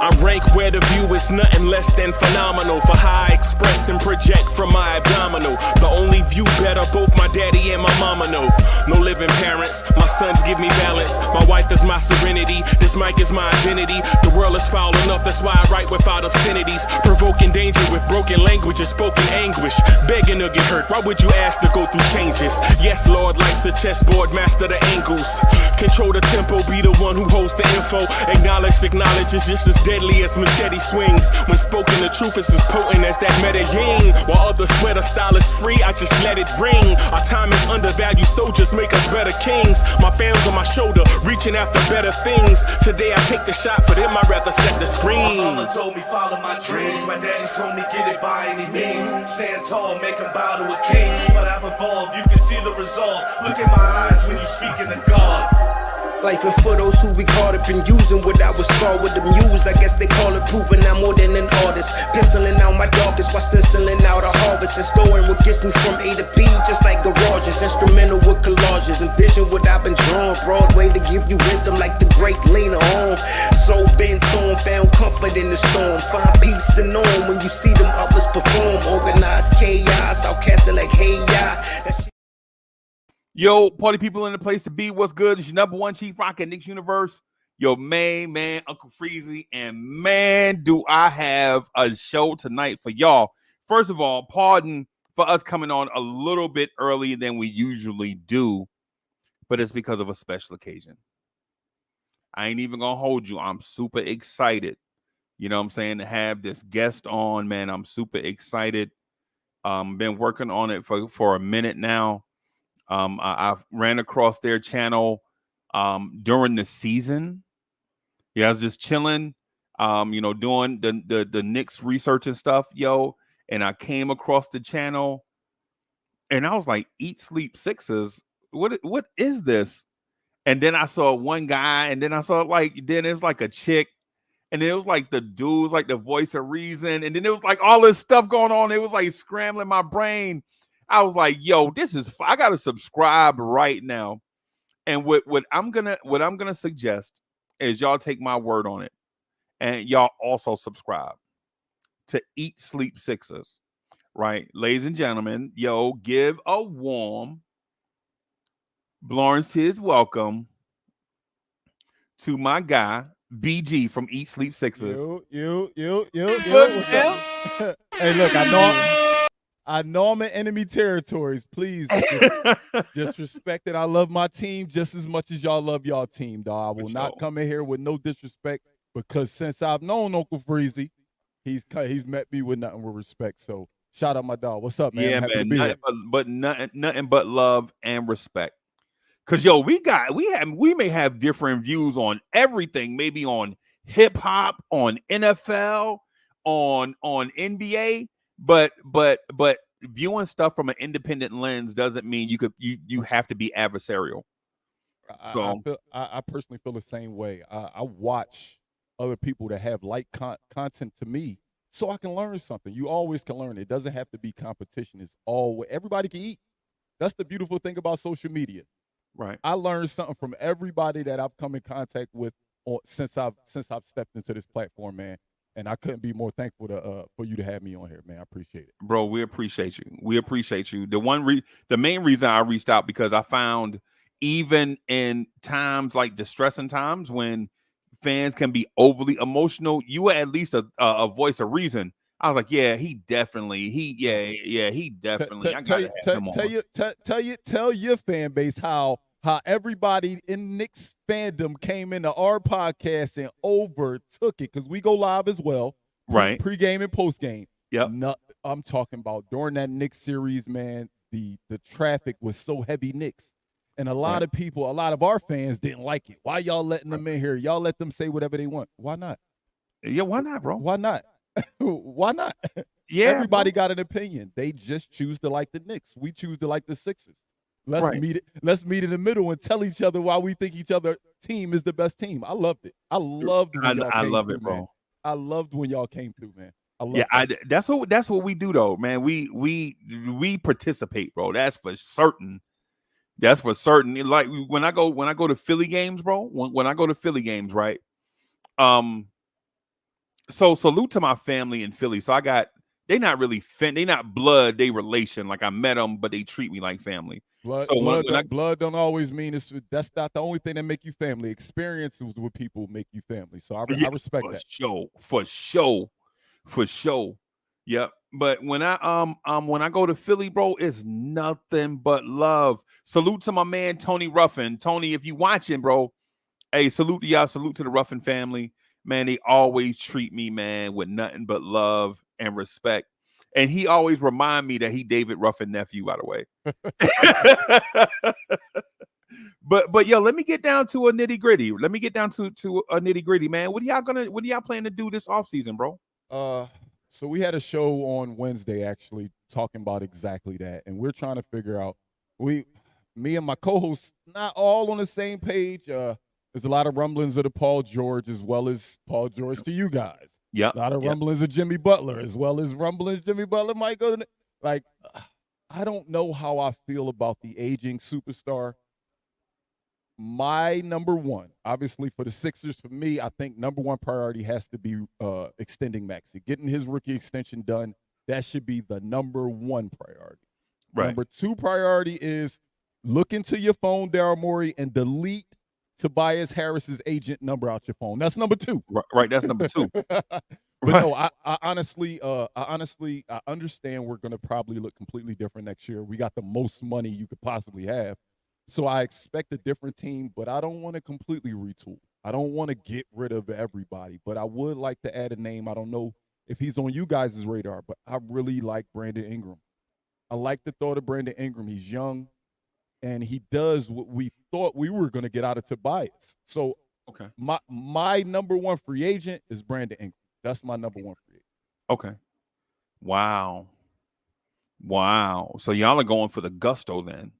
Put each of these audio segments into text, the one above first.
I rank where the view is nothing less than phenomenal. For how I express and project from my abdominal. The only view better, both my daddy and my mama know. No living parents, my sons give me balance. My wife is my serenity, this mic is my identity. The world is foul enough, that's why I write without obscenities. Provoking danger with broken language and spoken anguish. Begging to get hurt, why would you ask to go through changes? Yes, Lord, life's a chessboard, master the angles. Control the tempo, be the one who holds the info. Acknowledge is just as deadly as machete swings. When spoken, the truth is as potent as that Medellin. While others swear the style is free, I just let it ring. Our time is undervalued, soldiers make us better kings. My fans on my shoulder, reaching after better things. Today I take the shot, for them I'd rather set the screen. My mama told me follow my dreams. My daddy told me get it by any means. Stand tall, make him bow to a king. But I've evolved, you can see the resolve. Look in my eyes when you speaking to God. Life and for those who we caught up in using what I was taught with the muse. I guess they call it proving I'm more than an artist. Penciling out my darkest while stenciling out a harvest. And storing what gets me from A to B, just like garages. Instrumental with collages. Envision what I've been drawing. Broadway to give you rhythm like the great Lena on. So bent on, found comfort in the storm. Find peace and on when you see them others perform. Organized chaos, I'll cast it like hey ya. Yo, party people in the place to be. What's good? It's your number one chief rock at Knicks Universe. Yo, main man, Uncle Freezy. And man, do I have a show tonight for y'all. First of all, pardon for us coming on a little bit earlier than we usually do, but it's because of a special occasion. I ain't even going to hold you. I'm super excited, you know what I'm saying, to have this guest on, man. I'm super excited. Been working on it for a minute now. I ran across their channel during the season. Yeah, I was just chilling, doing the Knicks research and stuff, yo. And I came across the channel, and I was like, "Eat, Sleep, Sixers. What is this?" And then I saw one guy, and then I saw then it's like a chick, and then it was like the dudes, like the voice of reason, and then it was like all this stuff going on. It was like scrambling my brain. I was like, yo, I gotta subscribe right now. And what I'm gonna suggest is y'all take my word on it. And y'all also subscribe to Eat Sleep Sixers. Right? Ladies and gentlemen, yo, give a warm Lawrence his welcome to my guy, BG from Eat Sleep Sixers. Yo. What's up? Hey, look, I know I'm in enemy territories. Please just respect it. I love my team just as much as y'all love y'all team, dog. I will not come in here with no disrespect, because since I've known Uncle Freezy, he's met me with nothing but respect. So shout out my dog. What's up, man? Yeah, Happy man. to be here. Nothing but love and respect. Cause yo, we may have different views on everything, maybe on hip hop, on NFL, on NBA. But viewing stuff from an independent lens doesn't mean you have to be adversarial. So I personally feel the same way. I watch other people that have like content to me, so I can learn something. You always can learn. It doesn't have to be competition. It's always everybody can eat. That's the beautiful thing about social media. Right. I learned something from everybody that I've come in contact with since I've stepped into this platform, man. And I couldn't be more thankful for you to have me on here, man. I appreciate it. Bro, we appreciate you. We appreciate you. The main reason I reached out, because I found even in times like distressing times when fans can be overly emotional, you were at least a voice of reason. I was like, yeah, he definitely. I gotta have him on. Tell your fan base how everybody in Knicks fandom came into our podcast and overtook it, because we go live as well, right? Pre-game and post-game. Yep. I'm talking about during that Knicks series, man. The traffic was so heavy, Knicks, and a lot of people, a lot of our fans didn't like it. Why y'all letting them in here? Y'all let them say whatever they want. Why not? Yeah, why not, bro? Why not? Why not? Yeah, everybody got an opinion. They just choose to like the Knicks. We choose to like the Sixers. Let's meet in the middle and tell each other why we think each other team is the best team. I loved it. I loved when y'all came through, bro. Man. I loved when y'all came through, man. That's what we do, though, man. We participate, bro. That's for certain. Like when I go to Philly games, bro. When I go to Philly games, right? So salute to my family in Philly. So they not really they not blood, they relation. Like I met them, but they treat me like family. Blood, So blood, when I, blood don't always mean that's not the only thing that make you family. Experiences with people make you family. So I respect that. For sure. Yep. But when I go to Philly, bro, it's nothing but love. Salute to my man Tony Ruffin. Tony, if you watching, bro, hey, salute to y'all. Salute to the Ruffin family. Man, they always treat me, man, with nothing but love and respect. And he always remind me that he David Ruffin nephew, by the way. But yo, let me get down to a nitty gritty. Let me get down to a nitty gritty, man. What are y'all planning to do this offseason, bro? So we had a show on Wednesday actually talking about exactly that, and we're trying to figure out. Me and my co-hosts not all on the same page. There's a lot of rumblings of the Paul George as well as Paul George to you guys. Yeah, a lot of rumblings of Jimmy Butler as well as rumblings Jimmy Butler might go to. Like, I don't know how I feel about the aging superstar. My number one, obviously for the Sixers, for me, I think number one priority has to be extending Maxey, getting his rookie extension done. That should be the number one priority. Right. Number two priority is look into your phone, Daryl Morey, and delete Tobias Harris's agent number out your phone. That's number two. Right. That's number two. But no, I honestly understand we're going to probably look completely different next year. We got the most money you could possibly have. So I expect a different team, but I don't want to completely retool. I don't want to get rid of everybody, but I would like to add a name. I don't know if he's on you guys' radar, but I really like Brandon Ingram. I like the thought of Brandon Ingram. He's young, and he does what we thought we were going to get out of Tobias. So okay, my number one free agent is Brandon Ingram. That's my number one free agent. Okay. Wow. So y'all are going for the gusto then.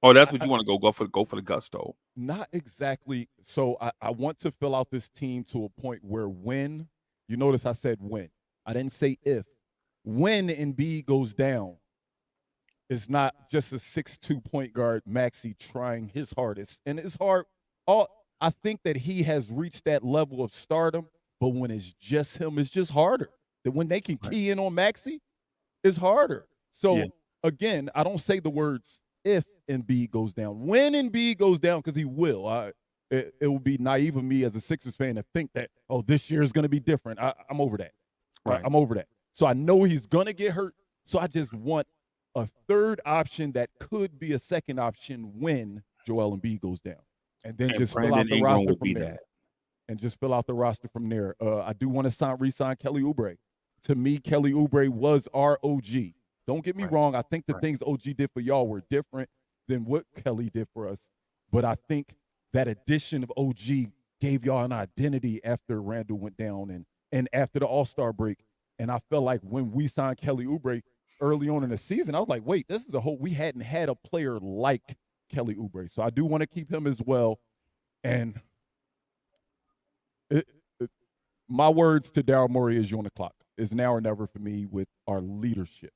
Oh, that's what you want to go for the gusto. Not exactly. So I want to fill out this team to a point where when, you notice I said when. I didn't say if. When Embiid goes down, it's not just a 6'2" point guard, Maxey, trying his hardest. And it's hard. I think that he has reached that level of stardom, but when it's just him, it's just harder. That when they can key in on Maxey, it's harder. So, again, I don't say the words if Embiid goes down. When Embiid goes down, because he will, it will be naive of me as a Sixers fan to think that, oh, this year is going to be different. I'm over that. Right. I'm over that. So I know he's going to get hurt. So I just want a third option that could be a second option when Joel Embiid goes down. And then just fill out the roster from there. And just fill out the roster from there. I do want to re-sign Kelly Oubre. To me, Kelly Oubre was our OG. Don't get me wrong. I think the things OG did for y'all were different than what Kelly did for us. But I think that addition of OG gave y'all an identity after Randall went down and after the All-Star break. And I felt like when we signed Kelly Oubre early on in the season, I was like, wait, this is we hadn't had a player like Kelly Oubre. So I do want to keep him as well. And my words to Daryl Morey is you on the clock. It's now or never for me with our leadership.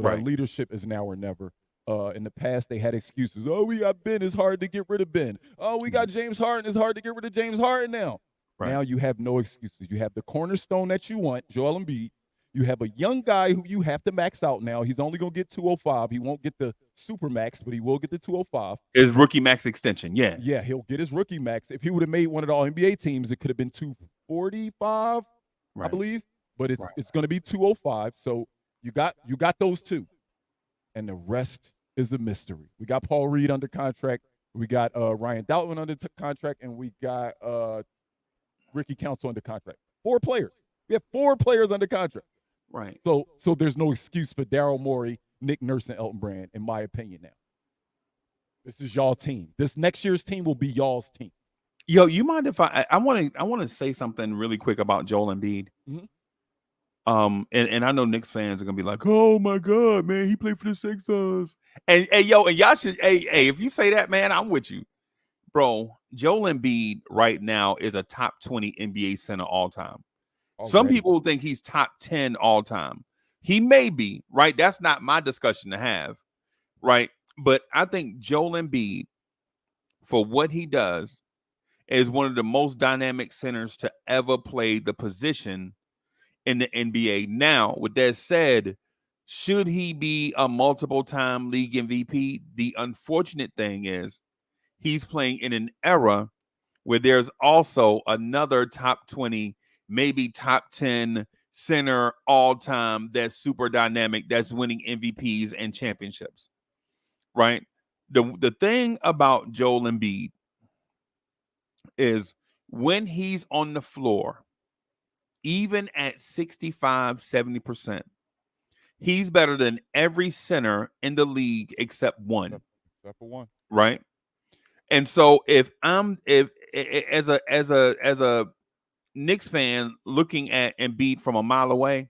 Our leadership is now or never. In the past, they had excuses. Oh, we got Ben. It's hard to get rid of Ben. Oh, we got James Harden. It's hard to get rid of James Harden now. Right. Now you have no excuses. You have the cornerstone that you want, Joel Embiid. You have a young guy who you have to max out now. He's only going to get 205. He won't get the super max, but he will get the 205. His rookie max extension, yeah. Yeah, he'll get his rookie max. If he would have made one of the All-NBA teams, it could have been 245, I believe. But it's going to be 205. So you got those two. And the rest is a mystery. We got Paul Reed under contract. We got Ryan Doutman under contract. And we got Ricky Council under contract. 4 players. We have 4 players under contract. Right. So there's no excuse for Daryl Morey, Nick Nurse, and Elton Brand, in my opinion now. This is y'all team. This next year's team will be y'all's team. Yo, you mind if I want to say something really quick about Joel Embiid? Mm-hmm. And I know Knicks fans are gonna be like, oh my God, man, he played for the Sixers. And y'all should if you say that, man, I'm with you. Bro, Joel Embiid right now is a top 20 NBA center all time. Already. Some people think he's top 10 all time. He may be, right? That's not my discussion to have, right? But I think Joel Embiid, for what he does, is one of the most dynamic centers to ever play the position in the NBA. Now, with that said, should he be a multiple-time league MVP? The unfortunate thing is he's playing in an era where there's also another top 20, maybe top 10 center all-time that's super dynamic, that's winning MVPs and championships, right? The thing about Joel Embiid is when he's on the floor, even at 65, 70%, he's better than every center in the league except one. Except for one. Right? And so if as a Knicks fan looking at Embiid from a mile away,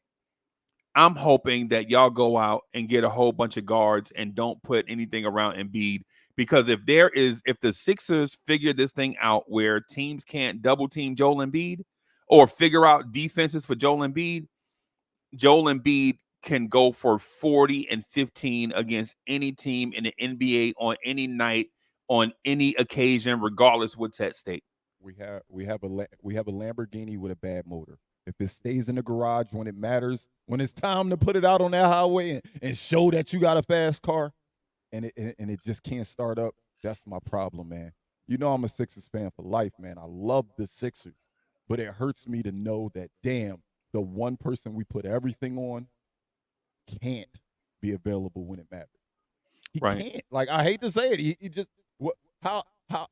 I'm hoping that y'all go out and get a whole bunch of guards and don't put anything around Embiid, because if the Sixers figure this thing out where teams can't double team Joel Embiid or figure out defenses for Joel Embiid can go for 40 and 15 against any team in the NBA on any night, on any occasion, regardless what's at stake. We have a Lamborghini with a bad motor. If it stays in the garage when it matters, when it's time to put it out on that highway and show that you got a fast car, and it just can't start up, that's my problem, man. You know I'm a Sixers fan for life, man. I love the Sixers, but it hurts me to know that, damn, the one person we put everything on can't be available when it matters. He can't. Like, I hate to say it. He just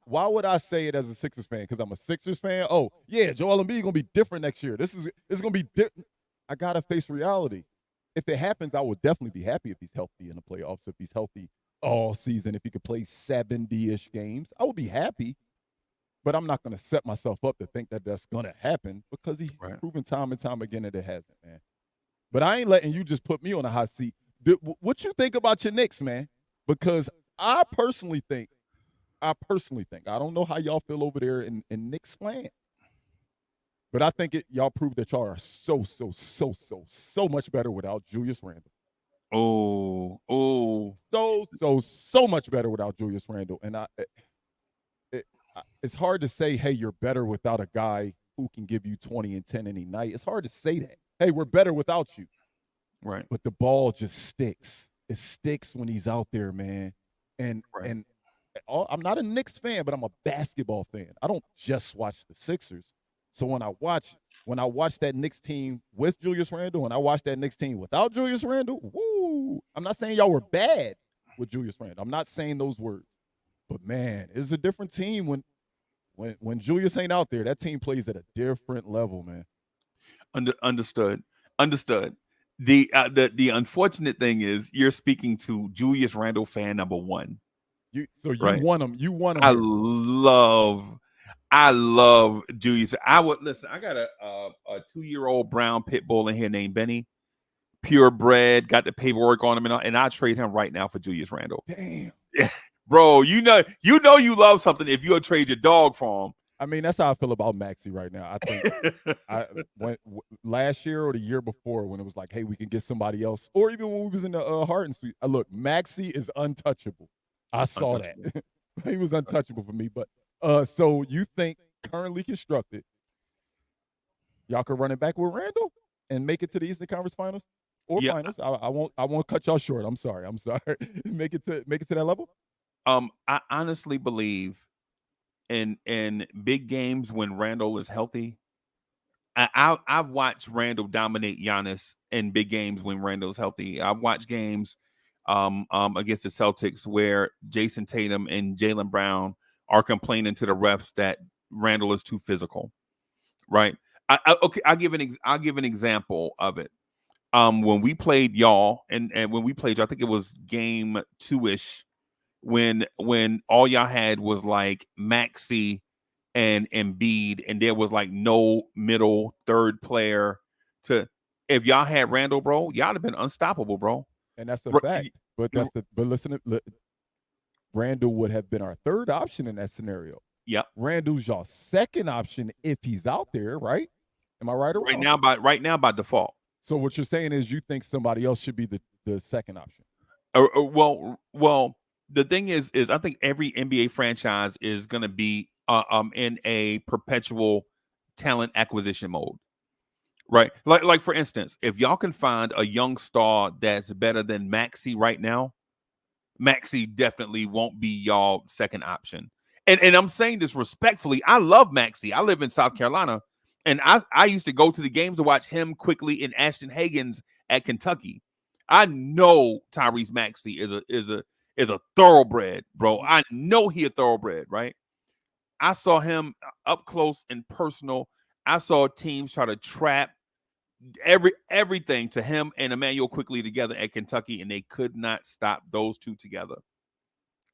why would I say it as a Sixers fan? Because I'm a Sixers fan. Oh, yeah, Joel Embiid gonna be different next year. This is gonna be different. I gotta face reality. If it happens, I would definitely be happy if he's healthy in the playoffs, if he's healthy all season, if he could play 70-ish games. I would be happy. But I'm not gonna set myself up to think that that's gonna happen, because he's proven time and time again that it hasn't, man. But I ain't letting you just put me on a hot seat. What you think about your Knicks, man? Because I personally think, I don't know how y'all feel over there in Knicks land, but I think y'all prove that y'all are so much better without Julius Randle. So much better without Julius Randle. And it's hard to say, hey, you're better without a guy who can give you 20 and 10 any night. It's hard to say that. Hey, we're better without you. Right. But the ball just sticks. It sticks when he's out there, man. And I'm not a Knicks fan, but I'm a basketball fan. I don't just watch the Sixers. So when I watch that Knicks team with Julius Randle and I watch that Knicks team without Julius Randle, woo! I'm not saying y'all were bad with Julius Randle. I'm not saying those words. But man, it's a different team when Julius ain't out there. That team plays at a different level, man. Understood. The unfortunate thing is you're speaking to Julius Randle fan number one. You want him. You want him. I love Julius. I got a 2-year-old brown pit bull in here named Benny, purebred. Got the paperwork on him, and I trade him right now for Julius Randle. Damn, bro, you know you love something if you'll trade your dog for him. I mean, that's how I feel about Maxey right now. I think last year or the year before, when it was like, hey, we can get somebody else, or even when we was in the Hart and Suite. Look, Maxey is untouchable. I saw that. He was untouchable for me. But so you think currently constructed, y'all could run it back with Randle and make it to the Eastern Conference Finals or Finals? I won't cut y'all short. I'm sorry. Make it to that level. I honestly believe in big games when Randle is healthy. I've watched Randle dominate Giannis in big games when Randle's healthy. I've watched games against the Celtics where Jason Tatum and Jaylen Brown are complaining to the refs that Randle is too physical, right? I'll give an example of it. When we played y'all, and when we played y'all, I think it was game 2-ish, when all y'all had was like Maxey and Embiid, and there was like no middle third player to. If y'all had Randle, bro, y'all have been unstoppable, bro. And that's a fact. But listen, Randle would have been our third option in that scenario. Yep. Randle's y'all second option if he's out there, right? Am I right or wrong? Right now by default. So what you're saying is you think somebody else should be the second option? Well, the thing is I think every NBA franchise is going to be in a perpetual talent acquisition mode, Right. Like for instance, if y'all can find a young star that's better than Maxey right now, Maxey definitely won't be y'all second option. And I'm saying this respectfully. I love Maxey. I live in South Carolina, and I used to go to the games to watch him quickly in Ashton Hagens at Kentucky. I know Tyrese Maxey is a thoroughbred, bro. I know he a thoroughbred, right? I saw him up close and personal. I saw teams try to trap everything to him and Emmanuel quickly together at Kentucky, and they could not stop those two together.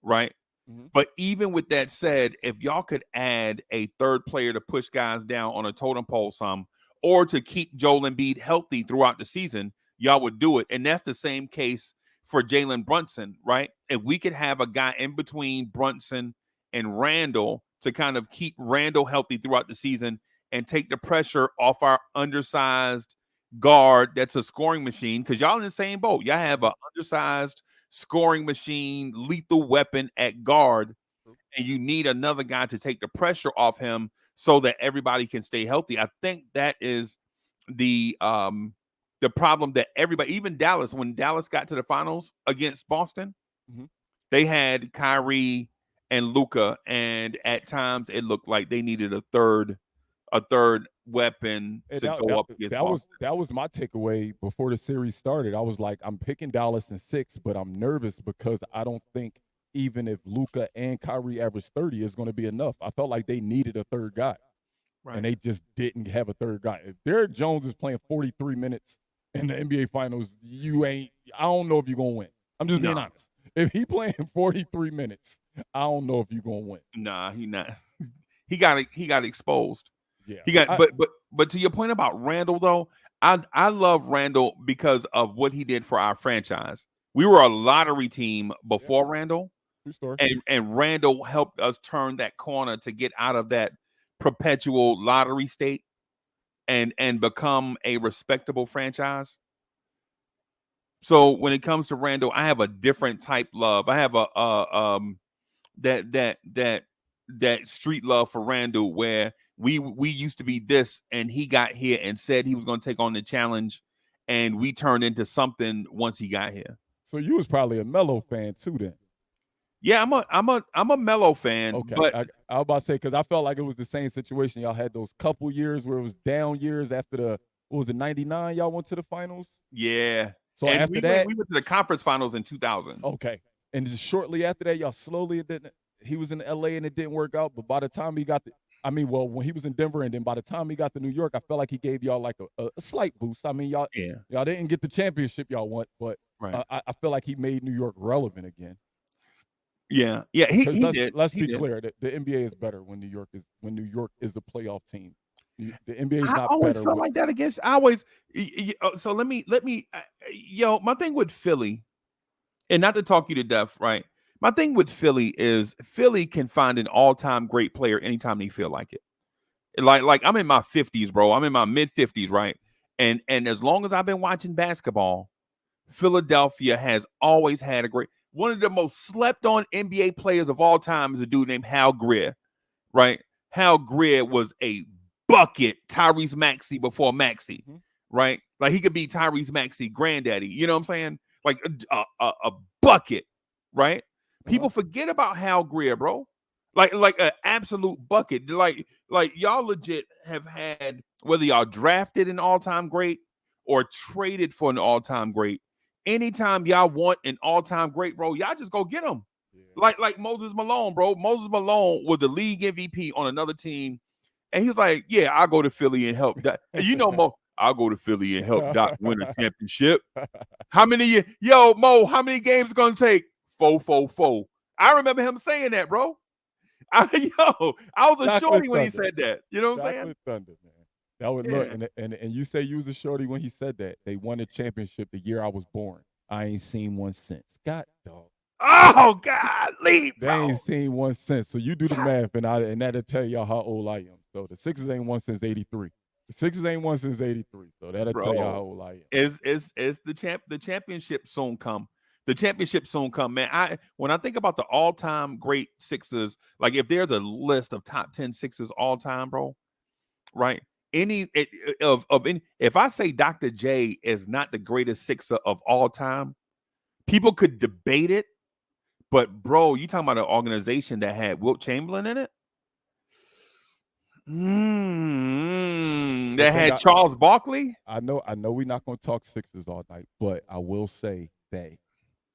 Right. Mm-hmm. But even with that said, if y'all could add a third player to push guys down on a totem pole some, or to keep Joel Embiid healthy throughout the season, y'all would do it. And that's the same case for Jalen Brunson, right? If we could have a guy in between Brunson and Randall to kind of keep Randall healthy throughout the season and take the pressure off our undersized guard that's a scoring machine, because y'all in the same boat. Y'all have an undersized scoring machine, lethal weapon at guard, and you need another guy to take the pressure off him so that everybody can stay healthy. I think that is the problem that everybody, even Dallas, when Dallas got to the finals against Boston, they had Kyrie and Luka, and at times it looked like they needed a third weapon to go up against Boston. That was my takeaway before the series started. I was like, I'm picking Dallas in 6, but I'm nervous because I don't think even if Luka and Kyrie average 30 is going to be enough. I felt like they needed a third guy, and they just didn't have a third guy. If Derrick Jones is playing 43 minutes in the NBA Finals, I don't know if you're going to win. I'm just being honest. If he playing 43 minutes, I don't know if you're going to win. Nah, he not. He got exposed. Yeah, he got. But to your point about Randall, though, I love Randall because of what he did for our franchise. We were a lottery team before Randall, and Randall helped us turn that corner to get out of that perpetual lottery state and become a respectable franchise. So when it comes to Randall, I have a different type love. I have that street love for Randall, where we used to be this, and he got here and said he was going to take on the challenge, and we turned into something once he got here. So you was probably a Melo fan too, then. Yeah, I'm a Melo fan. Okay, but I was about to say, because I felt like it was the same situation. Y'all had those couple years where it was down years after what was it, 99? Y'all went to the finals. Yeah. So and after we that, we went to the conference finals in 2000. Okay, and just shortly after that, y'all slowly he was in LA and it didn't work out. But by the time he got when he was in Denver, and then by the time he got to New York, I felt like he gave y'all like a slight boost. I mean, y'all didn't get the championship y'all want, but I feel like he made New York relevant again. Yeah, he did. Let's be clear. The NBA is better when New York is the playoff team. The NBA is not better. I always felt like that against. So let me. My thing with Philly, and not to talk you to death, right? My thing with Philly is Philly can find an all-time great player anytime they feel like it. Like I'm in my 50s, bro. I'm in my mid 50s, right? And as long as I've been watching basketball, Philadelphia has always had a great. One of the most slept-on NBA players of all time is a dude named Hal Greer, right? Hal Greer was a bucket Tyrese Maxey before Maxey, right? Like he could be Tyrese Maxey granddaddy. You know what I'm saying? Like a bucket, right? People forget about Hal Greer, bro. Like an absolute bucket. Like y'all legit have had, whether y'all drafted an all-time great or traded for an all-time great. Anytime y'all want an all-time great, bro, y'all just go get him. Yeah. Like Moses Malone, bro. Moses Malone was the league MVP on another team, and he's like, "Yeah, I'll go to Philly and help that." Mo, I'll go to Philly and help Doc win a championship. How many? Mo, how many games gonna take? 4. I remember him saying that, bro. I was a shorty when he said that. You know what I'm saying? Thunder, man. That would look, and you say you was a shorty when he said that. They won a championship the year I was born. I ain't seen one since. God, dog. Oh, golly, bro. They ain't seen one since. So you do the math, and that'll tell y'all how old I am. So the Sixers ain't won since '83. The Sixers ain't won since '83. So that'll tell y'all how old I am. Is the championship soon come? The championship soon come, man. When I think about the all-time great Sixers, like if there's a list of top 10 Sixers all time, bro, right? if I say Dr. J is not the greatest sixer of all time, people could debate it. But bro, you talking about an organization that had Wilt Chamberlain in it? That had Charles Barkley? I know we're not going to talk Sixers all night, but I will say that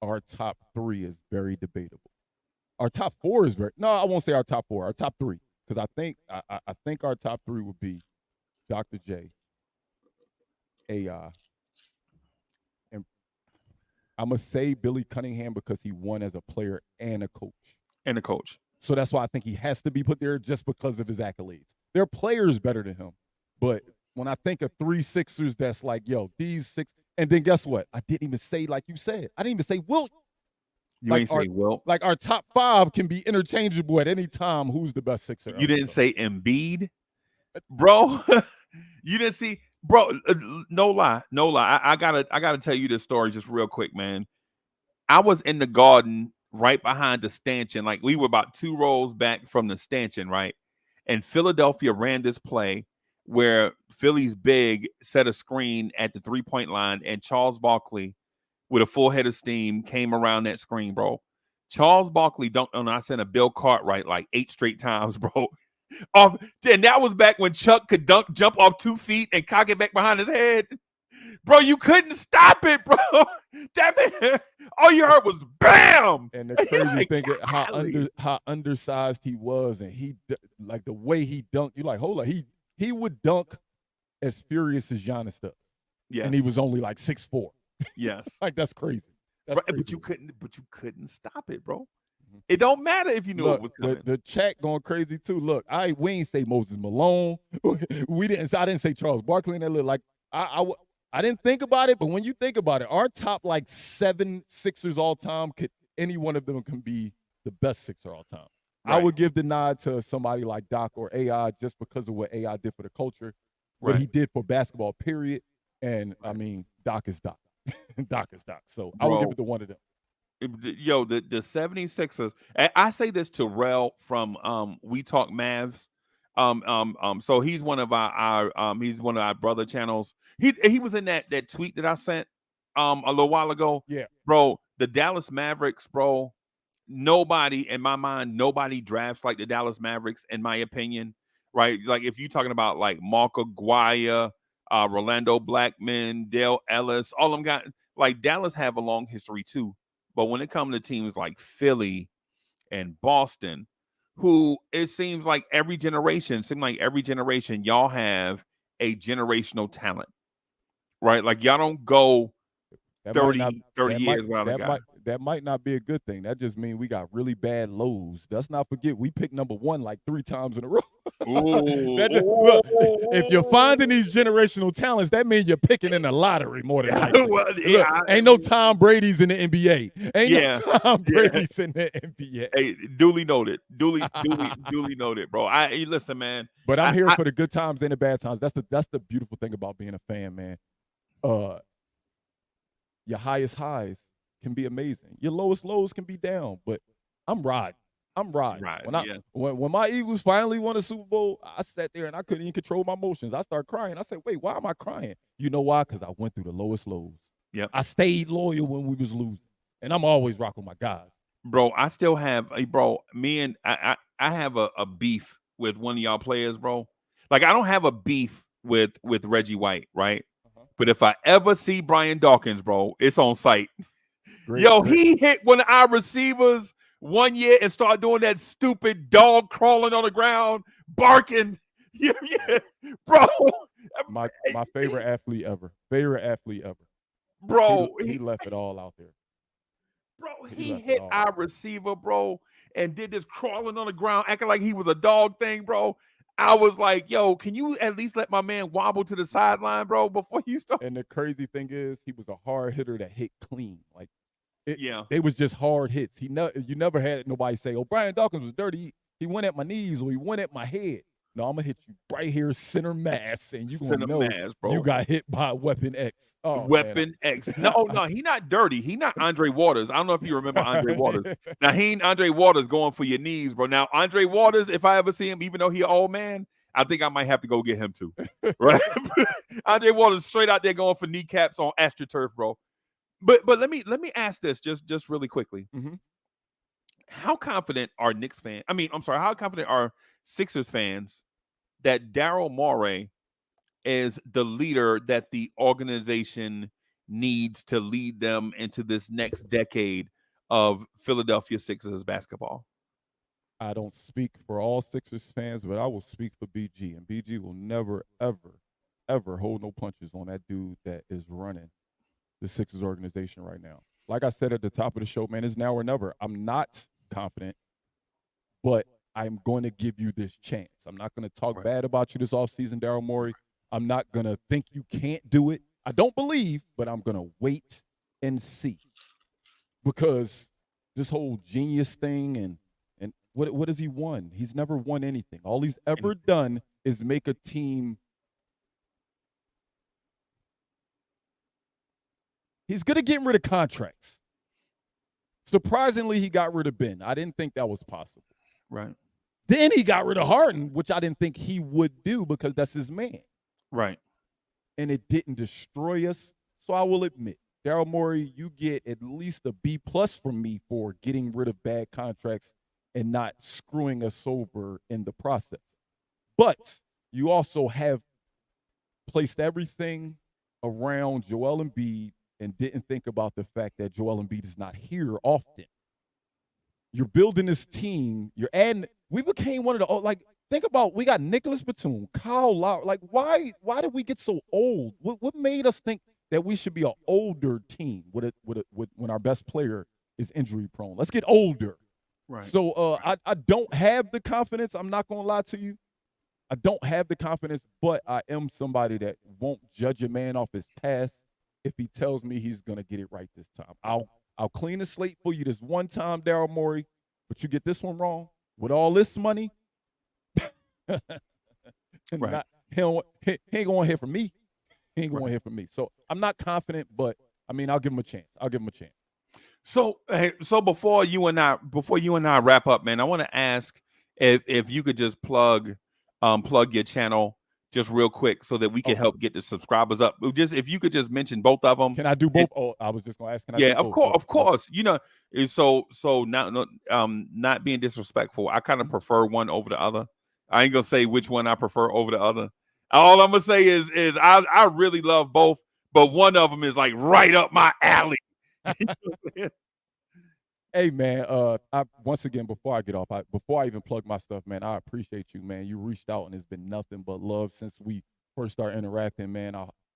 our top 3 is very debatable. Our top 4 is I won't say our top 4, our top 3, because I think our top 3 would be Dr. J, AI, and I'm gonna say Billy Cunningham because he won as a player and a coach. So that's why I think he has to be put there, just because of his accolades. There are players better than him, but when I think of 3 Sixers, that's like, yo, these 6. And then guess what? I didn't even say, like you said, I didn't even say Wilt. You ain't say Wilt. Like our top 5 can be interchangeable at any time. Who's the best Sixer? You didn't say Embiid, bro. You didn't see, bro. No lie. I gotta tell you this story just real quick, man. I was in the Garden right behind the stanchion, like we were about 2 rows back from the stanchion, right? And Philadelphia ran this play where Philly's big set a screen at the 3-point line, and Charles Barkley, with a full head of steam, came around that screen, bro. Charles Barkley dunked on us in a Bill Cartwright like 8 straight times, bro. And that was back when Chuck could jump off 2 feet and cock it back behind his head. Bro, you couldn't stop it, bro. That man, all you heard was bam. And the crazy thing is how undersized he was, and he, like, the way he dunked, you're like, hold on, he would dunk as furious as Giannis does. Yes. And he was only like 6'4". Yes. Like, that's crazy. Right, but you couldn't stop it, bro. It don't matter if you knew it was coming. The chat going crazy too. Look, we ain't say Moses Malone. I didn't say Charles Barkley, and that look like I didn't think about it, but when you think about it, our top like 7 Sixers all time, any one of them can be the best Sixer all time. Right. I would give the nod to somebody like Doc or AI just because of what AI did for the culture, what he did for basketball, period. And I mean, Doc is Doc. Doc is Doc. So I would give it to one of them. Yo, the 76ers. I say this to Rel from We Talk Mavs. So he's one of our brother channels. He was in that tweet that I sent a little while ago. Yeah, bro. The Dallas Mavericks, bro. Nobody in my mind, nobody drafts like the Dallas Mavericks, in my opinion. Right? Like if you're talking about like Mark Aguirre, Rolando Blackman, Dale Ellis, all of them got, like, Dallas have a long history too. But when it comes to teams like Philly and Boston, who it seems like every generation, y'all have a generational talent, right? Like y'all don't go 30 years without a guy. That might not be a good thing. That just means we got really bad lows. Let's not forget we picked number 1 like 3 times in a row. Look, if you're finding these generational talents, that means you're picking in the lottery more than likely. Ain't no Tom Brady's in the NBA. No Tom Brady's in the NBA. Hey, duly noted. Duly noted, bro. Listen, man. But I'm here for the good times and the bad times. That's the beautiful thing about being a fan, man. Your highest highs can be amazing. Your lowest lows can be down. But I'm riding. When my Eagles finally won a Super Bowl, I sat there and I couldn't even control my emotions. I started crying. I said, wait, why am I crying? You know why? Because I went through the lowest lows. Yep. I stayed loyal when we was losing. And I'm always rocking my guys. Bro, I still have, I have a beef with one of y'all players, bro. Like, I don't have a beef with Reggie White, right? But if I ever see Brian Dawkins, bro, it's on sight. He hit one of our receivers one year and started doing that stupid dog crawling on the ground, barking. Yeah, bro. My favorite athlete ever. Bro. He left it all out there. Bro, he hit our receiver, bro, and did this crawling on the ground, acting like he was a dog thing, bro. I was like, yo, can you at least let my man wobble to the sideline, bro, before you start? And the crazy thing is, he was a hard hitter that hit clean. Like, they was just hard hits. You never had nobody say, oh, Brian Dawkins was dirty. He went at my knees or he went at my head. No, I'm going to hit you right here, center mass, and you're going to know bro. You got hit by Weapon X. Oh, Weapon X. No, he not dirty. He not Andre Waters. I don't know if you remember Andre Waters. Now, he ain't Andre Waters going for your knees, bro. Now, Andre Waters, if I ever see him, even though he an old man, I think I might have to go get him too. Right? Andre Waller's straight out there going for kneecaps on AstroTurf, bro. But let me ask this just really quickly. Mhm. How confident are Knicks fans? I mean, I'm sorry. How confident are Sixers fans that Daryl Morey is the leader that the organization needs to lead them into this next decade of Philadelphia Sixers basketball? I don't speak for all Sixers fans, but I will speak for BG, and BG will never, ever, ever hold no punches on that dude that is running the Sixers organization right now. Like I said at the top of the show, man, it's now or never. I'm not confident, but I'm going to give you this chance. I'm not going to talk bad about you this offseason, Daryl Morey. I'm not going to think you can't do it. I don't believe, but I'm going to wait and see. Because this whole genius thing and what has he won? He's never won anything. All he's ever done is make a team. He's good at getting rid of contracts. Surprisingly, he got rid of Ben. I didn't think that was possible. Right. Then he got rid of Harden, which I didn't think he would do because that's his man. Right. And it didn't destroy us. So I will admit, Daryl Morey, you get at least a B+ from me for getting rid of bad contracts and not screwing us over in the process. But you also have placed everything around Joel Embiid and didn't think about the fact that Joel Embiid is not here often. You're building this team. You're adding. We became one of the like. Think about we got Nicholas Batum, Kyle Lowry. Like why did we get so old? What made us think that we should be an older team with when our best player is injury prone? Let's get older. Right. So I don't have the confidence. I'm not gonna lie to you. I don't have the confidence, but I am somebody that won't judge a man off his past if he tells me he's gonna get it right this time. I'll clean the slate for you this one time, Daryl Morey, but you get this one wrong with all this money. Right. He ain't gonna hear from me. He ain't gonna hear from me. So I'm not confident, but I mean, I'll give him a chance. So before you and I wrap up, man, I want to ask if you could just plug your channel just real quick so that we can help get the subscribers up. Just if you could just mention both of them. Can I do both? I was just gonna ask. Can I do both? Of course. You know, so not being disrespectful, I kind of prefer one over the other. I ain't gonna say which one I prefer over the other. All I'm gonna say is I really love both, but one of them is like right up my alley. Hey man, once again before I get off, before I even plug my stuff, man, I appreciate you, man. You reached out and it's been nothing but love since we first started interacting, man.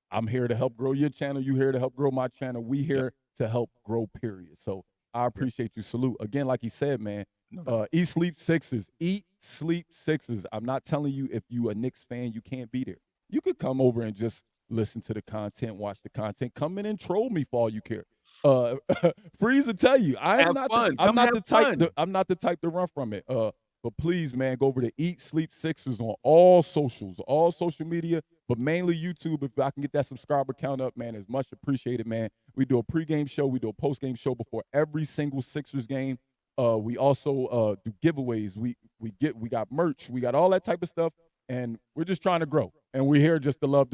I'm here to help grow your channel. You here to help grow my channel. We here to help grow. Period. So I appreciate you. Salute again, like he said, man. Eat, sleep, Sixers. Eat, sleep, Sixers. I'm not telling you if you a Knicks fan, you can't be there. You could come over and just listen to the content, watch the content, come in and troll me for all you care. Freeze to tell you, I'm not the type to run from it. But please, man, go over to Eat, Sleep, Sixers on all socials, all social media, but mainly YouTube. If I can get that subscriber count up, man, it's much appreciated, man. We do a pregame show, we do a postgame show before every single Sixers game. We also do giveaways. We got merch. We got all that type of stuff, and we're just trying to grow. And we're here just to love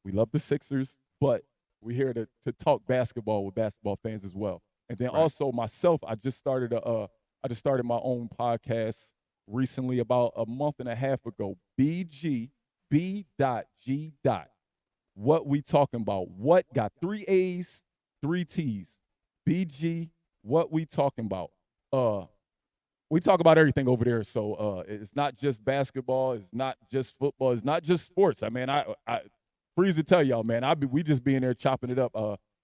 we love the Sixers, but we're here to talk basketball with basketball fans as well. And then also myself, I just started my own podcast recently, about a month and a half ago. BG B.G. What we talking about? What got 3 A's, 3 T's? BG. What we talking about? We talk about everything over there. So it's not just basketball. It's not just football. It's not just sports. I mean, I freeze to tell y'all, man. We just being there chopping it up.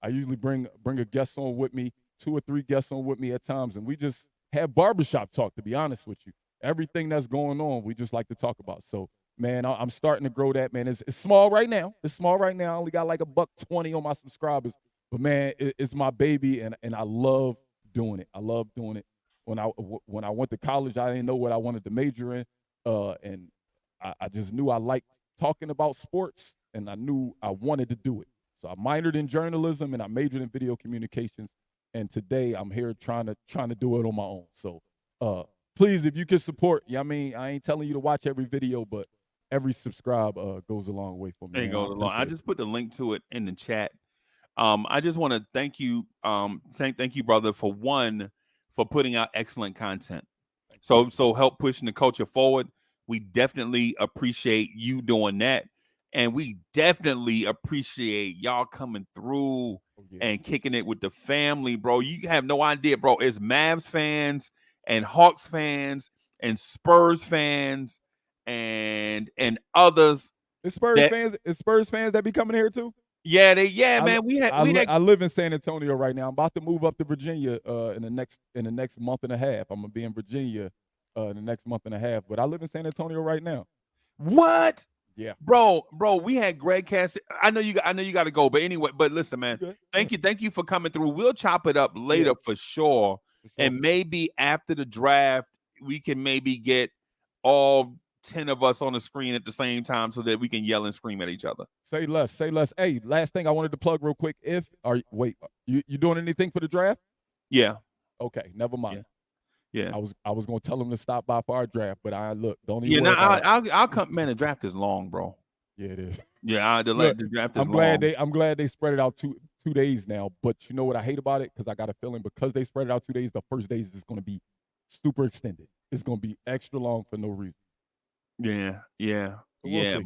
I usually bring a guest on with me, 2 or 3 guests on with me at times, and we just have barbershop talk. To be honest with you, everything that's going on, we just like to talk about. So, man, I'm starting to grow that, man. It's small right now. I only got like $120 on my subscribers, but man, it's my baby, and I love doing it. When I went to college, I didn't know what I wanted to major in, and I just knew I liked talking about sports, and I knew I wanted to do it. So I minored in journalism and I majored in video communications. And today I'm here trying to do it on my own. So please, if you can support, I mean, I ain't telling you to watch every video, but every subscribe goes a long way for me. It Man. goes along. I just put the link to it in the chat. I just want to thank you, thank you, brother, for putting out excellent content. So help pushing the culture forward. We definitely appreciate you doing that, and we definitely appreciate y'all coming through and kicking it with the family, bro. You have no idea, bro. It's Mavs fans and Hawks fans and Spurs fans and others. It's Spurs fans. It's Spurs fans that be coming here too. Yeah, man. I live in San Antonio right now. I'm about to move up to Virginia in the next month and a half. I'm gonna be in Virginia in the next month and a half. But I live in San Antonio right now. What? Yeah, bro. We had Greg Cassidy. I know you got to go, but anyway. But listen, man. Thank you for coming through. We'll chop it up later for sure. And maybe after the draft, we can maybe get all 10 of us on the screen at the same time so that we can yell and scream at each other. Say less. Hey, last thing I wanted to plug real quick. You doing anything for the draft? Yeah. Okay, never mind. Yeah. I was gonna tell him to stop by for our draft, but don't even. Yeah, I'll come. Man, the draft is long, bro. Yeah, it is. Yeah, the draft is long. I'm glad they spread it out two days now. But you know what I hate about it? Because I got a feeling because they spread it out 2 days, the first days is going to be super extended. It's going to be extra long for no reason. Yeah. See.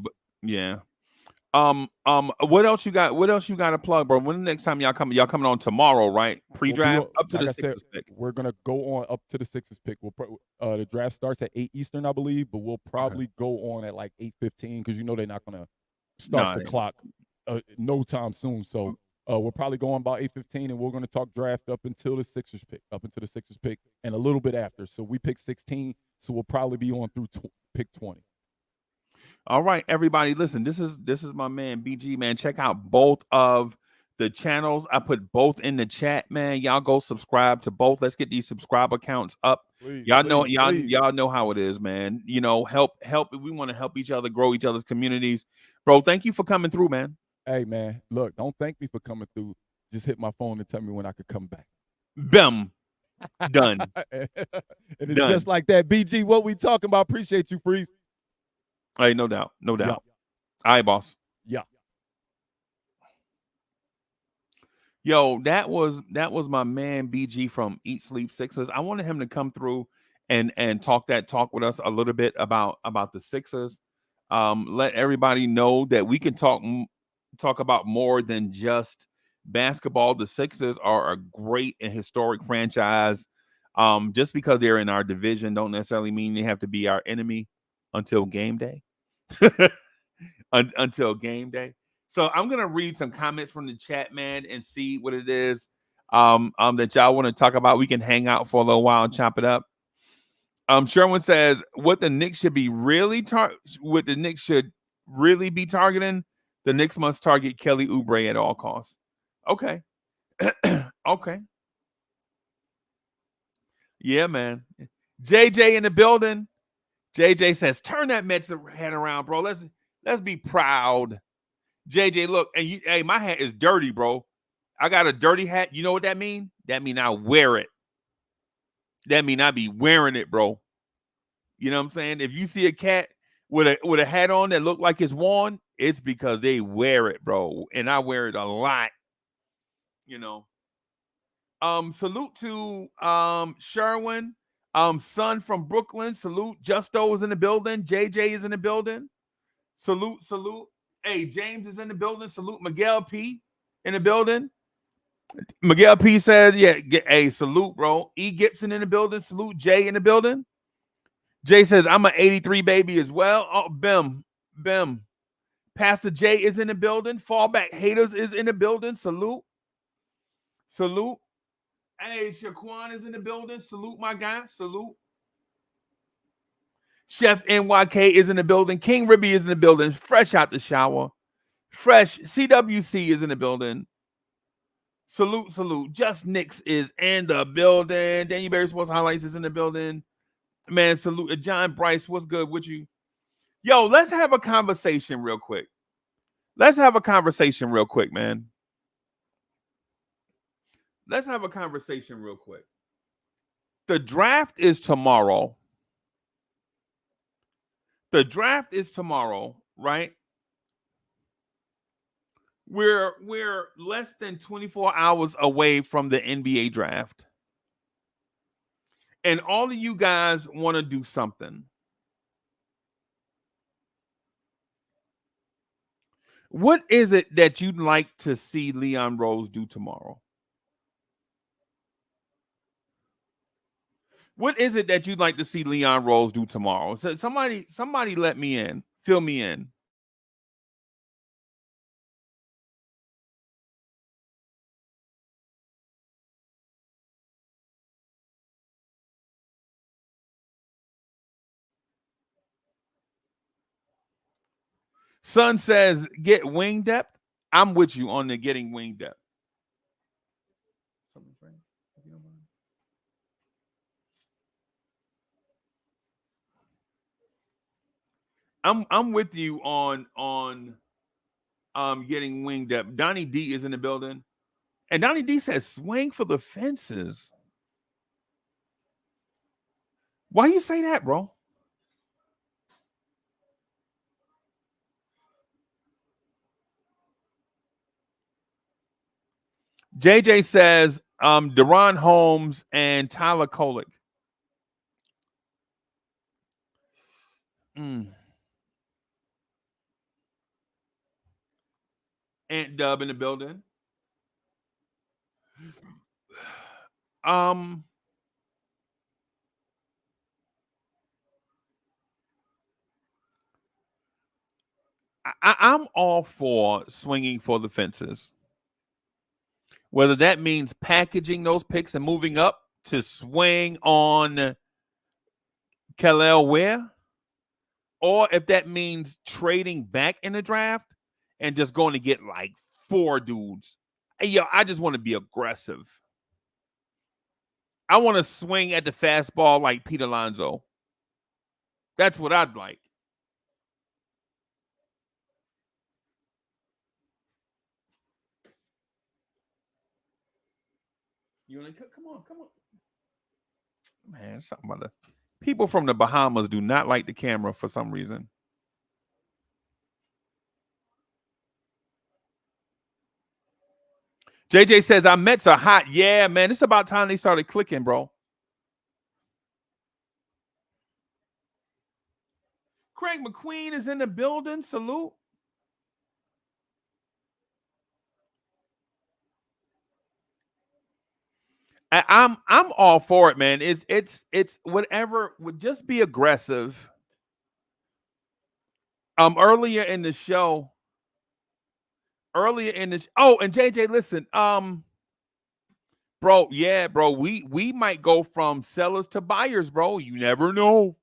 What else you got? What else you got to plug, bro? When the next time y'all coming? Y'all coming on tomorrow, right? Pre-draft up to the Sixers pick. We're gonna go on up to the Sixers pick. The draft starts at 8 Eastern, I believe, but we'll probably go on at like 8:15 because they're not gonna start the clock no time soon. So we'll probably go on about 8:15, and we're gonna talk draft up until the Sixers pick, and a little bit after. So we pick 16, so we'll probably be on through pick 20. All right, everybody, listen, this is my man BG, man. Check out both of the channels. I put both in the chat, man. Y'all go subscribe to both. Let's get these subscriber counts up. Y'all know how it is, man. You know, help. We want to help each other, grow each other's communities. Bro, thank you for coming through, man. Hey, man, look, don't thank me for coming through. Just hit my phone and tell me when I could come back. Bam. Done. And it's done. Just like that. BG, what we talking about? Appreciate you, Freeze. Hey, no doubt. Yeah. All right, boss. Yeah. Yo, that was my man BG from Eat Sleep Sixers. I wanted him to come through and talk with us a little bit about the Sixers. Let everybody know that we can talk about more than just basketball. The Sixers are a great and historic franchise. Just because they're in our division don't necessarily mean they have to be our enemy until game day. Until game day. So I'm gonna read some comments from the chat, man, and see what it is that y'all want to talk about. We can hang out for a little while and chop it up. Sherwin says what the Knicks should be be targeting. The Knicks must target Kelly Oubre at all costs. Okay. Okay. Yeah, man. JJ in the building. JJ says, turn that Mets head around, bro. Let's be proud. JJ, look, and my hat is dirty, bro. I got a dirty hat. You know what that mean? That mean I wear it. That mean I be wearing it, bro. You know what I'm saying? If you see a cat with a hat on that look like it's worn, it's because they wear it, bro. And I wear it a lot. You know. Salute to Sherwin. Son from Brooklyn. Salute. Justo is in the building. JJ is in the building. Salute. Hey, James is in the building. Salute. Miguel P in the building. Miguel P says, yeah, hey, salute, bro. E Gibson in the building. Salute. Jay in the building. Jay says, I'm an 83 baby as well. Oh, Bim. Pastor Jay is in the building. Fallback Haters is in the building. Salute. Hey, Shaquan is in the building. Salute, my guy. Salute. Chef NYK is in the building. King Ribby is in the building. Fresh out the shower. Fresh. CWC is in the building. Salute. Just Knicks is in the building. Daniel Berry Sports Highlights is in the building. Man, salute. John Bryce, what's good with you? Yo, let's have a conversation real quick. Man. Let's have a conversation real quick. The draft is tomorrow. The draft is tomorrow, right? We're less than 24 hours away from the NBA draft. And all of you guys want to do something. What is it that you'd like to see Leon Rose do tomorrow? What is it that you'd like to see Leon Rose do tomorrow? So somebody let me in. Fill me in. Son says, get wing depth. I'm with you on the getting wing depth. I'm with you on getting wing depth. Donnie D is in the building. And Donnie D says, swing for the fences. Why you say that, bro? JJ says, Deron Holmes and Tyler Kolek. Ant Dub in the building. I'm all for swinging for the fences. Whether that means packaging those picks and moving up to swing on Kel'el Ware, or if that means trading back in the draft and just going to get like 4 dudes. Yo, I just want to be aggressive. I want to swing at the fastball like Pete Alonso. That's what I'd like. You want to come on. Man, something about the people from the Bahamas do not like the camera for some reason. JJ says, our Mets are hot. Yeah, man, it's about time they started clicking, bro. Craig McQueen is in the building. Salute. I'm all for it, man. It's whatever. Would just be aggressive. Earlier in the show. And JJ, listen, bro, yeah, bro, we might go from sellers to buyers, bro. You never know.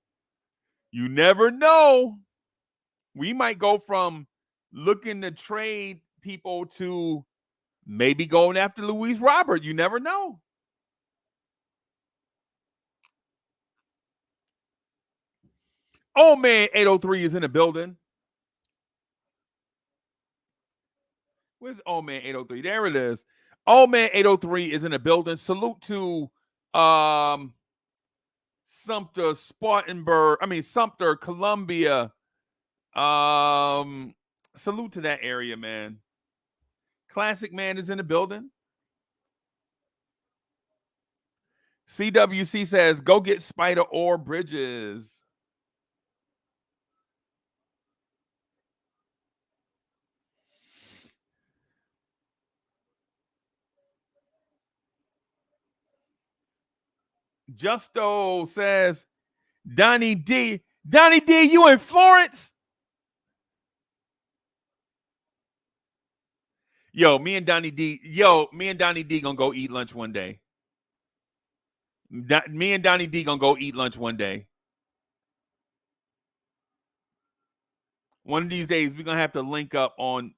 We might go from looking to trade people to maybe going after Luis Robert. You never know. Oh man, 803 is in the building. Where's Oh Man 803? There it is. Oh Man 803 is in the building. Salute to Sumter, Sumter, Columbia. Salute to that area, man. Classic Man is in the building. CWC says, go get Spider or Bridges. Justo says, Donnie D, you in Florence? Me and Donnie D gonna go eat lunch one day. Me and Donnie D gonna go eat lunch one day. One of these days, we're gonna have to link up on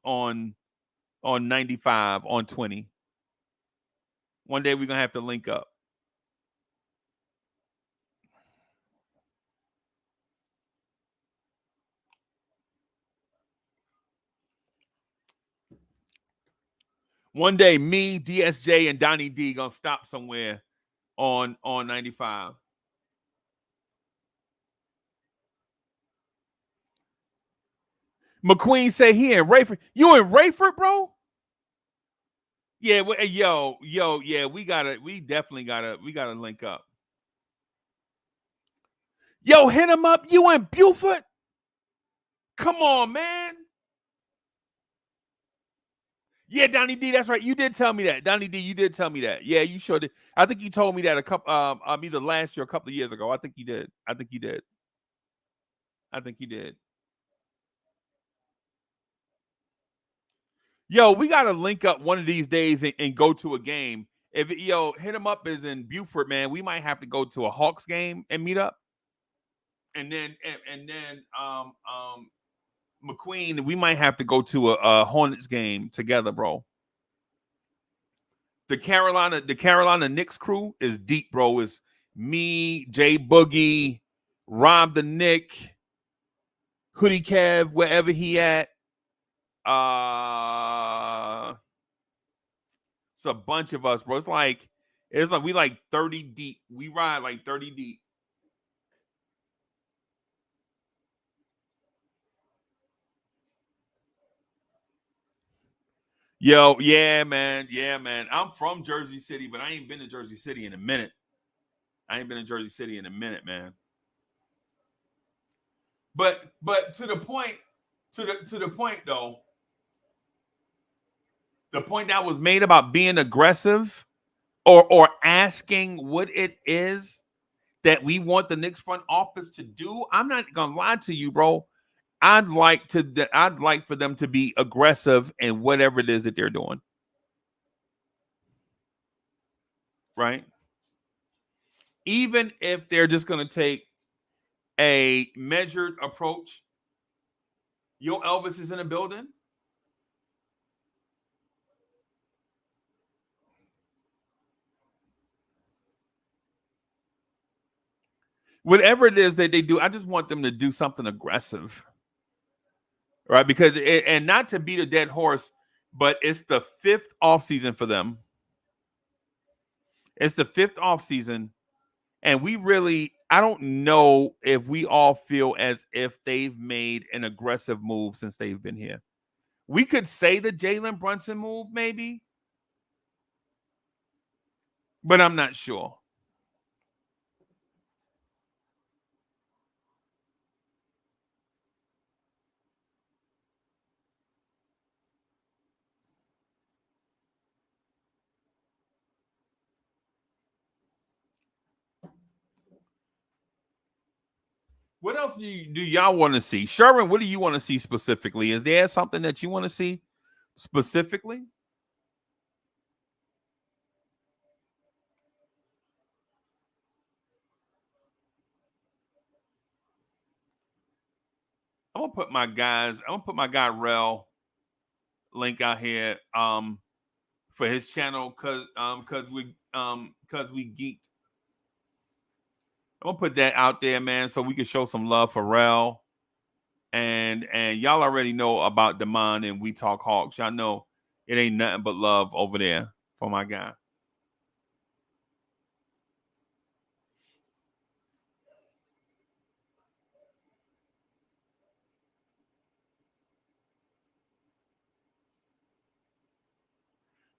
95 on 20. One day we're gonna have to link up. One day, me, DSJ, and Donnie D gonna stop somewhere on 95. McQueen say he in Rayford. You in Rayford, bro? Yeah, yeah, we gotta link up. Yo, hit him up. You in Buford? Come on, man. Yeah, Donnie D, that's right. You did tell me that. Donnie D, you did tell me that. Yeah, you sure did. I think you told me that a couple either last year or a couple of years ago. I think you did. I think you did. Yo, we gotta link up one of these days and go to a game. If hit him up is in Buford, man. We might have to go to a Hawks game and meet up. And then McQueen, we might have to go to a Hornets game together, bro. The Carolina Knicks crew is deep, bro. It's me, Jay Boogie, Rob the Nick, Hoodie Kev, wherever he at. It's a bunch of us, bro. It's like we like 30 deep. We ride like 30 deep. Yo, yeah, man. I'm from Jersey City, but I ain't been to Jersey City in a minute. Man. But to the point though, the point that was made about being aggressive or asking what it is that we want the Knicks front office to do, I'm not gonna lie to you, bro. I'd like for them to be aggressive in whatever it is that they're doing. Right? Even if they're just going to take a measured approach. Yo, Elvis is in the building. Whatever it is that they do, I just want them to do something aggressive. Right? Because and not to beat a dead horse, but it's the 5th offseason for them. It's the 5th offseason. And I don't know if we all feel as if they've made an aggressive move since they've been here. We could say the Jalen Brunson move, maybe, but I'm not sure. What else do y'all want to see? Sherwin, what do you want to see specifically? Is there something that you want to see specifically? I'm gonna put my guy Rel link out here for his channel cause we geeked. I'm gonna put that out there, man, so we can show some love for Rel. And y'all already know about Damon and We Talk Hawks. Y'all know it ain't nothing but love over there for my guy.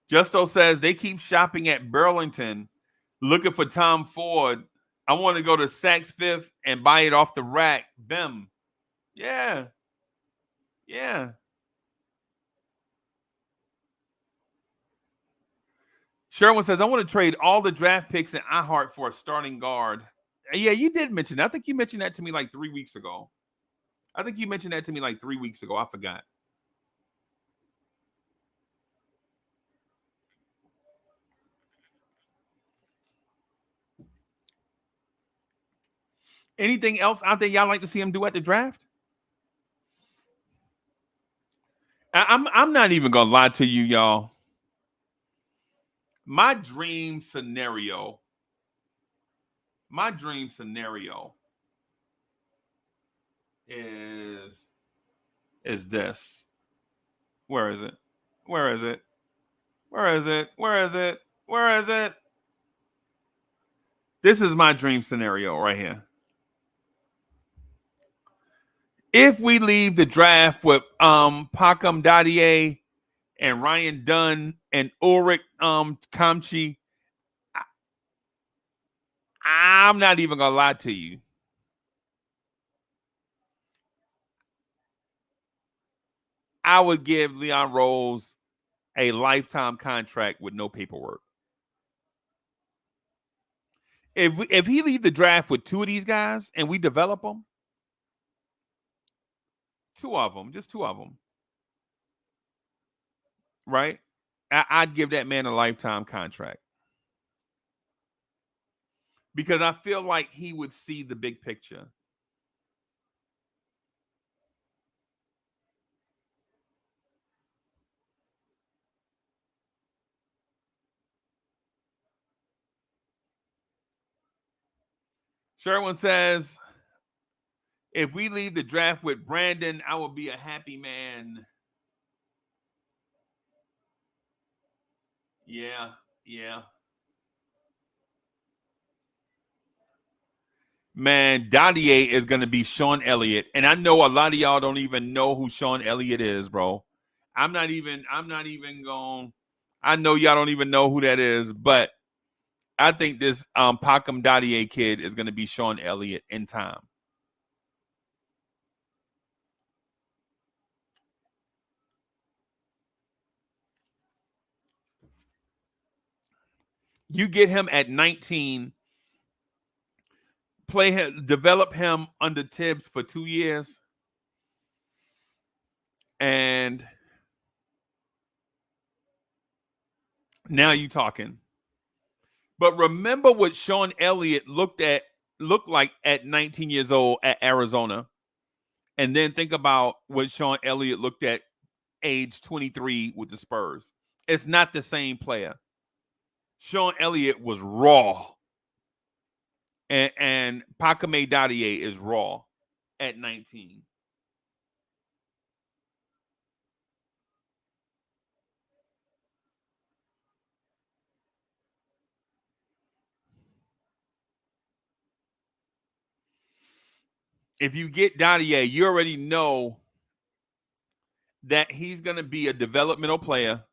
Justo says they keep shopping at Burlington looking for Tom Ford. I want to go to Saks Fifth and buy it off the rack. Bim. Yeah. Sherwin says, I want to trade all the draft picks in iHeart for a starting guard. Yeah, you did mention that. I think you mentioned that to me like 3 weeks ago. I forgot. Anything else out there y'all like to see him do at the draft? I'm not even gonna lie to you, y'all. My dream scenario is this. Where is it? This is my dream scenario right here. If we leave the draft with Pakam Dadier and Ryan Dunn and Ulrich Kamchi, I'm not even gonna lie to you. I would give Leon Rose a lifetime contract with no paperwork. If he leave the draft with two of these guys and we develop them, just two of them, right? I'd give that man a lifetime contract because I feel like he would see the big picture. Sherwin says, if we leave the draft with Brandon, I will be a happy man. Yeah. Man, Dadier is going to be Sean Elliott. And I know a lot of y'all don't even know who Sean Elliott is, bro. I'm not even going. I know y'all don't even know who that is, but I think this Pakam Dadier kid is going to be Sean Elliott in time. You get him at 19, play him, develop him under Tibbs for 2 years, and now you talking. But remember what Sean Elliott looked like at 19 years old at Arizona. And then think about what Sean Elliott looked at age 23 with the Spurs. It's not the same player. Sean Elliott was raw. And Pakame Dadier is raw at 19. If you get Dadier, you already know that he's going to be a developmental player.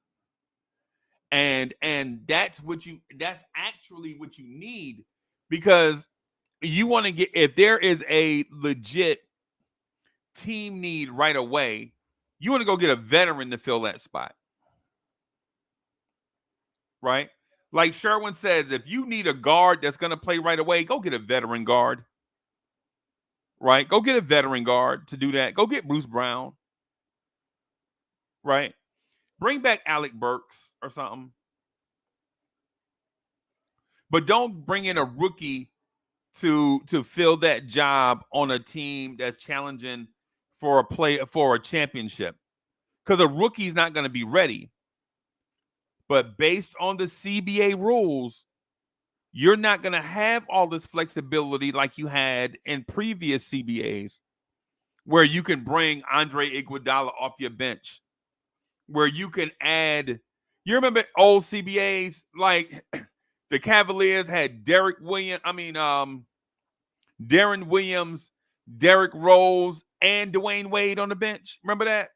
And that's actually what you need, because you want to get, if there is a legit team need right away, you want to go get a veteran to fill that spot. Right? Like Sherwin says, if you need a guard that's going to play right away, go get a veteran guard. Right? Go get a veteran guard to do that. Go get Bruce Brown. Right? Bring back Alec Burks or something. But don't bring in a rookie to fill that job on a team that's challenging for a championship. Because a rookie's not going to be ready. But based on the CBA rules, you're not going to have all this flexibility like you had in previous CBAs, where you can bring Andre Iguodala off your bench, where you can add. You remember old CBAs, like the Cavaliers had Darren Williams, Derrick Rose, and Dwayne Wade on the bench. Remember that?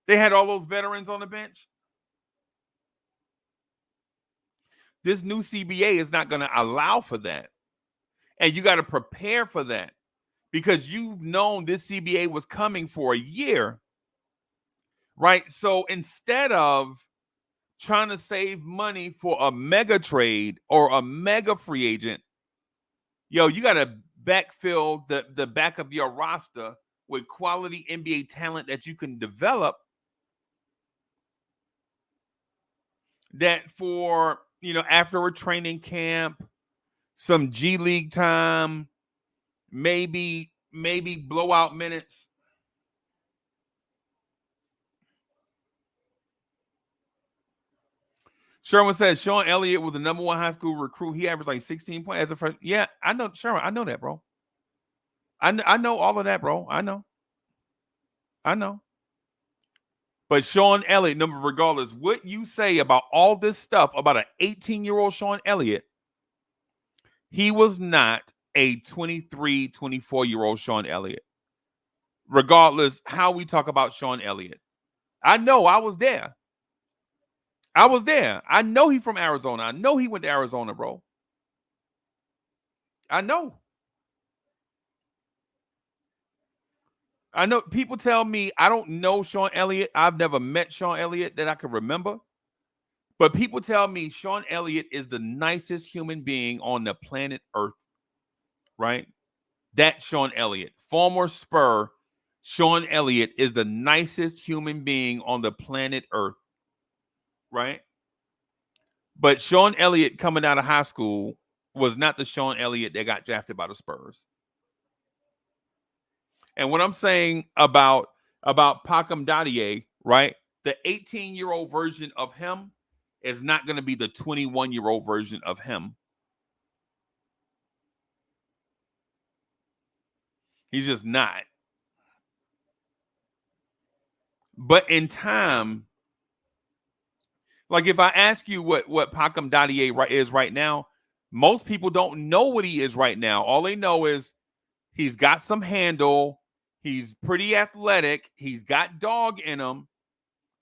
They had all those veterans on the bench. This new CBA is not going to allow for that. And you got to prepare for that, because you've known this CBA was coming for a year, right? So instead of trying to save money for a mega trade or a mega free agent, you got to backfill the back of your roster with quality NBA talent that you can develop, that for, after a training camp, some G League time, maybe blowout minutes. Sherwin says Sean Elliott was the number one high school recruit. He averaged like 16 points as a first. Yeah, I know, Sherwin. I know that, bro. I know all of that, bro. I know. But Sean Elliott, regardless what you say about all this stuff about an 18-year-old Sean Elliott, he was not a 23, 24-year-old Sean Elliott. regardless how we talk about Sean Elliott. I know I was there. I know he from Arizona. I know he went to Arizona, bro. I know people tell me I don't know Sean Elliott. I've never met Sean Elliott that I can remember. But people tell me Sean Elliott is the nicest human being on the planet Earth, right? That Sean Elliott, former Spur, Sean Elliott is the nicest human being on the planet Earth, right? But Sean Elliott coming out of high school was not the Sean Elliott that got drafted by the Spurs. And what I'm saying about Pacom Dadier, right? The 18-year-old version of him is not going to be the 21-year-old version of him. He's just not. But in time, like if I ask you what Pacom Dadier is right now, most people don't know what he is right now. All they know is he's got some handle. He's pretty athletic. He's got dog in him.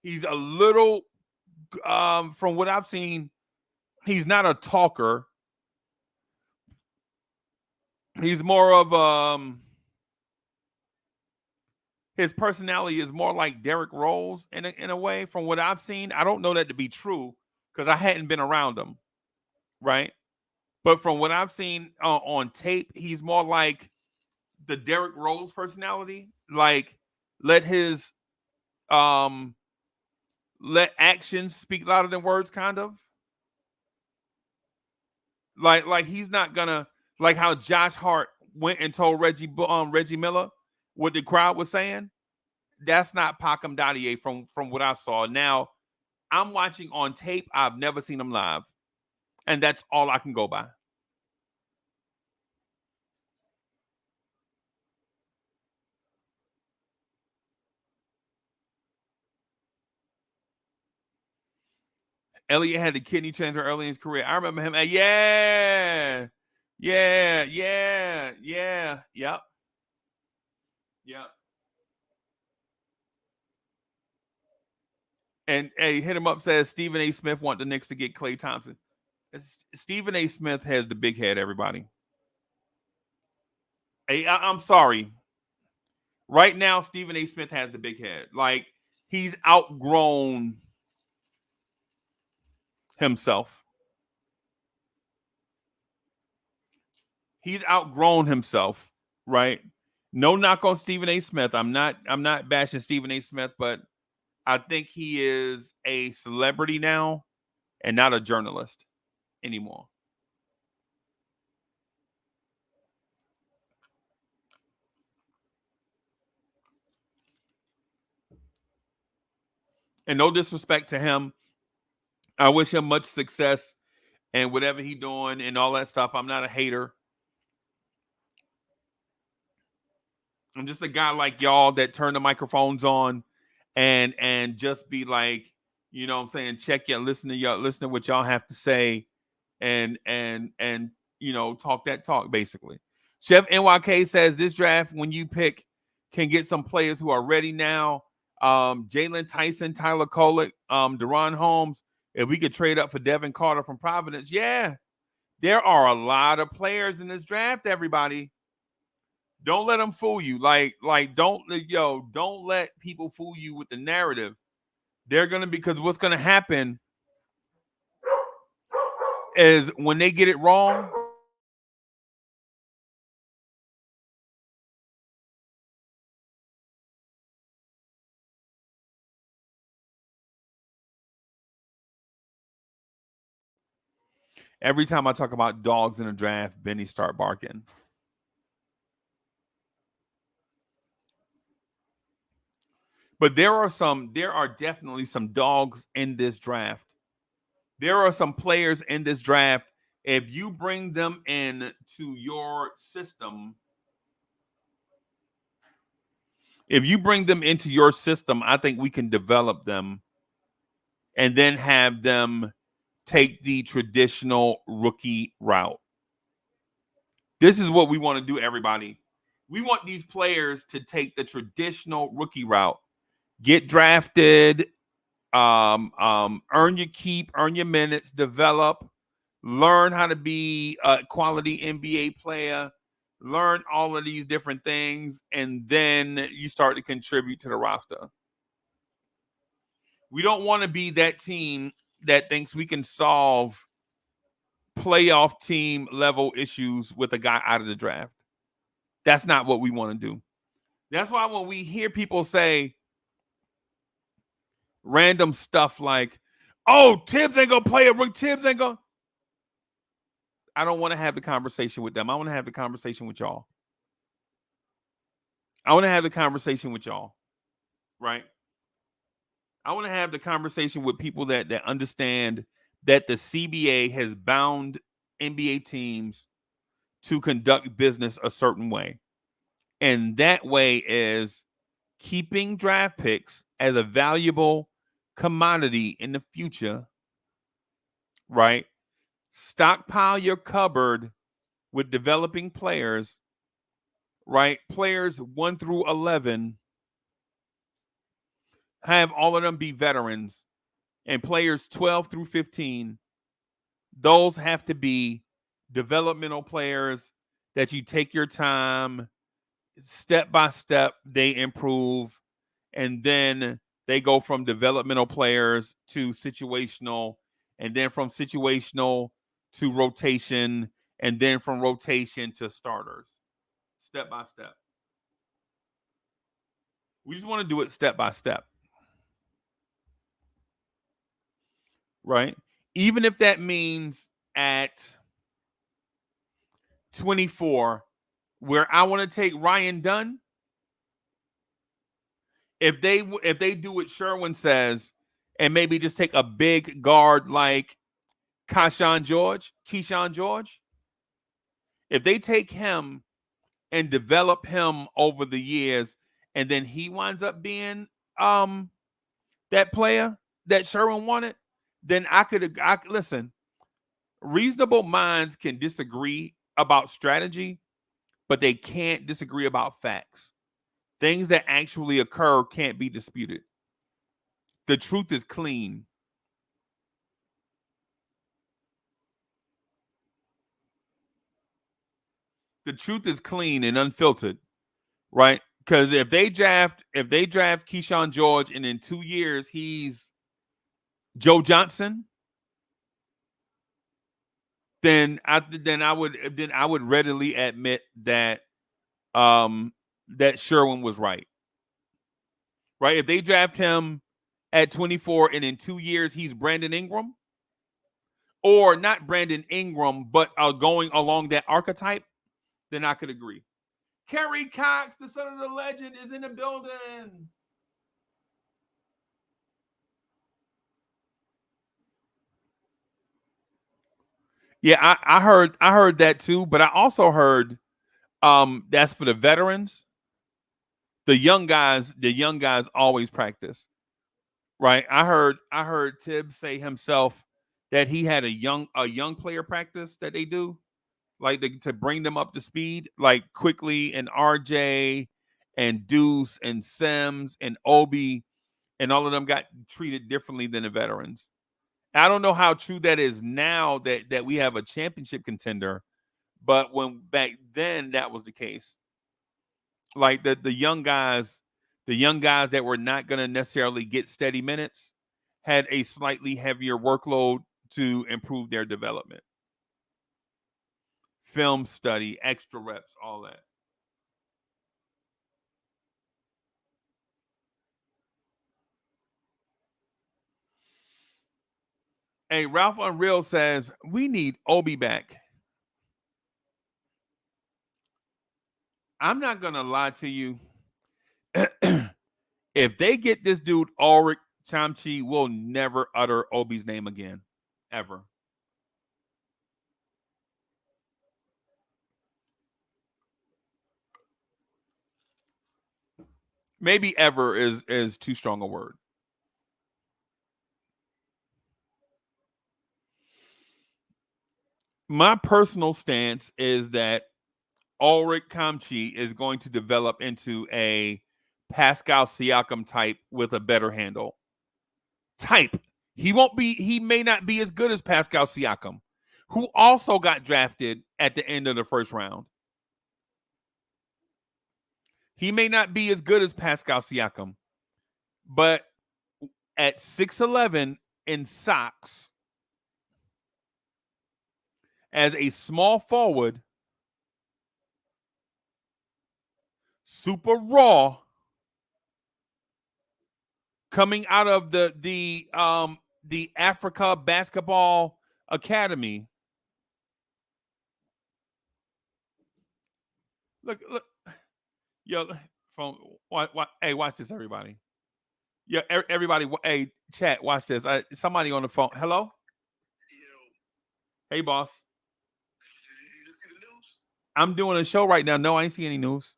He's a little, from what I've seen, he's not a talker. He's more of his personality is more like Derrick Rose in a way. From what I've seen, I don't know that to be true because I hadn't been around him, right? But from what I've seen on tape, he's more like the Derrick Rose personality. Like let his let actions speak louder than words, kind of. Like he's not gonna, like how Josh Hart went and told Reggie Miller what the crowd was saying. That's not Pacom Dadier from what I saw. Now, I'm watching on tape. I've never seen him live. And that's all I can go by. Elliott had the kidney transfer early in his career. I remember him. Yeah. Yep. And hey, hit him up says Stephen A. Smith want the Knicks to get Klay Thompson. Stephen A. Smith has the big head, everybody. Hey, I'm sorry. Right now, Stephen A. Smith has the big head. Like, he's outgrown himself. He's outgrown himself, right? No knock on Stephen A. Smith. I'm not bashing Stephen A. Smith, but I think he is a celebrity now and not a journalist anymore. And no disrespect to him. I wish him much success and whatever he's doing and all that stuff. I'm not a hater. I'm just a guy like y'all that turn the microphones on and just be like, you know what I'm saying, check your listen to what y'all have to say and you know, talk that talk basically. Chef NYK says this draft, when you pick, can get some players who are ready now. Jalen Tyson, Tyler Kolek, Deron Holmes. If we could trade up for Devin Carter from Providence, yeah. There are a lot of players in this draft, everybody. Don't let them fool you. Like don't let people fool you with the narrative. They're gonna, because what's gonna happen is when they get it wrong, every time I talk about dogs in a draft, Benny start barking. But there are definitely some dogs in this draft. There are some players in this draft. If you bring them in to your system, I think we can develop them and then have them take the traditional rookie route. This is what we want to do, everybody. We want these players to take the traditional rookie route. Get drafted, earn your keep, earn your minutes, develop, learn how to be a quality NBA player, learn all of these different things, and then you start to contribute to the roster. We don't want to be that team that thinks we can solve playoff team level issues with a guy out of the draft. That's not what we want to do. That's why when we hear people say random stuff like, oh, Tibbs ain't going to play a rookie, Tibbs ain't going to. I don't want to have the conversation with them. I want to have the conversation with y'all. I want to have the conversation with y'all, right? I want to have the conversation with people that understand that the CBA has bound NBA teams to conduct business a certain way. And that way is keeping draft picks as a valuable commodity in the future, right? Stockpile your cupboard with developing players, right? Players 1 through 11, have all of them be veterans, and players 12 through 15, those have to be developmental players that you take your time, step by step, they improve, and then they go from developmental players to situational, and then from situational to rotation, and then from rotation to starters, step by step. We just want to do it step by step. Right? Even if that means at 24, where I want to take Ryan Dunn, if they do what Sherwin says and maybe just take a big guard like Keyshawn George, if they take him and develop him over the years, and then he winds up being that player that Sherwin wanted, then I could listen. Reasonable minds can disagree about strategy, but they can't disagree about facts. Things that actually occur can't be disputed. The truth is clean. The truth is clean and unfiltered, right? Because if they draft Keyshawn George and in 2 years he's Joe Johnson, then I would readily admit that that Sherwin was right. Right? If they draft him at 24 and in 2 years he's Brandon Ingram, or not Brandon Ingram, but going along that archetype, then I could agree. Kerry Cox, the son of the legend, is in the building. Yeah, I heard that too, but I also heard that's for the veterans. The young guys always practice. Right? I heard Tibbs say himself that he had a young player practice that they do, like to bring them up to speed, like quickly, and RJ and Deuce and Sims and Obi, and all of them got treated differently than the veterans. I don't know how true that is now that we have a championship contender, but when back then that was the case. Like the young guys that were not going to necessarily get steady minutes had a slightly heavier workload to improve their development. Film study, extra reps, all that. Hey, Ralph Unreal says, we need Obi back. I'm not going to lie to you. If they get this dude, Ulrich Chomchi will never utter Obi's name again. Ever. Maybe ever is too strong a word. My personal stance is that Ulrich Kamchi is going to develop into a Pascal Siakam type with a better handle. He may not be as good as Pascal Siakam, who also got drafted at the end of the first round. He may not be as good as Pascal Siakam, but at 6'11" in socks, as a small forward, super raw, coming out of the Africa Basketball Academy. Look, yo, phone. Hey, watch this, everybody. Yeah, everybody. Hey, chat, watch this. Somebody on the phone. Hello. Hey, boss. You see the news? I'm doing a show right now. No, I ain't see any news.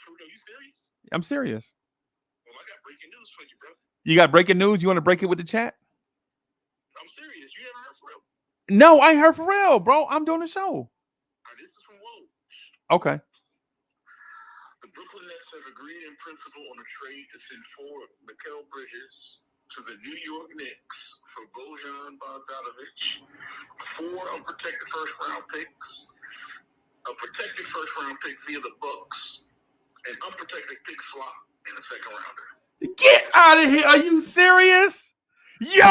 Are you serious? I'm serious. Well, I got breaking news for you, bro. You got breaking news? You want to break it with the chat? I'm serious. You haven't heard for real? No, I ain't heard for real, bro. I'm doing a show. This is from Woj. Okay. The Brooklyn Nets have agreed in principle on a trade to send forward Mikal Bridges to the New York Knicks for Bojan Bogdanovic, 4 unprotected first-round picks, a protected first-round pick via the Bucks, an unprotected pick slot, and a second-rounder. Get out of here. Are you serious? Yo!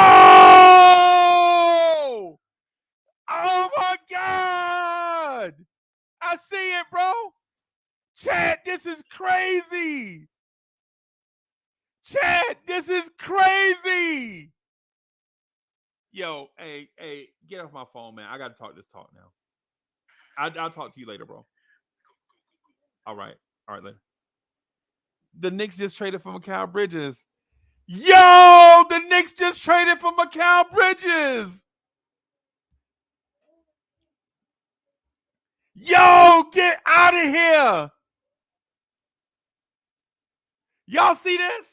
Oh, my God. I see it, bro. Chad, this is crazy. Chad, this is crazy. Yo, hey, get off my phone, man. I got to talk this talk now. I'll talk to you later, bro. All right, later. The Knicks just traded for Mikal Bridges. Yo, the Knicks just traded for Mikal Bridges. Yo, get out of here. Y'all see this?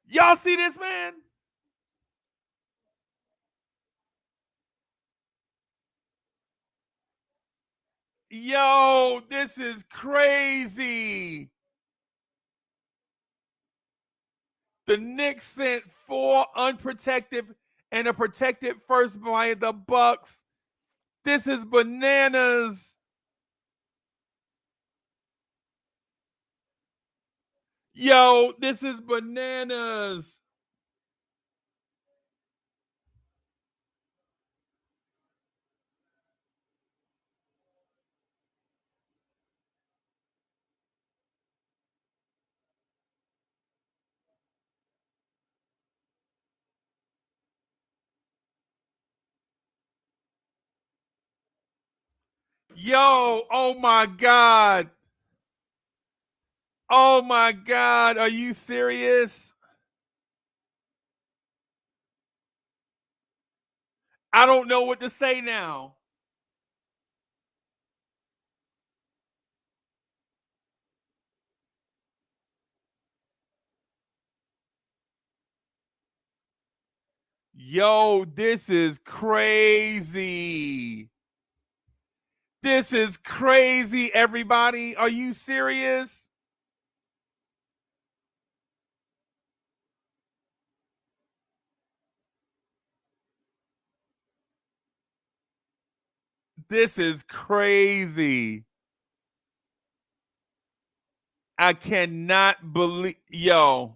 Y'all see this, man? Yo, this is crazy. The Knicks sent 4 unprotected and a protected first by the Bucks. This is bananas. Yo, this is bananas. Yo, oh my God. Oh my God, are you serious? I don't know what to say now. Yo, this is crazy. This is crazy, everybody. Are you serious? This is crazy. I cannot believe, yo.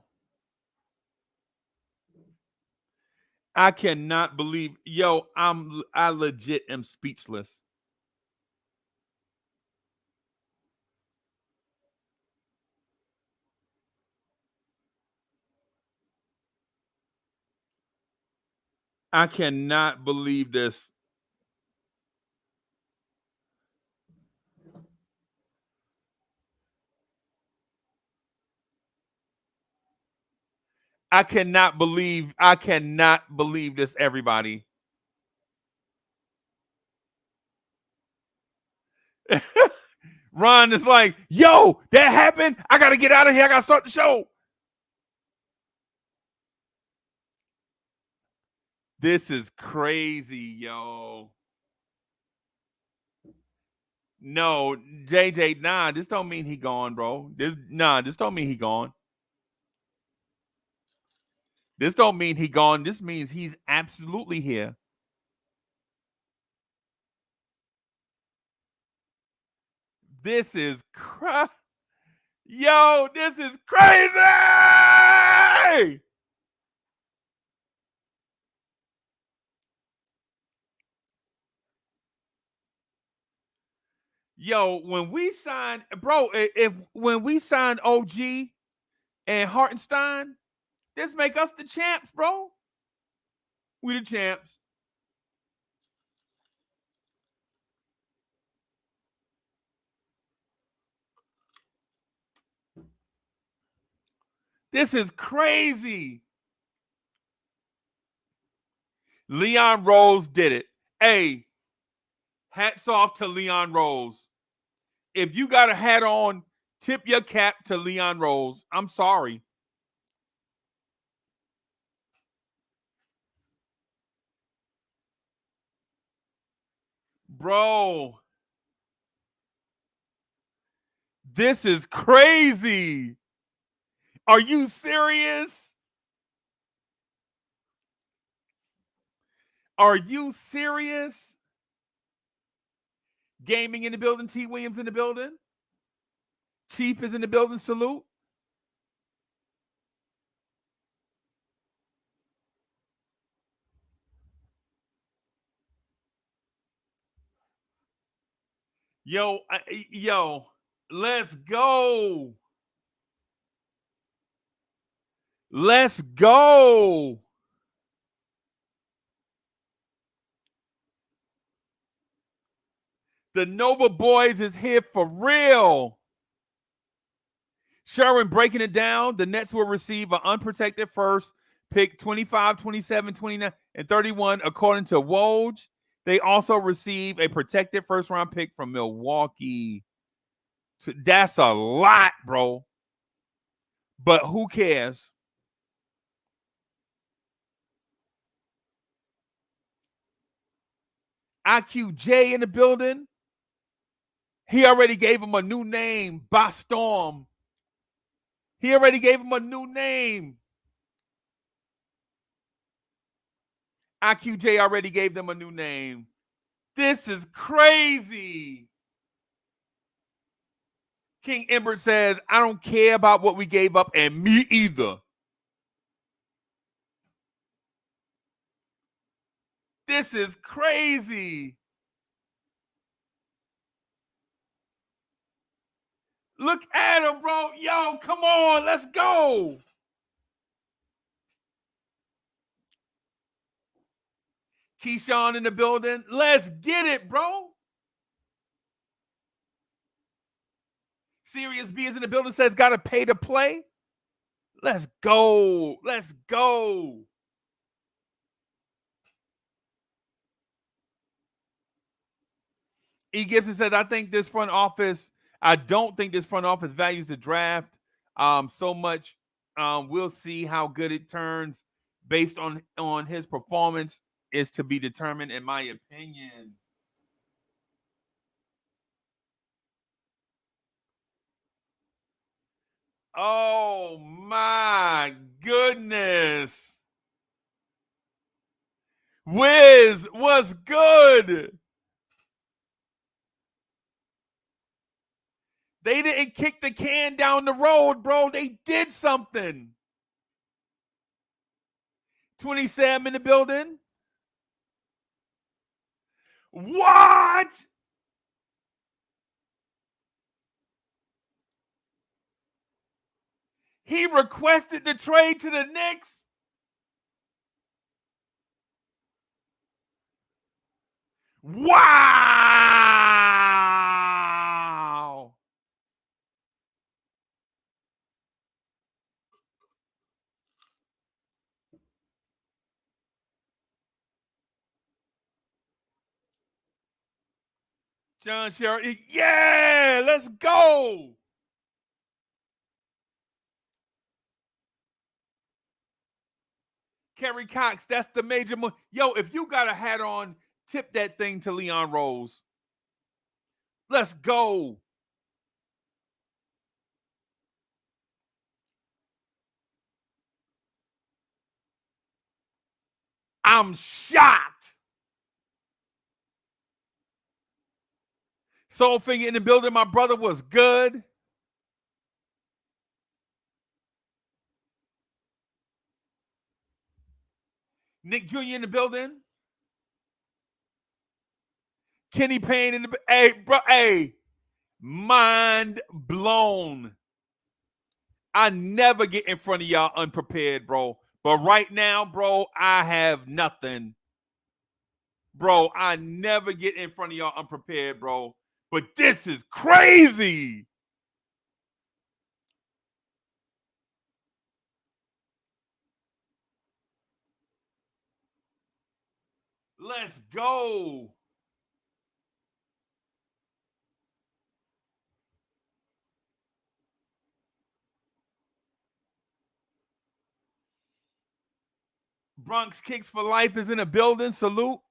I cannot believe, yo, I legit am speechless. I cannot believe this. I cannot believe this, everybody. Ron is like, yo, that happened. I got to get out of here. I got to start the show. This is crazy, yo. No, JJ, nah, this don't mean he gone, bro. This don't mean he gone. This don't mean he gone. This means he's absolutely here. This is Yo, this is crazy! Yo, when we signed, bro, when we signed OG and Hartenstein, this make us the champs, bro. We the champs. This is crazy. Leon Rose did it. Hey, hats off to Leon Rose. If you got a hat on, tip your cap to Leon Rose. I'm sorry. Bro, this is crazy. Are you serious? Are you serious? Gaming in the building. T. Williams in the building. Chief is in the building. Salute. Yo, let's go. Let's go. The Nova Boys is here for real. Sherwin breaking it down. The Nets will receive an unprotected first pick 25, 27, 29, and 31, according to Woj. They also receive a protected first-round pick from Milwaukee. So that's a lot, bro. But who cares? IQJ in the building. He already gave him a new name, by storm. He already gave him a new name. IQJ already gave them a new name. This is crazy. King Embert says, I don't care about what we gave up, and me either. This is crazy. Look at him, bro. Yo, come on. Let's go. Keyshawn in the building. Let's get it, bro. Serious B is in the building, says got to pay to play. Let's go. Let's go. E. Gibson says, I don't think this front office values the draft so much. We'll see how good it turns based on his performance is to be determined, in my opinion. Oh my goodness. Wiz, what's good? They didn't kick the can down the road, bro. They did something. 27 in the building. What? He requested the trade to the Knicks. Wow. John Sherry, yeah, let's go. Kerry Cox, that's the major. Yo, if you got a hat on, tip that thing to Leon Rose. Let's go. I'm shocked. Soulfinger in the building. My brother was good. Nick Jr. in the building. Kenny Payne in the hey, mind blown. I never get in front of y'all unprepared, bro. But right now, bro, I have nothing. Bro, I never get in front of y'all unprepared, bro. But this is crazy. Let's go. Bronx Kicks for Life is in the building. Salute.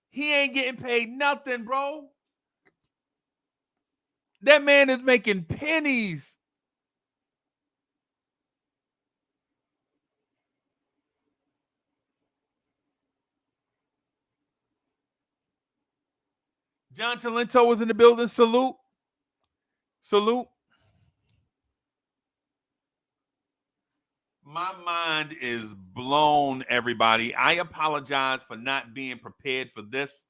He ain't getting paid nothing, bro. That man is making pennies. John Talento was in the building. Salute. Salute. My mind is blown, everybody. I apologize for not being prepared for this,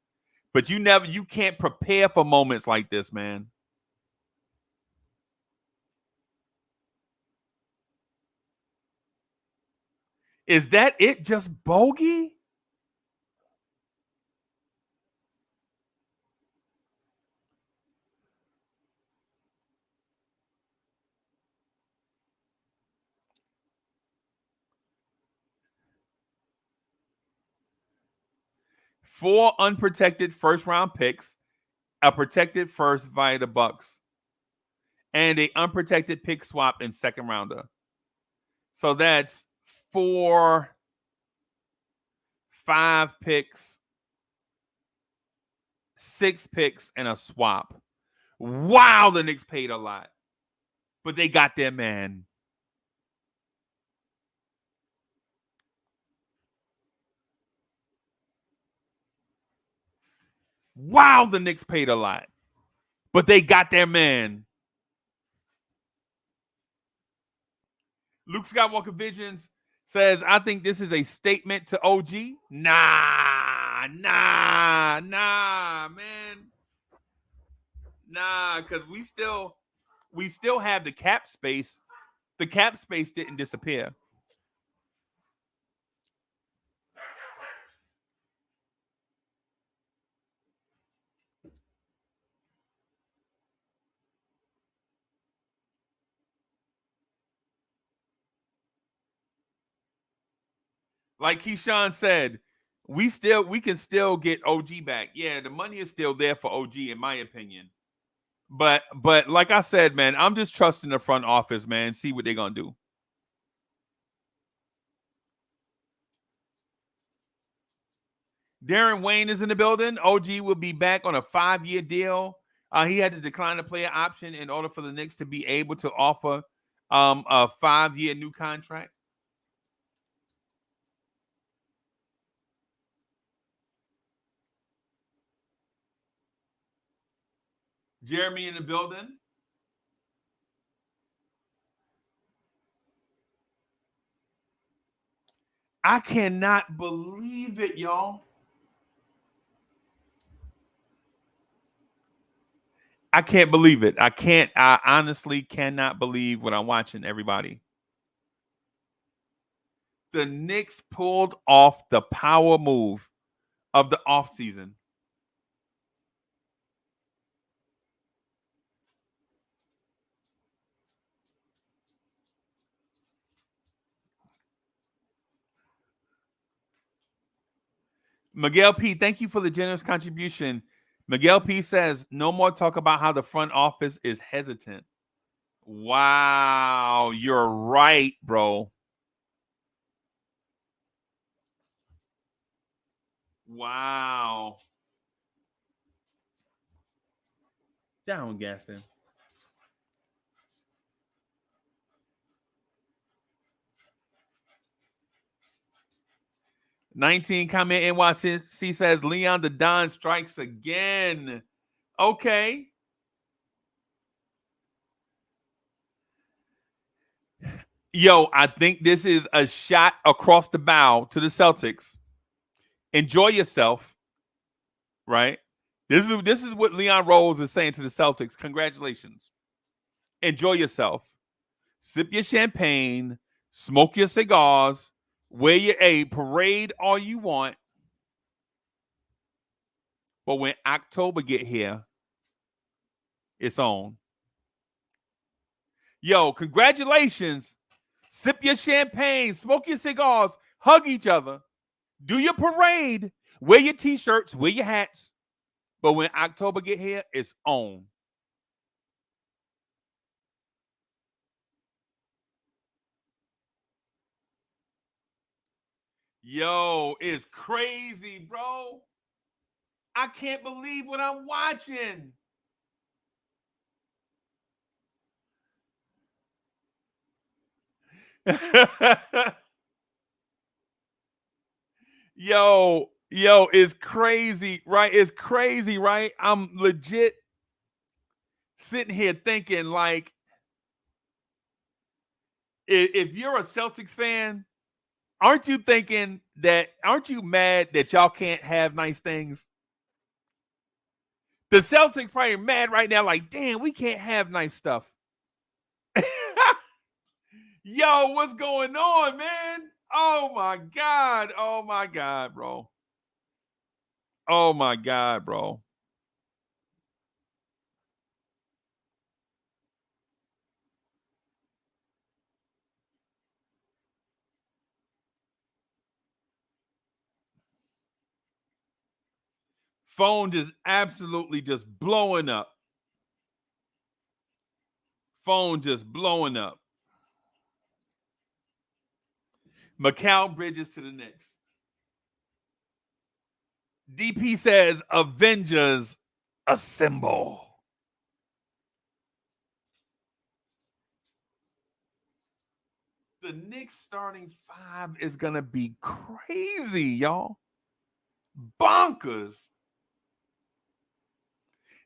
but you can't prepare for moments like this, man. Is that it? Just bogey? Four unprotected first-round picks, a protected first via the Bucks, and a unprotected pick swap in second rounder. So that's 5 picks, 6 picks, and a swap. Wow, the Knicks paid a lot. But they got their man. Wow, the Knicks paid a lot. But they got their man. Luke Skywalker Visions says, I think this is a statement to OG. Nah, man. Nah, because we still have the cap space. The cap space didn't disappear. Like Keyshawn said, we can still get OG back. Yeah, the money is still there for OG, in my opinion. But like I said, man, I'm just trusting the front office, man. See what they're gonna do. Darren Wayne is in the building. OG will be back on a 5-year deal. He had to decline the player option in order for the Knicks to be able to offer a 5-year new contract. Jeremy in the building. I cannot believe it, y'all. I can't believe it. I honestly cannot believe what I'm watching, everybody. The Knicks pulled off the power move of the offseason. Miguel P., thank you for the generous contribution. Miguel P. says, no more talk about how the front office is hesitant. Wow, you're right, bro. Wow. Down, Gaston. $19 comment NYC says Leon the Don strikes again. Okay. Yo, I think this is a shot across the bow to the Celtics. Enjoy yourself, right? This is what Leon Rose is saying to the Celtics. Congratulations. Enjoy yourself. Sip your champagne, smoke your cigars, wear your parade all you want. But when October get here, it's on. Yo, congratulations. Sip your champagne, smoke your cigars, hug each other, do your parade, wear your t-shirts, wear your hats. But when October get here, it's on. Yo, it's crazy, bro. I can't believe what I'm watching. Yo, it's crazy, right? It's crazy, right? I'm legit sitting here thinking, like, if you're a Celtics fan, aren't you mad that y'all can't have nice things? The Celtics probably mad right now, like, damn, we can't have nice stuff. Yo, what's going on, man? Oh my God. Oh my God, bro. Oh my God, bro. Phone just absolutely just blowing up. Phone just blowing up. Mikal Bridges to the Knicks. DP says Avengers assemble. The Knicks starting five is going to be crazy, y'all. Bonkers.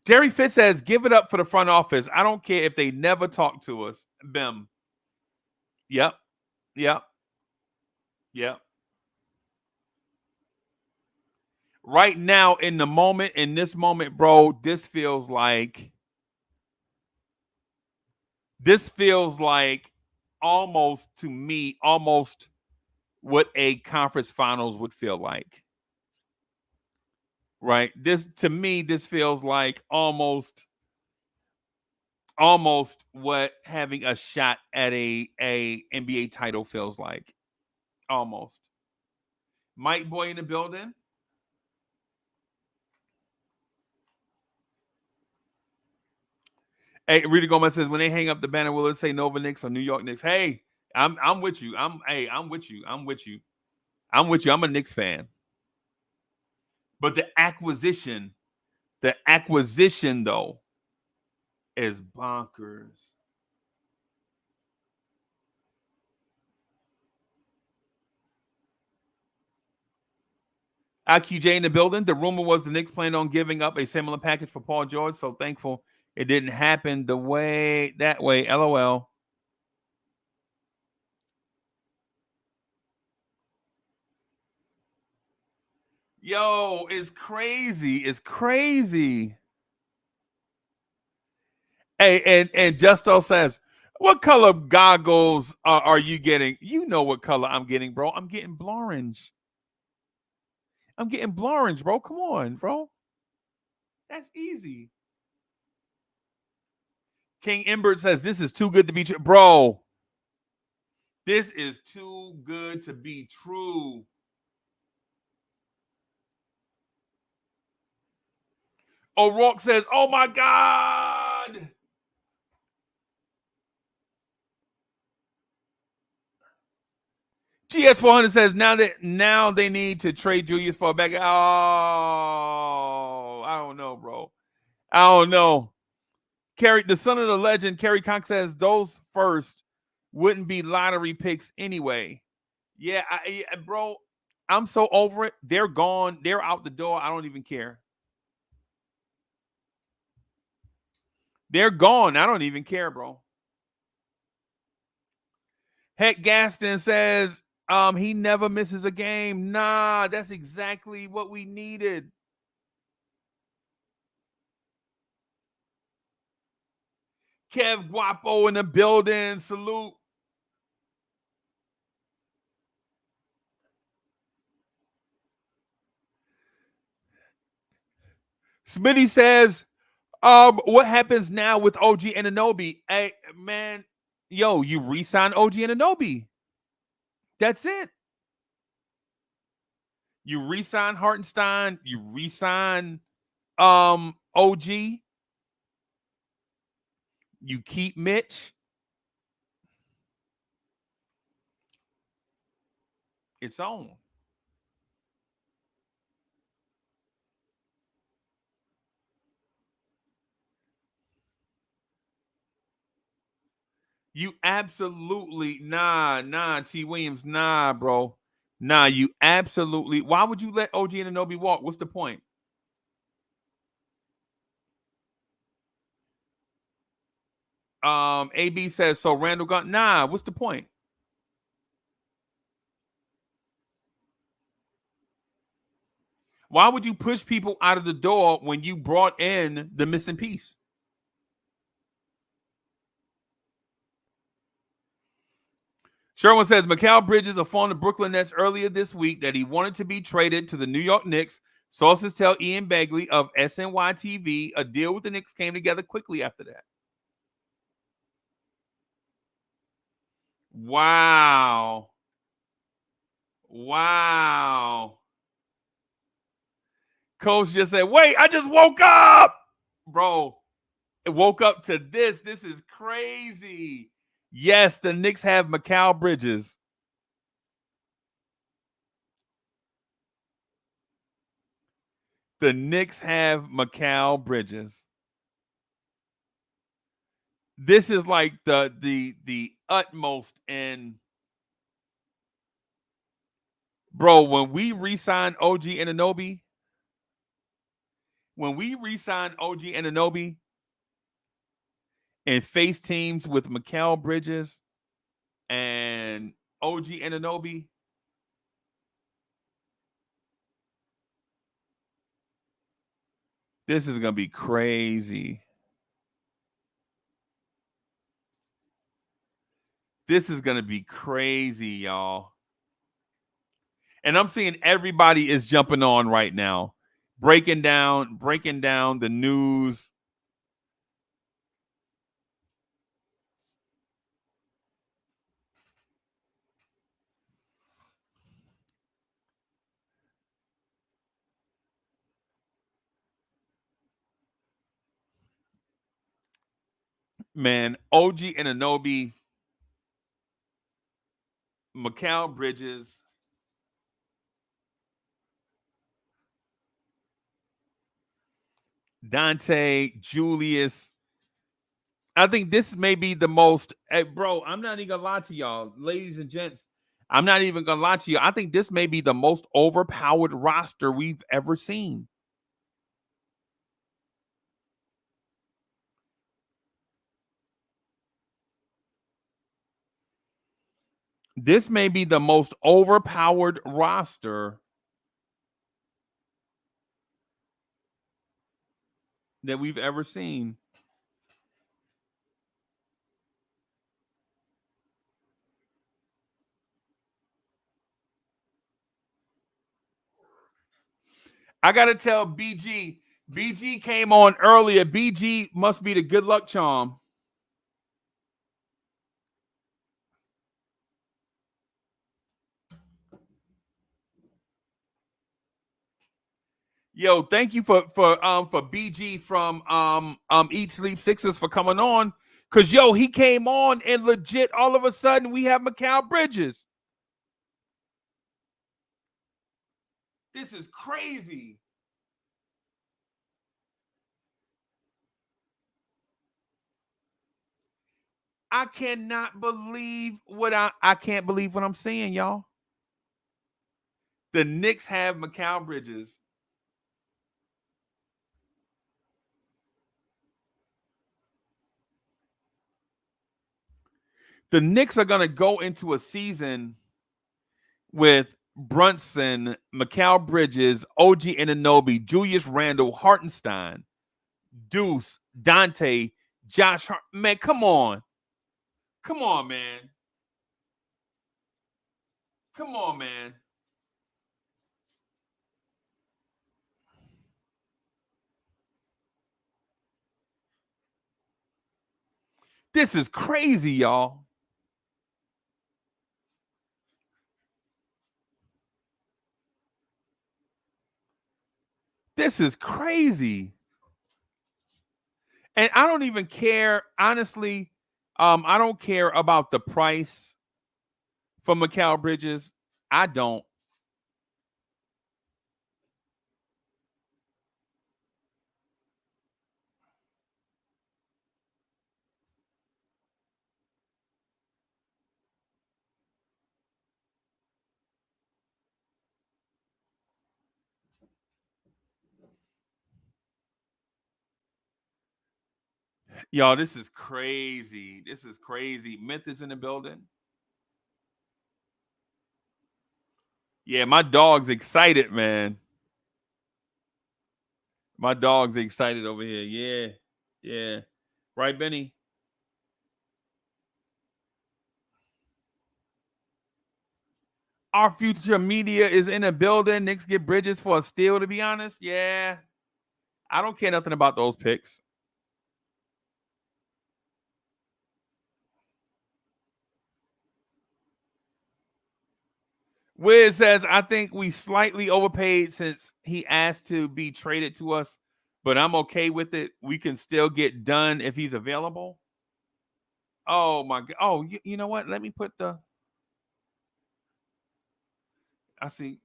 Jerry Fitz says, give it up for the front office. I don't care if they never talk to us. Bim. Yep. Right now, in this moment, bro, this feels like almost to me, almost what a conference finals would feel like. Right? This feels like almost what having a shot at a NBA title feels like. Almost. Mike Boy in the building. Hey, Rita Gomez says, when they hang up the banner, will it say Nova Knicks or New York Knicks? Hey, I'm with you. I'm with you. I'm with you. I'm a Knicks fan. But the acquisition though is bonkers. IQJ in the building. The rumor was the Knicks planned on giving up a similar package for Paul George. So thankful it didn't happen that way. LOL. Yo, it's crazy. It's crazy. Hey, and Justo says, what color goggles are you getting? You know what color I'm getting, bro. I'm getting blorange. Bro. Come on, bro. That's easy. King Imbert says, this is too good to be true. Bro, this is too good to be true. O'Rourke says, oh my God. GS400 says now they need to trade Julius for a back. Oh, I don't know, bro. I don't know. Kerry, the son of the legend, Kerry Cox says those first wouldn't be lottery picks anyway. Yeah, bro, I'm so over it. They're gone. They're out the door. I don't even care. They're gone. I don't even care, bro. Heck Gaston says he never misses a game. Nah, that's exactly what we needed. Kev Guapo in the building. Salute. Smitty says, what happens now with OG Anunoby? Hey, man, yo, you re-sign OG Anunoby. That's it. You re-sign Hartenstein. You re-sign OG. You keep Mitch. It's on. You absolutely nah, T. Williams, nah, bro. Nah, you absolutely. Why would you let OG Anunoby walk? What's the point? AB says so. Randall got nah. What's the point? Why would you push people out of the door when you brought in the missing piece? Sherwin says Mikal Bridges informed the Brooklyn Nets earlier this week that he wanted to be traded to the New York Knicks. Sources tell Ian Begley of SNY TV a deal with the Knicks came together quickly after that. Wow. Coach just said, wait, I just woke up. Bro, it woke up to this. This is crazy. Yes, the Knicks have Mikal Bridges. The Knicks have Mikal Bridges. This is like the utmost in. Bro, when we re-signed OG Anunoby, and face teams with Mikal Bridges and OG Anunoby, this is going to be crazy. This is going to be crazy, y'all. And I'm seeing everybody is jumping on right now, breaking down the news. Man, OG Anunoby, Mikal Bridges, Dante, Julius. I think this may be the most, bro, I'm not even gonna lie to y'all, ladies and gents. I'm not even gonna lie to you. I think this may be the most overpowered roster we've ever seen. This may be the most overpowered roster that we've ever seen. I got to tell BG came on earlier. BG must be the good luck charm. Yo, thank you for BG from Eat Sleep Sixers for coming on. Cause yo, he came on and legit all of a sudden we have Mikal Bridges. This is crazy. I cannot believe I can't believe what I'm seeing, y'all. The Knicks have Mikal Bridges. The Knicks are going to go into a season with Brunson, Mikal Bridges, OG Anunoby, Julius Randle, Hartenstein, Deuce, Dante, Josh Hart. Man, come on. Come on, man. Come on, man. This is crazy, y'all. This is crazy. And I don't even care, honestly. I don't care about the price for Mikal Bridges. I don't. Y'all, this is crazy. This is crazy. Myth is in the building. Yeah, my dog's excited, man. My dog's excited over here. Yeah. Yeah. Right, Benny? Our future media is in the building. Knicks get Bridges for a steal, to be honest. Yeah. I don't care nothing about those picks. Wiz says, I think we slightly overpaid since he asked to be traded to us, but I'm okay with it. We can still get done if he's available. Oh, my God. Oh, you know what? Let me put I see.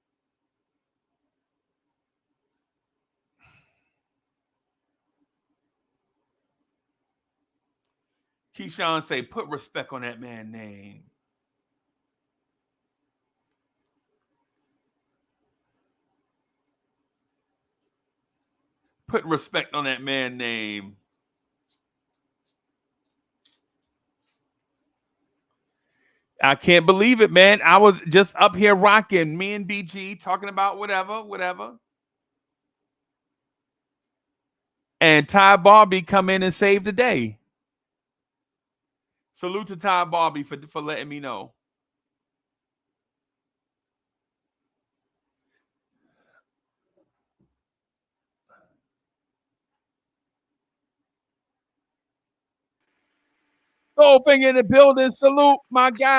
Keyshawn say, put respect on that man's name. Put respect on that man's name. I can't believe it, man. I was just up here rocking, me and BG talking about whatever. And Ty Barbie come in and save the day. Salute to Ty Barbie for letting me know. Soul Finger in the building. Salute, my guy.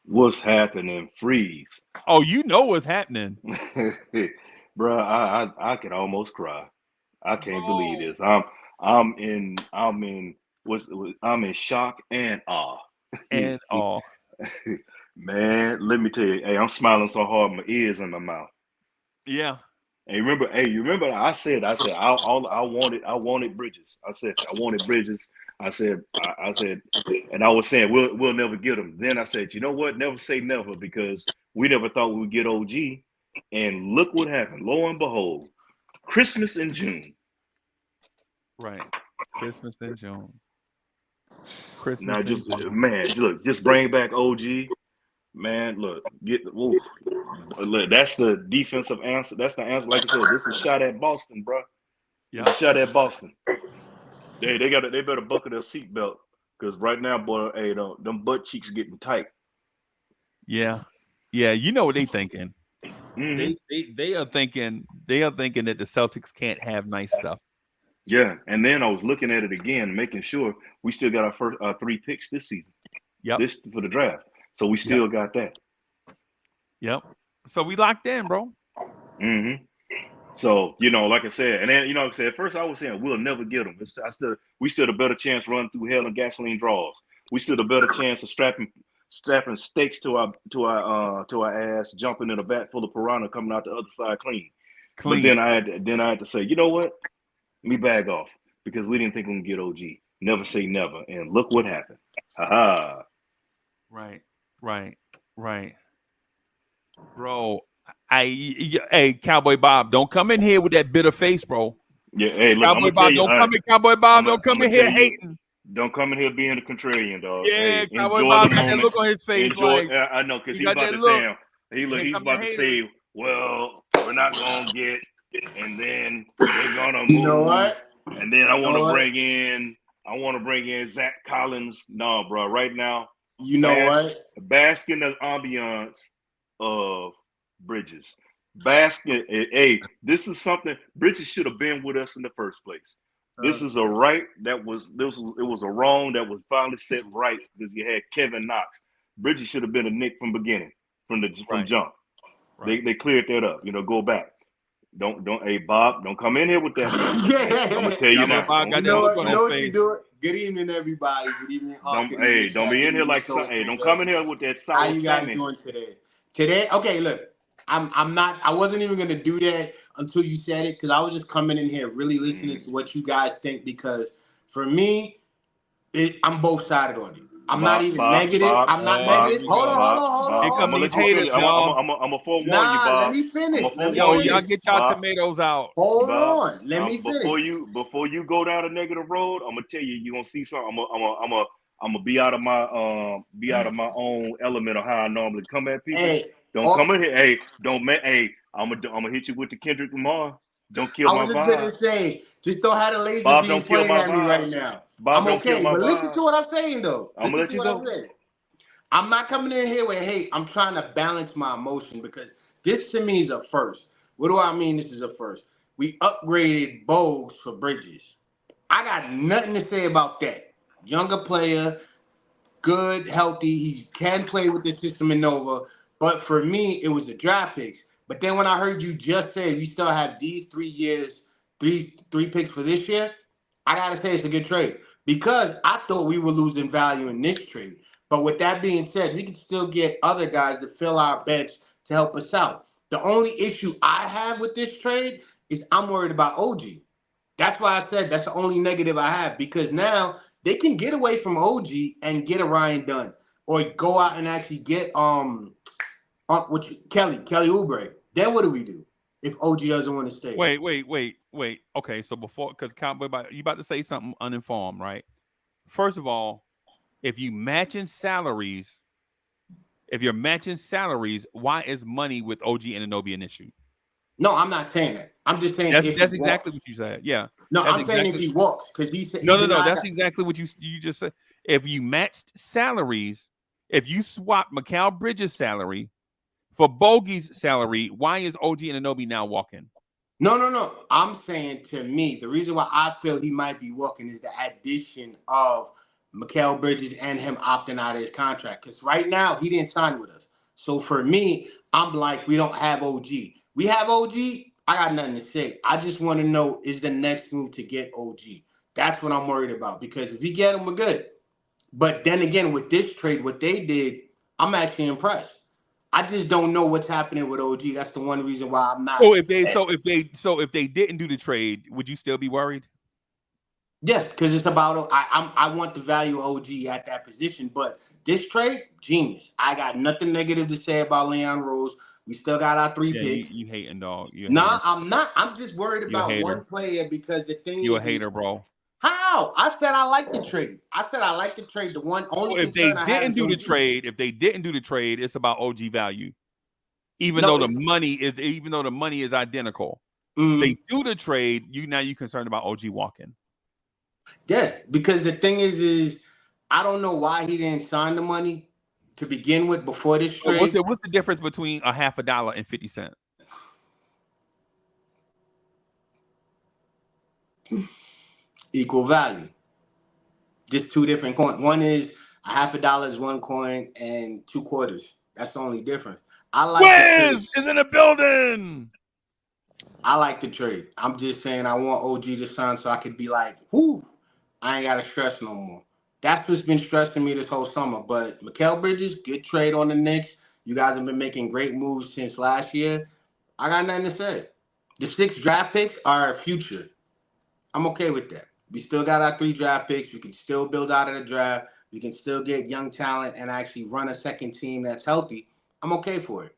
What's happening? Freeze. Oh, you know what's happening. Bruh, I could almost cry. I can't believe this. I'm in shock and awe. And all. Man, let me tell you, hey, I'm smiling so hard my ears in my mouth. Yeah. Hey, you remember I said I wanted Bridges. I wanted Bridges. I said, and I was saying we'll never get him. Then I said, you know what? Never say never, because we never thought we would get OG. And look what happened. Lo and behold, Christmas in June. Right. Christmas in June. Now just bring back OG. Man, look, that's the defensive answer. That's the answer. Like I said, this is a shot at Boston, bro. Yeah, shot at Boston. They better buckle their seatbelt, because right now, boy, hey, them butt cheeks getting tight. Yeah, you know what they thinking. Mm-hmm. They are thinking that the Celtics can't have nice stuff. Yeah, and then I was looking at it again, making sure we still got our first 3 picks this season. Yep. This for the draft, so we still got that. Yep. So we locked in, bro. Mm-hmm. So, like I said, and then, like I said, at first I was saying we'll never get them. We still a better chance running through hell and gasoline draws. We still a better chance of strapping Staffing steaks to our ass, jumping in a vat full of piranha, coming out the other side clean. But then I had to say, you know what? Let me bag off because we didn't think we can get OG. Never say never, and look what happened. Ha Right. Bro, hey, Cowboy Bob, don't come in here with that bitter face, bro. Yeah, hey, look, Cowboy Bob, don't come in, Cowboy Bob, don't come in here hating. Don't come in here being a contrarian, dog. Yeah, Hey, Cowboy enjoy Bob the got moment. that look on his face. Enjoy. Like, I know because he he's got about that to look. say, he's about to say, well, we're not gonna get, and then they're gonna move. You know what? And then I want to bring in Zach Collins. No, bro, right now. You know what? Bask in the ambiance of Bridges. Hey, this is something Bridges should have been with us in the first place. This is a right it was a wrong that was finally set right because you had Kevin Knox. Bridges should have been a Knick from beginning, from jump. Right. They cleared that up. Go back. Hey Bob, don't come in here with that. I'm gonna tell you now. You know what you do it. Good evening, everybody. Good evening. Don't be in here like something. Don't come in here with that sour. How you guys doing today? Today, okay. Look, I wasn't even gonna do that until you said it because I was just coming in here really listening to what you guys think because for me, I'm both sided on it. I'm not even negative. I'm not negative. Hold on. Here come these haters, y'all. I'm a forewarn you, Bob. Let me finish. Yo, y'all get y'all tomatoes out. Hold on. Let me finish. Before you go down a negative road, I'm gonna tell you, you're gonna see something. I'm gonna be out of my own element of how I normally come at people. Hey, don't come in here. Hey, I'm gonna hit you with the Kendrick Lamar. Don't kill my vibe. I was just gonna say, just don't have the laser beam pointing at me right now. Bob, I'm okay, but listen to what I'm saying though. I'm gonna let you go. I'm not coming in here with hate. I'm trying to balance my emotion because this to me is a first. What do I mean? This is a first. We upgraded Bogues for Bridges. I got nothing to say about that. Younger player, good, healthy. He can play with the system in Nova. But for me, it was the draft picks. But then when I heard you just say we still have these 3 years, three picks for this year, I gotta say it's a good trade. Because I thought we were losing value in this trade. But with that being said, we can still get other guys to fill our bench to help us out. The only issue I have with this trade is I'm worried about OG. That's why I said that's the only negative I have. Because now they can get away from OG and get a Ryan Dunn. Or go out and actually get Kelly Oubre. Then what do we do if OG doesn't want to stay? Wait. Okay, so because Cowboy, you about to say something uninformed, right? First of all, if you're matching salaries, why is money with OG Anunoby an issue? No, I'm not saying that. I'm just saying that's exactly what you said. Yeah. No, I'm saying if he walks because he said no. That's exactly what you just said. If you matched salaries, if you swap Mikal Bridges' salary for Bogey's salary, why is OG Anunoby now walking? No. I'm saying to me, the reason why I feel he might be walking is the addition of Mikal Bridges and him opting out of his contract. Because right now, he didn't sign with us. So for me, I'm like, we don't have OG. We have OG. I got nothing to say. I just want to know, is the next move to get OG? That's what I'm worried about. Because if we get him, we're good. But then again, with this trade, what they did, I'm actually impressed. I just don't know what's happening with OG. That's the one reason why I'm not. So if they didn't do the trade, would you still be worried? Yeah, because it's about I want the value of OG at that position. But this trade, genius. I got nothing negative to say about Leon Rose. We still got our 3 picks. You hating, dog. I'm not. I'm just worried about one player because the thing you a hater, bro. How? I said I like the trade. The one only. So if they didn't do the trade, it's about OG value. Even though the money is identical. They do the trade, you concerned about OG walking. Yeah, because the thing is I don't know why he didn't sign the money to begin with before this trade. What's the difference between a $50 and 50 cents? Equal value. Just 2 different coins. One is $50 is 1 coin and 2 quarters. That's the only difference. I like Wiz is in the building. I like the trade. I'm just saying I want OG to sign so I could be like, whoo, I ain't got to stress no more. That's what's been stressing me this whole summer. But Mikal Bridges, good trade on the Knicks. You guys have been making great moves since last year. I got nothing to say. The 6 draft picks are our future. I'm okay with that. We still got our 3 draft picks. We can still build out of the draft. We can still get young talent and actually run a second team that's healthy. I'm okay for it.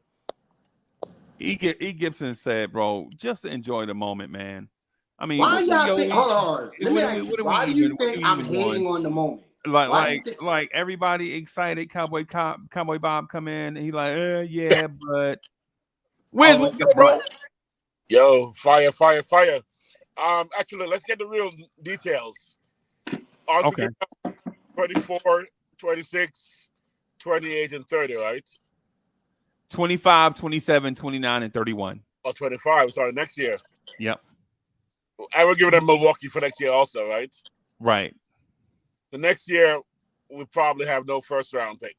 E. Gibson said, "Bro, just enjoy the moment, man. I mean, Why y'all think? Hold on. Let me what ask you. are we Why do you even? What are think we I'm even doing? hating on the moment? Like, Why do you think? everybody excited. Cowboy Bob come in, and he like, yeah, but Wiz, what's good, bro? Yo, fire. Actually, let's get the real details. Okay. 24, 26, 28, and 30, right? 25, 27, 29, and 31. Or 25, sorry, next year. Yep. And we're giving them Milwaukee for next year also, right? Right. The next year, we probably have no first-round pick.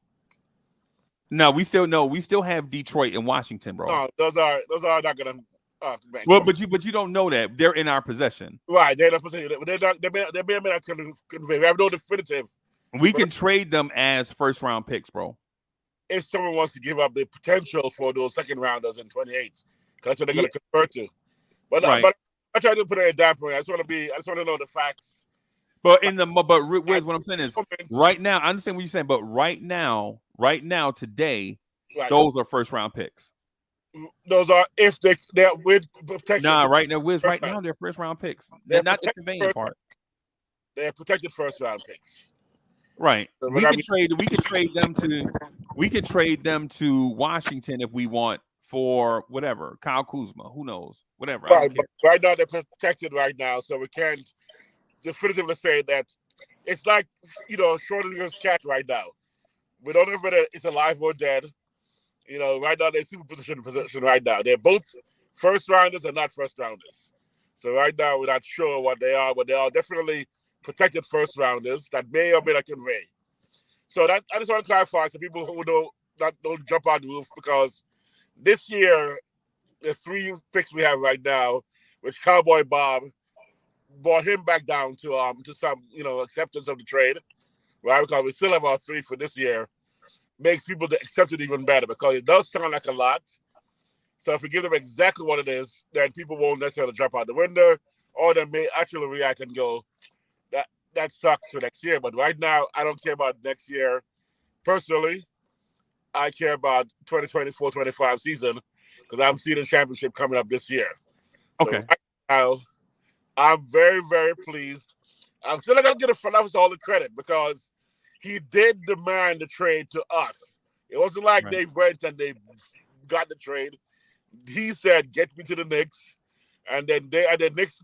No, we still have Detroit and Washington, bro. No, those are not going to. Well, but you don't know that they're in our possession. Right, they're in our possession. They may not convey. We have no definitive. We can trade them as first-round picks, bro. If someone wants to give up the potential for those second rounders in 28, because that's what they're going to convert to. But I try to put it in that point. I just want to know the facts. But Wiz, what I'm saying is, right now, I understand what you're saying, but right now, today, those are first-round picks. Those are if they're with protection. Nah, right now, Wiz, right now they're first-round picks. They're not the conveying part. They're protected first-round picks. Right. So we could trade them to Washington if we want for whatever. Kyle Kuzma, who knows? Whatever. Right, but right now they're protected right now, so we can't definitively say that it's like Schrodinger's cat right now. We don't know whether it's alive or dead. Right now they're superposition position right now. They're both first rounders and not first rounders. So right now we're not sure what they are, but they are definitely protected first rounders that may or may not convey. So that I just want to clarify so people who don't jump on the roof, because this year the 3 picks we have right now, which Cowboy Bob brought him back down to some acceptance of the trade, right? Because we still have our 3 for this year, makes people to accept it even better, because it does sound like a lot. So if we give them exactly what it is, then people won't necessarily jump out the window, or they may actually react and go, that sucks for next year. But right now, I don't care about next year. Personally, I care about 2024-25 season, because I'm seeing the championship coming up this year. Okay. So right now, I'm very, very pleased. I'm still not going to give Falavis all the credit, because he did demand the trade to us. It wasn't like they went and they got the trade. He said, "Get me to the Knicks," and then the Knicks,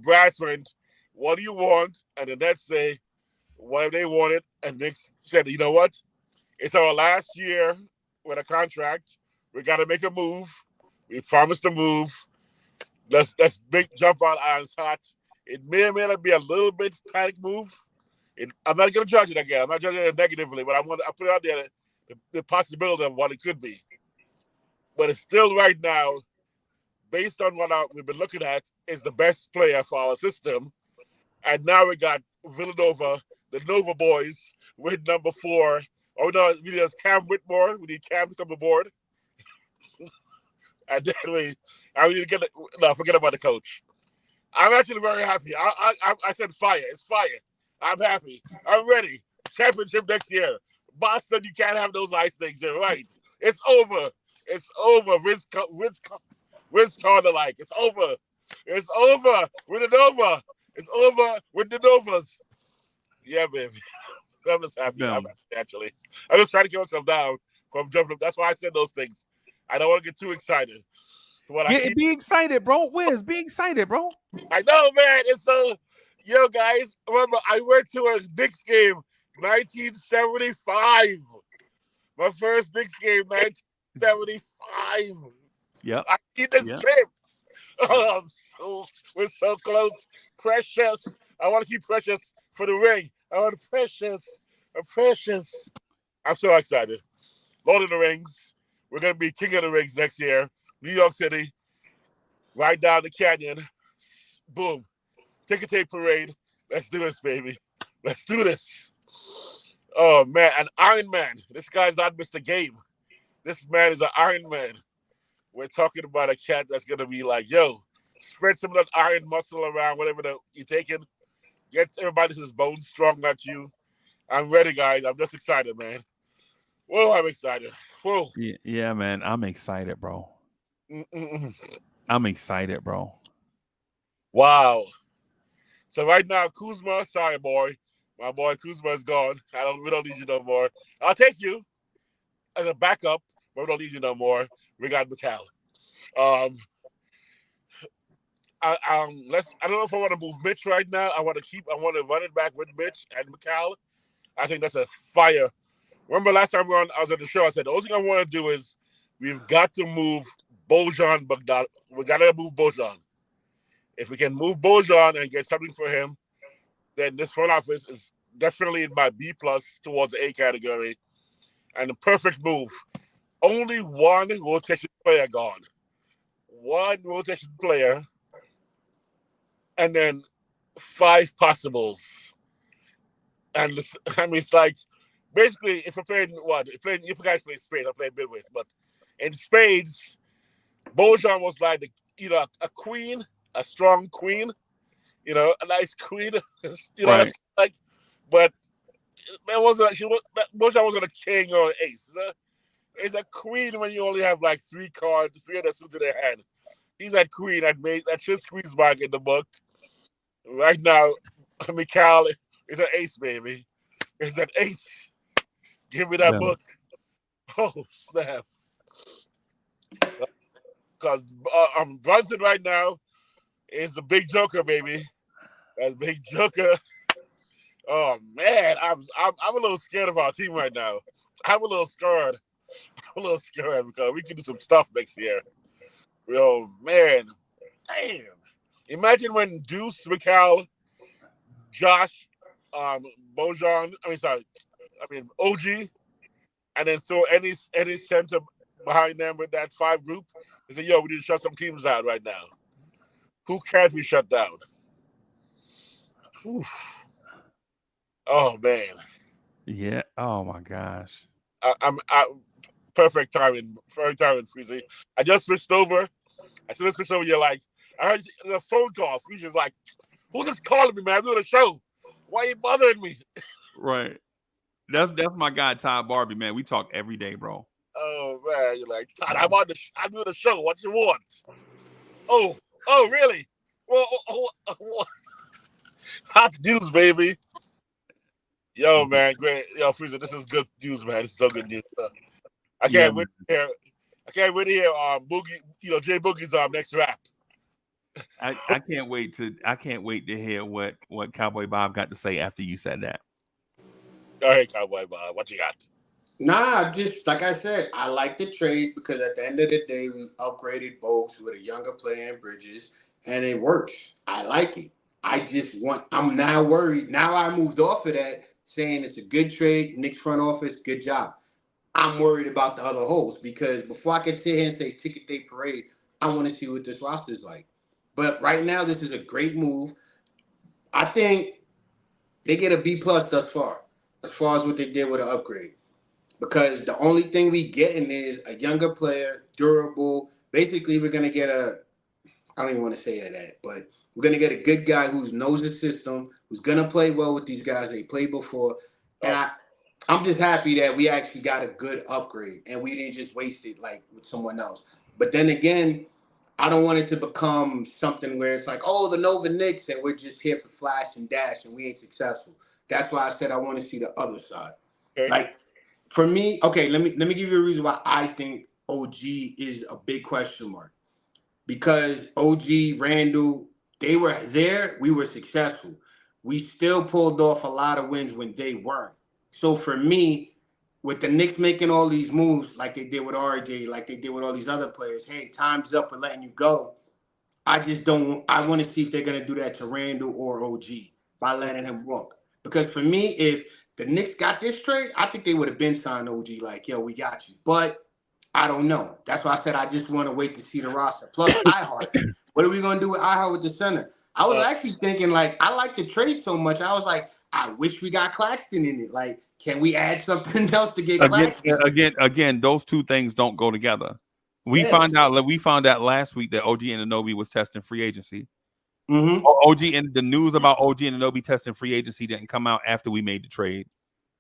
brass went, "What do you want?" And the Nets say, "Whatever they wanted." And Knicks said, "You know what? It's our last year with a contract. We got to make a move. We promised to move. Let's jump on irons hot." It may or may not be a little bit panic move. I'm not going to judge it again. I'm not judging it negatively, but I put it out there the possibility of what it could be. But it's still right now, based on what we've been looking at, is the best player for our system. And now we got Villanova, the Nova boys, with number 4. Oh no, we need Cam Whitmore. We need Cam to come aboard. And then we need to forget about the coach. I'm actually very happy. I said fire. It's fire. I'm happy. I'm ready. Championship next year. Boston, you can't have those ice things. You're right. It's over. It's over. Vince Carter-like. It's over. It's over with the Nova. It's over with the Novas. Yeah, baby. I'm just happy. I'm happy, actually. I'm just trying to get myself down from jumping up. That's why I said those things. I don't want to get too excited. Be excited, bro. Wiz, be excited, bro. I know, man. It's so... guys, remember, I went to a Knicks game, 1975. My first Knicks game, 1975. Yeah. I need this trip. Oh, we're so close. Precious. I want to keep Precious for the ring. I want Precious. Precious. I'm so excited. Lord of the Rings. We're going to be King of the Rings next year. New York City. Right down the canyon. Boom. Ticker tape parade. Let's do this, baby. Let's do this. Oh man, an Iron Man. This guy's not Mr. Game. This man is an Iron Man. We're talking about a cat that's gonna be like, yo, spread some of that iron muscle around, whatever you're taking. Get everybody's bones strong like you. I'm ready, guys. I'm just excited, man. Whoa, I'm excited. Whoa. Yeah, man. I'm excited, bro. Mm-mm-mm. I'm excited, bro. Wow. So right now, Kuzma, sorry, boy. My boy Kuzma is gone. We don't need you no more. I'll take you as a backup, but we don't need you no more. We got McCall. Um, I don't know if I want to move Mitch right now. I want to run it back with Mitch and McCall. I think that's a fire. Remember last time I was at the show, I said the only thing I want to do is we've got to move Bojan Bogdan. We got to move Bojan. If we can move Bojan and get something for him, then this front office is definitely in my B plus towards the A category. And the perfect move. Only one rotation player gone. One rotation player. And then 5 possibles. And I mean, it's like, basically, if you guys play spades, I play midweight. But in spades, Bojan was like, a queen, a strong queen, a nice queen. Right. That's like, but Bojan wasn't a king or an ace. It's a queen when you only have like 3 cards, 3 of the suits in their hand. He's that queen that should squeeze back in the book. Right now, Mikal is an ace, baby. It's an ace. Give me that book. Oh, snap. Because Brunson right now is the big joker, baby. That big joker. Oh, man. I'm a little scared of our team right now. I'm a little scared. Because we can do some stuff next year. Oh, man. Damn. Imagine when Deuce, Mikal, Josh, Bojan, OG, and then throw any center behind them with that 5 group and say, yo, we need to shut some teams out right now. Who can't be shut down? Oof. Oh, man. Yeah. Oh my gosh. Perfect timing, Freezy. I just switched over. You're like, I heard the phone call. Freezy's like, who's just calling me, man? I'm doing a show. Why are you bothering me? Right. That's my guy, Todd Barbie, man. We talk every day, bro. Oh, man. You're like, Todd, I'm doing a show. What you want? Oh, really? Well, hot news, baby. Yo, man, great. Yo, Freezer, this is good news, man. This is so good news. I can't wait to hear. Boogie. Jay Boogie's next rap. I can't wait to hear what Cowboy Bob got to say after you said that. All right, Cowboy Bob, what you got? Nah, just like I said, I like the trade because at the end of the day, we upgraded Bogues with a younger player in Bridges, and it works. I like it. I'm now worried. Now I moved off of that, saying it's a good trade, Knicks front office, good job. I'm worried about the other holes because before I can sit here and say ticket day parade, I want to see what this roster is like. But right now, this is a great move. I think they get a B plus thus far, as far as what they did with an upgrade. Because the only thing we getting is a younger player, durable. Basically, we're gonna get I don't even want to say that, but we're gonna get a good guy who knows the system, who's gonna play well with these guys they played before. And I'm just happy that we actually got a good upgrade and we didn't just waste it like with someone else. But then again, I don't want it to become something where it's like, oh, the Nova Knicks, and we're just here for flash and dash and we ain't successful. That's why I said I want to see the other side. Okay. Like for me, okay, let me give you a reason why I think OG is a big question mark. Because OG, Randall, they were there, we were successful. We still pulled off a lot of wins when they weren't. So for me, with the Knicks making all these moves like they did with RJ, like they did with all these other players, hey, time's up, we're letting you go. I want to see if they're going to do that to Randall or OG by letting him walk. Because for me, if the Knicks got this trade, I think they would have been signed OG like, yo, we got you. But I don't know. That's why I said I just want to wait to see the roster. Plus, iHeart. What are we going to do with iHeart with the center? I was actually thinking, like, I like the trade so much. I was like, I wish we got Claxton in it. Like, can we add something else to get Claxton? Again, those two things don't go together. We found out last week that OG Anunoby was testing free agency. Mm-hmm. OG and the news about OG Anunoby testing free agency didn't come out after we made the trade.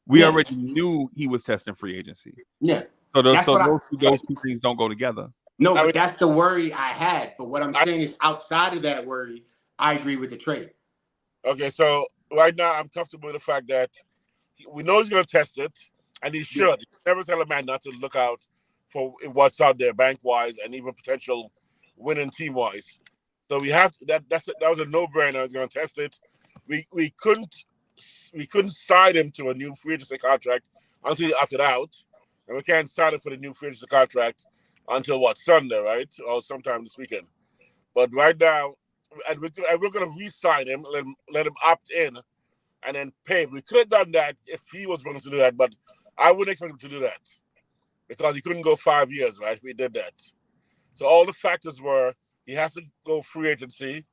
We already knew he was testing free agency. Yeah. So those two things don't go together. No, but that's the worry I had. But what I'm saying is, outside of that worry, I agree with the trade. Okay, so right now I'm comfortable with the fact that we know he's going to test it, and he should. You never tell a man not to look out for what's out there bank-wise and even potential winning team-wise. So we have to, that was a no-brainer. He's going to test it. We couldn't sign him to a new free agency contract until he opted out, and we can't sign him for the new free agency contract until Sunday, right, or sometime this weekend. But right now, and we're going to re-sign him, let him opt in, and then pay. We could have done that if he was willing to do that, but I wouldn't expect him to do that because he couldn't go 5 years, right? We did that. So all the factors were he has to go free agency.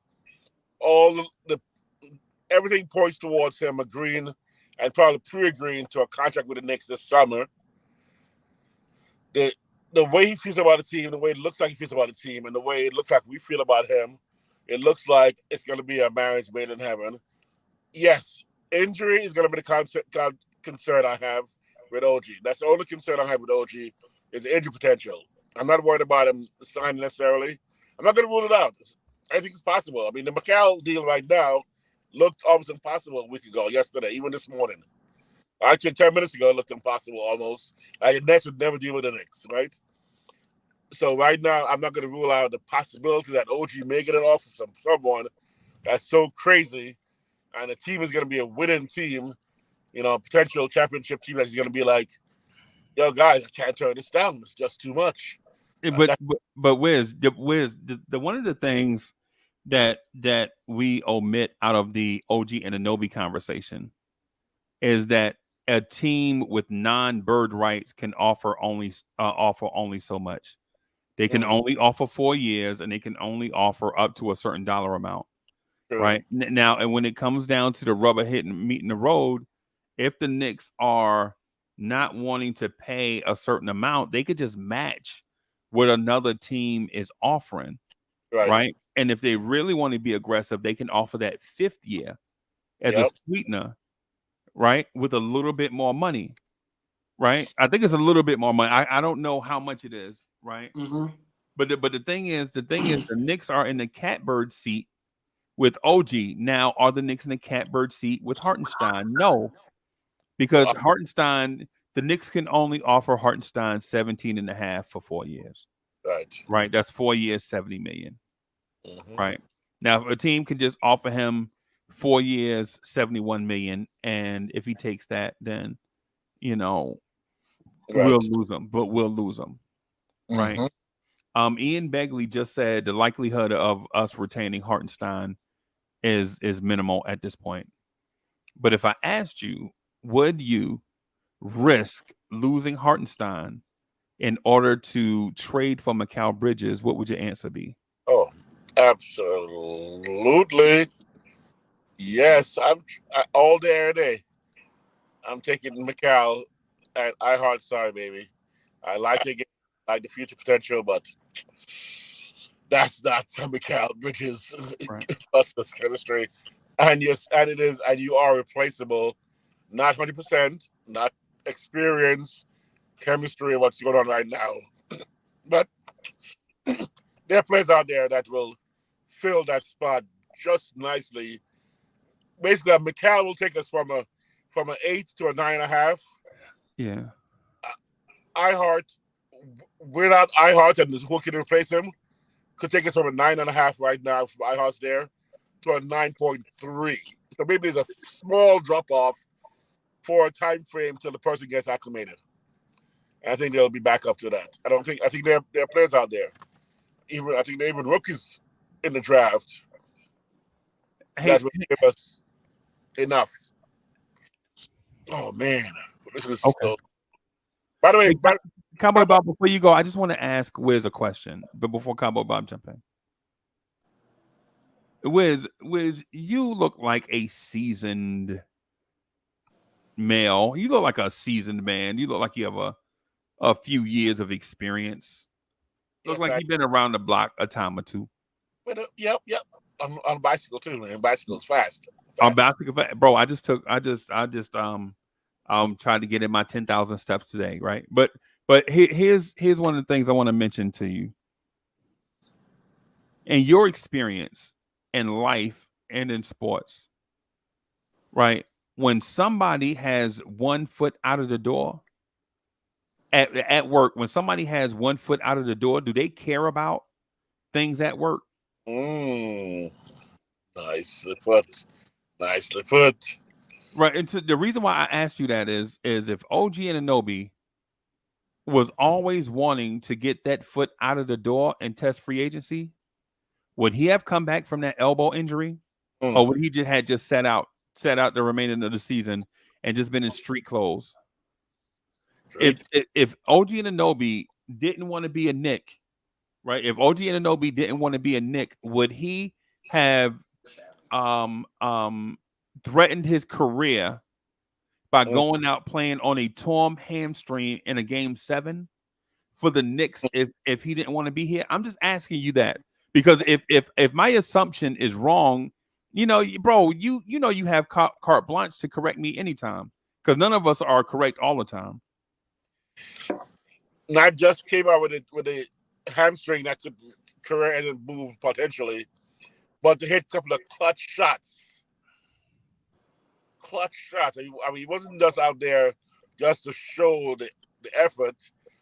Everything points towards him agreeing and probably pre-agreeing to a contract with the Knicks this summer. The way he feels about the team, the way it looks like he feels about the team, and the way it looks like we feel about him, it looks like it's going to be a marriage made in heaven. Yes, injury is going to be the concern I have with OG. That's the only concern I have with OG is the injury potential. I'm not worried about him signing necessarily. I'm not going to rule it out. I think it's possible. I mean, the McCall deal right now looked almost impossible a week ago, yesterday, even this morning. Actually, 10 minutes ago, it looked impossible almost. The Nets would never deal with the Knicks, right? So right now, I'm not going to rule out the possibility that OG may get an offer from someone that's so crazy, and the team is going to be a winning team, potential championship team that's going to be like, yo, guys, I can't turn this down. It's just too much. But Wiz, the one of the things that we omit out of the OG Anunoby conversation is that a team with non-bird rights can offer only so much. They can only offer 4 years, and they can only offer up to a certain dollar amount. Right now, and when it comes down to the rubber meeting the road, if the Knicks are not wanting to pay a certain amount, they could just match what another team is offering, right? And if they really want to be aggressive, they can offer that 5th year as a sweetener, right, with a little bit more money, right? I think it's a little bit more money. I don't know how much it is, right? Mm-hmm. But the thing is, the Knicks are in the catbird seat with OG. Now, are the Knicks in the catbird seat with Hartenstein? No, because Hartenstein, the Knicks can only offer Hartenstein 17.5 for 4 years. Right. That's 4 years, 70 million. Mm-hmm. Right. Now, a team can just offer him 4 years, 71 million, and if he takes that, then we'll lose him. But we'll lose him. Right. Mm-hmm. Ian Begley just said the likelihood of us retaining Hartenstein is minimal at this point. But if I asked you, would you risk losing Hartenstein in order to trade for Mikal Bridges, what would your answer be? Oh, absolutely. Yes, I'm all day, every day. I'm taking Mikal and iHeart. Sorry, baby. I like it. I like the future potential, but that's not Mikal Bridges. Plus this chemistry. And yes, and it is, and you are replaceable. Not 100%, not experience, chemistry, and what's going on right now. But there are players out there that will fill that spot just nicely. Basically, Mikal will take us from an 8 to a 9.5. Yeah. iHeart, without iHeart and who can replace him, could take us from a 9.5 right now from iHeart's there to a 9.3. So maybe there's a small drop off for a time frame till the person gets acclimated. And I think they'll be back up to that. I think there are players out there. I think there are even rookies in the draft that will give us enough. Oh man, this is so. By the way, Cowboy Bob, before you go, I just want to ask Wiz a question. But before Cowboy Bob jump in, Wiz, you look like a seasoned male. You look like a seasoned man. You look like you have a few years of experience. Look Yes, like you've been around the block a time or two. But yep. I'm on a bicycle too, man. Bicycle's fast. On basketball, bro. I just tried to get in my 10,000 steps today, right? But here's one of the things I want to mention to you. In your experience in life and in sports, right? When somebody has 1 foot out of the door at work, when somebody has 1 foot out of the door, do they care about things at work? Nicely put. Nicely put. Right. And so the reason why I asked you that is if OG Anunoby was always wanting to get that foot out of the door and test free agency, would he have come back from that elbow injury? Or would he just sat out the remainder of the season and just been in street clothes? If OG Anunoby didn't want to be a Knick, right? If OG Anunoby didn't want to be a Knick, would he have threatened his career by going out playing on a torn hamstring in a game 7 for the Knicks if he didn't want to be here? I'm just asking you that because if my assumption is wrong, bro, you have carte blanche to correct me anytime because none of us are correct all the time. Not just came out with a hamstring that could career and move potentially, but to hit a couple of clutch shots. I mean, he wasn't just out there just to show the effort.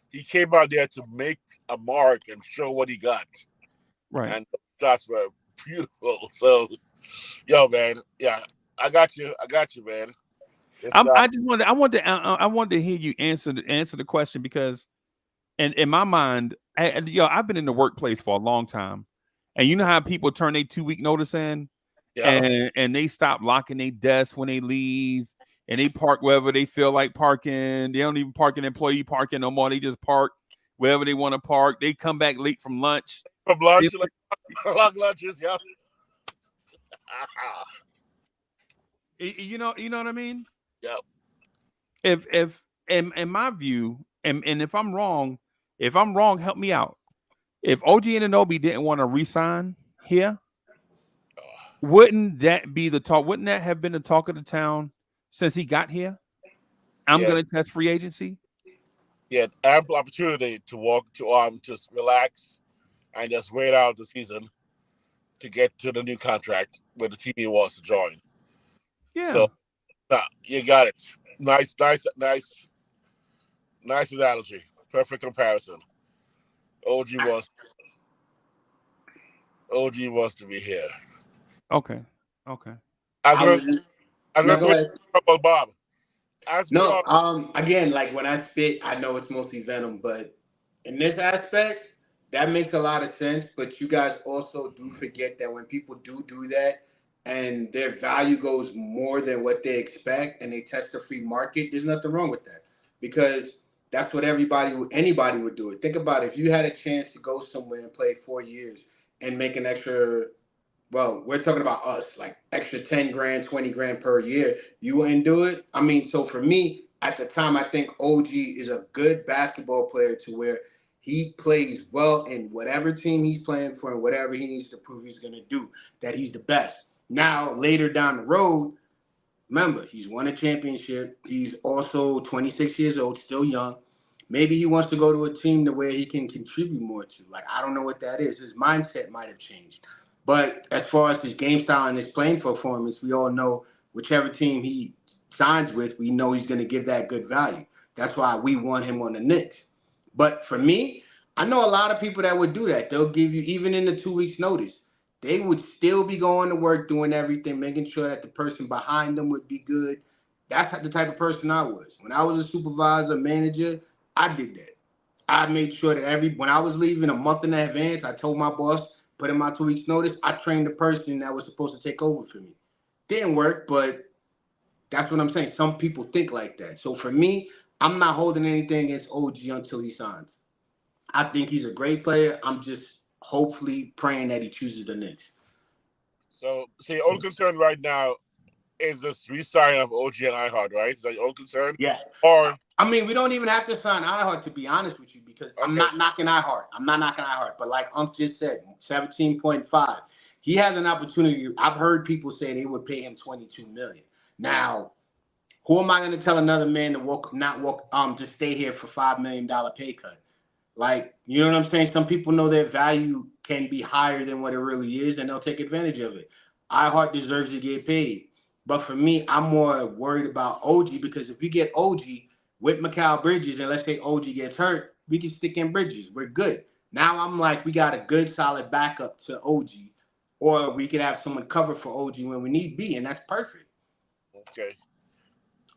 He came out there to make a mark and show what he got. Right. And the shots were beautiful. So, yo, man, yeah, I got you, man. I wanted to hear you answer the question because, in my mind, I've been in the workplace for a long time, and you know how people turn their 2-week notice in, and they stop locking their desk when they leave, and they park wherever they feel like parking. They don't even park in employee parking no more. They just park wherever they want to park. They come back late from lunch. From lunch, long lunches, yeah. You know what I mean? Yep. If in my view, and if I'm wrong, help me out. If OG Anunoby didn't want to re-sign here, wouldn't that be the talk? Wouldn't that have been the talk of the town since he got here? I'm going to test free agency. Yeah, ample opportunity to just relax and just wait out the season to get to the new contract where the team he wants to join. Yeah. So, you got it. Nice analogy. Perfect comparison. OG wants to be here. Okay. Go ahead. About Bob. Again, like when I spit, I know it's mostly venom, but in this aspect, that makes a lot of sense. But you guys also do forget that when people do that and their value goes more than what they expect and they test the free market, there's nothing wrong with that because that's what anybody would do it. Think about it. If you had a chance to go somewhere and play 4 years and make an extra, well, we're talking about us, like extra 10 grand, 20 grand per year, you wouldn't do it? I mean, so for me, at the time, I think OG is a good basketball player to where he plays well in whatever team he's playing for and whatever he needs to prove he's going to do, that he's the best. Now, later down the road, remember, he's won a championship. He's also 26 years old, still young. Maybe he wants to go to a team to where he can contribute more to. Like, I don't know what that is. His mindset might have changed. But as far as his game style and his playing performance, we all know whichever team he signs with, we know he's going to give that good value. That's why we want him on the Knicks. But for me, I know a lot of people that would do that. They'll give you, even in the 2 weeks notice, they would still be going to work, doing everything, making sure that the person behind them would be good. That's the type of person I was. When I was a supervisor, manager, I did that. I made sure that when I was leaving a month in advance, I told my boss, put in my 2 weeks notice, I trained the person that was supposed to take over for me. Didn't work, but that's what I'm saying. Some people think like that. So for me, I'm not holding anything against OG until he signs. I think he's a great player. I'm just hopefully praying that he chooses the Knicks. So, see, only concern right now is this re-signing of OG and iHeart, right? Is that your own concern? Yeah. Or I mean, we don't even have to sign iHeart, to be honest with you, because I'm not knocking iHeart. But like Unc just said, 17.5. He has an opportunity. I've heard people say they would pay him $22 million. Now, who am I going to tell another man to just stay here for $5 million pay cut? Like, you know what I'm saying? Some people know their value can be higher than what it really is, and they'll take advantage of it. iHeart deserves to get paid. But for me, I'm more worried about OG, because if we get OG with Mikal Bridges, and let's say OG gets hurt, we can stick in Bridges. We're good. Now I'm like, we got a good, solid backup to OG, or we could have someone cover for OG when we need be, and that's perfect. okay.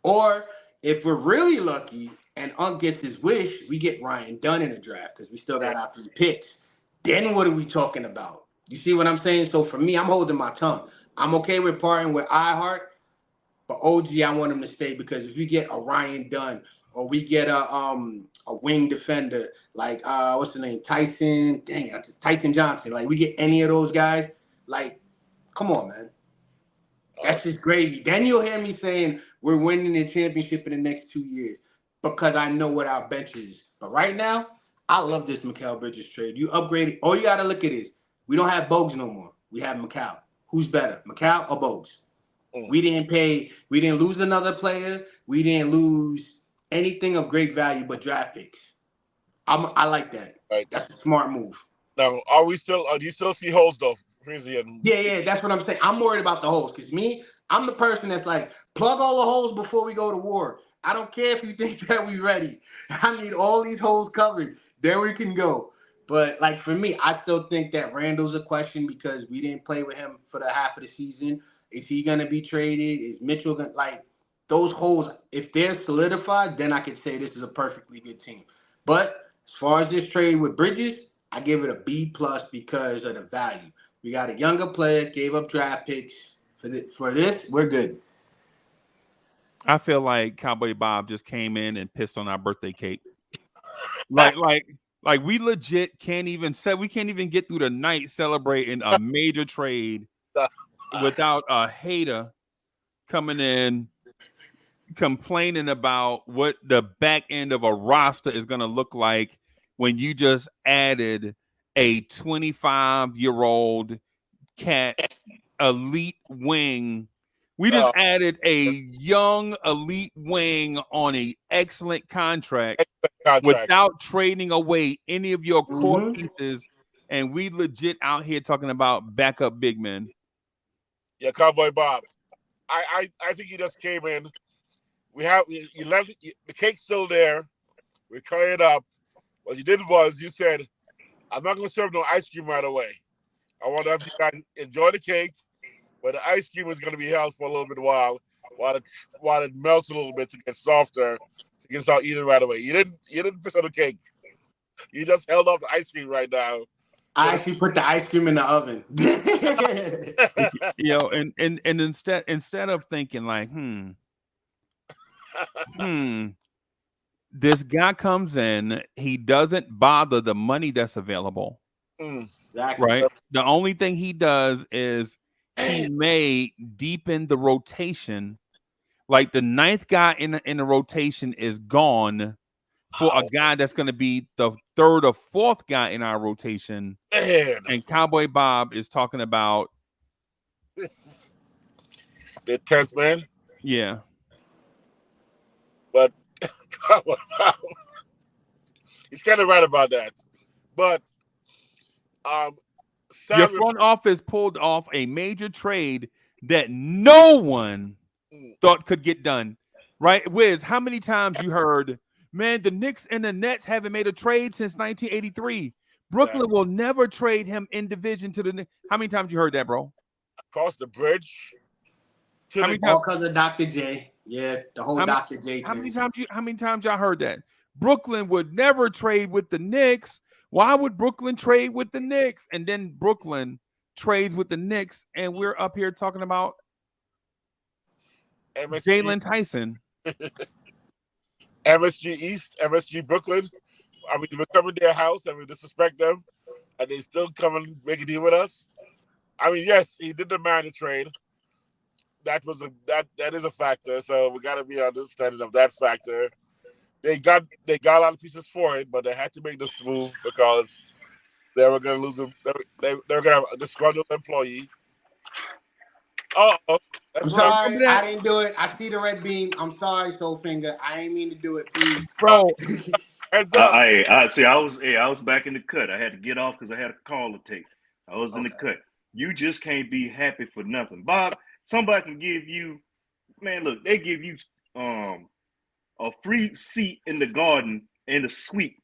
Or if we're really lucky and Unc gets his wish, we get Ryan Dunn in the draft because we still got our 3 picks. Then what are we talking about? You see what I'm saying? So for me, I'm holding my tongue. I'm okay with parting with iHeart, but OG, I want him to stay, because if we get a Ryan Dunn, or we get a wing defender like what's his name, Tyson Johnson, like we get any of those guys, like, come on, man. That's just gravy. Then you'll hear me saying we're winning the championship in the next 2 years, because I know what our bench is. But right now, I love this Mikal Bridges trade. You upgraded. All you got to look at is we don't have Bogues no more. We have Mikal. Who's better, Mikal or Bogues? We didn't lose another player. We didn't lose anything of great value but draft picks. I like that. Right. That's a smart move. Now, do you still see holes though, Frizzy? Yeah, that's what I'm saying. I'm worried about the holes, because I'm the person that's like, plug all the holes before we go to war. I don't care if you think that we ready. I need all these holes covered. Then we can go. But like for me, I still think that Randall's a question, because we didn't play with him for the half of the season. Is he gonna be traded? Is Mitchell gonna, like, those holes? If they're solidified, then I could say this is a perfectly good team. But as far as this trade with Bridges, I give it a B+ because of the value. We got a younger player, gave up draft picks. For this, we're good. I feel like Cowboy Bob just came in and pissed on our birthday cake. Like we legit can't even get through the night celebrating a major trade without a hater coming in complaining about what the back end of a roster is going to look like when you just added a 25-year-old cat elite wing. We just added a young elite wing on an excellent contract without trading away any of your core pieces, and we legit out here talking about backup big men. Yeah, Cowboy Bob. I think you just came in. You left the cake's still there. We cut it up. What you did was you said, I'm not going to serve no ice cream right away. I want to have you guys enjoy the cake, but the ice cream is going to be held for a little bit while it melts a little bit to get softer, so you can start eating right away. You didn't piss on the cake. You just held up the ice cream right now. I actually put the ice cream in the oven. And instead of thinking like, this guy comes in, he doesn't bother the money that's available. Exactly. Right. The only thing he does is he may deepen the rotation. Like the 9th guy in the rotation is gone for a guy that's going to be the 3rd or 4th guy in our rotation. Man. And Cowboy Bob is talking about the 10th man. Yeah. But he's kind of right about that. But your front office pulled off a major trade that no one thought could get done. Right? Wiz, how many times you heard, man, the Knicks and the Nets haven't made a trade since 1983. Brooklyn will never trade him in division to the Knicks. How many times you heard that, bro? Across the bridge. All because of Dr. J. Yeah, the whole Dr. J thing. How many times y'all heard that? Brooklyn would never trade with the Knicks. Why would Brooklyn trade with the Knicks? And then Brooklyn trades with the Knicks, and we're up here talking about Jalen Tyson. MSG East, MSG Brooklyn. I mean, we're coming to their house and we disrespect them, and they still come and make a deal with us. I mean, yes, he did demand a trade, that is a factor. So we got to be understanding of that factor. They got a lot of pieces for it, but they had to make this move because they were going to lose him. They were going to have a disgruntled employee. Oh, I'm that's sorry, that? I didn't do it. I see the red beam. I'm sorry, Soulfinger. I ain't mean to do it, please. Bro. Heads up. I see. I was back in the cut. I had to get off because I had a call to take. I was in the cut. You just can't be happy for nothing, Bob. Somebody can give you, man. Look, they give you a free seat in the garden in the suite,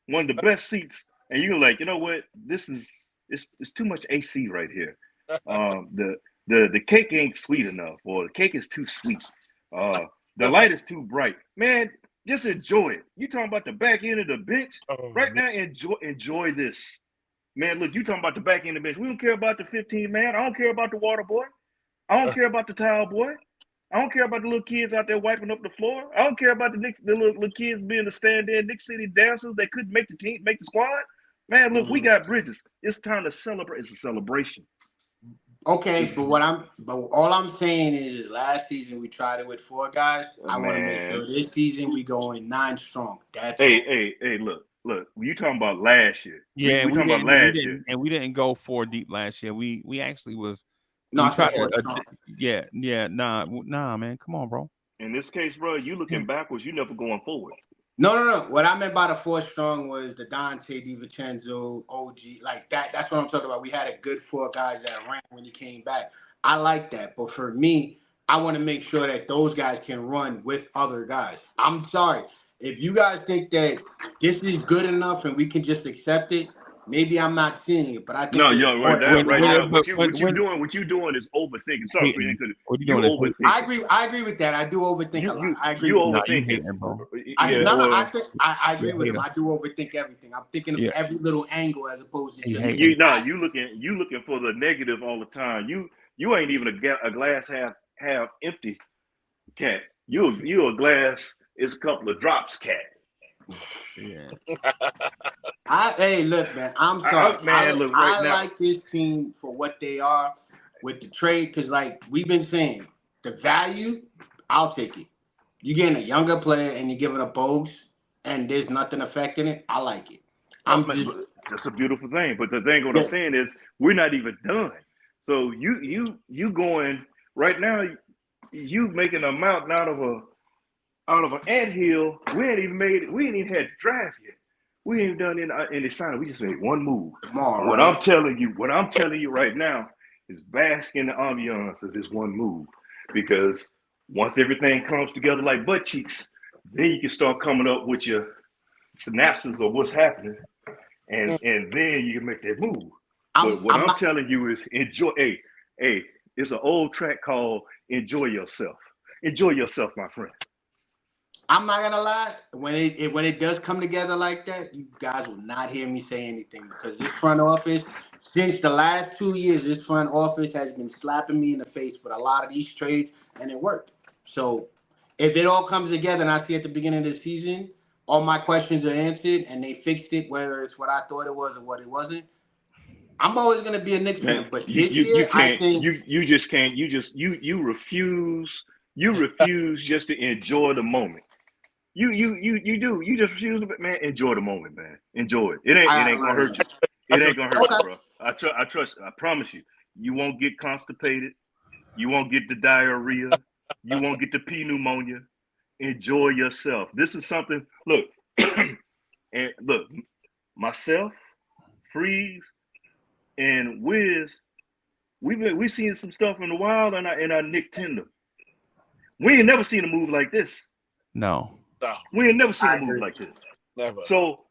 one of the best seats, and you're like, you know what? This is it's too much AC right here. The cake ain't sweet enough, or the cake is too sweet. The light is too bright. Man, just enjoy it. You talking about the back end of the bench right now? Enjoy this, man. Look, you talking about the back end of the bench. We don't care about the 15 man. I don't care about the water boy. I don't care about the towel boy. I don't care about the little kids out there wiping up the floor. I don't care about the little kids being the stand-in Knicks City dancers that couldn't make the team, make the squad. Man, look, we got Bridges. It's time to celebrate. It's a celebration. Okay, but all I'm saying is last season we tried it with 4 guys. I want to make sure this season we go in 9 strong. That's hey, look. You talking about last year? Yeah, we talking about last year, and we didn't go 4 deep last year. We actually was. No, we I said tried 4 strong. Nah, man, come on, bro. In this case, bro, you looking backwards. You never going forward. No. What I meant by the 4 strong was the Dante DiVincenzo, OG, like that. That's what I'm talking about. We had a good 4 guys that ran when he came back. I like that. But for me, I want to make sure that those guys can run with other guys. I'm sorry. If you guys think that this is good enough and we can just accept it, maybe I'm not seeing it. But I think No, yo, right now, what you doing is overthinking. Sorry, what you doing is overthinking. I agree with that. I do overthink a lot. I agree. You with overthinking, bro. I I agree with him. I do overthink everything. I'm thinking of every little angle as opposed to just you looking for the negative all the time. You ain't even a glass half empty cat. You a glass is a couple of drops cat. Yeah. Hey, look, man. I'm sorry. I like this team for what they are with the trade because, like we've been saying, the value, I'll take it. You're getting a younger player and you're giving up Bogues, and there's nothing affecting it. I like it. That's a beautiful thing. But the thing, what I'm saying is, we're not even done. So you going right now. You making a mountain out of an anthill. We ain't even made it. We ain't even had the draft yet. We ain't done any signing. We just made one move. What I'm telling you right now is bask in the ambiance of this one move. Because once everything comes together like butt cheeks, then you can start coming up with your synapses of what's happening. And then you can make that move. But what I'm telling you is enjoy. Hey, it's an old track called Enjoy Yourself. Enjoy yourself, my friend. I'm not gonna lie. When it does come together like that, you guys will not hear me say anything because this front office, since the last 2 years, this front office has been slapping me in the face with a lot of these trades, and it worked. So if it all comes together and I see at the beginning of the season, all my questions are answered and they fixed it, whether it's what I thought it was or what it wasn't, I'm always gonna be a Knicks fan. But this year, I think you just can't. You refuse just to enjoy the moment. You do. You just refuse to, man. Enjoy the moment, man. Enjoy it. It ain't gonna hurt you. It ain't gonna hurt you, bro. I trust. I promise you. You won't get constipated. You won't get the diarrhea. You won't get the P pneumonia. Enjoy yourself. This is something. Look, and look, myself, Freeze, and Wiz. We seen some stuff in the wild in our Nick Tender. We ain't never seen a move like this. No. We ain't never seen a move like this. Never. So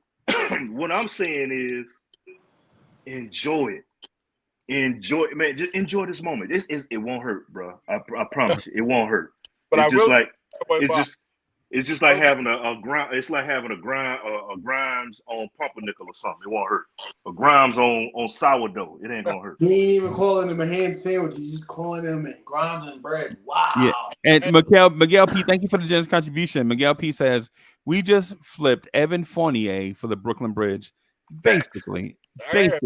what I'm saying is enjoy it. Enjoy, man. Just enjoy this moment. It won't hurt, bro. I promise you, it won't hurt. But it's just like having a grind. It's like having a Grimes on pumpernickel or something. It won't hurt. A Grimes on sourdough. It ain't gonna hurt. He ain't even calling them a ham sandwich. He's just calling them Grimes and bread. Wow. Yeah. And Miguel P, thank you for the generous contribution. Miguel P says we just flipped Evan Fournier for the Brooklyn Bridge. Basically. Facts.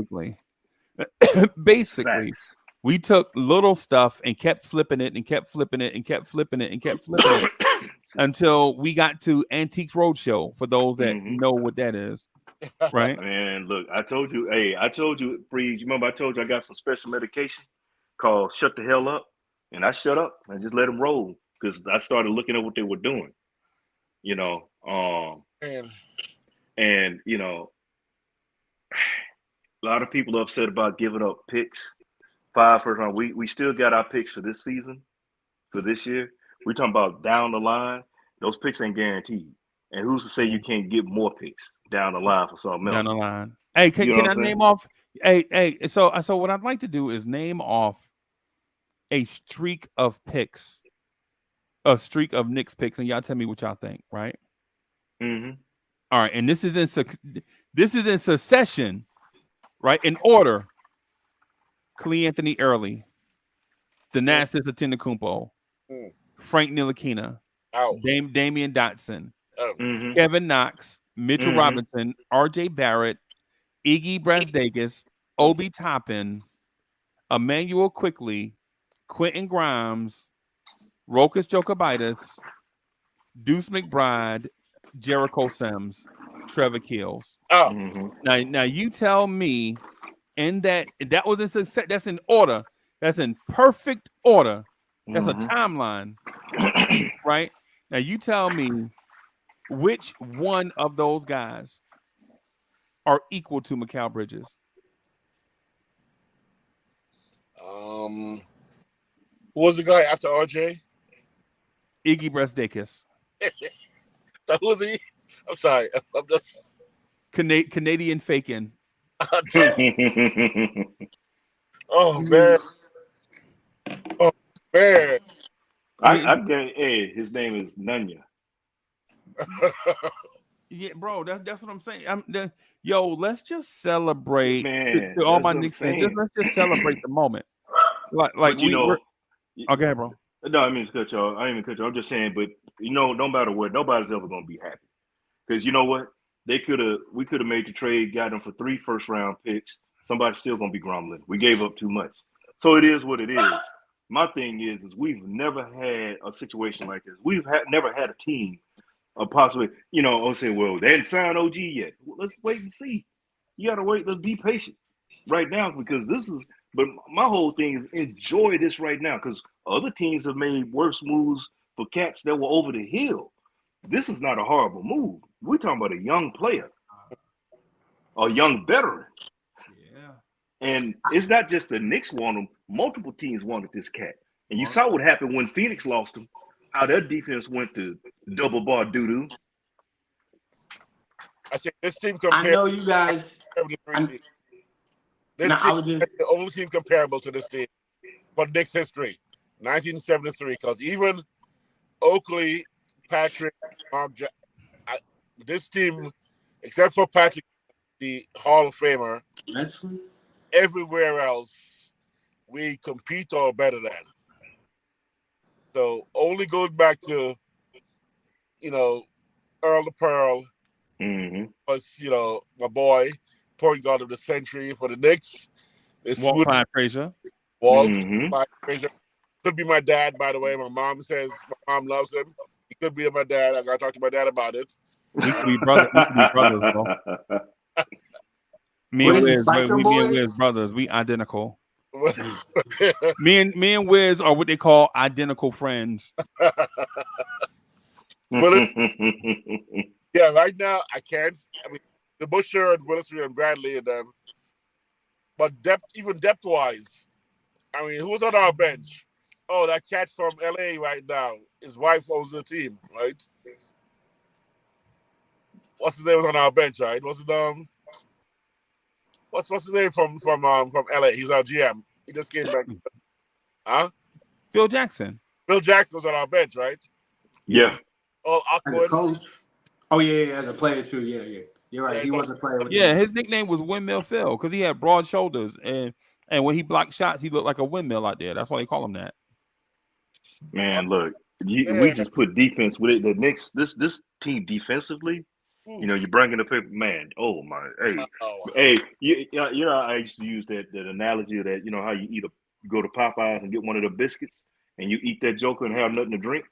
We took little stuff and kept flipping it and kept flipping it and kept flipping it and kept flipping it until we got to Antiques Roadshow. For those that know what that is, right? Man, look, I told you, Freeze. You remember I told you I got some special medication called "Shut the Hell Up," and I shut up and just let them roll because I started looking at what they were doing. You know, and you know, a lot of people are upset about giving up picks. 5 first round. We still got our picks for this season, for this year. We're talking about down the line. Those picks ain't guaranteed. And who's to say you can't get more picks down the line for something else? Down the line. Hey, can I name off? Hey. So what I'd like to do is name off a streak of picks, a streak of Knicks picks, and y'all tell me what y'all think, right? Mm-hmm. All right, and this is in succession, right? In order. Clee Anthony Early, Thanasis Antetokounmpo, Frank Ntilikina, Damian Dotson, Kevin Knox, Mitchell Robinson, R.J. Barrett, Iggy Brasdegas, Obi Toppin, Emmanuel Quickley, Quentin Grimes, Rokas Jokibitis, Deuce McBride, Jericho Sims, Trevor Keels. Now you tell me. And that was in success. That's in order. That's in perfect order. That's a timeline, right? Now you tell me which one of those guys are equal to Mikal Bridges. Who was the guy after RJ? Iggy Brasdegas. Who was he? I'm sorry. I'm just Canadian faking. Oh man! Oh man! Hey, his name is Nunya. Yeah, bro, that's what I'm saying. Yo, let's just celebrate Man, to all my Knicks fans. Let's just celebrate the moment. Like you know, okay, bro. No, I mean to cut y'all. I didn't even cut y'all. I'm just saying, but you know, no matter what, nobody's ever gonna be happy because you know what? We could have made the trade, got them for 3 first-round picks. Somebody's still gonna be grumbling. We gave up too much, so it is what it is. My thing is we've never had a situation like this. We've never had a team, possibly, you know, I'll say, well, they didn't sign OG yet. Well, let's wait and see. You gotta wait. Let's be patient right now because this is. But my whole thing is enjoy this right now because other teams have made worse moves for cats that were over the hill. This is not a horrible move. We're talking about a young player, a young veteran. Yeah. And it's not just the Knicks want him. Multiple teams wanted this cat. And you saw what happened when Phoenix lost him, how their defense went to double bar doo-doo. I said this team compared. I know you guys. This team is the only team comparable to this team for Knicks history, 1973. Because even Oakley, Patrick, this team, except for Patrick, the Hall of Famer, everywhere else we compete or better than. So only goes back to, you know, Earl the Pearl was, you know, my boy, point guard of the century for the Knicks. Walt Clyde Frazier. Clyde Frazier. Could be my dad, by the way. My mom says my mom loves him. He could be my dad. I got to talk to my dad about it. We could be brothers, bro. Me and Wiz brothers. We identical. me and Wiz are what they call identical friends. Yeah, right now I can't. I mean, the Busher and Willis and Bradley and them. But depth wise, I mean, who's on our bench? Oh, that cat from LA right now. His wife owns the team, right? What's his name on our bench, right? What's his name from LA? He's our GM. He just came back. Huh? Phil Jackson. Phil Jackson was on our bench, right? Yeah. Oh, awkward. Oh yeah, as a player too. Yeah. You're right. He was a player. His nickname was Windmill Phil because he had broad shoulders and when he blocked shots, he looked like a windmill out there. That's why they call him that. Man, look, we just put defense with it. The Knicks, this team defensively, you know, you're bringing up, man. Oh my, hey, you know, I used to use that analogy of that, you know, how you eat You go to Popeyes and get one of the biscuits, and you eat that joker and have nothing to drink.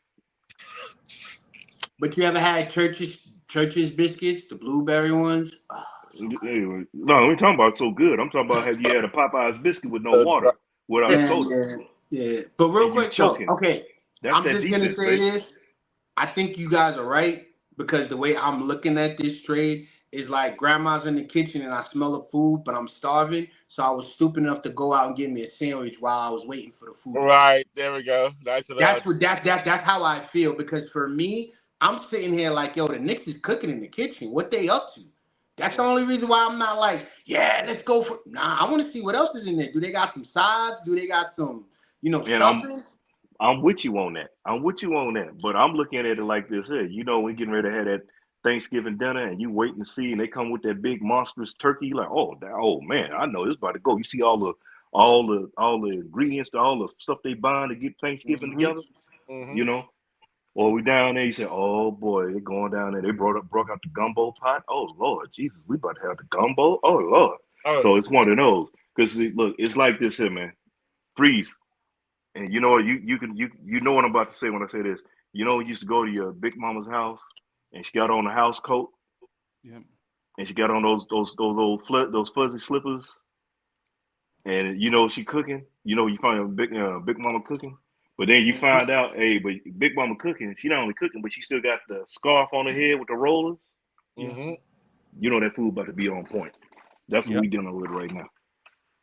But you ever had Church's biscuits, the blueberry ones? Oh, Anyway, no, we ain't talking about so good. I'm talking about have you had a Popeyes biscuit with no water, without soda, yeah. But real and you quick though, choking? okay, That's I'm that just gonna defense, say baby. this. I think you guys are right because the way I'm looking at this trade is like grandma's in the kitchen and I smell the food, but I'm starving. So I was stupid enough to go out and get me a sandwich while I was waiting for the food. Right, there we go. Nice enough. That's what that's how I feel because for me, I'm sitting here like, yo, the Knicks is cooking in the kitchen. What they up to? That's the only reason why I'm not like, yeah, let's go for. Nah, I want to see what else is in there. Do they got some sides? Do they got some, And stuffing? I'm with you on that. I'm with you on that. But I'm looking at it like this here. You know, we're getting ready to have that Thanksgiving dinner, and you waiting to see, and they come with that big monstrous turkey. Like, oh man, I know it's about to go. You see all the ingredients, all the stuff they buying to get Thanksgiving together. You know, or we down there. You say, oh boy, they're going down there. They broke out the gumbo pot. Oh Lord, Jesus, we about to have the gumbo. Oh Lord. So it's one of those. Because look, it's like this here, man. Freeze. And you know what you know what I'm about to say when I say this. You know, you used to go to your big mama's house and she got on a house coat. Yep. And she got on those fuzzy slippers. And you know she cooking. You know you find big mama cooking. But then you find out, hey, but big mama cooking, she not only cooking, but she still got the scarf on her head with the rollers. You know that food about to be on point. That's what we dealing with right now.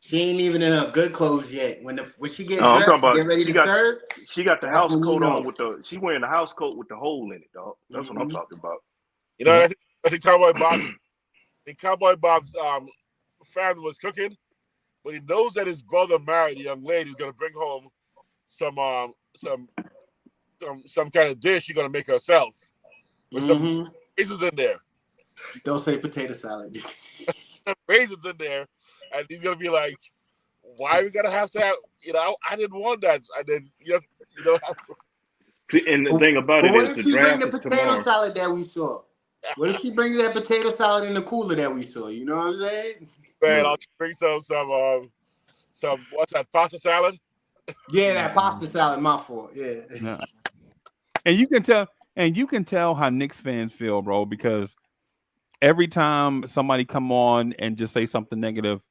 She ain't even in her good clothes yet. When she get I'm dressed, talking about get ready to serve. she got the That's house when you coat know. on she wearing the house coat with the hole in it, dog. That's what I'm talking about. You know, I think Cowboy Bob's family was cooking, but he knows that his brother married a young lady who's gonna bring home some kind of dish she's gonna make herself with some raisins in there. Don't say potato salad. Raisins in there, and he's gonna be like, "Why we gotta have to have? I didn't want that. I didn't just See, and the thing about it is What the if she bring draft the is potato tomorrow. salad that we saw? What if she brings that potato salad in the cooler that we saw? You know what I'm saying? Man, I'll bring some what's that, pasta salad? Yeah, that pasta salad, my fault. Yeah. No. And you can tell how Knicks fans feel, bro, because every time somebody come on and just say something negative,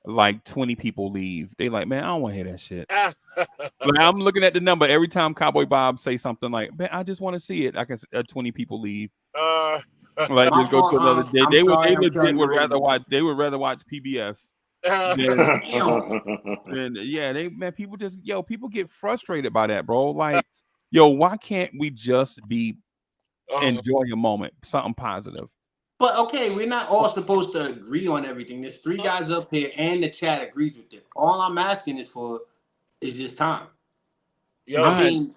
like 20 people leave. They like, man, I don't want to hear that shit. Like, I'm looking at the number every time Cowboy Bob say something like, man, I just want to see it. I can 20 people leave. Like, just go to another day. They would rather watch PBS. People get frustrated by that, bro. Like, why can't we just be enjoy a moment, something positive? But okay, we're not all supposed to agree on everything. There's 3 guys up here, and the chat agrees with it. All I'm asking is just time. We don't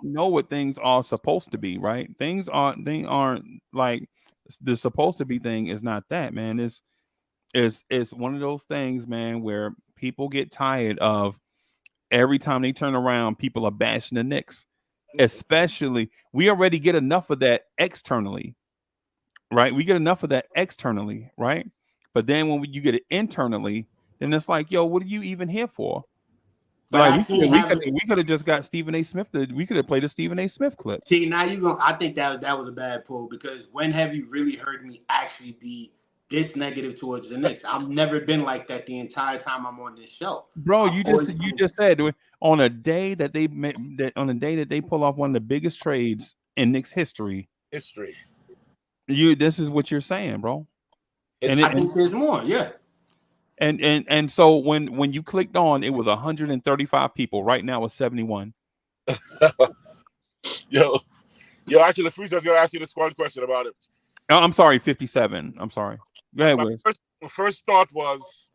know what things are supposed to be, right? Things aren't like the supposed to be thing is not that, man. It's one of those things, man, where people get tired of every time they turn around, people are bashing the Knicks. Especially, we already get enough of that externally, right? We get enough of that externally, right? But then when you get it internally, then it's like, yo, what are you even here for? But like we could have just got Stephen A. Smith. We could have played a Stephen A. Smith clip. See, now I think that was a bad pull because when have you really heard me actually be this negative towards the Knicks? I've never been like that the entire time I'm on this show, bro. You just said on a day that they pull off one of the biggest trades in Knicks history. This is what you're saying, bro. I think there's more, yeah. And so when you clicked on, it was 135 people. Right now it's 71. Yo, actually, the Freeze's gonna ask you this one question about it. I'm sorry, 57. I'm sorry. Go ahead, Wiz. My first thought was,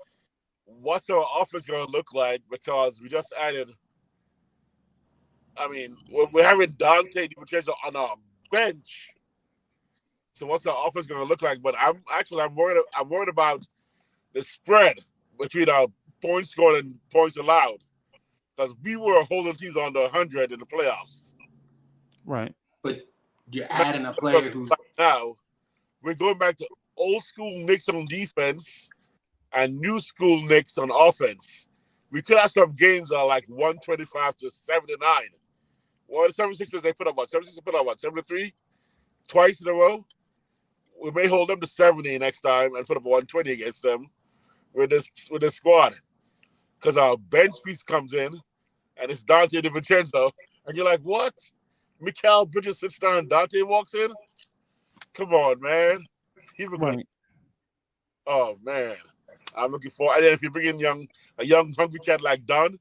what's our offense gonna look like? Because we just added. I mean, we're having Dante DiVincenzo on our bench. So what's our offense gonna look like? But I'm worried about the spread between our points scored and points allowed, because we were holding teams under 100 in the playoffs. Right. But you're adding a player who's now we're going back to old school Knicks on defense, and new school Knicks on offense. We could have some games that are like 125 to 79. Well, the 76ers, they put up what? 76ers put up what? 73? Twice in a row? We may hold them to 70 next time and put up 120 against them with this squad. Because our bench piece comes in and it's Dante DiVincenzo. And you're like, what? Mikal Bridges sits down and Dante walks in? Come on, man. Right. Oh, man. I'm looking for. And then if you bring in a young hungry cat like Dunn,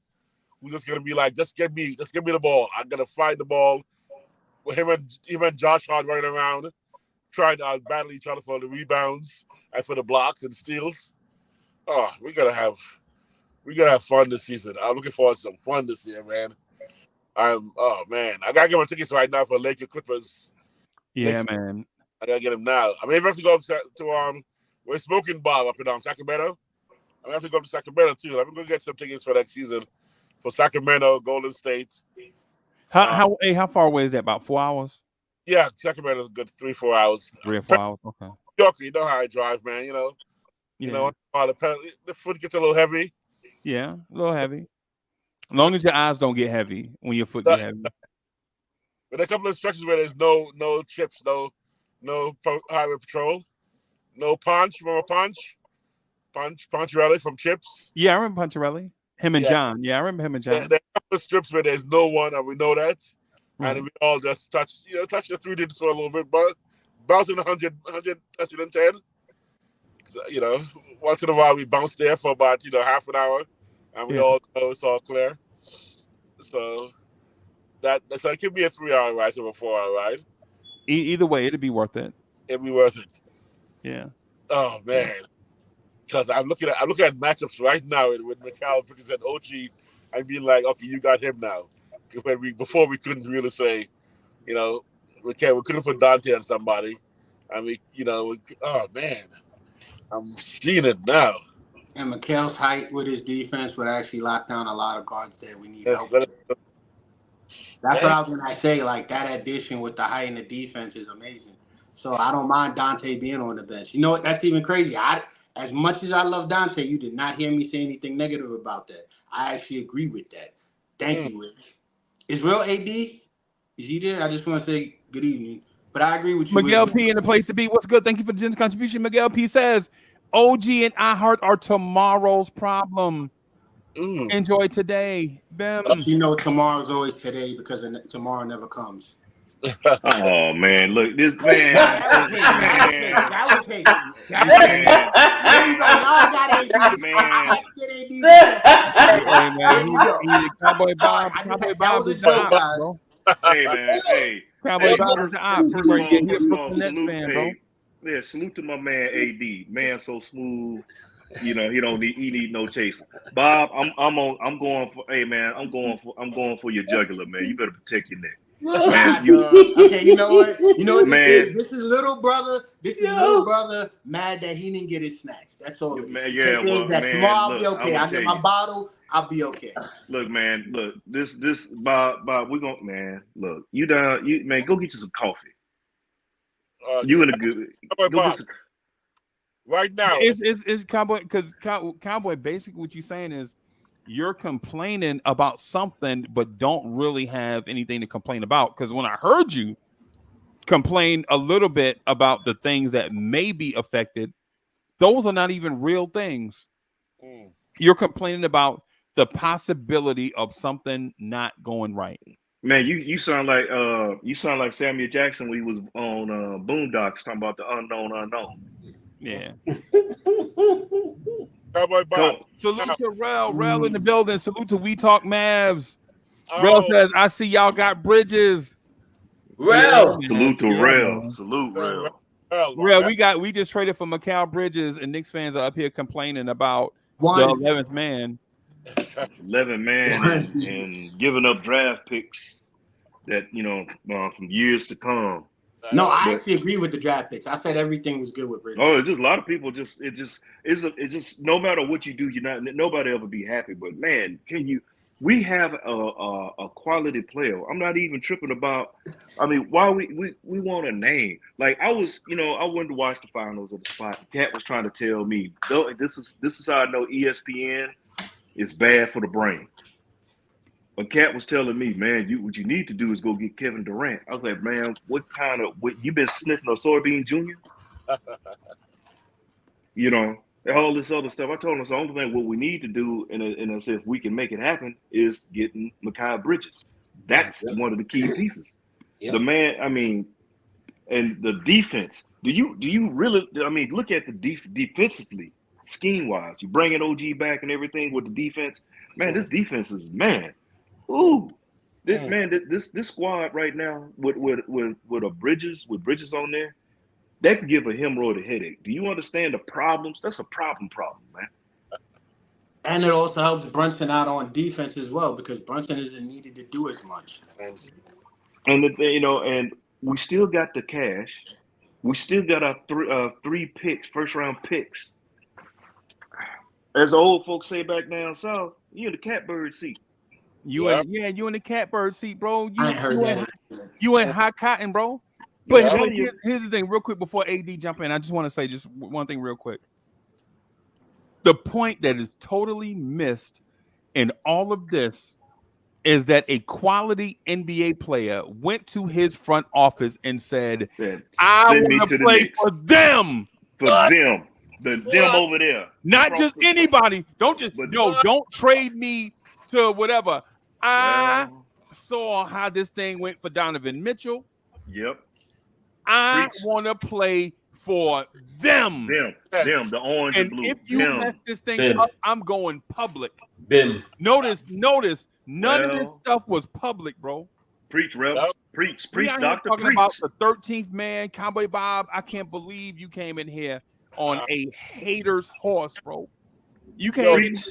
who's just gonna be like, just give me the ball. I'm gonna find the ball. With him and Josh Hart running around, trying to battle each other for the rebounds and for the blocks and steals. Oh, we gotta have fun this season. I'm looking forward to some fun this year, man. I gotta get my tickets right now for Lakers Clippers. Yeah, man. I gotta get them now. I mean, if I have to go up to we're smoking Bob up in Sacramento. I'm gonna have to go to Sacramento too. I'm gonna get some tickets for next season for Sacramento, Golden State. How far away is that? About 4 hours? Yeah, Sacramento's a good 3-4 hours. 3 or 4 hours. Okay. New York, you know how I drive, man. You know, the foot gets a little heavy. Yeah, a little heavy. As long as your eyes don't get heavy when your foot get heavy. But a couple of stretches where there's no chips, no highway patrol, no punch. Remember Poncherelli from Chips? Yeah, I remember Poncherelli. Him and John. Yeah, I remember him and John. There are a couple of strips where there's no one, and we know that. And we all just touch the 3 digits for a little bit, but bouncing 100, 110. Once in a while we bounce there for about half an hour, and we all know it's all clear. So so it could be a 3-hour ride or a 4-hour ride. Either way, it'd be worth it. It'd be worth it. Yeah. Oh man, because I'm looking at matchups right now with Mikal Bridges and OG, and being like, okay, you got him now. Before we couldn't really say, we couldn't put Dante on somebody, and oh man, I'm seeing it now. And Mikal's height with his defense would actually lock down a lot of guards that we need help. That's what I was gonna say. Like that addition with the height and the defense is amazing. So I don't mind Dante being on the bench. You know what? That's even crazy. As much as I love Dante, you did not hear me say anything negative about that. I actually agree with that. Thank you, Rich. Is real AD? Is he there? I just want to say good evening. But I agree with you. Miguel P in the place to be. What's good? Thank you for the Jen's contribution. Miguel P says, OG and iHeart are tomorrow's problem. Enjoy today. Bam. You know tomorrow's always today because tomorrow never comes. Oh man, look, this man. That would take it. Cowboy Bob is the op, bro. Hey man, hey. Cowboy Bob is the op. First of all, salute to my man AD. Man, so smooth. He need no chasing. Bob, I'm going for your jugular, man. You better protect your neck. Man, okay, you know what? You know what this is? This is little brother. Little brother mad that he didn't get his snacks. That's all. Man, tomorrow I'll be okay. I'll get my bottle. I'll be okay. Look, man. Look, this Bob. We're gonna look. You done? Go get you some coffee. You in a good. Right now, it's Cowboy because Cowboy. Basically, what you're saying is you're complaining about something, but don't really have anything to complain about. Because when I heard you complain a little bit about the things that may be affected, those are not even real things. You're complaining about the possibility of something not going right. Man, you sound like Samuel Jackson when he was on Boondocks talking about the unknown. Yeah. Cowboy Bob. Salute to Rel in the building. Salute to We Talk Mavs. Rel says, I see y'all got Bridges. Rel. Salute to Rel. Salute Rel. We just traded for Mikal Bridges, and Knicks fans are up here complaining about the 11th man. 11 man and giving up draft picks that from years to come. No, I actually agree with the draft picks. I said everything was good with Bridges. Oh, it's just a lot of people. It's just no matter what you do, nobody ever be happy. But man, can you We have a quality player. I'm not even tripping about. I mean, why we want a name? Like I was, I wanted to watch the finals of the spot. Cat was trying to tell me, though, this is how I know ESPN is bad for the brain. But Cat was telling me, man, what you need to do is go get Kevin Durant. I was like, man, what you been sniffing a soybean junior? And all this other stuff. I told him the only thing what we need to do, and I said if we can make it happen, is getting Mikal Bridges. That's one of the key pieces. Yep. The man, I mean, and the defense. Do you really? I mean, look at the defensively, scheme wise. You bringing OG back and everything with the defense. Man, this defense is Ooh, this squad right now with Bridges on there. That could give a hemorrhoid a headache. Do you understand the problems? That's a problem, man. And it also helps Brunson out on defense as well because Brunson isn't needed to do as much. And and we still got the cash. We still got our three picks, first round picks. As the old folks say back down south, you in the catbird seat. You in the catbird seat, bro. You in hot cotton, bro. But here's the thing, real quick, before AD jump in, I just want to say just one thing real quick. The point that is totally missed in all of this is that a quality NBA player went to his front office and said I want to play for them. For them. Them over there. Not just anybody. Don't trade me to whatever. I saw how this thing went for Donovan Mitchell. Yep. I want to play for them. Them, the orange and blue. If you mess this thing up, I'm going public. Notice, none of this stuff was public, bro. Preach, Rev. Preach, Doctor. Talking about the 13th man, Cowboy Bob. I can't believe you came in here on a hater's horse, bro. You can't.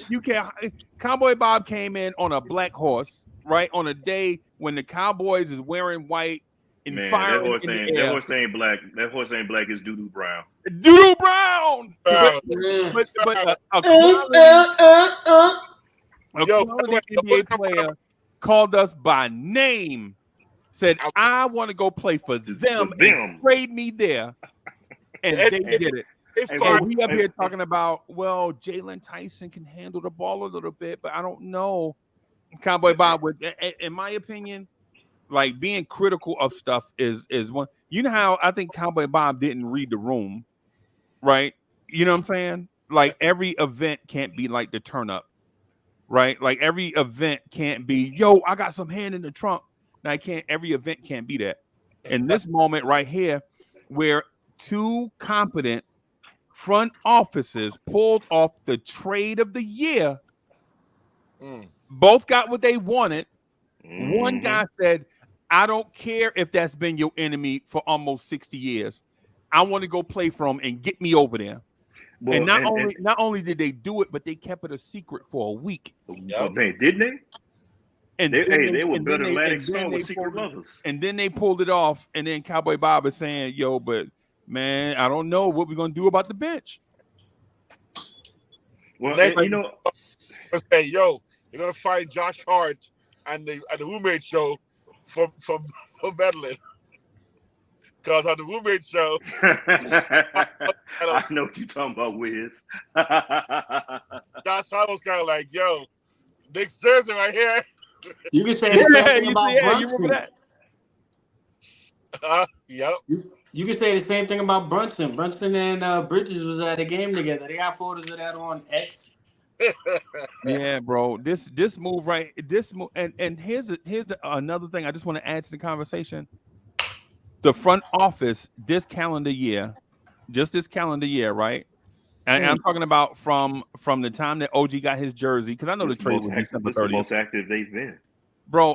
Cowboy Bob came in on a black horse, right? On a day when the Cowboys is wearing white. That horse ain't black. That horse ain't black. It's Doo-Doo Brown. Doo-Doo Brown. But a quality NBA player called us by name, said, "I want to go play for them. And trade me there," and they did it. And we up here talking about, well, Jalen Tyson can handle the ball a little bit, but I don't know. Cowboy Bob would, in my opinion. Like being critical of stuff is one. You know how I think Cowboy Bob didn't read the room, right? You know what I'm saying? Like every event can't be like the turn up, right? Like every event can't be, yo, I got some hand in the trunk. Now every event can't be that. In this moment right here, where two competent front offices pulled off the trade of the year, both got what they wanted. One guy said, I don't care if that's been your enemy for almost 60 years. I want to go play for him and get me over there. Well, and not only did they do it, but they kept it a secret for a week. Man, didn't they? And they were better Atlantic Star with Secret Lovers. And then they pulled it off. And then Cowboy Bob is saying, yo, but man, I don't know what we're going to do about the bench. Well, say, yo, you're going to find Josh Hart and the roommate show from Medellin, because on the roommate show, I know what you're talking about, Wiz. Josh Hart was kind of like, "Yo, Knicks jersey right here." You can say the same thing about Brunson. You remember that? Yep. You can say the same thing about Brunson. Brunson and Bridges was at a game together. They got photos of that on X. Yeah, bro. This move right. And here's another thing I just want to add to the conversation. The front office this calendar year, right? And I'm talking about from the time that OG got his jersey, because I know the trade was December 30th. This is the most active they've been, bro.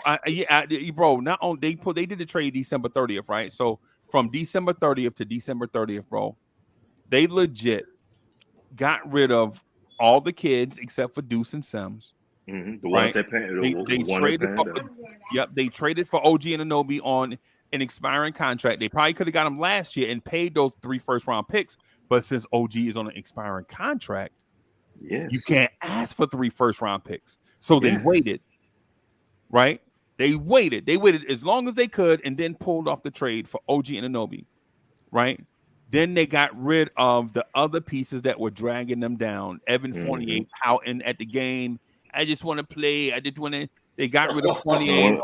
Bro. Not only they did the trade December 30th, right? So from December 30th to December 30th, bro, they legit got rid of all the kids except for Deuce and Sims. The ones that they traded for OG and Anunoby on an expiring contract. They probably could have got him last year and paid those 3 first-round picks. But since OG is on an expiring contract, you can't ask for 3 first-round picks. So they waited. right? They waited as long as they could, and then pulled off the trade for OG Anunoby, right? Then they got rid of the other pieces that were dragging them down. Evan Fournier pouting at the game. I just want to play. I just want to. They got rid of Fournier.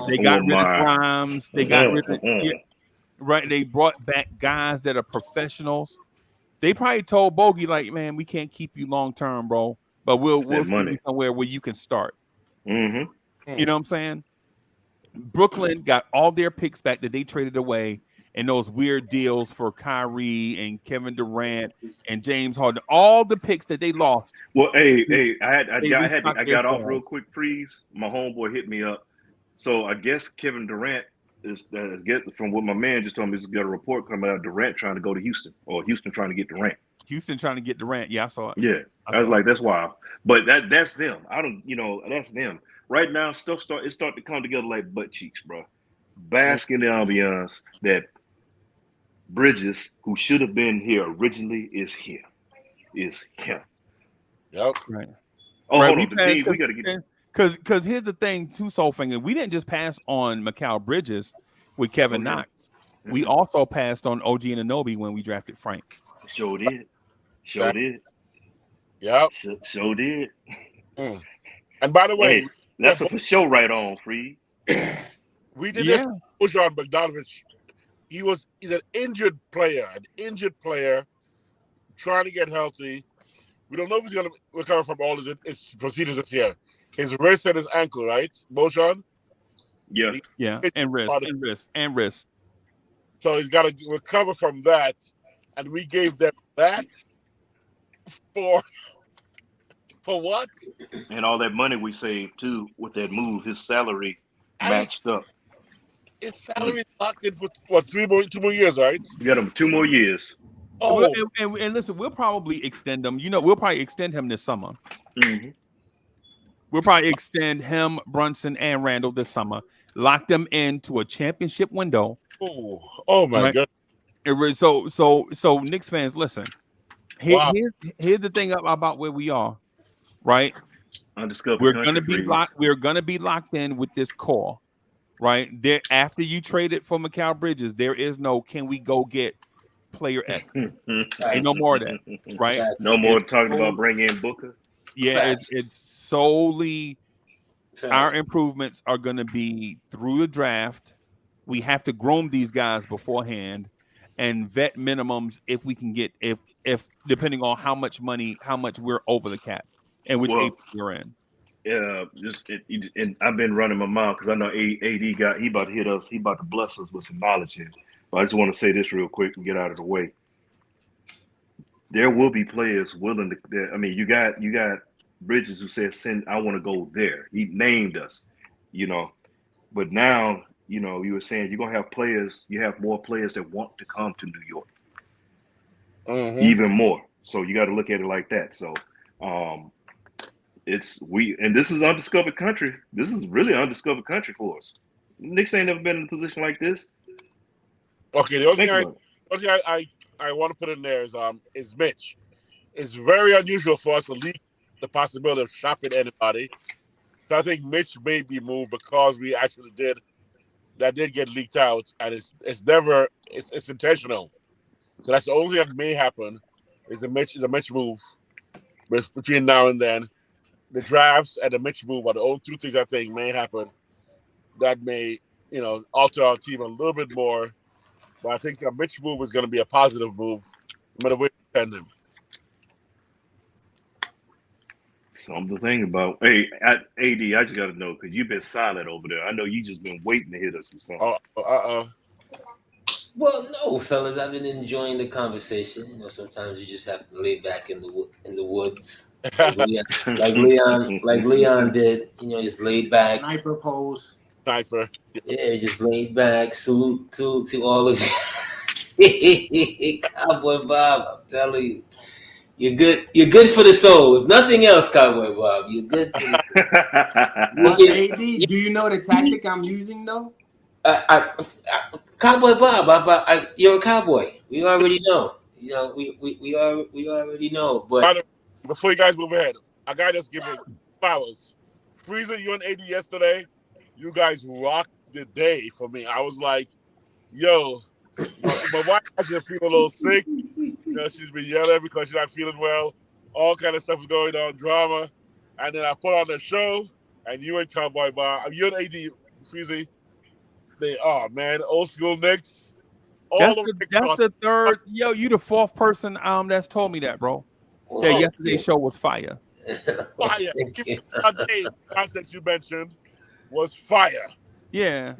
They got rid of Grimes. They got rid of right. They brought back guys that are professionals. They probably told Bogey like, man, we can't keep you long term, bro. But we'll send you somewhere where you can start. You know what I'm saying? Brooklyn got all their picks back that they traded away and those weird deals for Kyrie and Kevin Durant and James Harden. All the picks that they lost. Well, I got off real quick. Freeze. My homeboy hit me up. So I guess Kevin Durant is from what my man just told me. He's got a report coming out. Durant trying to go to Houston, or Houston trying to get Durant. Houston trying to get Durant. Yeah, I saw it. Yeah, I was like, that's wild. But that's them. I don't, that's them. Right now, stuff start to come together like butt cheeks, bro. Bask in the ambiance that Bridges, who should have been here originally, is here. Yep. Right. Oh, right, hold on. We got to get because here's the thing, too, Soulfinger. We didn't just pass on Mikal Bridges with Kevin Knox. We also passed on OG Anunoby when we drafted Frank. Sure did. Yep. Sure did. And by the way, hey, that's a for sure right on, Free. We did this push on Bogdanovich. He's an injured player, trying to get healthy. We don't know if he's going to recover from all his procedures this year. His wrist and his ankle, right, Moshan? Yeah, and wrist. So he's got to recover from that, and we gave them that for what? And all that money we saved too with that move, his salary matched up. His salary is locked in for what, 2 more years, right? You got him 2 more years. Oh, and listen, we'll probably extend him. We'll probably extend him this summer. Mm-hmm. We'll probably extend him, Brunson, and Randall this summer. Lock them into a championship window. Oh my God! So Knicks fans, listen. Here's the thing about where we are, right? We're gonna be locked in with this core, right? There after you traded for Mikal Bridges, there is no can we go get player X. Ain't no more of that, right? No more talking about bringing in Booker. Yeah, it's solely our improvements are going to be through the draft. We have to groom these guys beforehand and vet minimums if we can get if depending on how much we're over the cap and which age we're in. Yeah, and I've been running my mouth because I know AD he about to hit us. He about to bless us with some knowledge here. But I just want to say this real quick and get out of the way. There will be players willing to. I mean, you got Bridges who said, I want to go there. He named us, But now, you were saying you're going to have players. You have more players that want to come to New York. Even more. So you got to look at it like that. So and this is undiscovered country. This is really undiscovered country for us. Knicks ain't never been in a position like this. Okay, the only thing I want to put in there is Mitch. It's very unusual for us to leak the possibility of shopping anybody. So I think Mitch may be moved because we actually did get leaked out, and it's intentional. So that's the only thing that may happen is the Mitch move. But between now and then, the drafts and the Mitch move are the only 2 things I think may happen that may alter our team a little bit more. But I think a Mitch move is going to be a positive move, no matter where you send him. Something to think about. Hey, AD, I just got to know because you've been silent over there. I know you just been waiting to hit us with something. Well, no, fellas, I've been enjoying the conversation. Sometimes you just have to lay back in the woods, like Leon did. Just laid back. Sniper pose. Yeah, just laid back. Salute to all of you. Cowboy Bob, I'm telling you. You're good. You're good for the soul. If nothing else, Cowboy Bob, you're good for the soul. AD, do you know the tactic I'm using though? Cowboy Bob, you're a cowboy. We already know. We already know. But before you guys move ahead, I gotta just give you flowers. Freezer, you and AD yesterday you guys rocked the day for me. I was like, yo, my wife actually feeling a little sick. You know, she's been yelling because she's not feeling well. All kind of stuff is going on, drama. And then I put on the show, and you and Cowboy Bob, you and AD Freezy, man, old school Knicks. That's the third. Yo, you the fourth person that's told me that, bro. Yeah, yesterday's show was fire. Fire. The context you mentioned was fire. Yeah.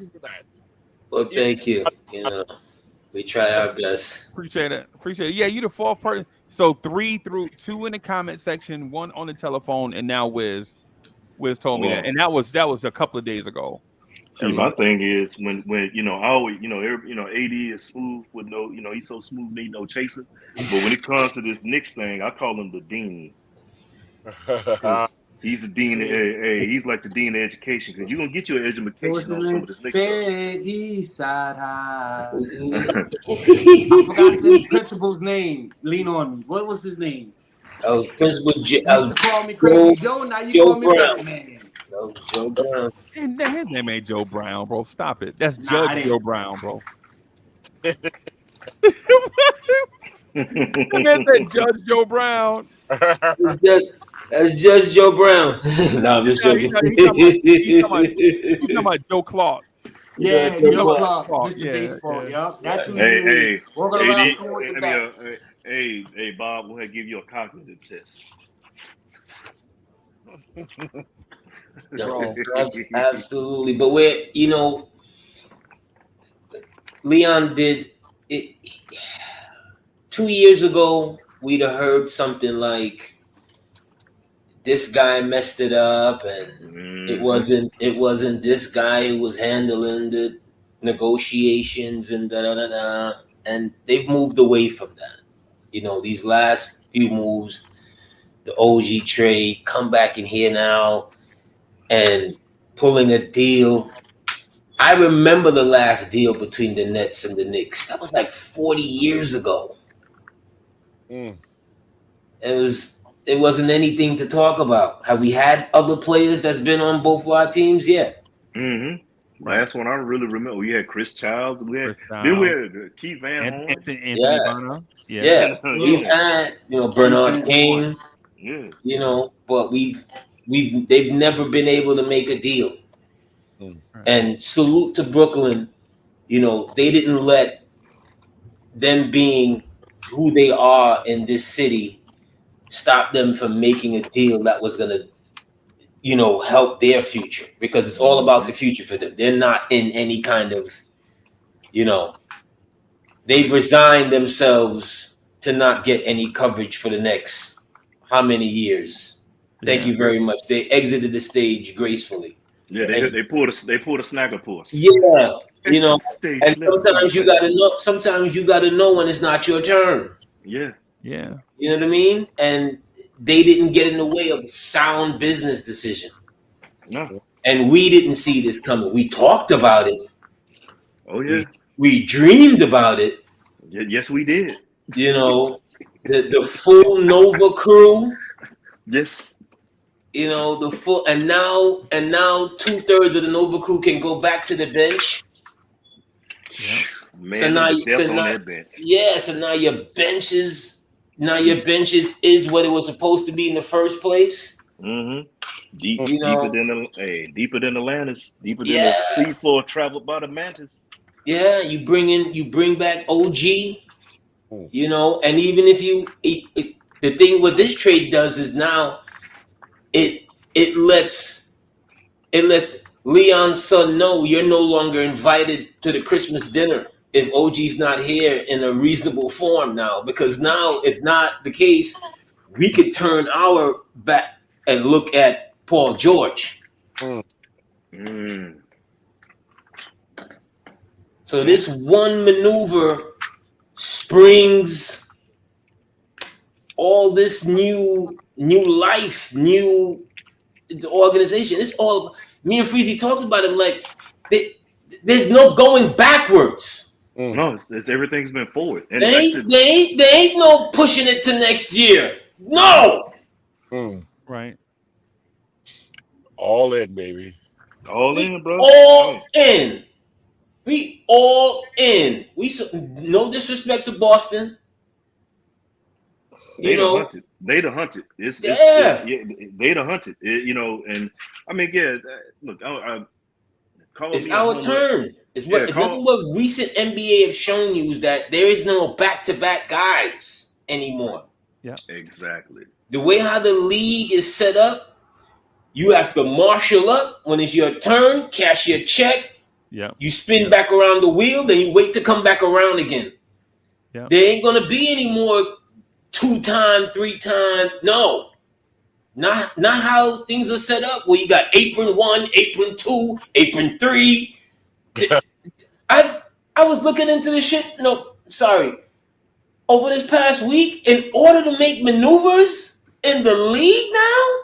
Well, thank you. You know, we try our best. Appreciate it. Yeah, you the fourth person. So 3 through 2 in the comment section, 1 on the telephone, and now Wiz told me that, and that was a couple of days ago. See, my thing is when I always AD is smooth with no he's so smooth need no chaser, but when it comes to this Knicks thing, I call him the dean. He's the dean. He's like the dean of education because you're gonna get your education on some of this Knicks stuff. East Side High. I forgot the principal's name. Lean on me. What was his name? Principal. You used to call me Crazy Joe. Now you call me Batman. Joe Brown. His name ain't Joe Brown, bro. Stop it. That's Judge Joe Brown, bro. Man said Judge Joe Brown. That's Judge Joe Brown. No, I'm just joking. He's talking about Joe Clark. Yeah, Joe Clark. Mr. Baseball, yup. That's who he is. Walking around with the bat. Hey, Bob, we'll give you a cognitive test. No, absolutely. But Leon did it 2 years ago. We'd have heard something like, this guy messed it up, and it wasn't this guy who was handling the negotiations and and they've moved away from that. These last few moves, the OG trade, come back in here now and pulling a deal. I remember the last deal between the Nets and the Knicks. That was like 40 years ago. It wasn't anything to talk about. Have we had other players that's been on both of our teams? Yeah. Last one I really remember, we had Chris Childs. We had Keith Van Horn. Anthony Barner. Yeah. We've had Bernard King. Yeah. But they've never been able to make a deal. And salute to Brooklyn. They didn't let them being who they are in this city stop them from making a deal that was going to, help their future, because it's all about the future for them. They're not in any kind of, they've resigned themselves to not get any coverage for the next how many years. Thank you very much. They exited the stage gracefully. Yeah, they pulled a snagger puss. Yeah. And sometimes you gotta know. Sometimes you gotta know when it's not your turn. Yeah. You know what I mean? And they didn't get in the way of a sound business decision. No. And we didn't see this coming. We talked about it. Oh yeah. We dreamed about it. Yes, we did. The full Nova crew. Yes. The full and now 2/3 of the Nova crew can go back to the bench. Yeah. Man, so now that bench. Yeah, so now your bench is what it was supposed to be in the first place. Deeper than Atlantis, deeper than the sea floor traveled by the mantis. Yeah, you bring back OG. And even if the thing what this trade does is now it lets Leon's son know you're no longer invited to the Christmas dinner if OG's not here in a reasonable form now, because now if not the case, we could turn our back and look at Paul George. So this one maneuver springs all this new life, new organization. It's all me and Freezy talked about it. Like there's no going backwards. No, it's everything's been forward. And they ain't no pushing it to next year. No. Right. All in, baby. All in, bro. All in. We all in. No disrespect to Boston. They the hunted. They the hunted. It's Yeah. they the hunted. And I mean, look, it's our turn. Nothing what recent NBA have shown you is that there is no back-to-back guys anymore. Yeah, exactly. The way how the league is set up, you have to marshal up when it's your turn, cash your check. Yeah. You spin back around the wheel, then you wait to come back around again. Yeah. There ain't gonna be any more 2-time, 3-time. No. Not how things are set up where you got apron 1, apron 2, apron 3. I was looking into this shit. No, sorry. Over this past week, in order to make maneuvers in the league now,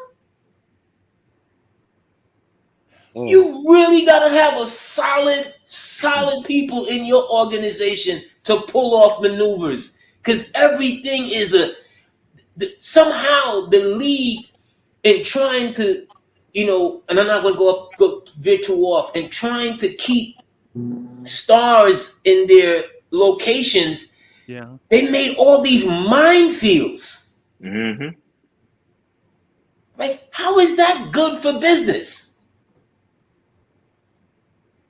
you really gotta have a solid people in your organization to pull off maneuvers. Because everything is somehow the league in trying to, and I'm not going to go veer too off, and trying to keep stars in their locations, they made all these minefields. Mm-hmm. Like, how is that good for business?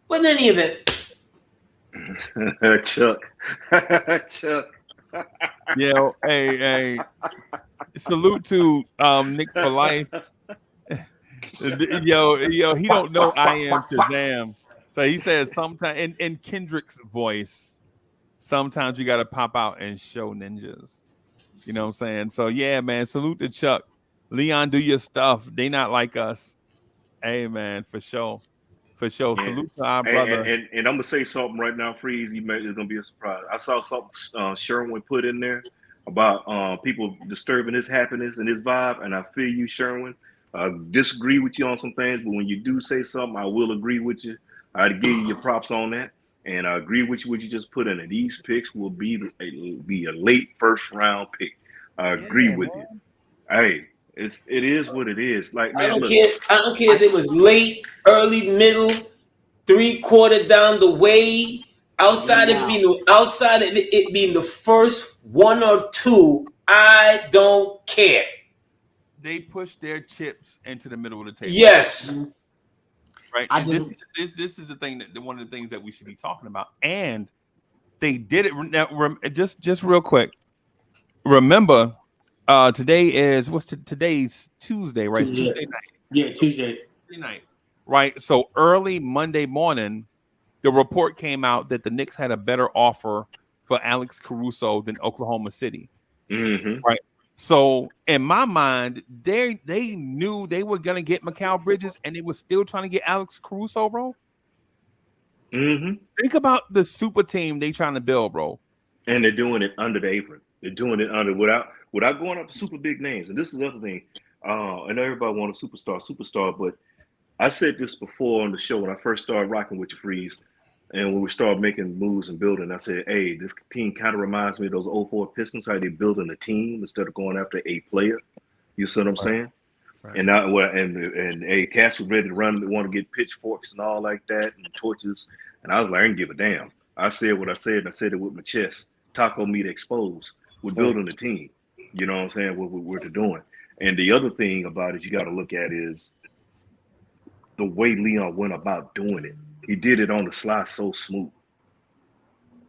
But in any event, Chuck. Yeah, hey, salute to Knicks for life. Yo, he don't know I am Shazam. So he says sometimes in Kendrick's voice, sometimes you gotta pop out and show ninjas. You know what I'm saying? So yeah, man, salute to Chuck. Leon, do your stuff. They not like us. Hey man, for sure. For sure. Yeah. Salute to our brother. And I'm gonna say something right now, Freeze. It's gonna be a surprise. I saw something Sherwin put in there about people disturbing his happiness and his vibe, and I feel you, Sherwin. I disagree with you on some things, but when you do say something, I will agree with you. I'd give you your props on that, and I agree with you what you just put in it. These picks will be a late first round pick. I agree with you. Hey, it is what it is. Like, man, I don't care if it was late, early, middle, 3/4 down the way. Outside of it being the first 1 or 2, I don't care. They push their chips into the middle of the table. Yes. Right. This is the thing that one of the things that we should be talking about. And they did it now. Just real quick. Remember, today is today's Tuesday, right? Tuesday night. Yeah, Tuesday night. Right. So early Monday morning, the report came out that the Knicks had a better offer for Alex Caruso than Oklahoma City. Mm-hmm. Right. So in my mind, they knew they were gonna get Mikal Bridges, and they were still trying to get Alex Caruso, bro. Mm-hmm. Think about the super team they trying to build, bro. And they're doing it under the apron. They're doing it without going up to super big names. And this is the other thing. I know everybody wants a superstar, but I said this before on the show when I first started rocking with the Freeze. And when we started making moves and building, I said, hey, this team kind of reminds me of those 04 Pistons, how they building a team instead of going after a player. You see what I'm saying? Right. And now, hey, Cass was ready to run. They want to get pitchforks and all like that and torches. And I was like, I didn't give a damn. I said what I said, and I said it with my chest. Taco meat exposed. We're building a team. You know what I'm saying? What we're doing. And the other thing about it you got to look at is the way Leon went about doing it. He did it on the slide so smooth.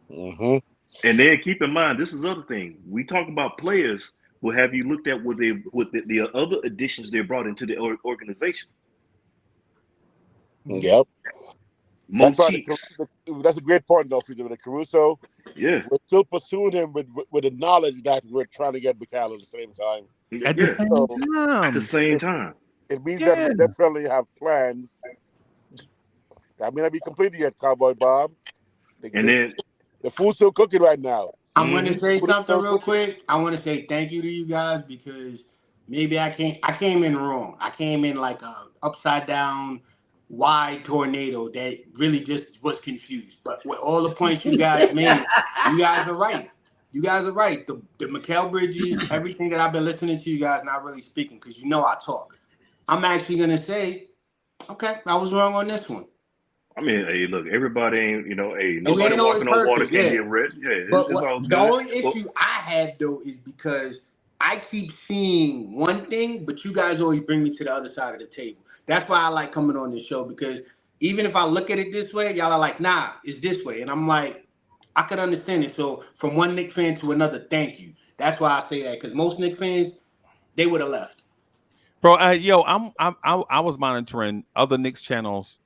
Mm-hmm. And then keep in mind, this is the other thing. We talk about players. Well, have you looked at what the other additions they brought into the organization? Yep. That's a great point, though, with the Caruso. Yeah. We're still pursuing him with the knowledge that we're trying to get Mikal at the same time. At the same time. It means that we definitely have plans. I may not be completed yet, Cowboy Bob. The food's still cooking right now. I'm going to say something real quick. I want to say thank you to you guys because maybe I came in wrong. I came in like a upside down, wide tornado that really just was confused. But with all the points you guys made, you guys are right. You guys are right. The Mikal Bridges, everything that I've been listening to you guys, not really speaking because you know I talk. I'm actually going to say Okay, I was wrong on this one. I mean, hey, look, everybody ain't, hey, And we nobody ain't always walking on water perfect, can't yeah. get red. Yeah, But it's all the good. only Well, issue I have though is because I keep seeing one thing, but you guys always bring me to the other side of the table. That's why I like coming on this show, because even if I look at it this way, y'all are like, nah, it's this way. And I'm like, I could understand it. So from one Knicks fan to another, thank you. That's why I say that, because most Knicks fans, they would have left. Bro, I was monitoring other Knicks channels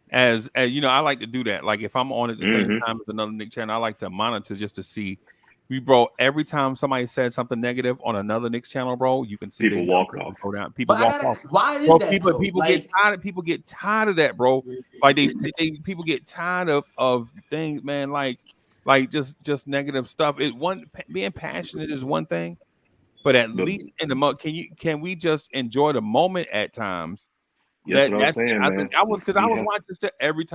as I like to do that. Like if I'm on at the same time as another Knicks channel, I like to monitor just to see. Bro, every time somebody said something negative on another Knicks channel, bro, you can see people walk off. go down. People But walk off. why is Bro, that? people get tired. People get tired of that, bro. Like people get tired of things, man. Like just negative stuff. Being passionate is one thing, but at least in the can we just enjoy the moment at times? That's what I'm saying, I man. think I was watching this every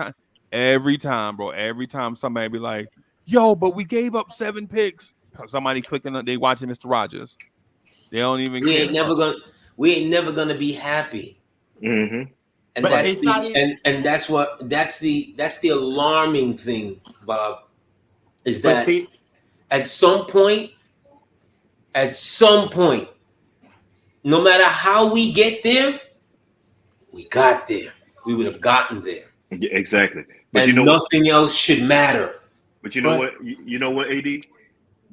time, bro. Every time somebody be like, "Yo, but we gave up 7 picks." Somebody clicking on, they watching Mr. Rogers. They don't even We care. ain't never gonna be happy. Mm-hmm. And But that's it's not even, that's the alarming thing, Bob, is that at some point, no matter how we get there, we got there. We would have gotten there. Yeah, exactly. But and you know nothing else should matter. But you know what? You know what, AD?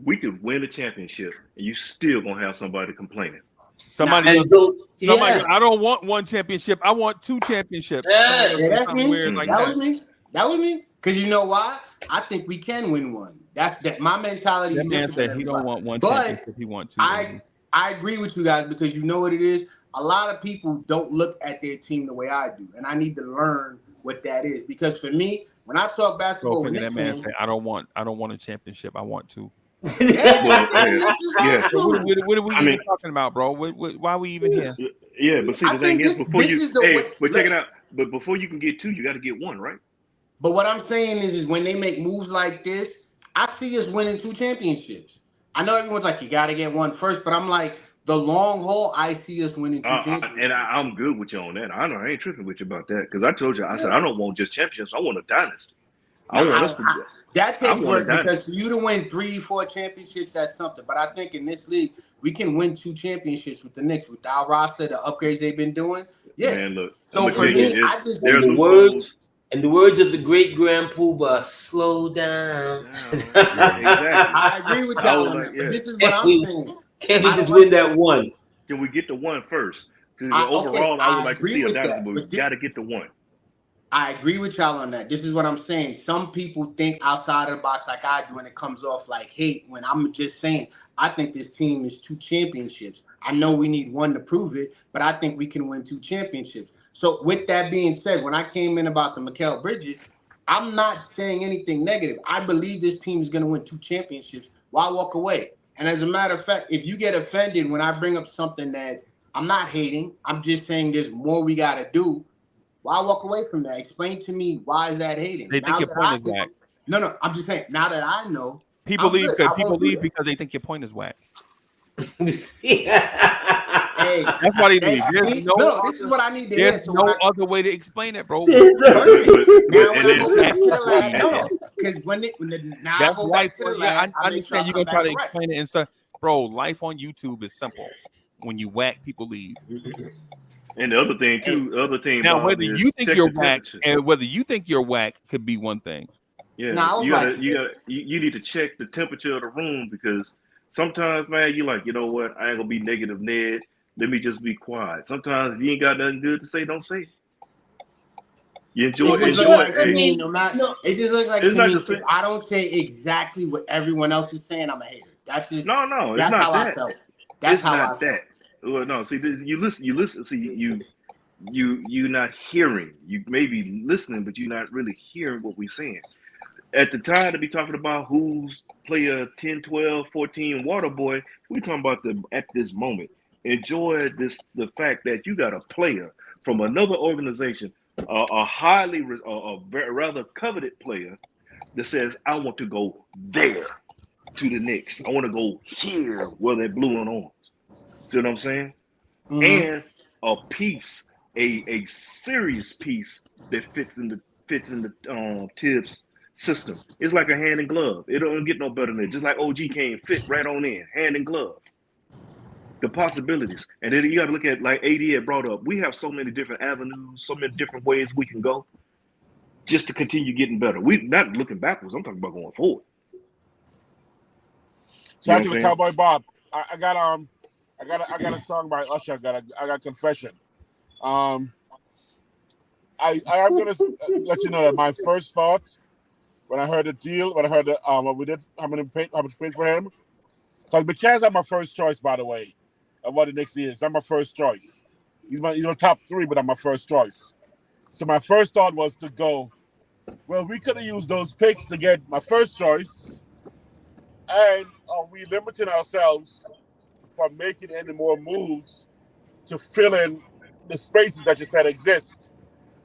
We could win a championship, and you still gonna have somebody complaining. Somebody, I don't want 1 championship. I want 2 championships. Yeah, that's me. Weird like that was me. That was me. Because you know why? I think we can win one. That's my mentality. That is man different said he don't want 1 but championship. He wants 2. I agree with you guys, because you know what it is. A lot of people don't look at their team the way I do, and I need to learn what that is. Because for me, when I talk basketball with Knicks that man fans, say, I don't want a championship. I want 2. Yeah. What are we even talking about, bro? Why are we even here? Yeah, but see, the thing is, before check it out. But before you can get 2, you got to get 1, right? But what I'm saying is when they make moves like this, I see us winning 2 championships. I know everyone's like, you got to get 1 first, but I'm like, the long haul, I see us winning 2 championships. And I'm good with you on that. I ain't tripping with you about that, because I told you, I said I don't want just championships. I want a dynasty. That takes work, because for you to win 3-4 championships, that's something. But I think in this league, we can win 2 championships with the Knicks, with our roster, the upgrades they've been doing. Yeah. Man, look. So for me, I just in the words of the great Grand Poobah, slow down. Exactly. I agree with y'all on that. But this is what I'm saying. Can we just win that 1? Can we get the 1 first? Because overall, I would like to see a dynasty, but we got to get the 1. I agree with y'all on that. This is what I'm saying. Some people think outside of the box like I do, and it comes off like hate, when I'm just saying I think this team is 2 championships. I know we need 1 to prove it, but I think we can win 2 championships. So with that being said, when I came in about the Mikal Bridges, I'm not saying anything negative. I believe this team is going to win 2 championships. Why walk away? And as a matter of fact, if you get offended when I bring up something that I'm not hating, I'm just saying there's more we got to do. Why walk away from that? Explain to me, why is that hating? They think your point is whack. No, I'm just saying, now that I know. People leave because they think your point is whack. Hey, that's why they leave. This is what I need to hear. There's no other way to explain it, bro. Because when I go back to the lab, I understand you're going to try to explain it and stuff. Bro, life on YouTube is simple. When you whack, people leave. And the other thing too, now whether you think you're whack and whether you think you're whack could be one thing. Yeah, you need to check the temperature of the room, because sometimes, man, you like, you know what, I ain't gonna be negative, Ned. Let me just be quiet. Sometimes if you ain't got nothing good to say, don't say it. You enjoy it. It just looks like if I don't say exactly what everyone else is saying, I'm a hater. That's just no. That's it's how not I felt. That's how I felt. Well, no, see, you listen. See, you're not hearing. You may be listening, but you're not really hearing what we're saying. At the time to be talking about who's player 10, 12, 14 water boy, we're talking about at this moment. Enjoy the fact that you got a player from another organization, a rather coveted player that says, I want to go there to the Knicks. I want to go here where they're blue and orange. See what I'm saying? Mm-hmm. And a piece a serious piece that fits in the Tibbs system. It's like a hand in glove. It don't get no better than that. Just like OG came fit right on in, hand in glove. The possibilities, and then you got to look at like AD had brought up. We have so many different avenues, so many different ways we can go, just to continue getting better. We not looking backwards. I'm talking about going forward. Shout out to the Cowboy Bob. I got a song by Usher. I got confession. I'm gonna let you know that my first thought when I heard the deal, when I heard what we did, how much paid for him, because McCann's not my first choice, by the way, of what the Knicks is. Not my first choice. He's my top 3, but I'm my first choice. So my first thought was to go, well, we could have used those picks to get my first choice, and are we limiting ourselves from making any more moves to fill in the spaces that you said exist?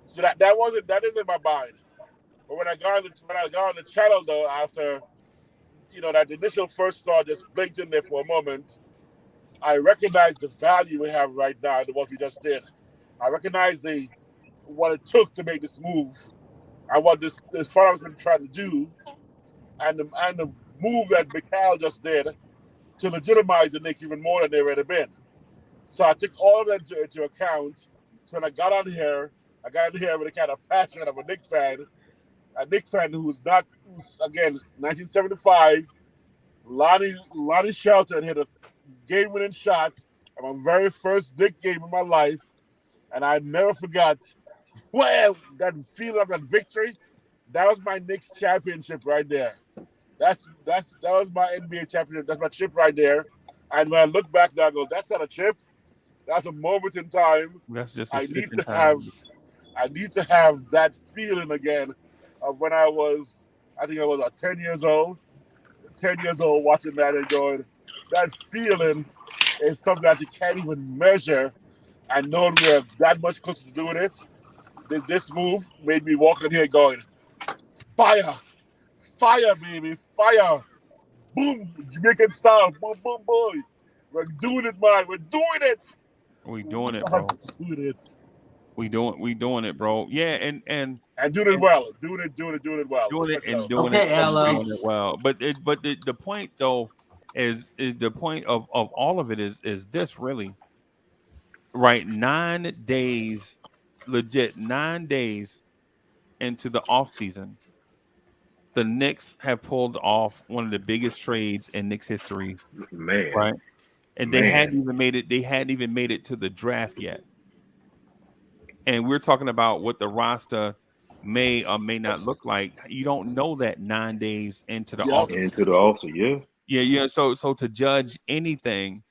So that isn't my mind. But when I got on the channel though, after that initial first thought just blinked in there for a moment, I recognize the value we have right now in what we just did. I recognize what it took to make this move and what this front office been trying to do, and the move that Mikal just did to legitimize the Knicks even more than they already been. So I took all of that into account. So when I got on here with a kind of passion of a Knicks fan who's again 1975. Lonnie Shelton hit a game-winning shot on my very first Knicks game in my life, and I never forgot. Well, that feeling of that victory, that was my Knicks championship right there. That was my NBA championship. That's my chip right there. And when I look back now, I go, that's not a chip. That's a moment in time. That's just I need to have that feeling again of when I think I was 10 years old. 10 years old watching that and going, that feeling is something that you can't even measure. And knowing we're that much closer to doing it, this move made me walk in here going, fire, baby, fire. Boom, Jamaican style, boom, boom, boom. We're doing it, man. We're doing it. We doing it, bro. We doing it, bro. Yeah, and doing it well. Doing it well. Doing it and doing it well. But the point though is the point of all of it is this really, right? 9 days, legit 9 days into the offseason, the Knicks have pulled off one of the biggest trades in Knicks history. Man. Right. And they hadn't even made it to the draft yet. And we're talking about what the roster may or may not look like. You don't know that 9 days into the offseason. Yeah. So to judge anything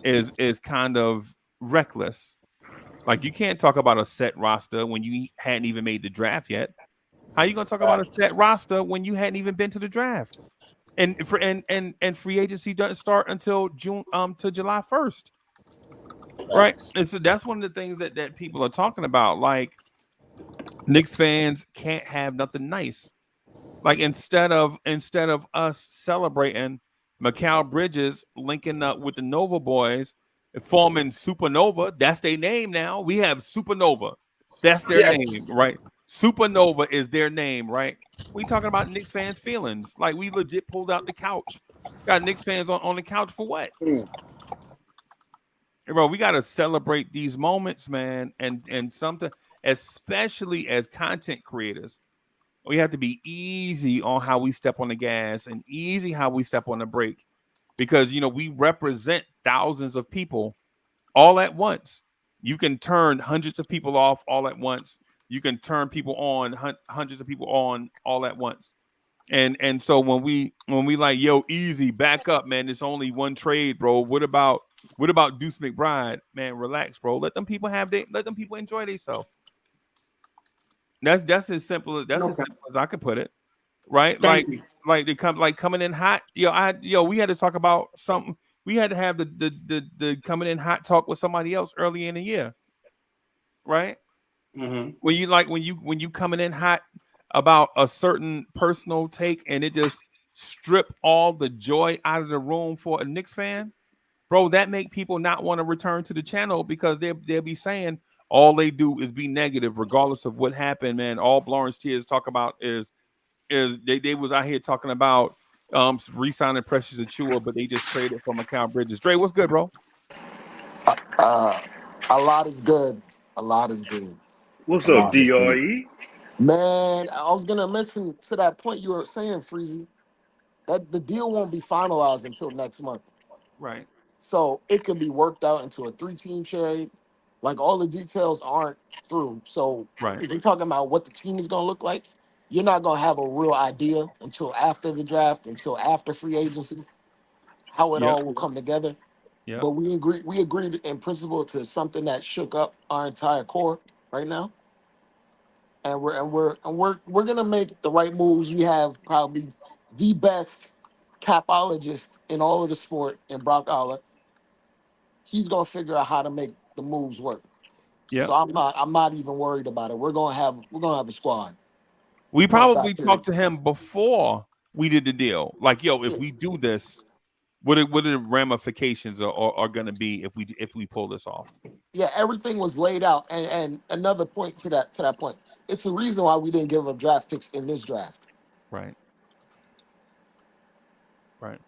is kind of reckless. Like, you can't talk about a set roster when you hadn't even made the draft yet. How are you gonna talk about a set roster when you hadn't even been to the draft? And free agency doesn't start until July 1st. Right. And so that's one of the things that people are talking about. Like, Knicks fans can't have nothing nice. Like, instead of us celebrating Mikal Bridges linking up with the Nova boys, forming Supernova, that's their name now. We have Supernova. That's their name, right? Supernova is their name, right? We talking about Knicks fans' feelings. Like, we legit pulled out the couch. Got Knicks fans on the couch for what? Bro, we got to celebrate these moments, man. And something, especially as content creators, we have to be easy on how we step on the gas and easy how we step on the brake, because, we represent thousands of people all at once. You can turn hundreds of people off all at once. You can turn people on, hundreds of people on all at once. And so when we like, yo, easy, back up, man. It's only one trade, bro. What about Deuce McBride? Man, relax, bro. Let them people enjoy themselves. That's as simple as I could put it, right? Like coming in hot. We had to talk about something. We had to have the coming in hot talk with somebody else early in the year, right? Mm-hmm. When you coming in hot about a certain personal take and it just strip all the joy out of the room for a Knicks fan, bro, that make people not want to return to the channel, because they'll be saying, all they do is be negative, regardless of what happened, man. All Lawrence Tears talk about is they was out here talking about re-signing Precious Achua, but they just traded for Mikal Bridges. Dre, what's good, bro? A lot is good. A lot is good. What's A up, lot is good. DRE? Man, I was gonna mention to that point you were saying, Freezy, that the deal won't be finalized until next month. Right. So it can be worked out into a 3-team trade. Like all the details aren't through. So Right. if you're talking about what the team is gonna look like, you're not gonna have a real idea until after the draft, until after free agency, how it Yep. all will come together. Yep. But we agreed in principle to something that shook up our entire core right now. And we're gonna make the right moves. We have probably the best capologist in all of the sport in Brock Aller. He's gonna figure out how to make the moves work. So Yep. I'm not even worried about it. We're gonna have a squad. We Point back probably period. talked to him before we did the deal. Like, yo, if Yeah, we do this, what are the ramifications are going to be if we pull this off? yeah, everything was laid out. And another point to that point, it's a reason why we didn't give up draft picks in this draft. Right. Right.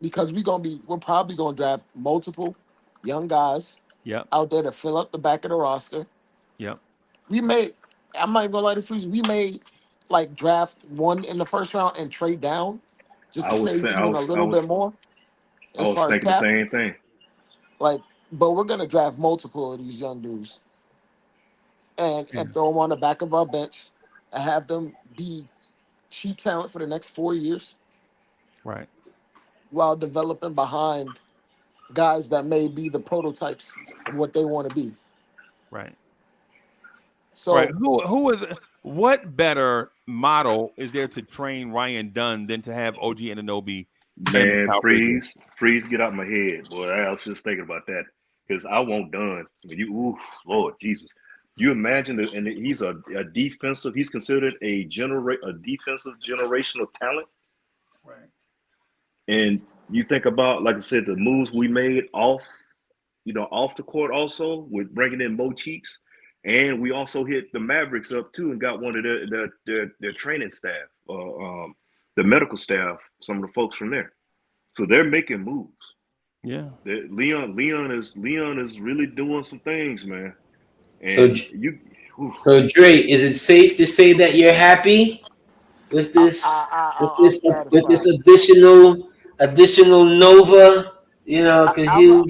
Because we're probably gonna draft multiple young guys Yep. out there to fill up the back of the roster. Yep. We may, I'm not even gonna lie to Freeze, we may like draft one in the first round and trade down just I to was save saying, even a little bit more I as was far as thinking the cap. same thing. Like, but we're gonna draft multiple of these young dudes and Yeah. and throw them on the back of our bench and have them be cheap talent for the next 4 years Right. while developing behind guys that may be the prototypes of what they want to be. Right. Right. So Who is what better model is there to train Ryan Dunn than to have OG Anunoby and Man, Mikal Bridges? freeze, get out my head, boy. I was just thinking about that because I won't done. When you, ooh, Lord Jesus, you imagine that, and he's a defensive. He's considered a defensive generational talent. Right. And you think about, like I said, the moves we made off the court, also with bringing in Mo Cheeks, and we also hit the Mavericks up too and got one of their training staff, the medical staff, some of the folks from there. So they're making moves. Yeah. Leon is really doing some things, man. So, And you, whew, so Dre, is it safe to say that you're happy with I, this, I, with I I'm this, with this satisfied. additional Nova? You know, I, because I'm a,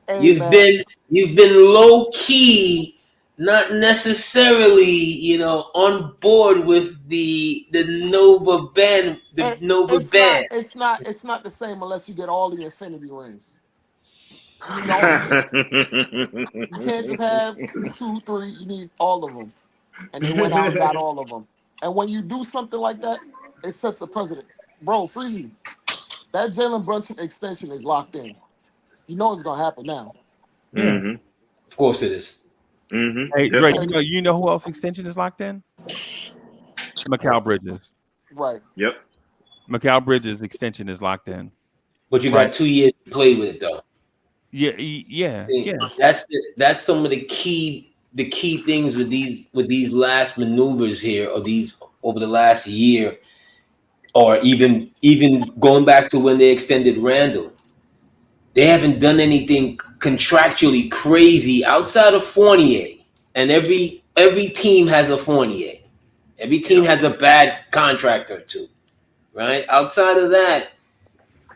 hey you've man, been you've been low key, not necessarily, on board with the it, Nova it's not band. it's not it's not the same unless you get all the infinity rings. You can't just have two, three. You need all of them, and they went out and got all of them. And when you do something like that, it sets the precedent. Bro, Freezy, that Jalen Brunson extension is locked in. You know it's gonna happen now. Yeah. hmm Of course, it is. Hey, Yep. Dre, Because you know who else extension is locked in? Mikal Bridges. right, Yep. Mikal Bridges extension is locked in. But you Right. got 2 years to play with it, though. Yeah. See, Yeah. that's some of the key things with these last maneuvers here, or these over the last year, or even going back to when they extended Randall. They haven't done anything contractually crazy outside of Fournier, and every team has a Fournier. Every team Yep. has a bad contract or two, right? Outside of that,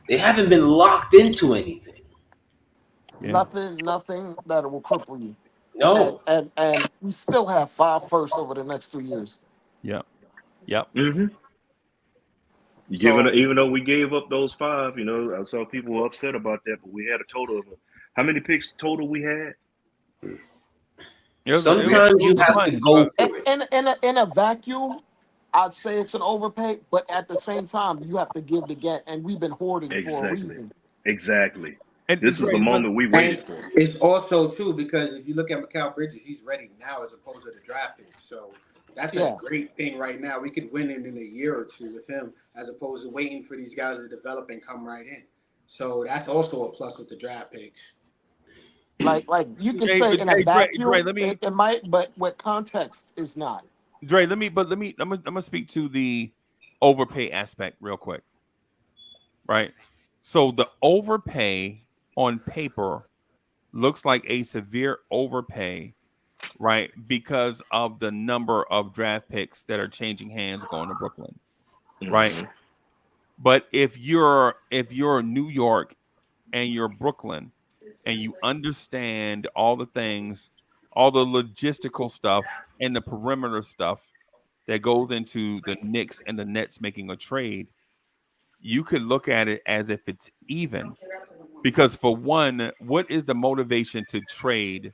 they haven't been locked into anything. Yeah. nothing that will cripple you. And No. and and we still have 5 firsts over the next 3 years. Yep. Yep. hmm So Even though we gave up those five, I saw people were upset about that, but we had a total of how many picks total we had? We had, Sometimes it you was a have to bunch. go for it. in a vacuum, I'd say it's an overpay, but at the same time, you have to give to get, and we've been hoarding for a exactly, reason. exactly. And This is a Dre, look, moment we And waited for. it's also too because if you look at Mikal Bridges, he's ready now as opposed to the draft pick. So that's a Yeah, great thing right now. We could win it in a year or two with him as opposed to waiting for these guys to develop and come right in. So that's also a plus with the draft picks. Like you can Hey, say in a Dre, vacuum, let me, it might, but with context, it's not. Dre, I'm gonna speak to the overpay aspect real quick, right? So the overpay on paper looks like a severe overpay, right? Because of the number of draft picks that are changing hands going to Brooklyn, right? Mhm. But if you're New York and you're Brooklyn and you understand all the things, all the logistical stuff and the perimeter stuff that goes into the Knicks and the Nets making a trade, you could look at it as if it's even. Because for one, what is the motivation to trade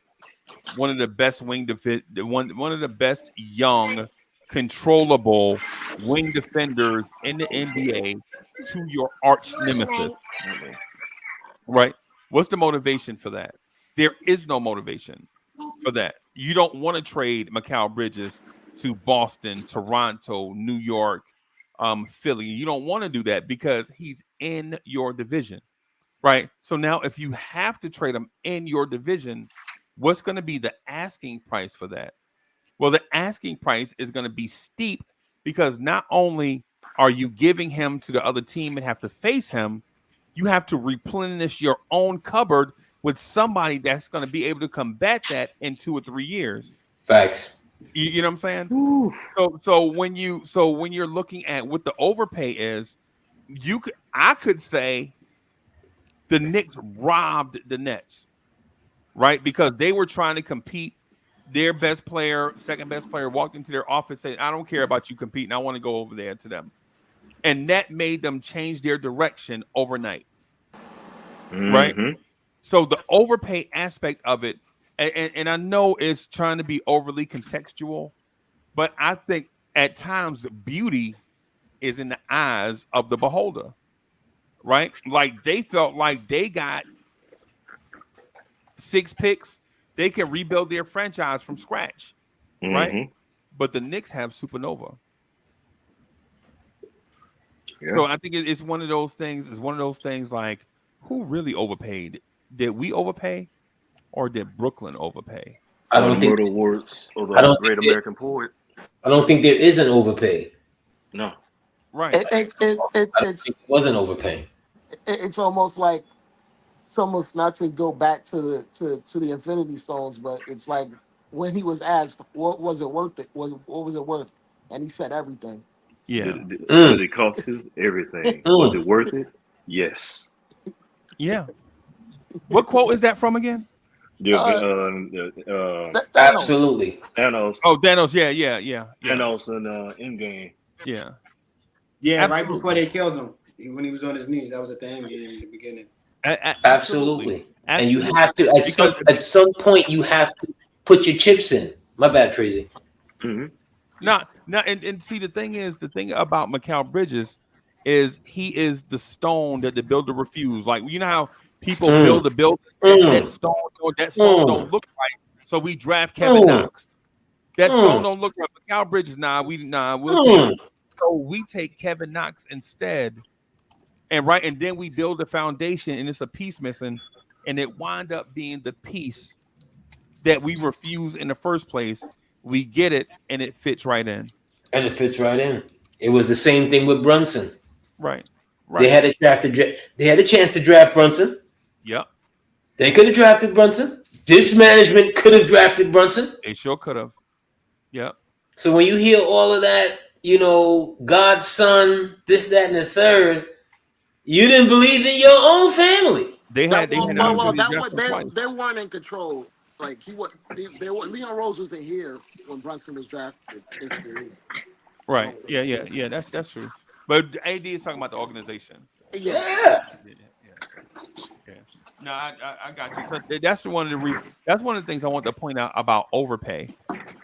one of the best one of the best young, controllable wing defenders in the NBA to your arch nemesis? Right? What's the motivation for that? There is no motivation for that. You don't want to trade Mikal Bridges to Boston, Toronto, New York, Philly. You don't want to do that because he's in your division, right? So now, if you have to trade him in your division, what's going to be the asking price for that? Well, the asking price is going to be steep because not only are you giving him to the other team and have to face him, you have to replenish your own cupboard with somebody that's going to be able to combat that in 2 or 3 years. Facts. You know what I'm saying? So when you're looking at what the overpay is, I could say the Knicks robbed the Nets, right? Because they were trying to compete. Their best player, second best player, walked into their office saying, I don't care about you competing. I want to go over there to them. And that made them change their direction overnight. Right? Mhm. So the overpay aspect of it, and I know it's trying to be overly contextual, but I think at times beauty is in the eyes of the beholder, right? Like they felt like they got 6 picks, they can rebuild their franchise from scratch, right? Mhm. But the Knicks have Supernova. Yeah. So I think it's one of those things. It's one of those things like, who really overpaid? Did we overpay, or did Brooklyn overpay? I Or the don't think. Murder Awards or I the don't Great think. There, American Poet. I don't think there is an overpay. No. Right. I don't think it was an overpay. It's almost like it's almost not to go back to the Infinity Stones, but it's like when he was asked, "What was it worth? What was it worth?" And he said everything. Yeah. Did it cost you everything? Was it Mm. worth it? Yes. Yeah. What quote is that from again? Uh, Thanos. Absolutely. Thanos. Oh, Thanos. Yeah. Thanos and Endgame. Yeah. Yeah, right Absolutely. before they killed him, when he was on his knees. That was at the end game in the beginning. Absolutely. And you Absolutely. have to at some point you have to put your chips in. My bad, Crazy. Mm-hmm. Now, and see, the thing about Mikal Bridges is he is the stone that the builder refused. Like, you know how people build a building that stone don't look right, so we draft Kevin Knox. That stone don't look right. Mikal Bridges, we'll take him. So we take Kevin Knox instead, and then we build a foundation, and it's a piece missing, and it wind up being the piece that we refuse in the first place. We get it, and it fits right in. And it fits right in. It was the same thing with Brunson. Right. They had a chance to draft Brunson. Yep. They could have drafted Brunson. This management could have drafted Brunson. They sure could have. Yep. So when you hear all of that, God's son, this, that, and the third, you didn't believe in your own family. They had an opportunity to draft him twice. They weren't in control. Like he was, Leon Rose wasn't here when Brunson was drafted. Right. Yeah. That's true. But AD is talking about the organization. Yeah. No, I got you. So that's one of the things I want to point out about overpay.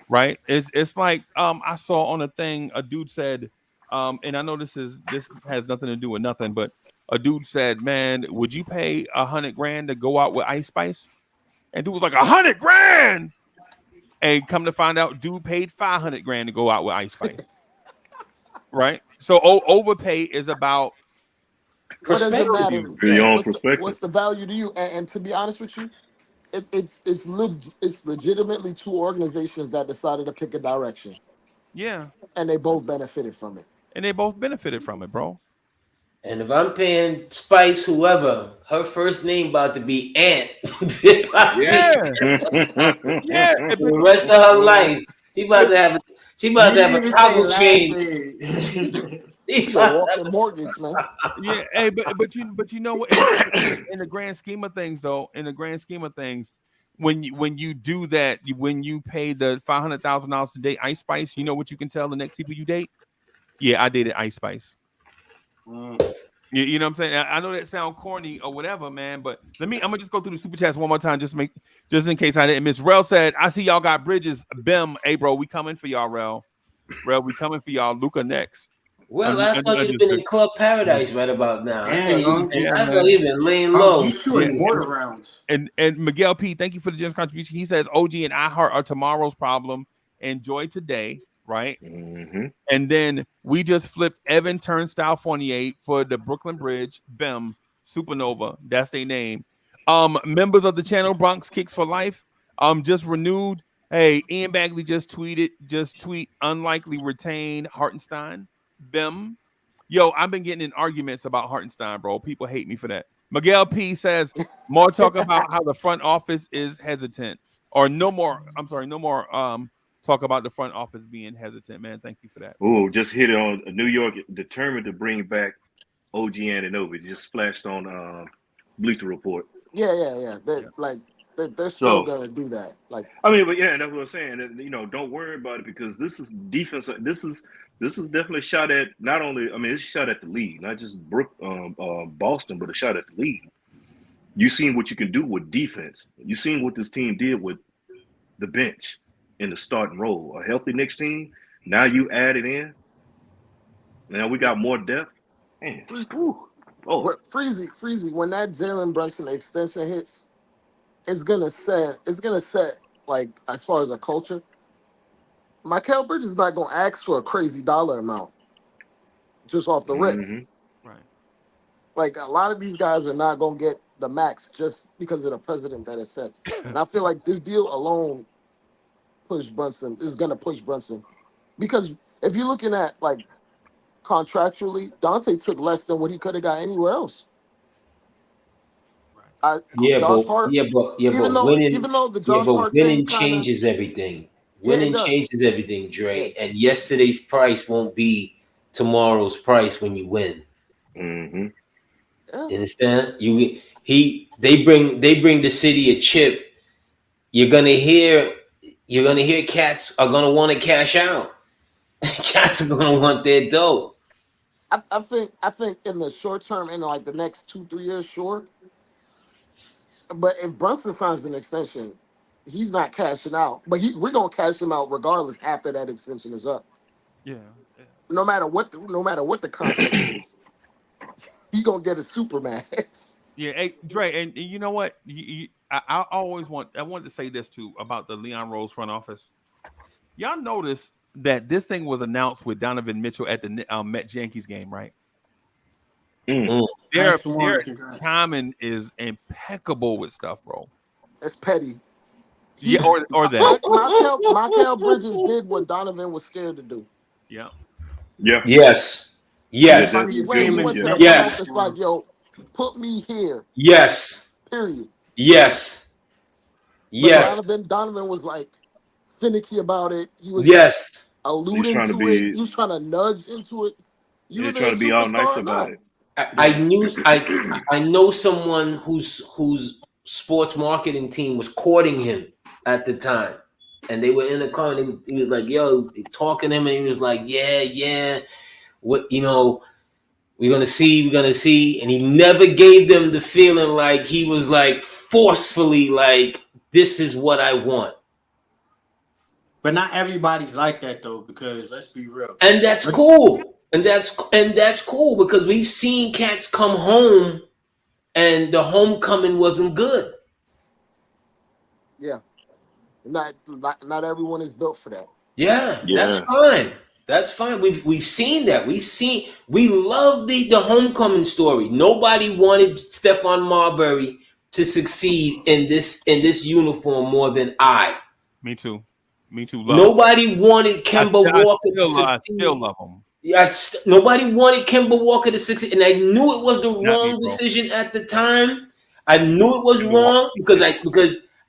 Right? It's like I saw on a thing a dude said, and I know this has nothing to do with nothing, but a dude said, "Man, would you pay $100,000 to go out with Ice Spice?" And dude was like, $100,000. And come to find out, dude paid $500,000 to go out with Ice Spice. Right? So overpay is about what does it matter? Your own perspective. What's the value to you? And to be honest with you, it's legitimately two organizations that decided to pick a direction, Yeah, and they both benefited from it. and they both benefited from it, bro. And if I'm paying Spice, whoever, her first name about to be Ant. Yeah, yeah. For the rest of her life, she about to have a You didn't a even say toggle last chain. name. She a walking mortgage, man. Yeah, hey, but you know what? In the grand scheme of things, though, when you do that, when you pay the $500,000 to date Ice Spice, you know what you can tell the next people you date? Yeah, I dated Ice Spice. You know what I'm saying? I know that sound corny or whatever, man, but I'm gonna just go through the super chats one more time, just in case I didn't miss. Rel said, "I see y'all got Bridges, Bim, hey bro, we coming for y'all, Rel, we coming for y'all. Luca next." Well, I thought you'd have been in Club Paradise right about now. Damn, I thought you'd been laying low. You shooting water rounds. And Miguel P, thank you for the generous contribution. He says OG and iHeart are tomorrow's problem. Enjoy today, right? Mm-hmm. And then we just flipped Evan Turnstile Fournier for the Brooklyn Bridge, BEM, Supernova. That's their name. Members of the channel, Bronx Kicks for Life, just renewed. Hey, Ian Bagley just tweet unlikely retain Hartenstein. BEM. Yo, I've been getting in arguments about Hartenstein, bro. People hate me for that. Miguel P says more talk about how the front office is hesitant, or no more. I'm sorry, no more talk about the front office being hesitant, man. Thank you for that. Oh, just hit it on New York, determined to bring back OG Anunoby. Just splashed on Bleacher Report. Yeah. They're still gonna do that. Like, I mean, but yeah, that's what I'm saying. And, don't worry about it because this is defense. This is definitely a shot at not only. I mean, it's a shot at the league, not just Boston, but a shot at the league. You've seen what you can do with defense. You've seen what this team did with the bench in the starting role. A healthy Knicks team. Now you add it in. Now we got more depth. Man, Freezy, when that Jalen Brunson extension hits, it's gonna set like, as far as a culture. Mikal Bridges is not gonna ask for a crazy dollar amount just off the rip. Mm-hmm. Right. Like, a lot of these guys are not gonna get the max just because of the president that is set. And I feel like this deal alone is gonna push Brunson. Because if you're looking at, like, contractually, Dante took less than what he could have got anywhere else. But even winning, though the Josh Hart winning thing changes everything. Yeah, Winning changes everything, Dre. Yeah. And yesterday's price won't be tomorrow's price when you win. Mm-hmm. Yeah. You understand? They bring the city a chip. You're gonna hear cats are gonna want to cash out. Cats are gonna want their dough. I think in the short term, in like the next 2-3 years, sure. But if Brunson signs an extension, he's not cashing out. But we're gonna cash him out regardless after that extension is up. Yeah. No matter what the context is, he gonna get a supermax. Yeah, hey, Dre, and you know what? I wanted to say this too about the Leon Rose front office. Y'all notice that this thing was announced with Donovan Mitchell at the Met Yankees game, right? Their timing is impeccable with stuff, bro. That's petty. Yeah, or that. Mikal Bridges did what Donovan was scared to do. Yeah. Yeah. Yes. He went to the front office like, yo, put me here. Yes. Period. Yes. Yes. Donovan was like finicky about it. He was alluding to it. He was trying to nudge into it. He was trying to be all nice about it. I know someone whose sports marketing team was courting him at the time, and they were in the car, and he was like, "Yo," talking to him, and he was like, "Yeah, what we're gonna see," and he never gave them the feeling like he was like forcefully like, "This is what I want." But not everybody's like that though, because let's be real, and that's cool. And that's cool because we've seen cats come home and the homecoming wasn't good. Yeah. Not everyone is built for that. Yeah. That's fine. That's fine. We've seen that. We love the homecoming story. Nobody wanted Stephon Marbury to succeed in this uniform more than I. Me too. Love Nobody wanted Kemba Walker to succeed. I still love him. Nobody wanted Kemba Walker to succeed, and I knew it was the wrong decision at the time. I knew it was wrong because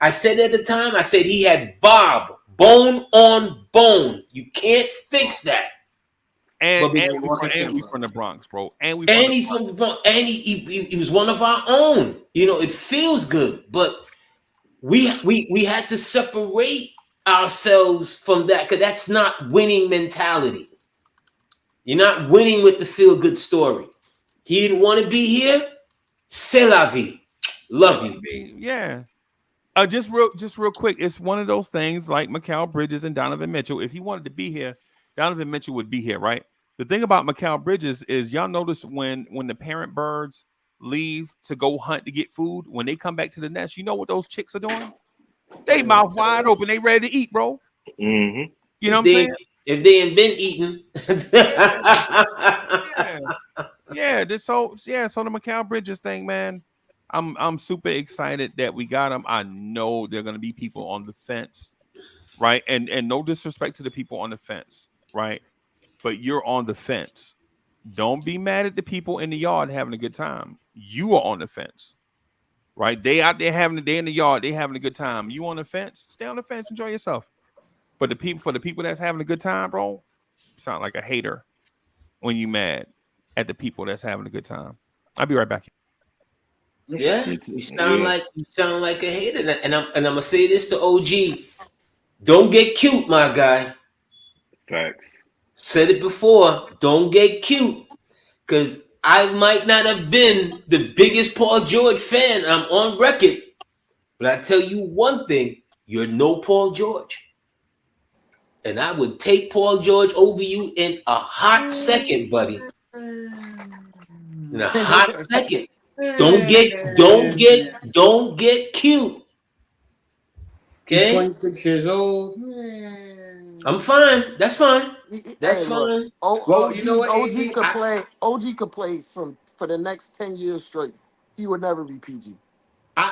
I said at the time, I said he had bone on bone. You can't fix that. And we from the Bronx, bro. And he's from the Bronx. And he was one of our own. You know, it feels good, but we had to separate ourselves from that because that's not winning mentality. You're not winning with the feel good story. He didn't want to be here. C'est la vie. Love you. Yeah. Just real quick. It's one of those things like Mikal Bridges and Donovan Mitchell. If he wanted to be here, Donovan Mitchell would be here, right? The thing about Mikal Bridges is y'all notice when the parent birds leave to go hunt to get food, when they come back to the nest, you know what those chicks are doing? They mouth wide open. They ready to eat, bro. Mm-hmm. You know what I'm saying? If they ain't been eating. So the Mikal Bridges thing, man, I'm super excited that we got him. I know there are going to be people on the fence, right? And no disrespect to the people on the fence, right? But you're on the fence. Don't be mad at the people in the yard having a good time. You are on the fence, right? They out there they in the yard, they having a good time. You on the fence? Stay on the fence, enjoy yourself. But for the people that's having a good time, bro, sound like a hater when you mad at the people that's having a good time. I'll be right back. Yeah, you sound like a hater, and I'm gonna say this to OG: don't get cute, my guy. Facts. Said it before. Don't get cute, because I might not have been the biggest Paul George fan. I'm on record, but I tell you one thing: you're no Paul George. And I would take Paul George over you in a hot second, buddy. In a hot second. Don't get cute. Okay? He's 26 years old. I'm fine. That's fine. That's fine. Well, you know what? OG could play for the next 10 years straight. He would never be PG.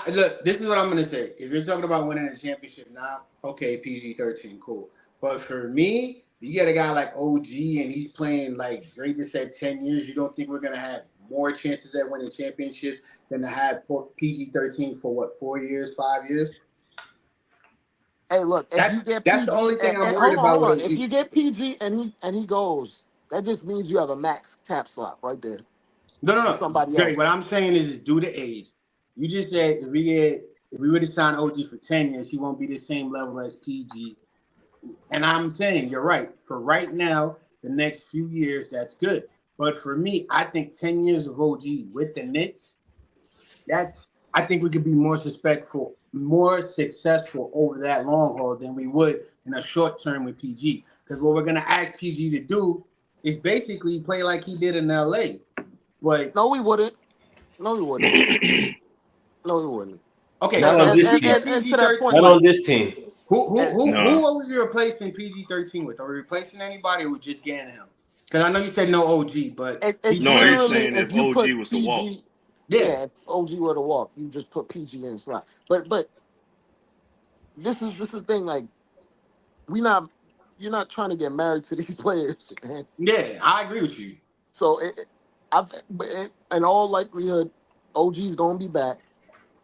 Look, this is what I'm gonna say. If you're talking about winning a championship now, okay, PG-13, cool. But for me, you get a guy like OG and he's playing like Dre just said 10 years. You don't think we're going to have more chances at winning championships than to have PG-13 for what, 4 years, 5 years? Hey, look, if you get that's PG, the only thing I'm worried about. If you get PG and he goes, that just means you have a max cap slot right there. No. Somebody Dre, else. what I'm saying is due to age. You just said if we were to sign OG for 10 years, he won't be the same level as PG. And I'm saying you're right. For right now, the next few years, that's good. But for me, I think 10 years of OG with the Knicks, I think we could be more successful over that long haul than we would in a short term with PG. Because what we're going to ask PG to do is basically play like he did in LA. But no, we wouldn't. Okay, not on this team. Not on this team. Who are we replacing PG-13 with? Are we replacing anybody or we just getting him? Because I know you said no OG, but he's saying if OG was to walk. Yeah, if OG were to walk, you just put PG in slot. But this is the thing. Like, you're not trying to get married to these players, man. Yeah, I agree with you. So in all likelihood, OG's gonna be back.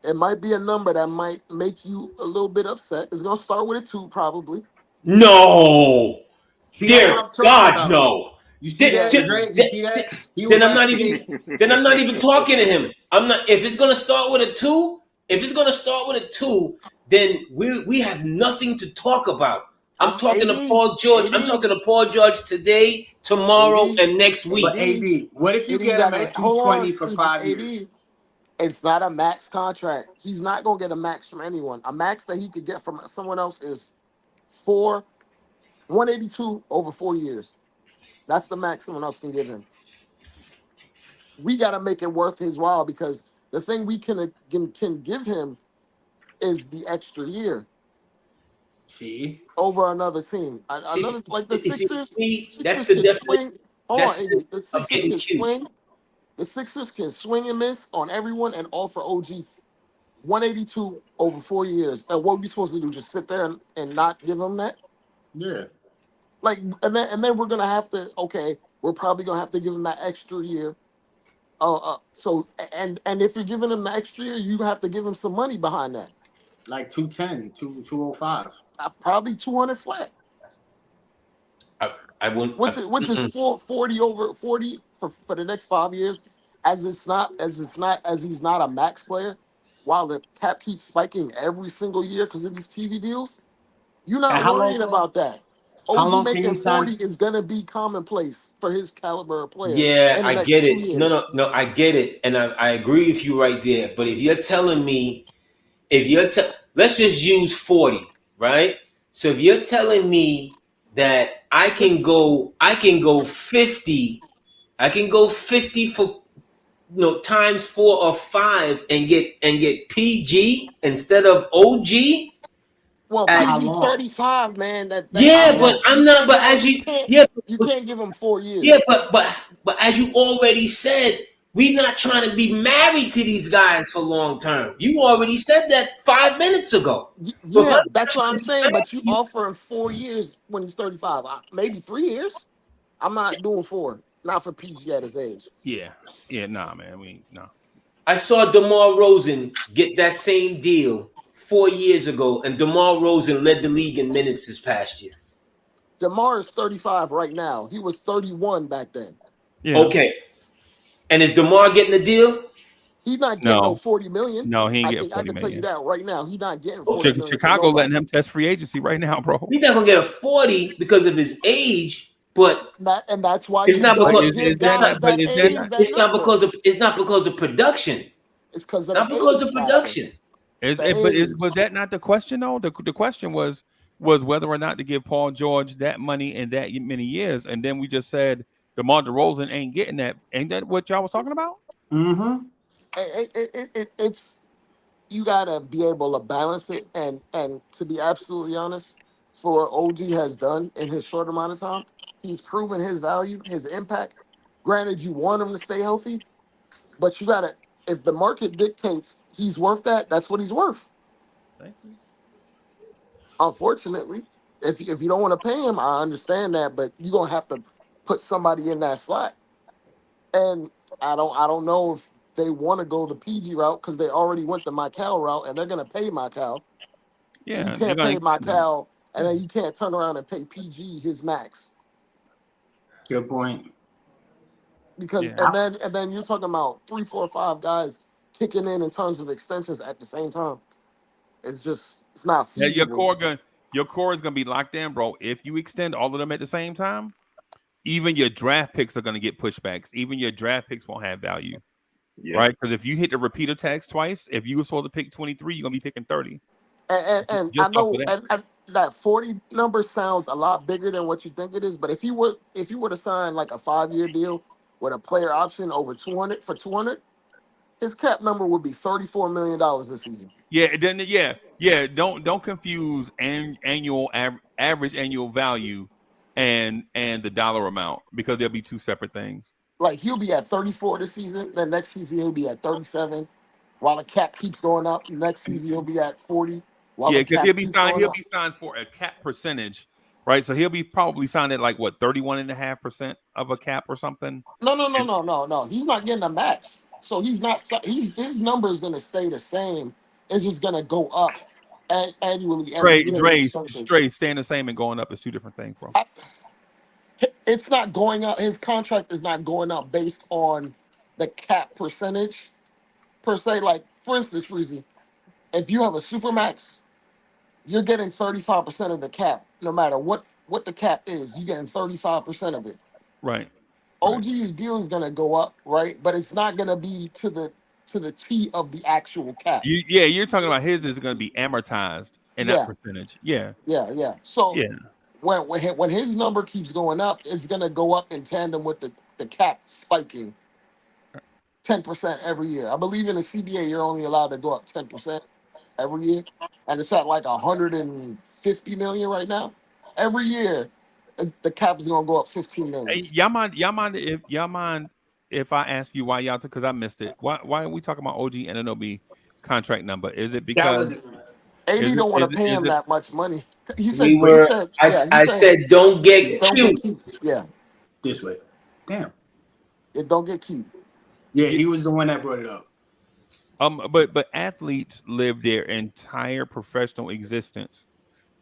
It might be a number that might make you a little bit upset. It's gonna start with a 2, probably. No, dear God, no. You see that, Dre? You see that? Then I'm not even talking to him. I'm not. If it's gonna start with a 2, then we have nothing to talk about. I'm talking to Paul George. I'm talking to Paul George today, tomorrow, and next week. But AD, what if you get him at 220 for 5 years? It's not a max contract. He's not going to get a max from anyone. A max that he could get from someone else is 182 over 4 years. That's the max someone else can give him. We got to make it worth his while because the thing we can give him is the extra year. See? Over another team. Another, like the Sixers. That's the definition. The Sixers can swing. The Sixers can swing and miss on everyone and offer OG 182 over 4 years. And what are we supposed to do? Just sit there and not give him that? Yeah. Like, and then we're gonna have to. Okay, we're probably gonna have to give him that extra year. So and if you're giving him the extra year, you have to give him some money behind that. Like 210, 205. Probably 200 flat, I wouldn't. which is 40 over 40 for the next 5 years. As he's not a max player, while the cap keeps spiking every single year because of these TV deals. You're And not worrying about that. how OG long can making you sign? 40 is gonna be commonplace for his caliber of player Yeah, in the I next get two it. years. No, I get it, and I agree with you right there. But if you're telling me, let's just use 40, right? So if you're telling me that I can go 50, I can go 50 for times 4 or 5 and get PG instead of OG. Well, For At, how PG's long? 35, man. How yeah, but long? I'm not. But as You can't give him 4 yeah, years. but as you already said, we're not trying to be married to these guys for long term. You already said that 5 minutes ago. So if I'm Yeah, that's what I'm trying to be saying. But you married, offer him 4 years when he's 35. Maybe 3 years. I'm not doing 4. Not for PG at his age. Yeah, nah, man. No. I saw DeMar Rosen get that same deal 4 years ago, and DeMar Rosen led the league in minutes this past year. DeMar is 35 right now. He was 31 back then. Yeah. Okay, and is DeMar getting a deal? He's not getting no No. 40 million. No, he ain't I getting can 40 tell you million. that right now. He's not getting 40 million from Chicago letting nobody. him test free agency right now, bro. He's not gonna get a 40 because of his age, but And that's why it's you not don't because give it's not. guys that age that It's not number. because of production. It's because of Not the because of age factor. production. It's the age. Was that not the question though? The question was whether or not to give Paul George that money in that many years, and then we just said DeMar DeRozan ain't getting that. Ain't that what y'all was talking about? Mm-hmm. It's you gotta be able to balance it, and to be absolutely honest, for what OG has done in his short amount of time, he's proven his value, his impact. Granted, you want him to stay healthy, but you gotta, if the market dictates he's worth that, that's what he's worth. Thank you. Unfortunately, if you don't want to pay him, I understand that, but you're gonna have to put somebody in that slot. And I don't know if they want to go the PG route because they already went the Michael route, and they're gonna pay Michael, and you Yeah, they're can't gonna pay extend him. Michael, and then you can't turn around and pay PG his max Good point. because Yeah, and then you're talking about 3, 4, 5 guys kicking in terms of extensions at the same time. It's not yeah. feasible. Your core is gonna be locked in, bro. If you extend all of them at the same time, even your draft picks are gonna get pushbacks. Even your draft picks won't have value, Yeah. right? Because if you hit the repeater tax twice, if you were supposed to pick 23, you're gonna be picking 30. And I Just off of know that. and that 40 number sounds a lot bigger than what you think it is, but if you were to sign like a 5-year deal with a player option over 200 for 200, his cap number would be $34 million this season. Yeah, then yeah. Don't confuse average annual value and the dollar amount because there'll be two separate things. Like he'll be at 34 this season, then next season he'll be at 37, while the cap keeps going up. Next season he'll be at 40, while Yeah, the because cap keeps going he'll up. be signed for a cap percentage, right? So he'll be probably signed at like what 31.5% of a cap or something. No. He's not getting a max, so he's not. His number is gonna stay the same. It's just gonna go up annually every year with extension. Straight staying the same and going up is two different things, bro. It's not going up. His contract is not going up based on the cap percentage per se. Like for instance, Freezy, if you have a supermax, you're getting 35% of the cap, no matter what the cap is. You're getting 35% of it. Right. OG's deal is gonna go up, right? But it's not gonna be to the T of the actual cap. You're talking about his is going to be amortized in that Yeah, percentage. Yeah, yeah. So yeah, when his number keeps going up, it's gonna go up in tandem with the cap spiking 10% every year. I believe in the CBA you're only allowed to go up 10% every year, and it's at like 150 million right now. Every year, the cap is gonna go up 15 million. Hey, y'all mind if I ask you why y'all? Because I missed it. Why are we talking about OG and Anunoby contract number? Is it That because wasn't. AD don't want to pay is him it that much money. He We said, were. I he said, said, don't get don't get cute. cute. Yeah, This way. Damn. don't get cute. Yeah, he was the one that brought it up. but athletes live their entire professional existence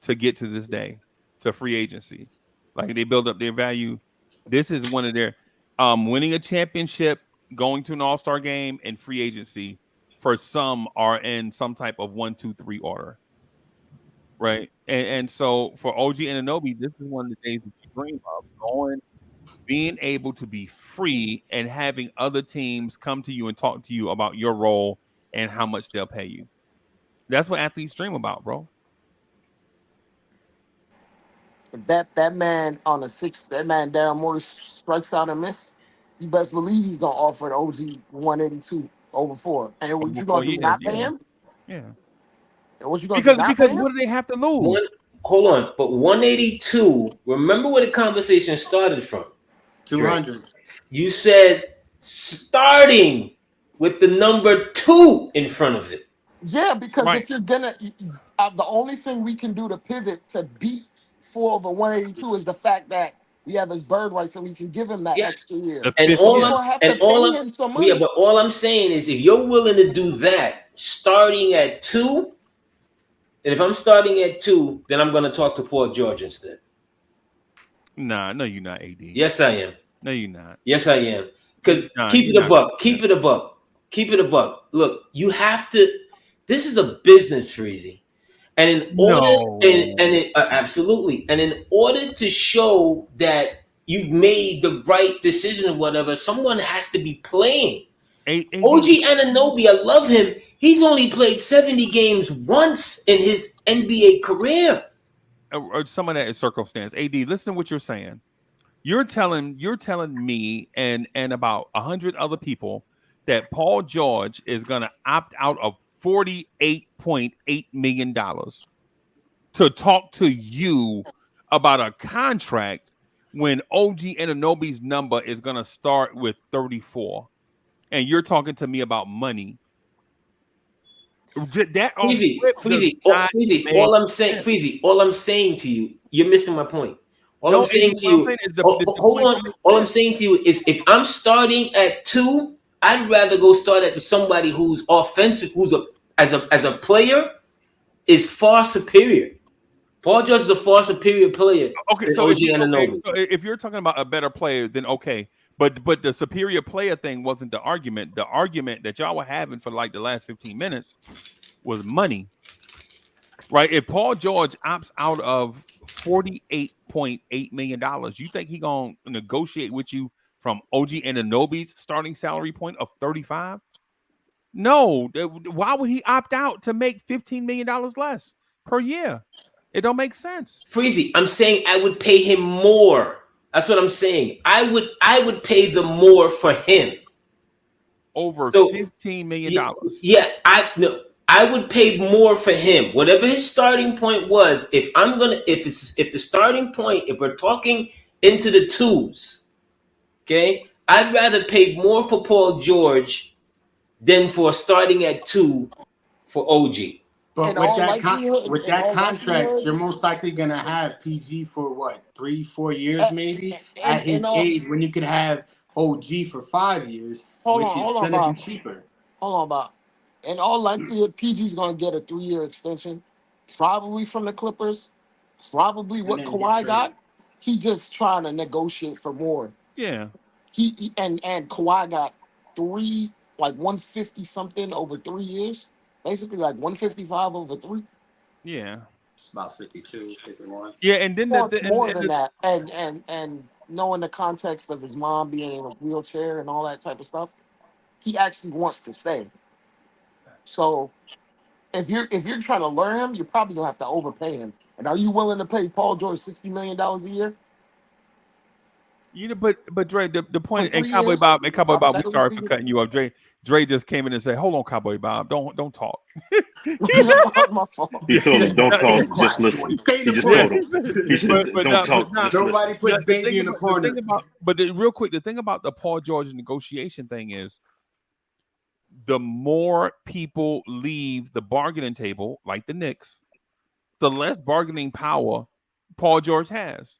to get to this day, to free agency. Like they build up their value. This is one of their winning a championship, going to an all-star game, and free agency for some are in some type of 1, 2, 3 order. Right. And so for OG Anunoby, this is one of the days that you dream of, being able to be free and having other teams come to you and talk to you about your role and how much they'll pay you. That's what athletes dream about, bro. That man on a six, that man Daryl Morey strikes out and miss. You best believe he's gonna offer the OG 182 over 4. And what you Before gonna do? years, Not pay him? Yeah. And what you gonna do? Not pay Because him? what do they have to lose? Hold on, but 182. Remember where the conversation started from? 200. You said starting with the number 2 in front of it. Yeah, because Right. if you're gonna, the only thing we can do to pivot to beat 4 over 182 is the fact that we have his bird rights and we can give him that Yeah. extra year. The And fifth all year. You're I'm gonna have and to all pay I'm him some money. yeah, but all I'm saying is if you're willing to do that, starting at 2, and if I'm starting at 2, then I'm gonna talk to Paul George instead. Nah, no, you're not, AD. Yes, I am. No, you're not. Yes, I am. Because Nah, keep it you're a not buck. gonna do Keep it a buck. Keep it a buck. Look, you have to. This is a business, Freezy, and in order, No. absolutely, and in order to show that you've made the right decision or whatever, someone has to be playing. AD, OG Anunoby, I love him. He's only played 70 games once in his NBA career. or some of that is circumstance. AD, listen to what you're saying. You're telling me and about 100 other people that Paul George is going to opt out of $48.8 million to talk to you about a contract when OG Anunoby's number is going to start with 34, and you're talking to me about money. That Freezy, all I'm saying, Freezy, all I'm saying to you, you're missing my point. All I'm saying to you, hold on. All I'm saying to you is, if I'm starting at 2, I'd rather go start at somebody who's offensive, who's as a player is far superior. Paul George is a far superior player. Okay, so if you're talking about a better player, then okay. But the superior player thing wasn't the argument. The argument that y'all were having for like the last 15 minutes was money. Right? If Paul George opts out of $48.8 million, you think he gonna negotiate with you from OG Anunoby's starting salary point of 35? No. Why would he opt out to make $15 million less per year? It don't make sense. Freezy, I'm saying I would pay him more. That's what I'm saying. I would pay the more for him. Over $15 million. Yeah, I would pay more for him. Whatever his starting point was, if the starting point, if we're talking into the 2s, okay, I'd rather pay more for Paul George than for starting at 2 for OG. But with that contract, you're most likely gonna have PG for what, 3-4 years, maybe at his age, when you could have OG for 5 years, which is gonna be cheaper. Hold on, Bob. In all likelihood, PG's gonna get a 3-year extension, probably from the Clippers, probably what Kawhi got. He just trying to negotiate for more. Yeah. He and Kawhi got 3, like 150 something over 3 years. Basically like 155 over 3. Yeah. It's about 52, 51. Yeah, and then more than that. And knowing the context of his mom being in a wheelchair and all that type of stuff, he actually wants to stay. So if you're trying to lure him, you're probably gonna have to overpay him. And are you willing to pay Paul George $60 million a year? But Dre, the point, and 3 Cowboy years? Bob, we sorry for cutting you off. Dre just came in and said, "Hold on, Cowboy Bob, don't talk." My fault. He told him, "Don't talk, just listen." He just told him. He said, "Don't talk, just Nobody listen." puts baby in the corner. Real quick, the thing about the Paul George negotiation thing is the more people leave the bargaining table, like the Knicks, the less bargaining power Paul George has.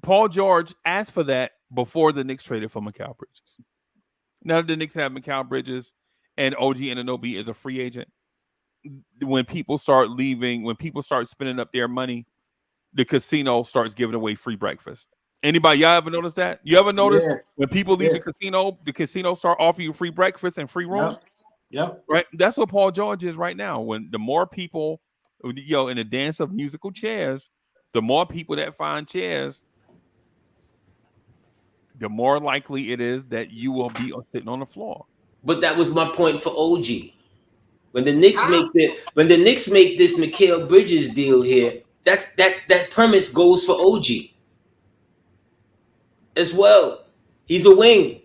Paul George asked for that before the Knicks traded for Mikal Bridges. Now that the Knicks have Mikal Bridges and OG Anunoby is a free agent, when people start leaving, when people start spending up their money, the casino starts giving away free breakfast. Anybody, y'all ever notice that? You ever notice when people leave the casino start offering you free breakfast and free room? Yep. Right. That's what Paul George is right now. When the more people, in the dance of musical chairs, the more people that find chairs, the more likely it is that you will be sitting on the floor. But that was my point for OG. When the Knicks make this Mikal Bridges deal here, that premise goes for OG as well. He's a wing.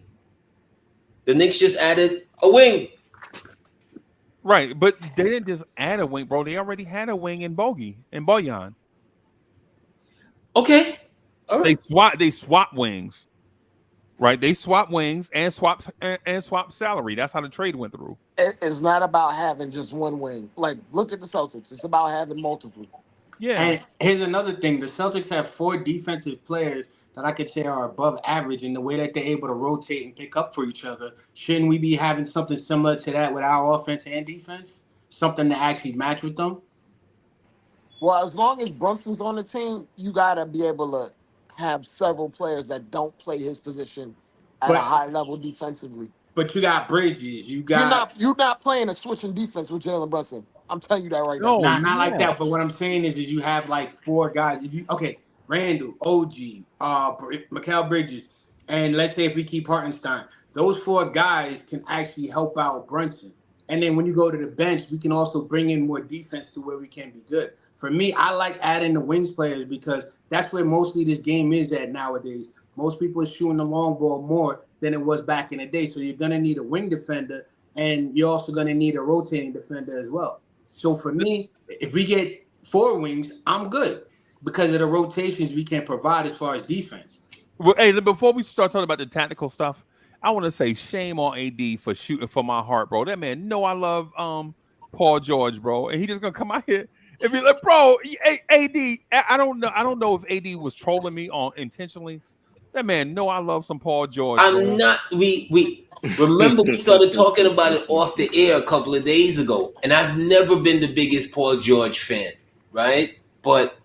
The Knicks just added a wing. Right, but they didn't just add a wing, bro. They already had a wing in Bojan. Okay. All right. They swap wings. Right, they swap wings and swap salary. That's how the trade went through. It's not about having just one wing. Like, look at the Celtics. It's about having multiple. Yeah. And here's another thing: the Celtics have 4 defensive players that I could say are above average in the way that they're able to rotate and pick up for each other. Shouldn't we be having something similar to that with our offense and defense? Something to actually match with them? Well, as long as Brunson's on the team, you gotta be able to have several players that don't play his position at a high level defensively. But you got Bridges. You're not playing a switching defense with Jalen Brunson. I'm telling you that right now. Not like that. But what I'm saying is you have like 4 guys. Randall, OG, Mikal Bridges, and let's say if we keep Hartenstein, those 4 guys can actually help out Brunson. And then when you go to the bench, we can also bring in more defense to where we can be good. For me, I like adding the wings players because that's where mostly this game is at nowadays. Most people are shooting the long ball more than it was back in the day. So you're going to need a wing defender, and you're also going to need a rotating defender as well. So for me, if we get 4 wings, I'm good because of the rotations we can provide as far as defense. Well, hey, before we start talking about the tactical stuff, I want to say shame on AD for shooting for my heart, bro. That man know I love Paul George, bro, and he just gonna come out here and be like, bro, AD. I don't know if AD was trolling me on intentionally. That man know I love some Paul George. I'm not. We remember we started talking about it off the air a couple of days ago, and I've never been the biggest Paul George fan, right? But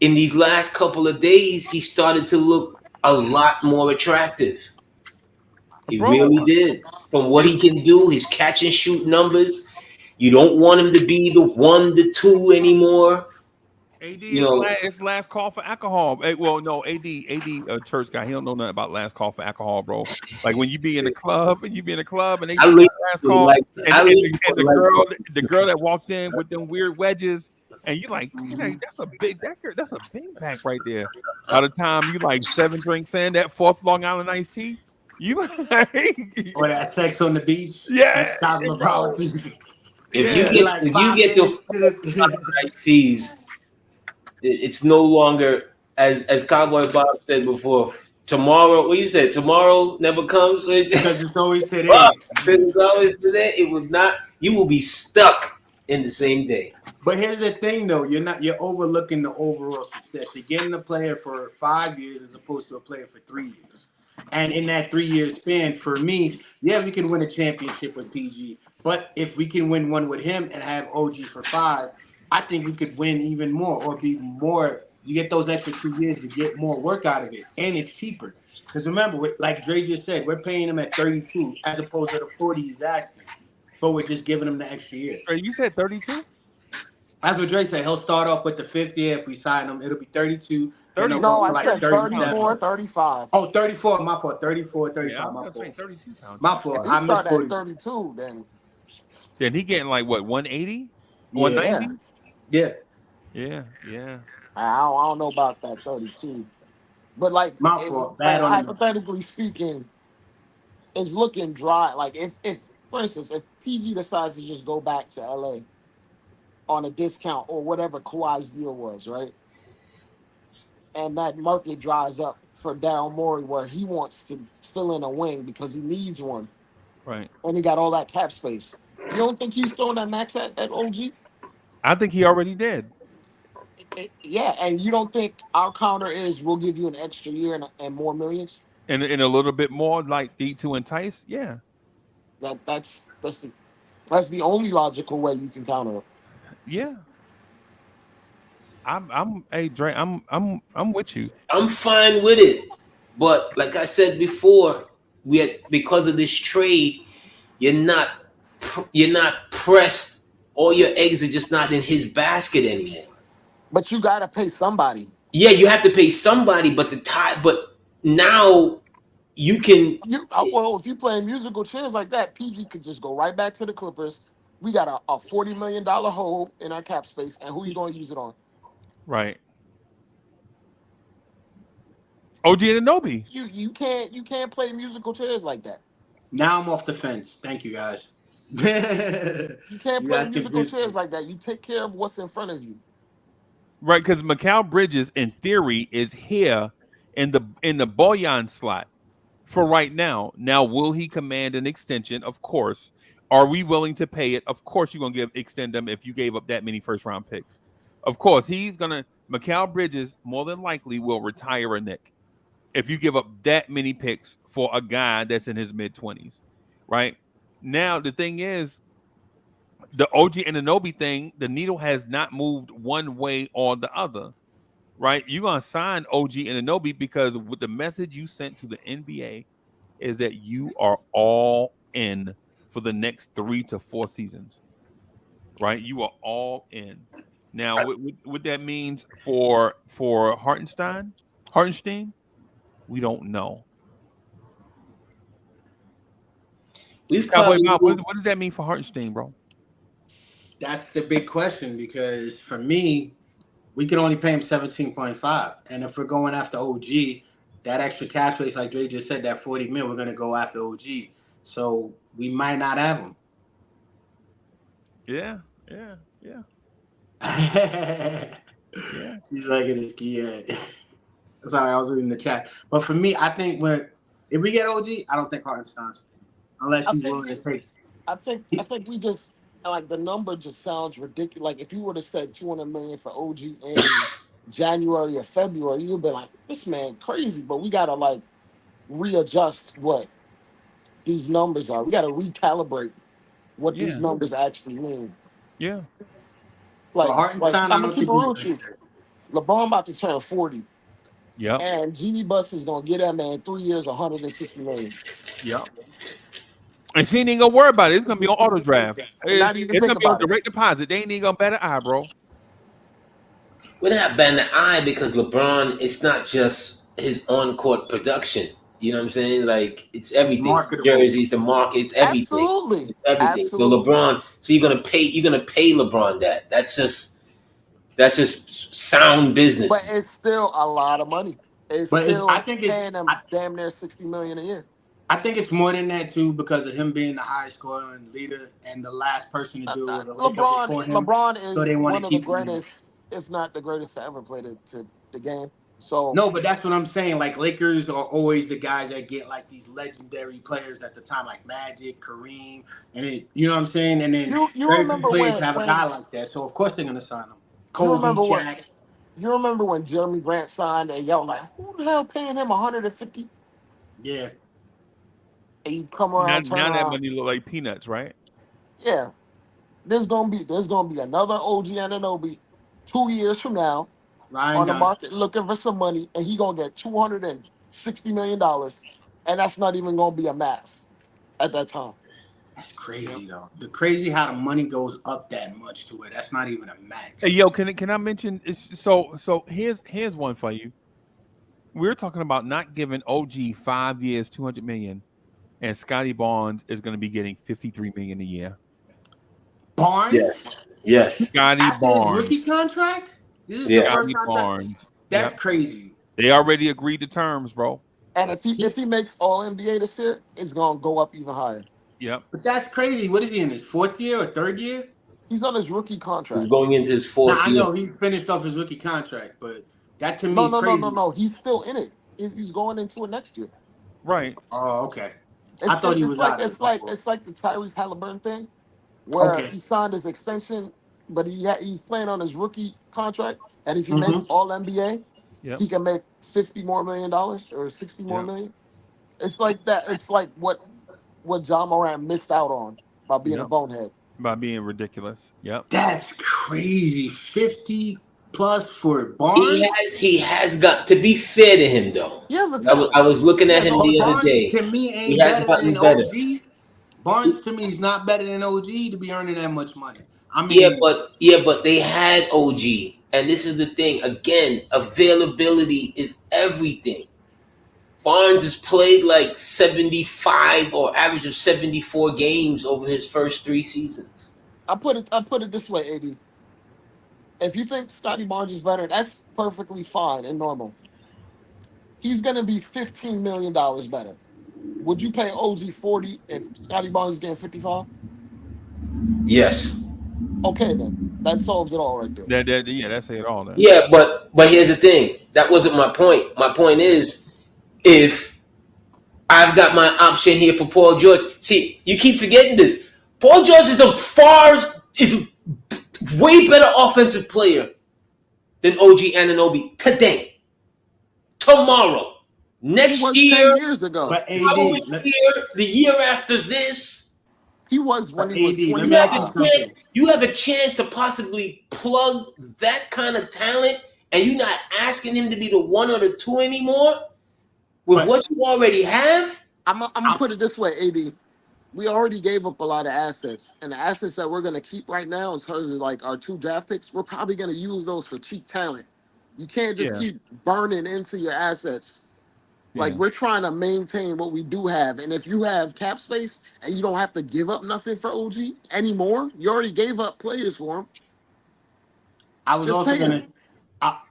in these last couple of days, he started to look a lot more attractive. He really did. From what he can do, his catch and shoot numbers. You don't want him to be the 1, the 2 anymore. AD it's last call for alcohol. Well, no, AD a church guy. He don't know nothing about last call for alcohol, bro. Like when you be in the club and they last call, the girl that walked in with them weird wedges, and you like that's a big pack right there. By the time you like 7 drinks in, that 4th Long Island iced tea, you or that sex on the beach. Yeah. If you get the iced teas, it's no longer as Cowboy Bob said before. Tomorrow, what you said? Tomorrow never comes because it's always today. It's always today. It will not. You will be stuck in the same day. But here's the thing, though. You're overlooking the overall success. You're getting a player for 5 years as opposed to a player for 3 years. And in that 3-year span, for me, yeah, we can win a championship with PG. But if we can win one with him and have OG for 5, I think we could win even more or be more. You get those extra 2 years to get more work out of it. And it's cheaper. Because remember, like Dre just said, we're paying him at 32 as opposed to the 40 he's asking. But we're just giving him the extra year. You said 32? That's what Dre said. He'll start off with the 5th year. If we sign him, it'll be 32. No, I said 34, 35. Oh, 34. My fault. 34, 35. Yeah, my fault. 32 pounds. My fault. He started at 32 then. Then he getting like what, 180? 190? Yeah. Yeah. I don't know about that 32. But like, my fault. Bad on hypothetically speaking, it's looking dry. Like if for instance, if PG decides to just go back to LA on a discount or whatever Kawhi's deal was, right? And that market dries up for Daryl Morey where he wants to fill in a wing because he needs one. Right. And he got all that cap space. You don't think he's throwing that max at OG? I think he already did. Yeah, and you don't think our counter is we'll give you an extra year and more millions? And a little bit more like to entice. Yeah. That's the only logical way you can counter it. Yeah. Hey Dre, I'm with you. I'm fine with it. But like I said before, because of this trade, you're not pressed. All your eggs are just not in his basket anymore. But you gotta pay somebody. Yeah, you have to pay somebody, but now you can. Well, if you playing musical chairs like that, PG could just go right back to the Clippers. We got a $40 million hole in our cap space, and who you gonna use it on? Right. OG Anunoby. You can't play musical chairs like that. Now I'm off the fence. Thank you, guys. You can't You play guys musical convinced chairs me. like that. You take care of what's in front of you. Right, because Mikal Bridges, in theory, is here in the Boyan slot for right now. Now, will he command an extension? Of course. Are we willing to pay it? Of course, you're gonna extend them if you gave up that many first round picks. Of course, Mikal Bridges more than likely will retire a Knick if you give up that many picks for a guy that's in his mid-20s. Right now, the thing is, the OG Anunoby thing, the needle has not moved one way or the other, right? You're going to sign OG Anunoby because with the message you sent to the NBA is that you are all in for the next 3 to 4 seasons, right? You are all in. Now, what that means for Hartenstein, we don't know. Cowboy Bob, what does that mean for Hartenstein, bro? That's the big question, because for me, we can only pay him 17.5. And if we're going after OG, that extra cash space, like Dre just said, that 40 mil, we're going to go after OG. So we might not have him. Yeah. He's like in his key. Sorry, I was reading the chat. But for me, I think if we get OG, I don't think Hartenstein's unless he's willing to take. I think we just like the number just sounds ridiculous. Like if you would have said 200 million for OG in January or February, you'd be like, this man crazy. But we gotta like readjust what these numbers are. We gotta recalibrate what these numbers actually mean. Yeah. Like I'm gonna keep it real with you. LeBron about to turn 40. Yeah. And Genie Bus is gonna get that man 3 years, 160 million. Yeah. And she ain't even gonna worry about it. It's gonna be on auto draft. It's gonna be on direct deposit. They ain't even gonna bat an eye, bro. We're not batting an eye because LeBron, it's not just his on-court production. You know what I'm saying? Like it's everything. The jerseys, the market, it's everything. Absolutely. It's everything. Absolutely. So LeBron, you're gonna pay LeBron that. That's just sound business. But it's still a lot of money. I think paying them damn near $60 million a year. I think it's more than that too, because of him being the high scoring leader and the last person to do it. LeBron is so one of the greatest, if not the greatest, to ever play the game. So no, but that's what I'm saying. Like Lakers are always the guys that get like these legendary players at the time, like Magic, Kareem, and it, you know what I'm saying. And then you remember players have a guy like that, so of course they're gonna sign him. Kobe, you remember when Jeremy Grant signed and y'all like, who the hell paying him 150? Yeah. And you come around, now that money look like peanuts, right? Yeah. There's gonna be another OG Anunoby 2 years from now on the market looking for some money, and he gonna get $260 million, and that's not even gonna be a max at that time. That's crazy though. The crazy how the money goes up that much to it. That's not even a max. Hey, yo, can I mention? So here's one for you. We're talking about not giving OG 5 years, $200 million, and Scotty Barnes is going to be getting $53 million a year. Barnes? Yes. Scotty Barnes. Rookie contract? This is the first contract? Barnes. That's crazy. They already agreed to terms, bro. And if he makes All NBA this year, it's gonna go up even higher. Yep. But that's crazy. What is he in his fourth year or third year? He's on his rookie contract. He's going into his fourth year. I know he finished off his rookie contract, but that to me is crazy. No. He's still in it. He's going into it next year. Right. Oh, okay. I thought he It's was like out of it before. it's like the Tyrese Halliburton thing, where Okay. he signed his extension, but he's playing on his rookie contract, and if he Mm-hmm. makes All NBA, Yep. he can make $50 more million or 60 more Yep. million. It's like that. It's like what John Moran missed out on by being a Yep. bonehead. By being ridiculous. Yep. That's crazy. 50 plus for He Barnes. has got to be fair to him though. He has the I talent. was looking He at has him all the the other talent. Barnes day. to me He ain't has better gotten than better. OG. Barnes to me is not better than OG to be earning that much money. I Yeah, mean, but they had OG, and this is the thing. Again, availability is everything. Barnes has played like 75 or average of 74 games over his first 3 seasons. I put it this way, AD. If you think Scotty Barnes is better, that's perfectly fine and normal. He's gonna be $15 million better. Would you pay OG 40 if Scotty Barnes is getting 55? Yes. Okay, then that solves it all right there. Yeah, that's it all then. Yeah, but here's the thing. That wasn't my point. My point is, if I've got my option here for Paul George. See, you keep forgetting this. Paul George is a way better offensive player than OG Anunoby today, tomorrow, He next was year, 10 years ago. but following AD, year, the year after this. He was when he was let You me have ask you 25. something. a chance to possibly plug that kind of talent, and you're not asking him to be the 1 or the 2 anymore with But what you already have. I'm gonna put it this way, AD. We already gave up a lot of assets, and the assets that we're gonna keep right now, in terms of like our 2 draft picks, we're probably gonna use those for cheap talent. You can't just Yeah. keep burning into your assets. Like Yeah. we're trying to maintain what we do have, and if you have cap space and you don't have to give up nothing for OG anymore, you already gave up players for him. I was Just also pay him. gonna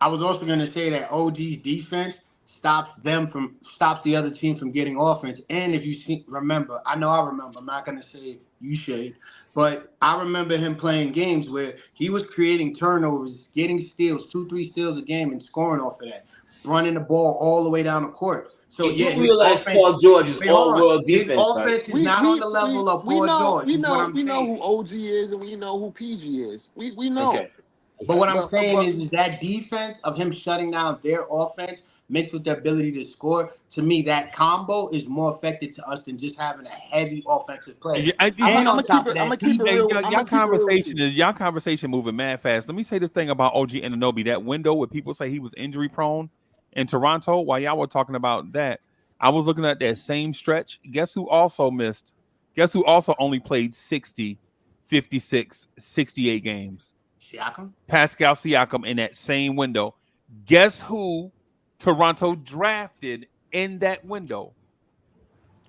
I was also gonna say that OG's defense stops the other team from getting offense. And if you remember, I know I remember, I'm not gonna say you should, but I remember him playing games where he was creating turnovers, getting steals, 2-3 steals a game, and scoring off of that, running the ball all the way down the court. So You yeah, do his realize offense. Paul George is Wait, hold on. all-world His defense, right? offense is not on the level of Paul George. Is what I'm We know saying. who OG is and we know who PG is. We know. Okay. But what I'm But, saying but is that defense of him shutting down their offense mixed with their ability to score, to me, that combo is more effective to us than just having a heavy offensive player. Yeah, I'm And gonna on top of I'm that, gonna keep it real. I'm Y'all gonna keep it real with conversation you. is y'all conversation moving mad fast. Let me say this thing about OG Anunoby. That window where people say he was injury prone in Toronto. While y'all were talking about that, I was looking at that same stretch. Guess who also missed? Guess who also only played 60, 56, 68 games? Siakam? Pascal Siakam in that same window. Guess who Toronto drafted in that window?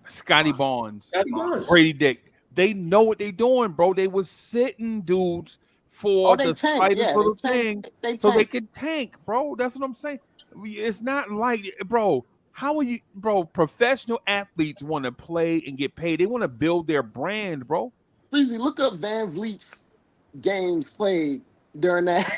Scotty Barnes, Scotty Barnes. Brady Dick. They know what they're doing, bro. They was sitting dudes for They the tank. slightest Yeah, little they tank. thing They so they tank. could tank, bro. That's what I'm saying. It's not like, bro, how are you, bro? Professional athletes want to play and get paid. They want to build their brand, bro. Freezy, look up Van Vliet's games played during that.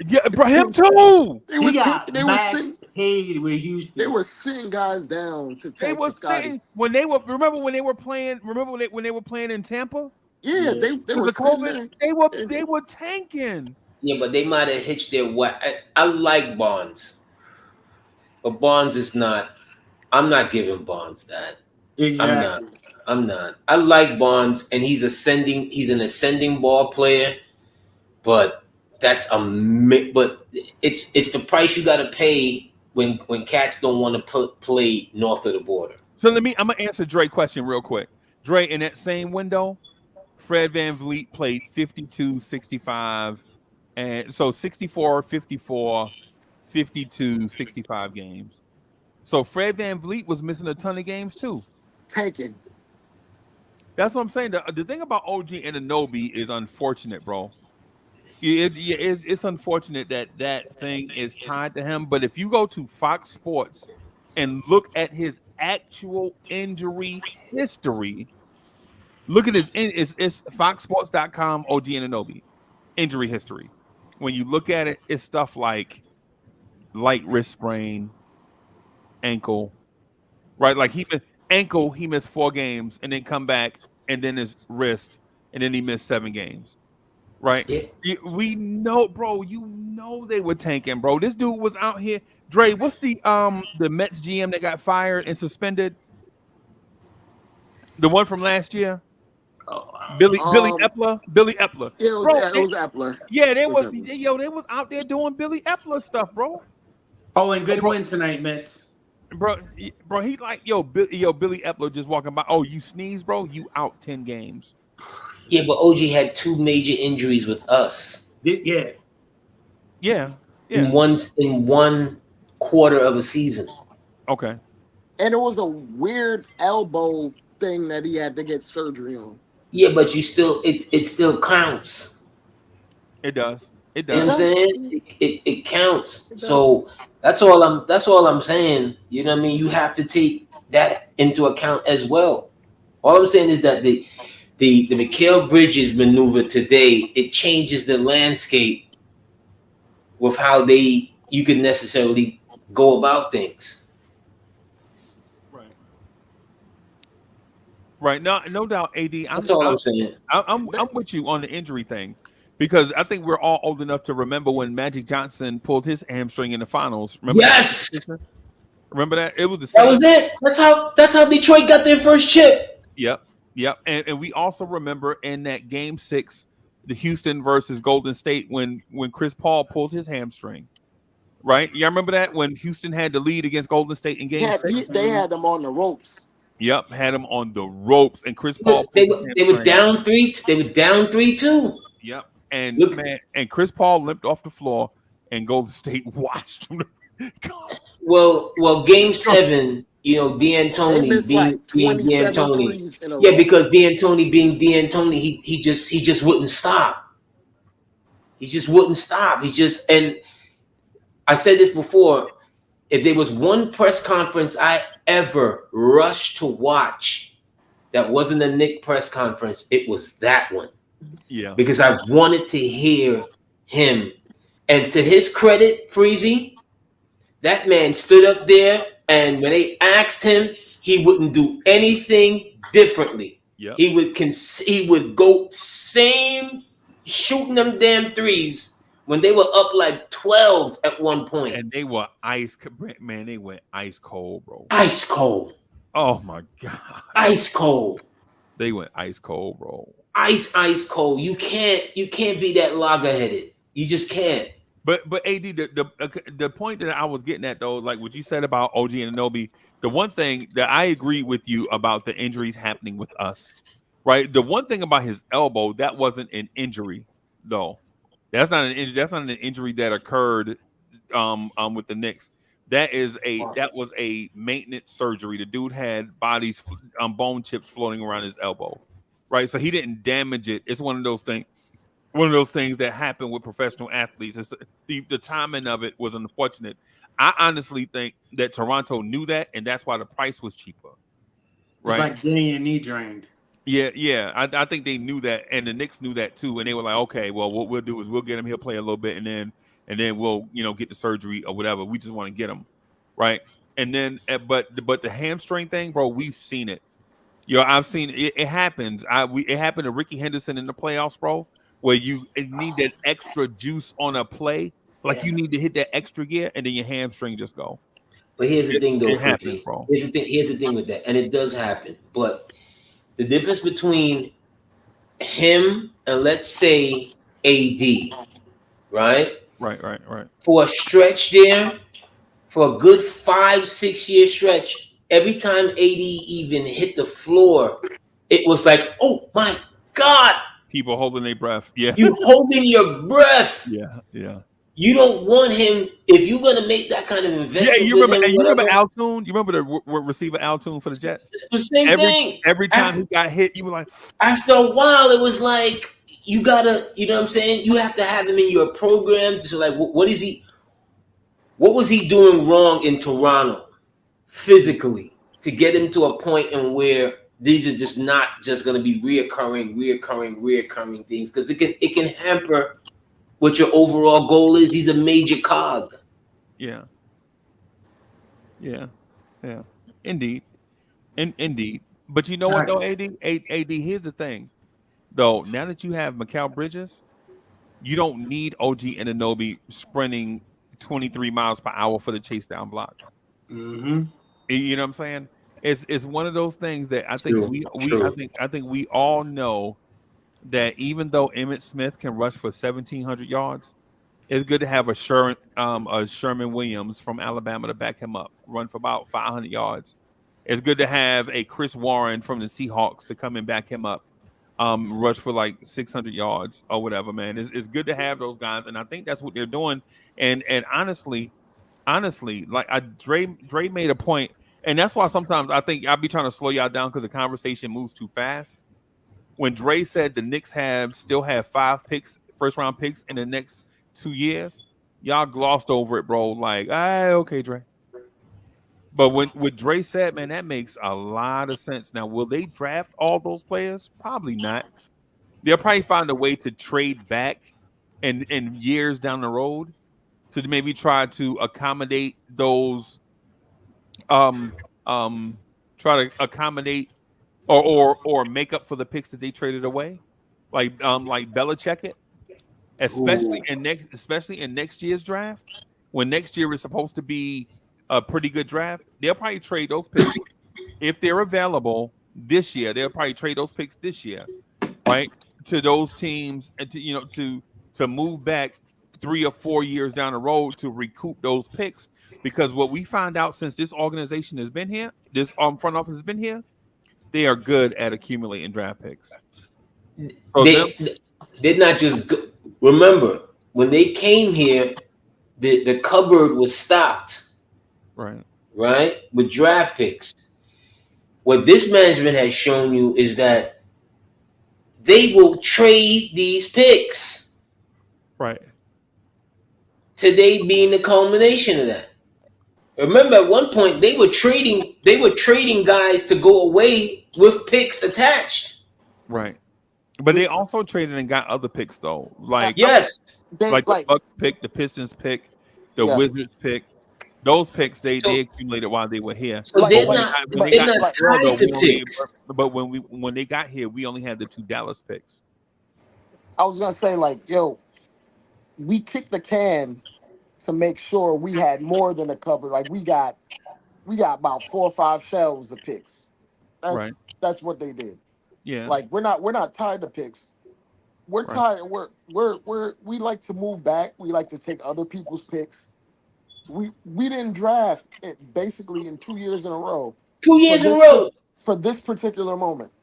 Yeah, bro, him too. He got they were max sitting paid with Houston. they were sitting guys down to They tank were for Scotty. sitting when they were. Remember when they were playing? Remember when they were playing in Tampa? Yeah, they Because were of sitting COVID, there. they were tanking. Yeah, but they might have hitched their what? I like Barnes, but Barnes is not. I'm not giving Barnes that. Exactly. I'm not. I like Barnes, and he's an ascending ball player, but but it's the price you got to pay when cats don't want to play north of the border. So I'm gonna answer Dre's question real quick. Dre, in that same window, Fred VanVleet played 52, 65, and so 64, 54, 52, 65 games. So Fred VanVleet was missing a ton of games too. Tanking. That's what I'm saying. The thing about OG Anunoby is unfortunate, bro. It's unfortunate that thing is tied to him. But if you go to Fox Sports and look at his actual injury history, look at it's foxsports.com OG Anunoby injury history. When you look at it, it's stuff like light wrist sprain, ankle, right? Like ankle, he missed 4 games, and then come back, and then his wrist, and then he missed 7 games. Right? Yeah. We know, bro. You know they were tanking, bro. This dude was out here. Dre, what's the Mets GM that got fired and suspended? The one from last year? Billy Epler. Billy Epler. It was Epler. Yeah, they was out there doing Billy Epler stuff, bro. Oh, and good win tonight, Mets. Bro, he like, Billy Epler just walking by. Oh, you sneeze, bro, you out 10 games. Yeah, but OG had 2 major injuries with us. Yeah. In one quarter of a season. Okay. And it was a weird elbow thing that he had to get surgery on. Yeah, but you still it still counts. It does. It does. You know what I'm saying? It counts. So that's all I'm saying. You know what I mean? You have to take that into account as well. All I'm saying is that the Mikal Bridges maneuver today, it changes the landscape with how you can necessarily go about things. Right. No doubt, AD. That's all I'm saying. I'm with you on the injury thing, because I think we're all old enough to remember when Magic Johnson pulled his hamstring in the finals. Remember yes. That? Remember that? It was the same. That was it. That's how Detroit got their first chip. Yep. And we also remember in that Game 6, the Houston versus Golden State, when Chris Paul pulled his hamstring. Right? Y'all remember that when Houston had the lead against Golden State in Game 6? They had them on the ropes. Yep, had him on the ropes, and Chris Paul. They were down 3. They were down 3-2. Yep, and Chris Paul limped off the floor, and Golden State watched him. Well, Game 7, D'Antoni being D'Antoni. Yeah, because D'Antoni being D'Antoni, he just wouldn't stop. He just wouldn't stop. And I said this before. If there was one press conference I ever rushed to watch that wasn't a Knicks press conference, it was that one. Yeah. Because I wanted to hear him. And to his credit, Freezy, that man stood up there, and when they asked him, he wouldn't do anything differently. Yep. He would go same shooting them damn threes when they were up like 12 at one point. And they were they went ice cold, bro. Ice cold. Oh my God. Ice cold. They went ice cold, bro. Ice cold. You can't be that logger-headed. You just can't. But AD, the point that I was getting at, though, like what you said about OG and Anunoby, the one thing that I agree with you about the injuries happening with us, right? The one thing about his elbow, that wasn't an injury, though. That's not an injury. That's not an injury that occurred with the Knicks. That was a maintenance surgery. The dude had bone chips floating around his elbow, right? So he didn't damage it. It's one of those things that happen with professional athletes. It's, the timing of it was unfortunate. I honestly think that Toronto knew that, and that's why the price was cheaper. Right? It's like getting your knee drained. Yeah. I think they knew that, and the Knicks knew that too. And they were like, okay, well, what we'll do is we'll get him. He'll play a little bit, and then we'll get the surgery or whatever. We just want to get him, right? And then, but the hamstring thing, bro, we've seen it. I've seen it. It happens. It happened to Ricky Henderson in the playoffs, bro, where you need that extra juice on a play, like you need to hit that extra gear, and then your hamstring just go. But here's the thing, though, it happens, bro. Here's the thing with that, and it does happen, but. The difference between him and, let's say, AD, right? Right. For a stretch there, for a good 5-6 year stretch, every time AD even hit the floor, it was like, oh my God. People holding their breath. Yeah. You holding your breath. Yeah. You don't want him, if you're going to make that kind of investment. Yeah, you remember Altoon? You remember the receiver Altoon for the Jets? The same thing. Every time he got hit, you were like. After a while, it was like, you got to, you know what I'm saying? You have to have him in your program to say, like, what was he doing wrong in Toronto physically to get him to a point in where these are just not just going to be reoccurring things, because it can hamper what your overall goal is. He's a major cog. Yeah. Indeed. Indeed. But you know what though, AD, here's the thing. Though, now that you have Mikal Bridges, you don't need OG Anunoby sprinting 23 miles per hour for the chase down block. Mm-hmm. You know what I'm saying? It's one of those things that I think True. I think we all know that even though Emmitt Smith can rush for 1,700 yards, it's good to have a Sherman Williams from Alabama to back him up, run for about 500 yards. It's good to have a Chris Warren from the Seahawks to come and back him up, rush for like 600 yards or whatever. Man, it's good to have those guys, and I think that's what they're doing. And honestly, like Dre made a point, and that's why sometimes I think I'll be trying to slow y'all down because the conversation moves too fast. When Dre said the Knicks still have 5 picks, first round picks in the next 2 years, y'all glossed over it, bro. Like, okay, Dre. But when what Dre said, man, that makes a lot of sense. Now, will they draft all those players? Probably not. They'll probably find a way to trade back and years down the road to maybe try to accommodate those um try to accommodate or make up for the picks that they traded away, like Belichick it, Ooh. especially in next year's draft, when next year is supposed to be a pretty good draft. They'll probably trade those picks if they're available this year. They'll probably trade those picks this year, right, to those teams, and to move back 3 or 4 years down the road to recoup those picks. Because what we found out since this organization has been here, this front office has been here, they are good at accumulating draft picks. So They're not just good. Remember, when they came here, the cupboard was stocked, right, with draft picks. What this management has shown you is that they will trade these picks. Right. Today being the culmination of that. Remember, at one point they were trading guys to go away with picks attached. Right. But they also traded and got other picks though. Like yes. Like the Bucks pick, the Pistons pick, the Wizards pick. Those picks they accumulated while they were here. So they're not tied to picks. But when they got here, we only had the 2 Dallas picks. I was gonna say, like, yo, we kicked the can to make sure we had more than a cupboard. Like we got about 4 or 5 shelves of picks. That's what they did. Yeah. Like we're not tied to picks. We're tied. We like to move back. We like to take other people's picks. We didn't draft it basically in 2 years in a row. 2 years in a row for this particular moment.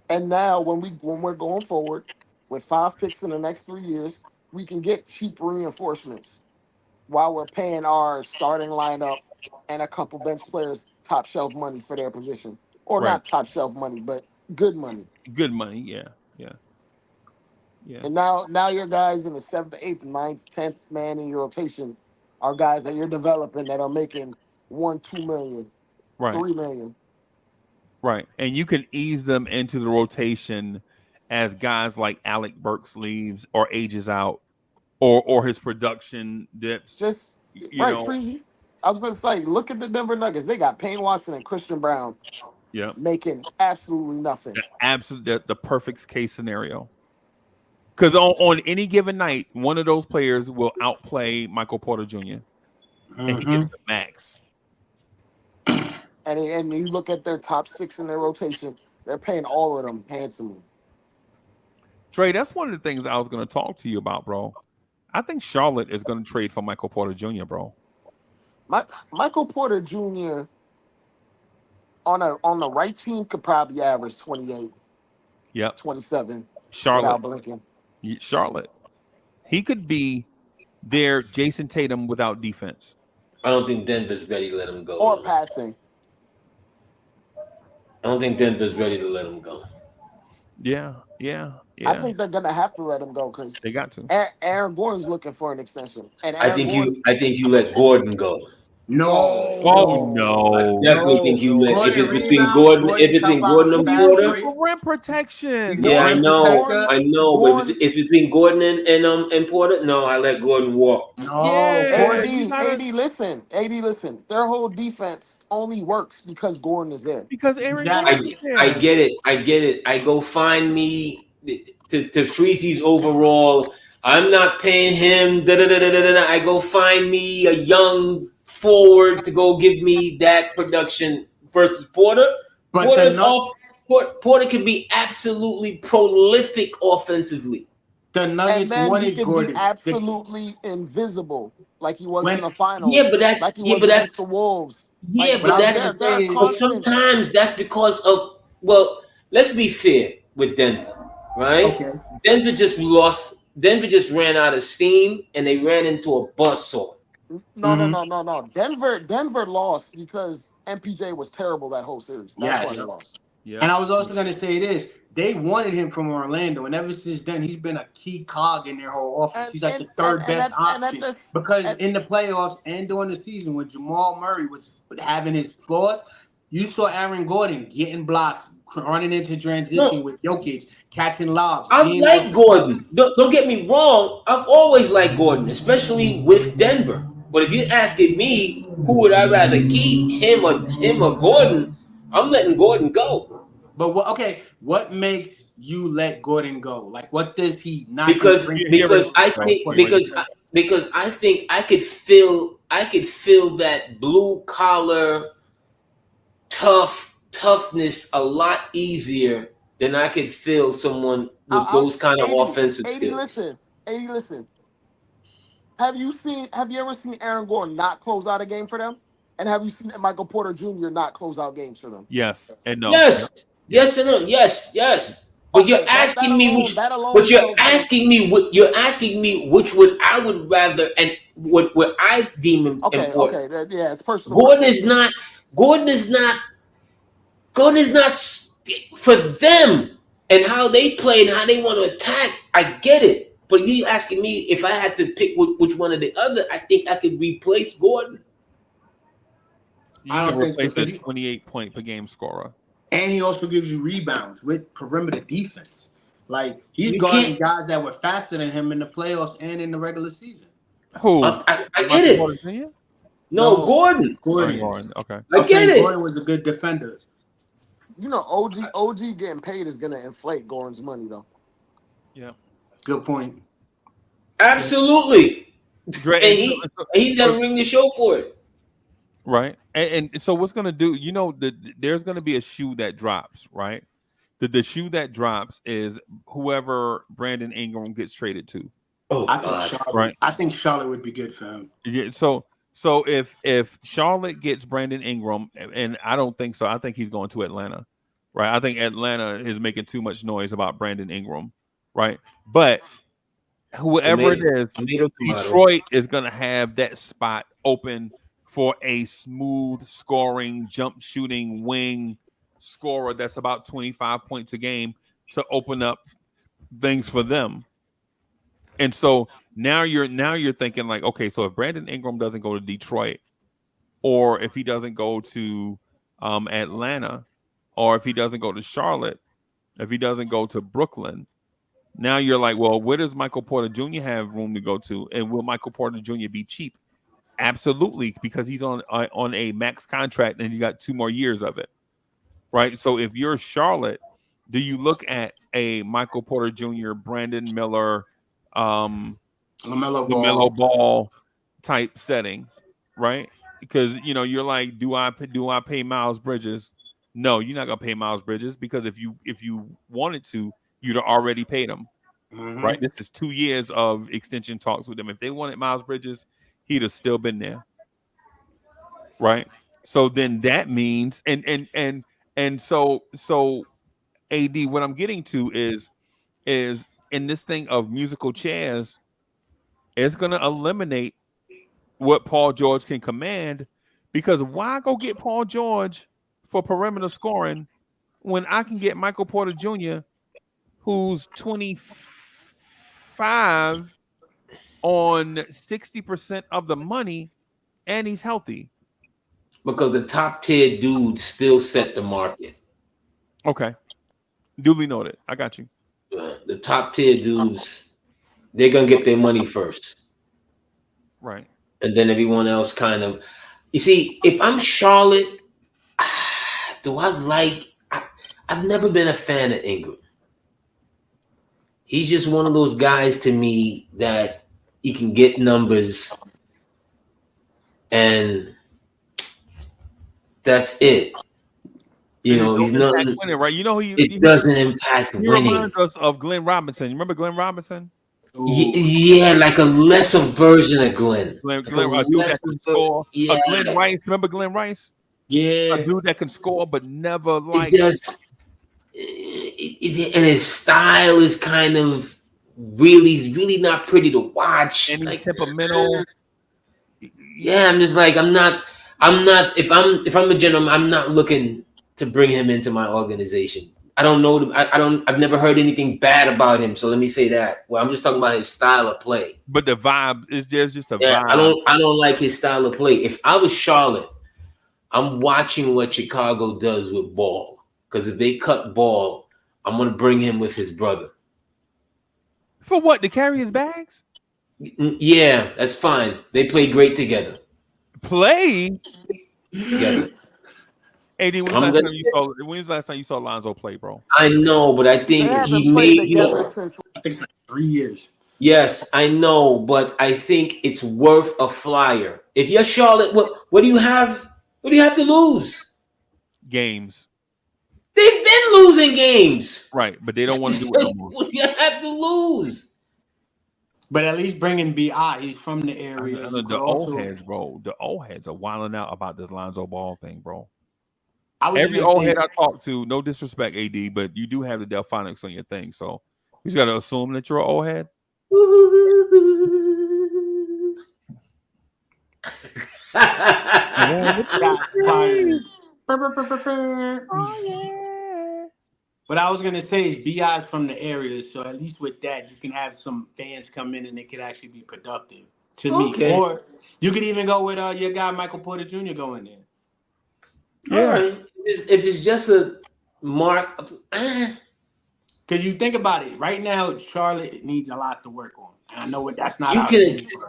And now when we're going forward with 5 picks in the next 3 years, we can get cheap reinforcements while we're paying our starting lineup and a couple bench players top shelf money for their position. Or not top shelf money, but good money. Good money, yeah. And now your guys in the 7th, 8th, 9th, 10th man in your rotation are guys that you're developing that are making $1-2 million, $3 million. Right. And you can ease them into the rotation as guys like Alec Burks leaves or ages out or his production dips. Freezy. I was gonna say, look at the Denver Nuggets. They got Payne Watson and Christian Brown making absolutely nothing. The perfect case scenario. Because on any given night, one of those players will outplay Michael Porter Jr. And he gets the max. And you look at their top 6 in their rotation, they're paying all of them handsomely. Trey, that's one of the things I was going to talk to you about, bro. I think Charlotte is going to trade for Michael Porter Jr., bro. Michael Porter Jr. on the right team could probably average 28, 27 without blinking. Charlotte. He could be their Jason Tatum without defense. I don't think Denver's ready to let him go. Or passing. I don't think Denver's ready to let him go. Yeah. I think they're gonna have to let him go because they got to. Aaron Gordon's looking for an extension, and I think you let Gordon go. No. Oh no! Definitely think you win. If Gordon it's between rebounds. Gordon, Gordon if it's help between out on Gordon the and fast Porter, break. Rim protection. He's a yeah, I rim know, protector. I know. But if it's between Gordon and Porter, no, I let Gordon walk. No, Yeah, Gordon. you gotta Listen. Their whole defense only works because Gordon is there. because Aaron Exactly. Gordon is I there. get it. I go find me to Freezy's overall. I'm not paying him. I go find me a young forward to go give me that production versus Porter. But the Porter's nut, off. Porter can be absolutely prolific offensively. the And Nuggets then he wanted can be Gordon. absolutely invisible, like he was in When the finals, like he was against the Wolves. Like what I was gonna they're say a is, But constant. sometimes that's because of, well, let's be fair with Denver, right? okay, Denver just ran out of steam and they ran into a buzzsaw. No. Denver lost because MPJ was terrible that whole series. That's why yes. they lost. And Yeah. I was also gonna say this: they wanted him from Orlando, and ever since then, he's been a key cog in their whole offense. And He's like and the and third and best at option this because at, in the playoffs and during the season, when Jamal Murray was having his flaws, you saw Aaron Gordon getting blocks, running into transition No, with Jokic, catching lobs, I being able like to cut. Gordon. Don't get me wrong. I've always liked Gordon, especially with Denver. But if you're asking me who would I rather keep, him or Gordon, I'm letting Gordon go. But what? Okay, what makes you let Gordon go? Like, what does he not just because bring to He the already because table? I so think he already because I think I could feel that blue collar toughness a lot easier than I could feel someone with I'll those kind of 80, offensive 80, skills. listen, 80, listen. Have you ever seen Aaron Gordon not close out a game for them? And have you seen Michael Porter Jr. not close out games for them? yes and no. Yes, Yeah. yes and no, yes. But you're Okay, asking me which. that alone But you're tells me. asking me what you're asking me which would I would rather and what I deem important. Yeah, it's personal Gordon preference. is not. Gordon is not. Gordon is not for them and how they play and how they want to attack. I get it, but you asking me if I had to pick which one or the other, I think I could replace Gordon. You I can don't think so replace a because 28 point per game scorer. and he also gives you rebounds with perimeter defense. Like he's You guarding can't. guys that were faster than him in the playoffs and in the regular season. Who? I get Michael it. Porter Jr.? No, Gordon. Aaron Gordon. Gordon. Okay. I I'm get saying it. Gordon was a good defender. OG getting paid is gonna inflate Gordon's money though. Yeah. Good point. Absolutely. Dre, And he's gonna ring the show for it. right. And so what's gonna do? There's gonna be a shoe that drops, right? The shoe that drops is whoever Brandon Ingram gets traded to. Oh I think God. Charlotte. Right. I think Charlotte would be good for him. Yeah. So if Charlotte gets Brandon Ingram, and I don't think so, I think he's going to Atlanta, right? I think Atlanta is making too much noise about Brandon Ingram, right? But whoever it is, Tomato. Detroit is going to have that spot open for a smooth scoring, jump shooting wing scorer that's about 25 points a game to open up things for them. And so now you're thinking like, okay, so if Brandon Ingram doesn't go to Detroit, or if he doesn't go to Atlanta, or if he doesn't go to Charlotte, if he doesn't go to Brooklyn, now you're like, well, where does Michael Porter Jr. have room to go to? And will Michael Porter Jr. be cheap? Absolutely, because he's on a max contract and you got 2 more years of it, right? So if you're Charlotte, do you look at a Michael Porter Jr., Brandon Miller, LaMelo Ball type setting, right? Because you're like, do I pay Miles Bridges? No, you're not gonna pay Miles Bridges because if you wanted to, you'd have already paid him, right? This is 2 years of extension talks with them. If they wanted Miles Bridges, he'd have still been there, right? So then that means and so AD, what I'm getting to is in this thing of musical chairs, it's going to eliminate what Paul George can command, because why go get Paul George for perimeter scoring when I can get Michael Porter Jr., who's 25 on 60% of the money and he's healthy? because the top tier dudes still set the market. Okay. Duly noted. I got you. The top tier dudes, they're gonna get their money first, Right. and then everyone else kind of. You see, if I'm Charlotte, do I like? I've never been a fan of Ingram. He's just one of those guys to me that he can get numbers, and that's it. You And it know, don't he's impact nothing. winning, right? You know, It doesn't impact he winning. reminds us of Glenn Robinson. You remember Glenn Robinson? Yeah, like a lesser version of Glenn. Glenn, Like a dude that can score. yeah. Glenn Rice. Remember Glenn Rice? Yeah. A dude that can score but never It just and his style is kind of really not pretty to watch. Any like temperamental. Yeah, I'm just like I'm not if I'm a general, I'm not looking to bring him into my organization. I don't know. I've never heard anything bad about him. So let me say that. Well, I'm just talking about his style of play. But the vibe is just a Yeah, vibe. I don't like his style of play. If I was Charlotte, I'm watching what Chicago does with Ball. Because if they cut Ball, I'm gonna bring him with his brother. For what? To carry his bags? Yeah, that's fine. They play great together. Play together. AD, when was the last time you saw Lonzo play, bro? I know, but I think he made since I think 3 years. Yes, I know, but I think it's worth a flyer. If you're Charlotte, what do you have? What do you have to lose? Games. They've been losing games. Right, but they don't want to do it no more. What do you have to lose? But at least bringing BI, he's from the area. The old heads, bro. The old heads are wilding out about this Lonzo Ball thing, bro. Every old head I talk to, no disrespect, AD, but you do have the Delphonics on your thing, so you just got to assume that you're an old head. Oh, yeah. What I was gonna say is BI's from the area, so at least with that, you can have some fans come in and they could actually be productive to me. Or you could even go with your guy Michael Porter Jr. going there. Yeah. All right. If it's just a mark, because you think about it, right now Charlotte needs a lot to work on. I know that's not.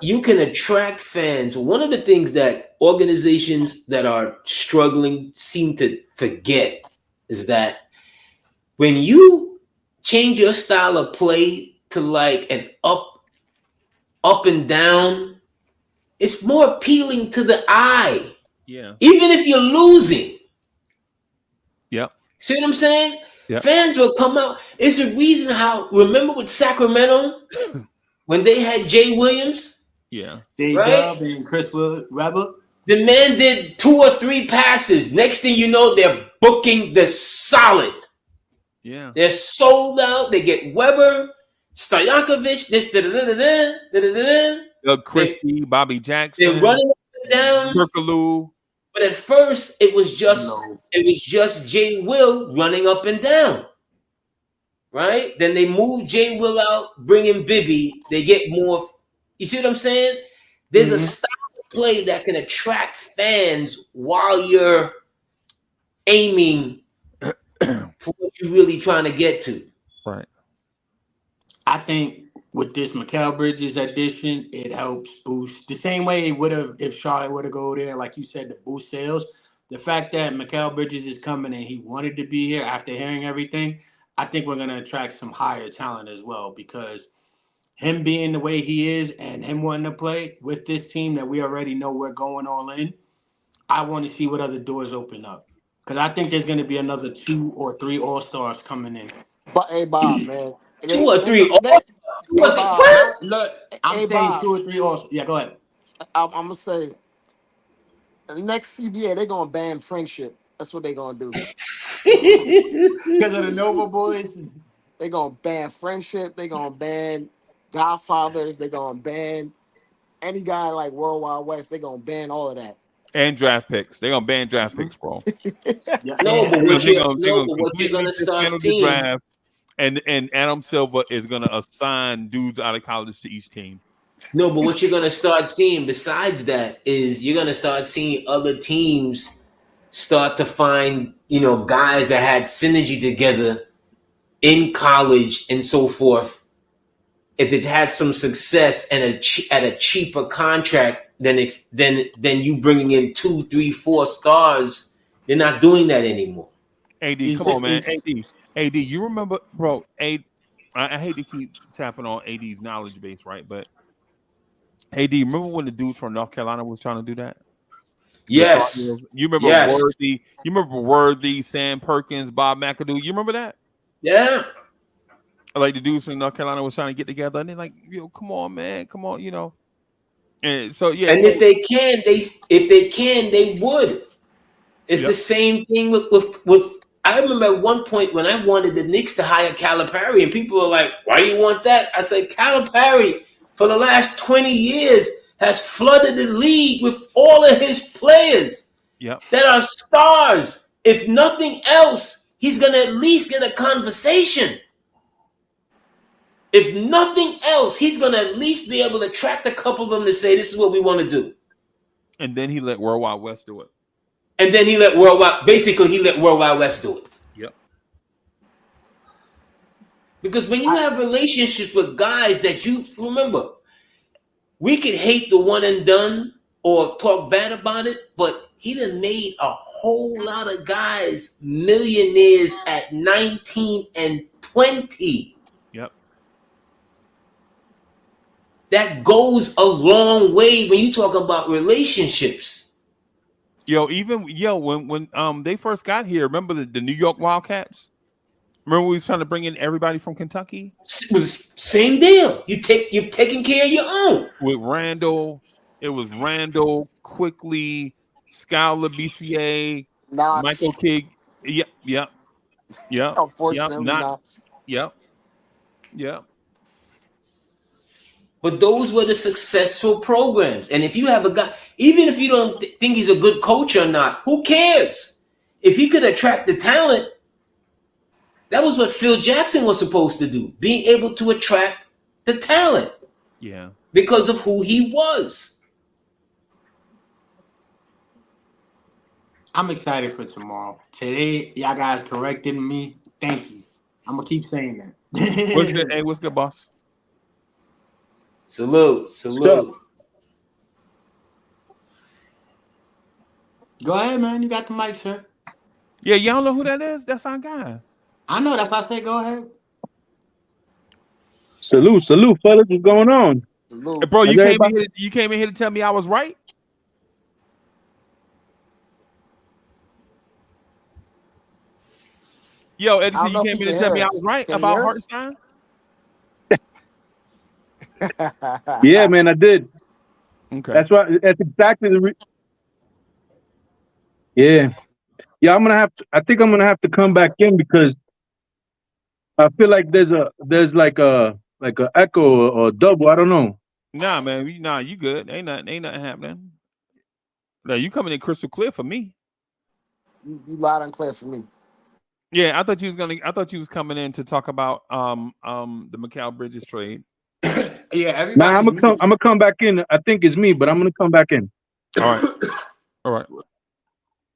You can attract fans. One of the things that organizations that are struggling seem to forget is that when you change your style of play to like an up and down, it's more appealing to the eye. Yeah. Even if you're losing. Yep. See what I'm saying? Yep. Fans will come out. It's a reason how, remember with Sacramento when they had Jay Williams? Yeah. J-Dub and Chris Webber. The man did 2 or 3 passes. Next thing you know, they're booking the solid. Yeah. They're sold out. They get Weber, Stojakovic, Christie, Bobby Jackson. They're running up and down. Kirkaloo. But at first, it was just Jay Will running up and down. Right? Then they move Jay Will out, bring in Bibby. They get more. You see what I'm saying? There's a style of play that can attract fans while you're aiming for what you're really trying to get to. Right. I think with this Mikal Bridges addition, it helps boost the same way it would have if Charlotte would have go there, like you said, to boost sales. The fact that Mikal Bridges is coming and he wanted to be here after hearing everything, I think we're going to attract some higher talent as well, because him being the way he is and him wanting to play with this team that we already know we're going all in, I want to see what other doors open up. Because I think there's going to be another 2 or 3 All-Stars coming in. But hey, Bob, man. 2 or 3 Look, I'm saying 2 or 3 All-Stars. Yeah, go ahead. I'm going to say, the next CBA, they're going to ban friendship. That's what they're going to do. Because of the Nova boys? They're going to ban friendship. They're going to ban Godfathers. They're going to ban any guy like World Wide West. They're going to ban all of that. And draft picks. They're going to ban draft picks, bro. No, but what you're going to start seeing. Draft, and Adam Silver is going to assign dudes out of college to each team. No, but what you're gonna start seeing besides that is you're gonna start seeing other teams start to find, guys that had synergy together in college and so forth. If it had some success and at a cheaper contract than you bringing in 2, 3, 4 stars, they're not doing that anymore. AD, come on, man. AD, you remember, bro? I hate to keep tapping on AD's knowledge base, right? But AD, remember when the dudes from North Carolina was trying to do that? Yes. You remember Yes. Worthy? You remember Worthy, Sam Perkins, Bob McAdoo? You remember that? Yeah. Like the dudes from North Carolina was trying to get together, and they're like, come on, man, come on, And so yeah. And if they can, they would. It's Yep. the same thing with. I remember at one point when I wanted the Knicks to hire Calipari, and people were like, "Why do you want that?" I said, "Calipari for the last 20 years has flooded the league with all of his players that are stars. If nothing else, he's gonna at least get a conversation. If nothing else, he's gonna at least be able to attract a couple of them to say, "This is what we want to do." And then he let World Wide West do it. And then he let World Wide West do it. Yep. Because when you have relationships with guys that you remember, we could hate the one and done or talk bad about it, but he done made a whole lot of guys millionaires at 19 and 20. Yep. That goes a long way when you talk about relationships. When they first got here, remember the New York Wildcats? Remember we was trying to bring in everybody from Kentucky? It was same deal. You're taking care of your own. With Randall, it was Randall, Quickly, Scowler, BCA, Knox. Michael King. Yep. Unfortunately, Knox. Yep. But those were the successful programs. And if you have a guy, even if you don't think he's a good coach or not, who cares? If he could attract the talent, that was what Phil Jackson was supposed to do, being able to attract the talent. Yeah. Because of who he was. I'm excited for tomorrow. Today, y'all guys corrected me. Thank you. I'm going to keep saying that. What's good? Hey, what's good, boss? Salute. Go ahead, man. You got the mic, sir. Yeah, y'all know who that is? That's our guy. I know. That's why I say go ahead. Salute, fellas. What's going on? Hey, bro, you came in here to tell me I was right? Yo, Edison, you came in to tell me I was right about Hartenstein? Yeah, man, I did. Okay. That's right. That's exactly the Yeah. I think I'm gonna have to come back in because I feel like there's like a echo or double. I don't know. Nah, man. You good. Ain't nothing happening. No, you coming in crystal clear for me. You loud and clear for me. Yeah, I thought you was coming in to talk about the Mikal Bridges trade. Yeah, everybody. I'm gonna come back in. I think it's me, but I'm gonna come back in. All right.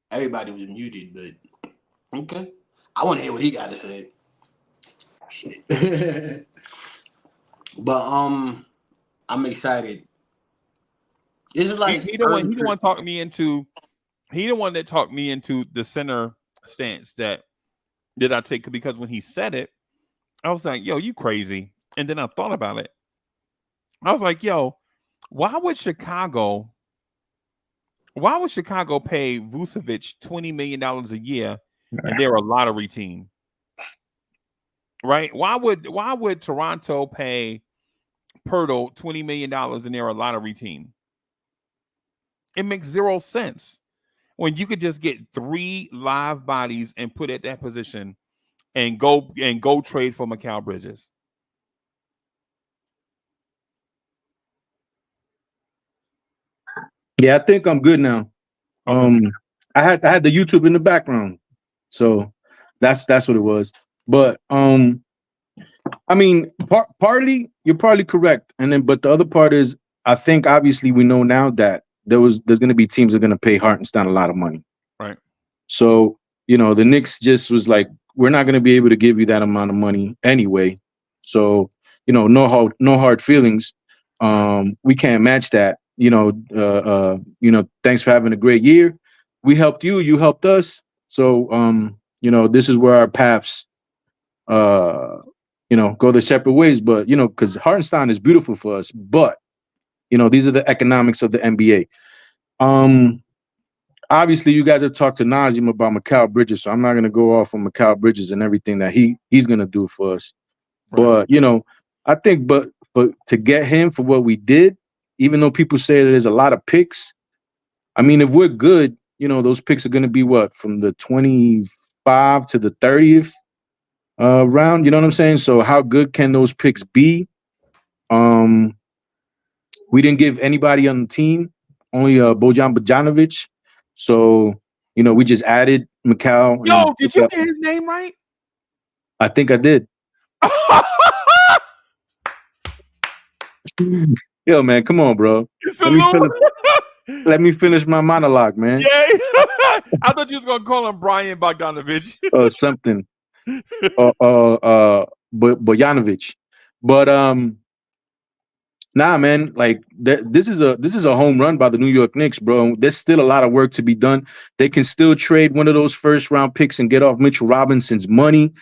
Everybody was muted, but okay. I want to hear what he got to say. But I'm excited. This is like he the one that talked me into the center stance that I take, because when he said it, I was like, yo, you crazy. And then I thought about it. I was like, yo, why would Chicago pay Vucevic $20 million a year and they're a lottery team? Right? Why would Toronto pay Pirtle $20 million and they're a lottery team? It makes zero sense when you could just get 3 live bodies and put at that position and go trade for Mikal Bridges. Yeah, I think I'm good now. Okay. I had the YouTube in the background, so that's what it was. But I mean, partly you're probably correct, and then but the other part is I think obviously we know now that there's going to be teams that are going to pay Hartenstein a lot of money. Right. So the Knicks just was like, we're not going to be able to give you that amount of money anyway. So no hard feelings. We can't match that. Thanks for having a great year. We helped you. You helped us. So this is where our paths go their separate ways. But because Hartenstein is beautiful for us, but these are the economics of the NBA. Obviously, you guys have talked to nauseam about Mikal Bridges, so I'm not going to go off on Mikal Bridges and everything that he's going to do for us. Right. But I think, but to get him for what we did, even though people say that there's a lot of picks, I mean, if we're good, those picks are going to be what, from the 25 to the 30th round. You know what I'm saying? So how good can those picks be? We didn't give anybody on the team, only Bojan Bogdanovic. So, we just added Mikal. Yo, did you get his name right? I think I did. Yo, man, come on, bro. Let me finish my monologue, man. Yeah. I thought you was going to call him Brian Bogdanovich. Or something. Bojanovic. But nah, man, like this is a home run by the New York Knicks, bro. There's still a lot of work to be done. They can still trade one of those first round picks and get off Mitchell Robinson's money.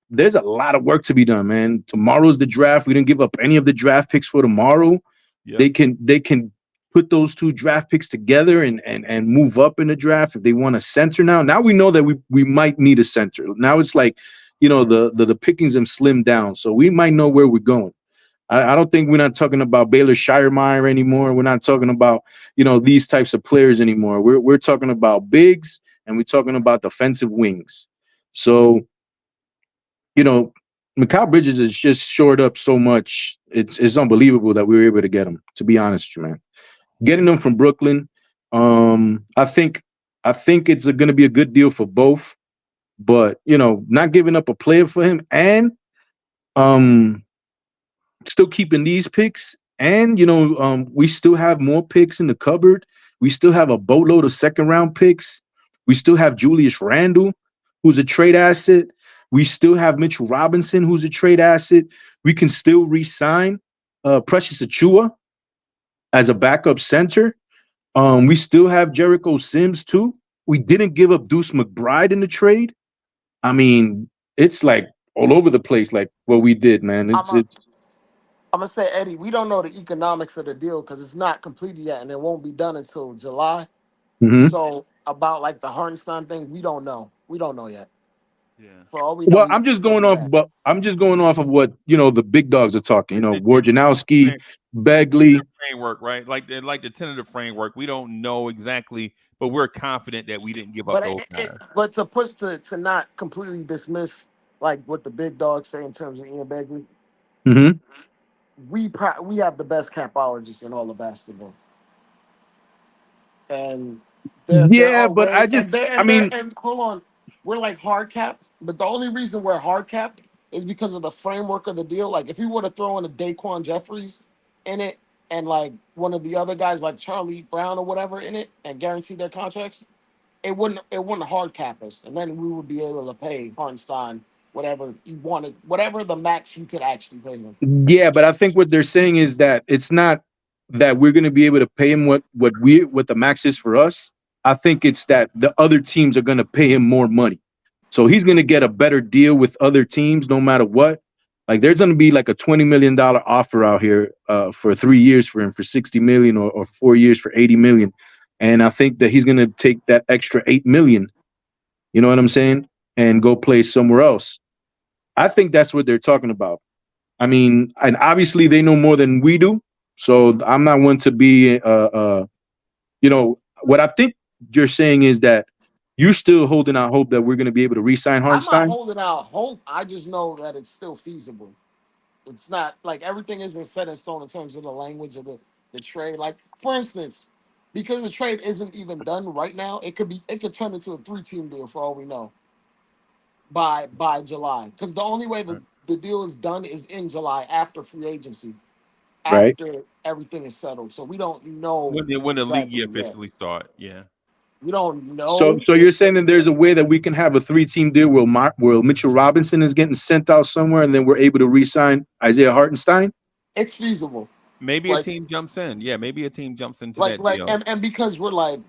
There's a lot of work to be done, man. Tomorrow's the draft. We didn't give up any of the draft picks for tomorrow. Yep. They can put those two draft picks together and move up in the draft if they want a center now. Now we know that we might need a center. Now it's like, the pickings have slimmed down, so we might know where we're going. I don't think we're not talking about Baylor Shiremeyer anymore. We're not talking about, these types of players anymore. We're talking about bigs, and we're talking about defensive wings. So, Mikal Bridges is just shored up so much. It's unbelievable that we were able to get him, to be honest, man. Getting them from Brooklyn, I think it's going to be a good deal for both. But not giving up a player for him and still keeping these picks, and we still have more picks in the cupboard. We still have a boatload of second round picks. We still have Julius Randle, who's a trade asset. We still have Mitchell Robinson, who's a trade asset. We can still re-sign Precious Achiuwa as a backup center. We still have Jericho Sims too. We didn't give up Deuce McBride in the trade. I mean, it's like all over the place, like what we did, man. I'm gonna say, Eddie, we don't know the economics of the deal because it's not completed yet, and it won't be done until July. Mm-hmm. So about like the Hartenstein thing, we don't know. We don't know yet. Yeah. For all we know, well, I'm just going off of what the big dogs are talking. Wojnarowski, Bagley framework, right? Like the tentative framework. We don't know exactly, but we're confident that we didn't give up those guys. But to push to not completely dismiss like what the big dogs say in terms of Ian Bagley, mm-hmm. we have the best capologist in all of basketball, and hold on. We're like hard capped, but the only reason we're hard capped is because of the framework of the deal. Like if you were to throw in a Daquan Jeffries in it and like one of the other guys like Charlie Brown or whatever in it and guarantee their contracts, it wouldn't hard cap us. And then we would be able to pay Hartenstein whatever you wanted, whatever the max you could actually pay him. Yeah, but I think what they're saying is that it's not that we're going to be able to pay him what the max is for us. I think it's that the other teams are going to pay him more money. So he's going to get a better deal with other teams no matter what. Like there's going to be like a $20 million offer out here for 3 years for him for $60 million or 4 years for $80 million. And I think that he's going to take that extra $8 million, you know what I'm saying, and go play somewhere else. I think that's what they're talking about. I mean, and obviously they know more than we do. So I'm not one to be, what I think you're saying is that you're still holding out hope that we're going to be able to re-sign Hartenstein? I'm not holding out hope. I just know that it's still feasible. It's not like everything isn't set in stone in terms of the language of the trade. Like, for instance, because the trade isn't even done right now, it could turn into a 3-team deal for all we know. by July, because the only way the deal is done is in July after free agency, right? after everything is settled. So we don't know When the league year exactly yet. officially start. Yeah. We don't So, know. so you're saying that there's a way that we can have a 3-team deal where Mitchell Robinson is getting sent out somewhere, and then we're able to re-sign Isaiah Hartenstein? It's feasible. Maybe a Like team jumps in. Yeah, maybe a team jumps into that like deal. and because we're like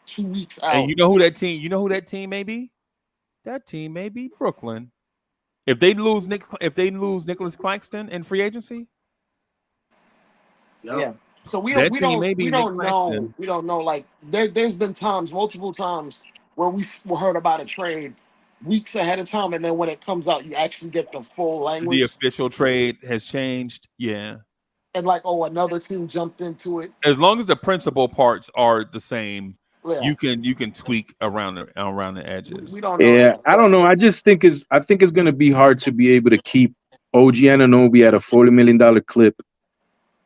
2 weeks And out. you know who that team? You know who that team may be? That team may be Brooklyn. If they lose Nicholas Claxton in free agency, Yeah. So that team may we be Nick don't know. Claxton. We don't know. Like there's been times, multiple times, where we heard about a trade weeks ahead of time, and then when it comes out, you actually get the full The language. official trade has changed. Yeah. And like, oh, another team jumped into it. As long as the principal parts are the same, Yeah. you can tweak around the edges. We don't know Yeah, yet. I don't know. I think it's going to be hard to be able to keep OG Anunoby at a $40 million clip.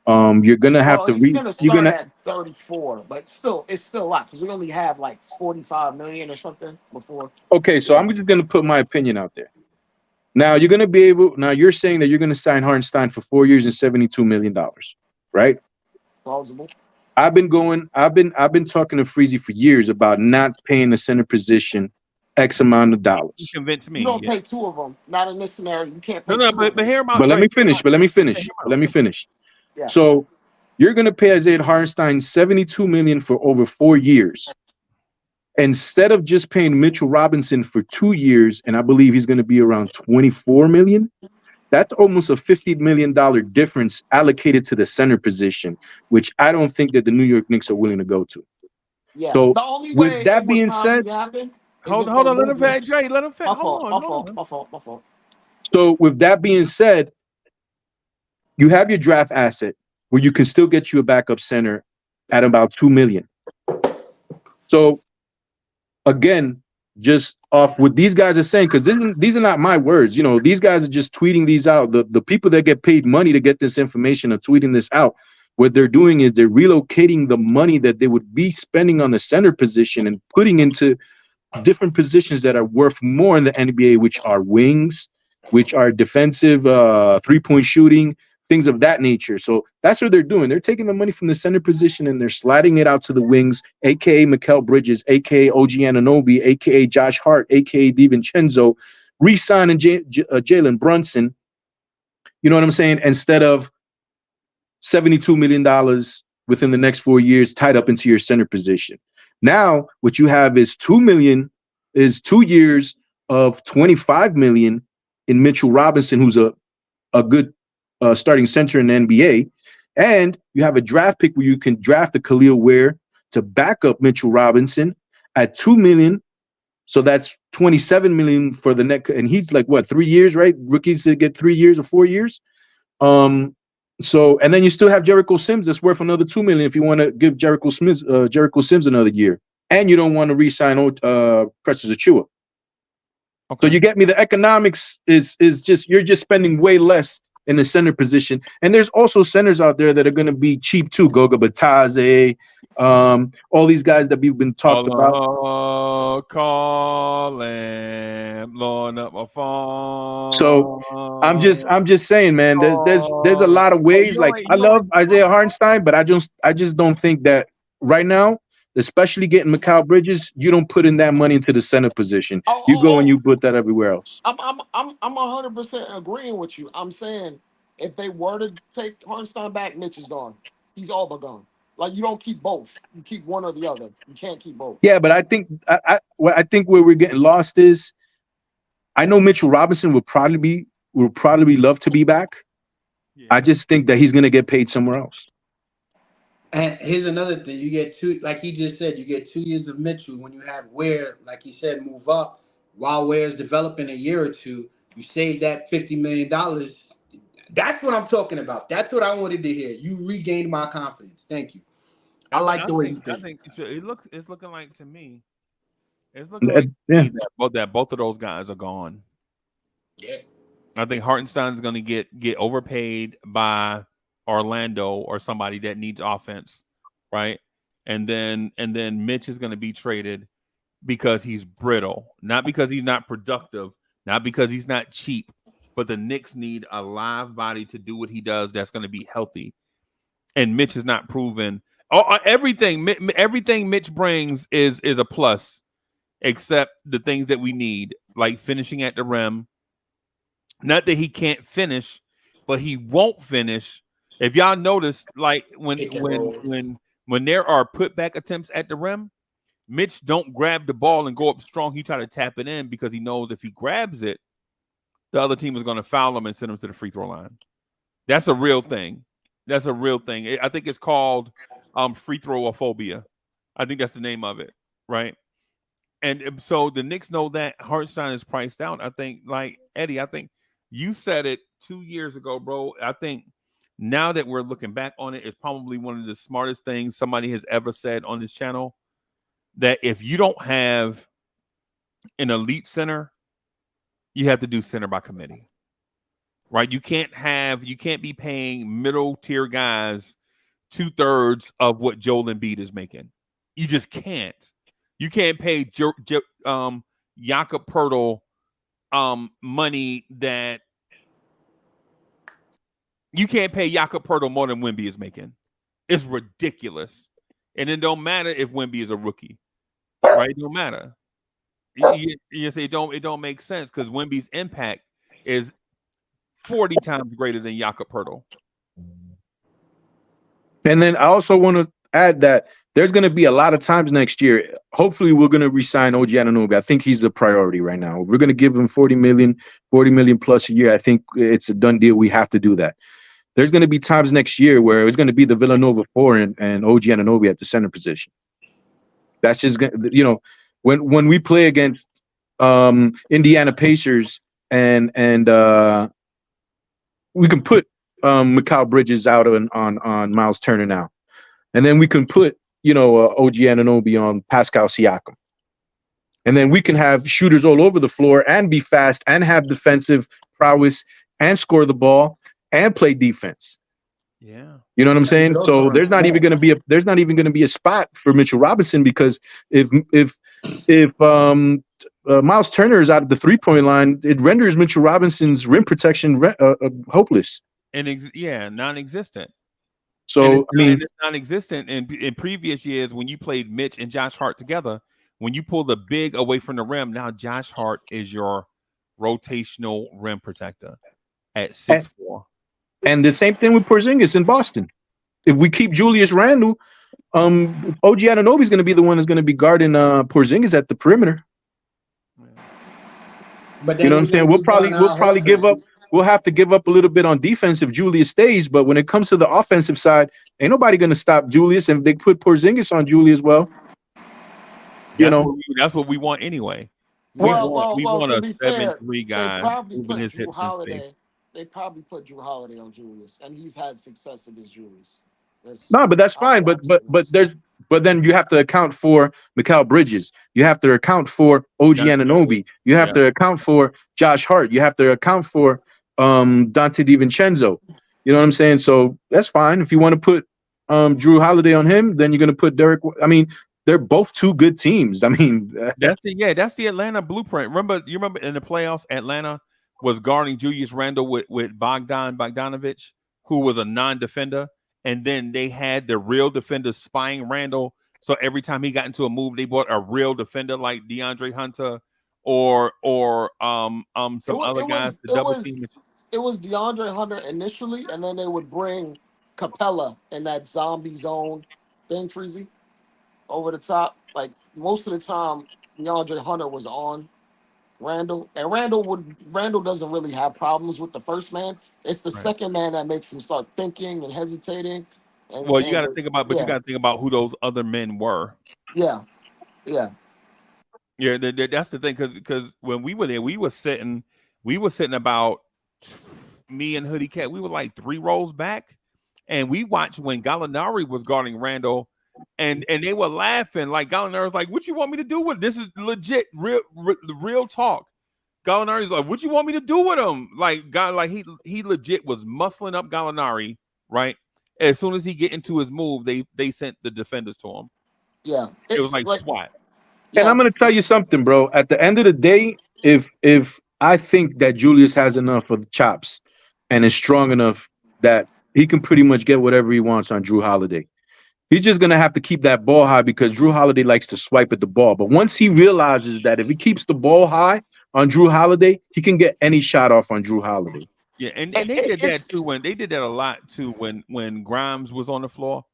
You're going to have Well, to he's gonna you're start going to at 34, but still, it's still a lot because we only have like 45 million or something before. Okay, so I'm just going to put my opinion out there. Now you're saying that you're going to sign Hartenstein for 4 years and $72 million, right? Plausible. I've been talking to Freezy for years about not paying the center position X amount of dollars. You convinced me. You don't Yeah. pay two of them. Not in this scenario. You can't pay No, two of but them. hear him out. But let Drake. me finish. Yeah. So you're going to pay Isaiah Hartenstein $72 million for over 4 years, instead of just paying Mitchell Robinson for 2 years, and I believe he's going to be around $24 million. That's almost a $50 million difference allocated to the center position, which I don't think that the New York Knicks are willing to go to. Yeah. So The only with way that it would being said, probably happen. Hold on, let him finish. Jay, let him finish. My fault. My fault. so with that being said, you have your draft asset where you can still get you a backup center at about $2 million. So again, just off what these guys are saying, because these are not my words. You know, these guys are just tweeting these out. The people that get paid money to get this information are tweeting this out. What they're doing is they're relocating the money that they would be spending on the center position and putting into different positions that are worth more in the NBA, which are wings, which are defensive, 3-point shooting, things of that nature. So that's what they're doing. They're taking the money from the center position and they're sliding it out to the wings, aka Mikal Bridges, aka OG Anunoby, aka Josh Hart, aka DiVincenzo, re-signing Jalen Brunson. You know what I'm saying? Instead of $72 million within the next 4 years tied up into your center position. Now, what you have is 2 years of 25 million in Mitchell Robinson, who's a good starting center in the NBA. And you have a draft pick where you can draft a Khalil Ware to back up Mitchell Robinson at 2 million. So that's 27 million for the next, and he's like what, 3 years, right? Rookies to get 3 years or 4 years. So, and then you still have Jericho Sims that's worth another 2 million if you want to give Jericho Sims another year, and you don't want to re-sign Precious Achiuwa. Okay. So you get me. The economics is just, you're just spending way less in the center position, and there's also centers out there that are going to be cheap too. Goga Bataze, all these guys that we've been talked about. Call him, blowing up my phone. So I'm just saying, man. There's a lot of ways. I love Isaiah Hartenstein, but I just don't think that right now, especially getting Mikal Bridges, you don't put in that money into the center position. You go and you put that everywhere else. I'm 100% agreeing with you. I'm saying if they were to take Hartenstein back, Mitch is gone. He's all but gone. Like, you don't keep both. You keep one or the other. You can't keep both. Yeah, but I think where we're getting lost is, I know Mitchell Robinson will probably love to be back. Yeah. I just think that he's going to get paid somewhere else. And here's another thing: you get two, like he just said, you get 2 years of Mitchell. When you have Ware, like he said, move up while Ware's developing a year or two, you save that $50 million. That's what I'm talking about. That's what I wanted to hear. You regained my confidence. Thank you. I like the way you think. I think it's looking like to me. It's looking like that both of those guys are gone. Yeah. I think Hartenstein's going to get overpaid by Orlando or somebody that needs offense, right? And then Mitch is going to be traded because he's brittle, not because he's not productive, not because he's not cheap, but the Knicks need a live body to do what he does that's going to be healthy. And Mitch has not proven everything Mitch brings is a plus, except the things that we need, like finishing at the rim. Not that he can't finish, but he won't finish. If y'all notice, like when there are putback attempts at the rim, Mitch don't grab the ball and go up strong. He try to tap it in because he knows if he grabs it, the other team is going to foul him and send him to the free throw line. That's a real thing. That's a real thing. I think it's called free throwophobia. I think that's the name of it, right? And so the Knicks know that Hartenstein is priced out. I think, like Eddie, I think you said it 2 years ago, bro. I think now that we're looking back on it, it's probably one of the smartest things somebody has ever said on this channel, that if you don't have an elite center, you have to do center by committee. Right, you can't be paying middle tier guys 2/3 of what Joel Embiid is making. You just can't. You can't pay Jakob Poeltl money that you can't pay Jakob Poeltl more than Wemby is making. It's ridiculous, and it don't matter if Wemby is a rookie, right? It don't matter. You say it don't make sense because Wemby's impact is 40 times greater than Jakob Poeltl. And then I also want to add that there's going to be a lot of times next year. Hopefully, we're going to re-sign OG Anunoby. I think he's the priority right now. We're going to give him 40 million plus a year. I think it's a done deal. We have to do that. There's going to be times next year where it's going to be the Villanova 4 and OG Anunoby at the center position. That's just when we play against Indiana Pacers and we can put Mikal Bridges out on Miles Turner now. And then we can put, OG Anunoby on Pascal Siakam. And then we can have shooters all over the floor and be fast and have defensive prowess and score the ball and play defense. Yeah. You know what I'm saying? So there's not even going to be a spot for Mitchell Robinson, because if Miles Turner is out of the 3-point line, it renders Mitchell Robinson's rim protection hopeless. And non-existent. So it's non-existent in previous years when you played Mitch and Josh Hart together. When you pull the big away from the rim, now Josh Hart is your rotational rim protector at 6'4". And the same thing with Porzingis in Boston. If we keep Julius Randle, OG Anunoby is going to be the one that's going to be guarding Porzingis at the perimeter. But you know what I'm saying? We'll probably give up. We'll have to give up a little bit on defense if Julius stays. But when it comes to the offensive side, ain't nobody going to stop Julius. And if they put Porzingis on Julius, well, that's what we want anyway. We want a 7'3" guy moving his hips in space. They probably put Drew Holiday on Julius, and he's had success against Julius. No, but that's fine. But then you have to account for Mikal Bridges. You have to account for OG Anunoby. You have to account for Josh Hart. You have to account for Dante DiVincenzo. You know what I'm saying? So that's fine. If you want to put Drew Holiday on him, then you're going to put Derek. I mean, they're both two good teams. I mean, that's the Atlanta blueprint. You remember in the playoffs, Atlanta was guarding Julius Randle with Bogdanovich, who was a non-defender. And then they had the real defenders spying Randle. So every time he got into a move, they brought a real defender like DeAndre Hunter or some other guys to double team. It was DeAndre Hunter initially, and then they would bring Capella in that zombie zone thing, Freezy, over the top. Like most of the time, DeAndre Hunter was on Randle, and Randle doesn't really have problems with the first man. It's the second man that makes him start thinking and hesitating. And, you got to think about, you got to think about who those other men were. Yeah. That's the thing, because when we were there, we were sitting about, me and Hoodie Cat, we were like 3 rows back, and we watched when Gallinari was guarding Randle, and they were laughing. Like Gallinari was like, "What you want me to do with this? Is legit, real talk." Gallinari's like, "What you want me to do with him?" Like he legit was muscling up Gallinari, right? As soon as he get into his move, they sent the defenders to him. Yeah, it was like SWAT. And I'm gonna tell you something, bro. At the end of the day, if I think that Julius has enough of the chops and is strong enough that he can pretty much get whatever he wants on Drew Holiday. He's just gonna have to keep that ball high because Drew Holiday likes to swipe at the ball. But once he realizes that if he keeps the ball high on Drew Holiday, he can get any shot off on Drew Holiday. Yeah, and they did that too when they did that a lot too when Grimes was on the floor.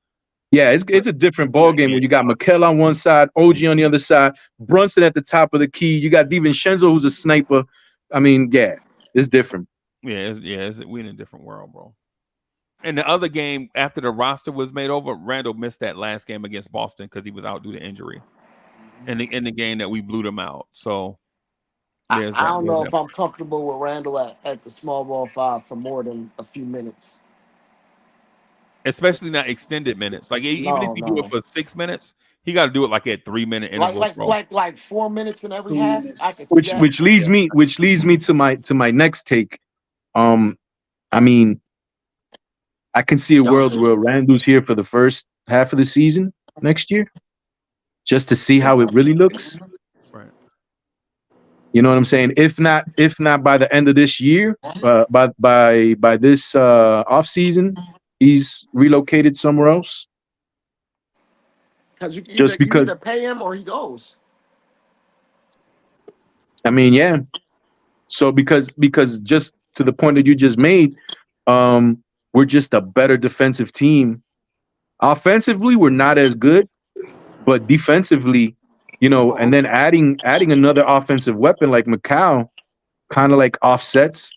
Yeah, it's a different ball game when you got Mikel on one side, OG on the other side, Brunson at the top of the key. You got DiVincenzo who's a sniper. I mean, yeah, it's different. Yeah, we in a different world, bro. And the other game after the roster was made over, Randall missed that last game against Boston because he was out due to injury. In the game that we blew them out. So I don't know if I'm comfortable with Randall at the small ball 5 for more than a few minutes. Especially not extended minutes. Like even if you do it for 6 minutes, he got to do it like at 3-minute intervals. Like 4 minutes in every half. I can see Which leads me to my next take. I mean, I can see a world where Randall's here for the first half of the season next year, just to see how it really looks. Right. You know what I'm saying? If not by the end of this year, by this offseason, he's relocated somewhere else. Because you either pay him or he goes. I mean, yeah. So because just to the point that you just made, we're just a better defensive team. Offensively, we're not as good, but defensively, you know, and then adding another offensive weapon like Macau kind of like offsets.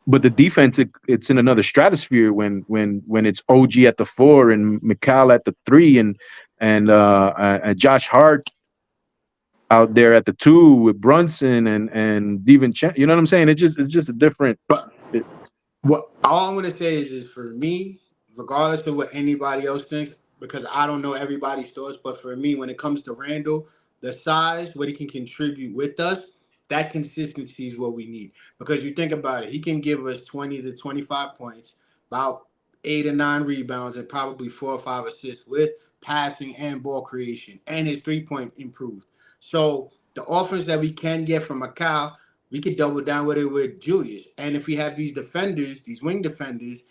But the defense, it's in another stratosphere when it's OG at the 4 and Macau at the 3 and Josh Hart out there at the 2 with Brunson and DiVincenzo. You know what I'm saying? It's just a different. What all I'm gonna say is for me, regardless of what anybody else thinks, because I don't know everybody's thoughts, but for me, when it comes to Randall, the size, what he can contribute with us, that consistency is what we need. Because you think about it, he can give us 20 to 25 points, about 8 or 9 rebounds, and probably 4 or 5 assists with passing and ball creation, and his 3-point improved. So the offense that we can get from Macau, we could double down with it with Julius. And if we have these defenders, these wing defenders,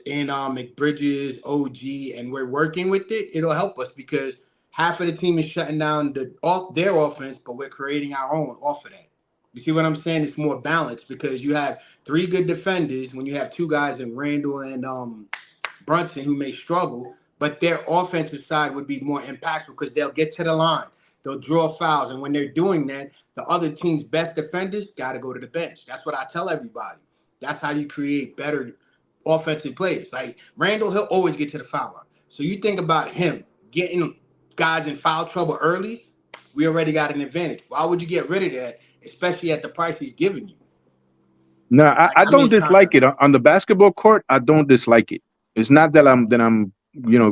in McBridges, OG, and we're working with it, it'll help us because half of the team is shutting down their offense, but we're creating our own off of that. You see what I'm saying? It's more balanced because you have 3 good defenders when you have 2 guys in Randall and Brunson who may struggle, but their offensive side would be more impactful because they'll get to the line. They'll draw fouls, and when they're doing that, the other team's best defenders got to go to the bench. That's what I tell everybody. That's how you create better offensive plays. Like Randall, he'll always get to the foul line. So you think about him getting guys in foul trouble early, we already got an advantage. Why would you get rid of that, especially at the price he's giving you? No, I don't dislike it. On the basketball court, I don't dislike it. It's not that I'm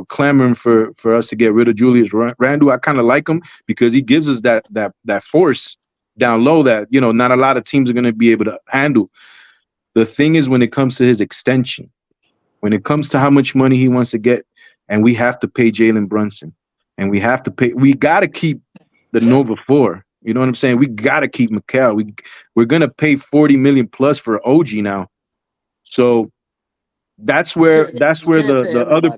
clamoring for us to get rid of Julius Randle. I kind of like him because he gives us that force down low that, not a lot of teams are going to be able to handle. The thing is when it comes to his extension, when it comes to how much money he wants to get, and we have to pay Jalen Brunson, and we got to keep the Nova 4. You know what I'm saying? We got to keep Macau. We're going to pay $40 million plus for OG now. So that's where the other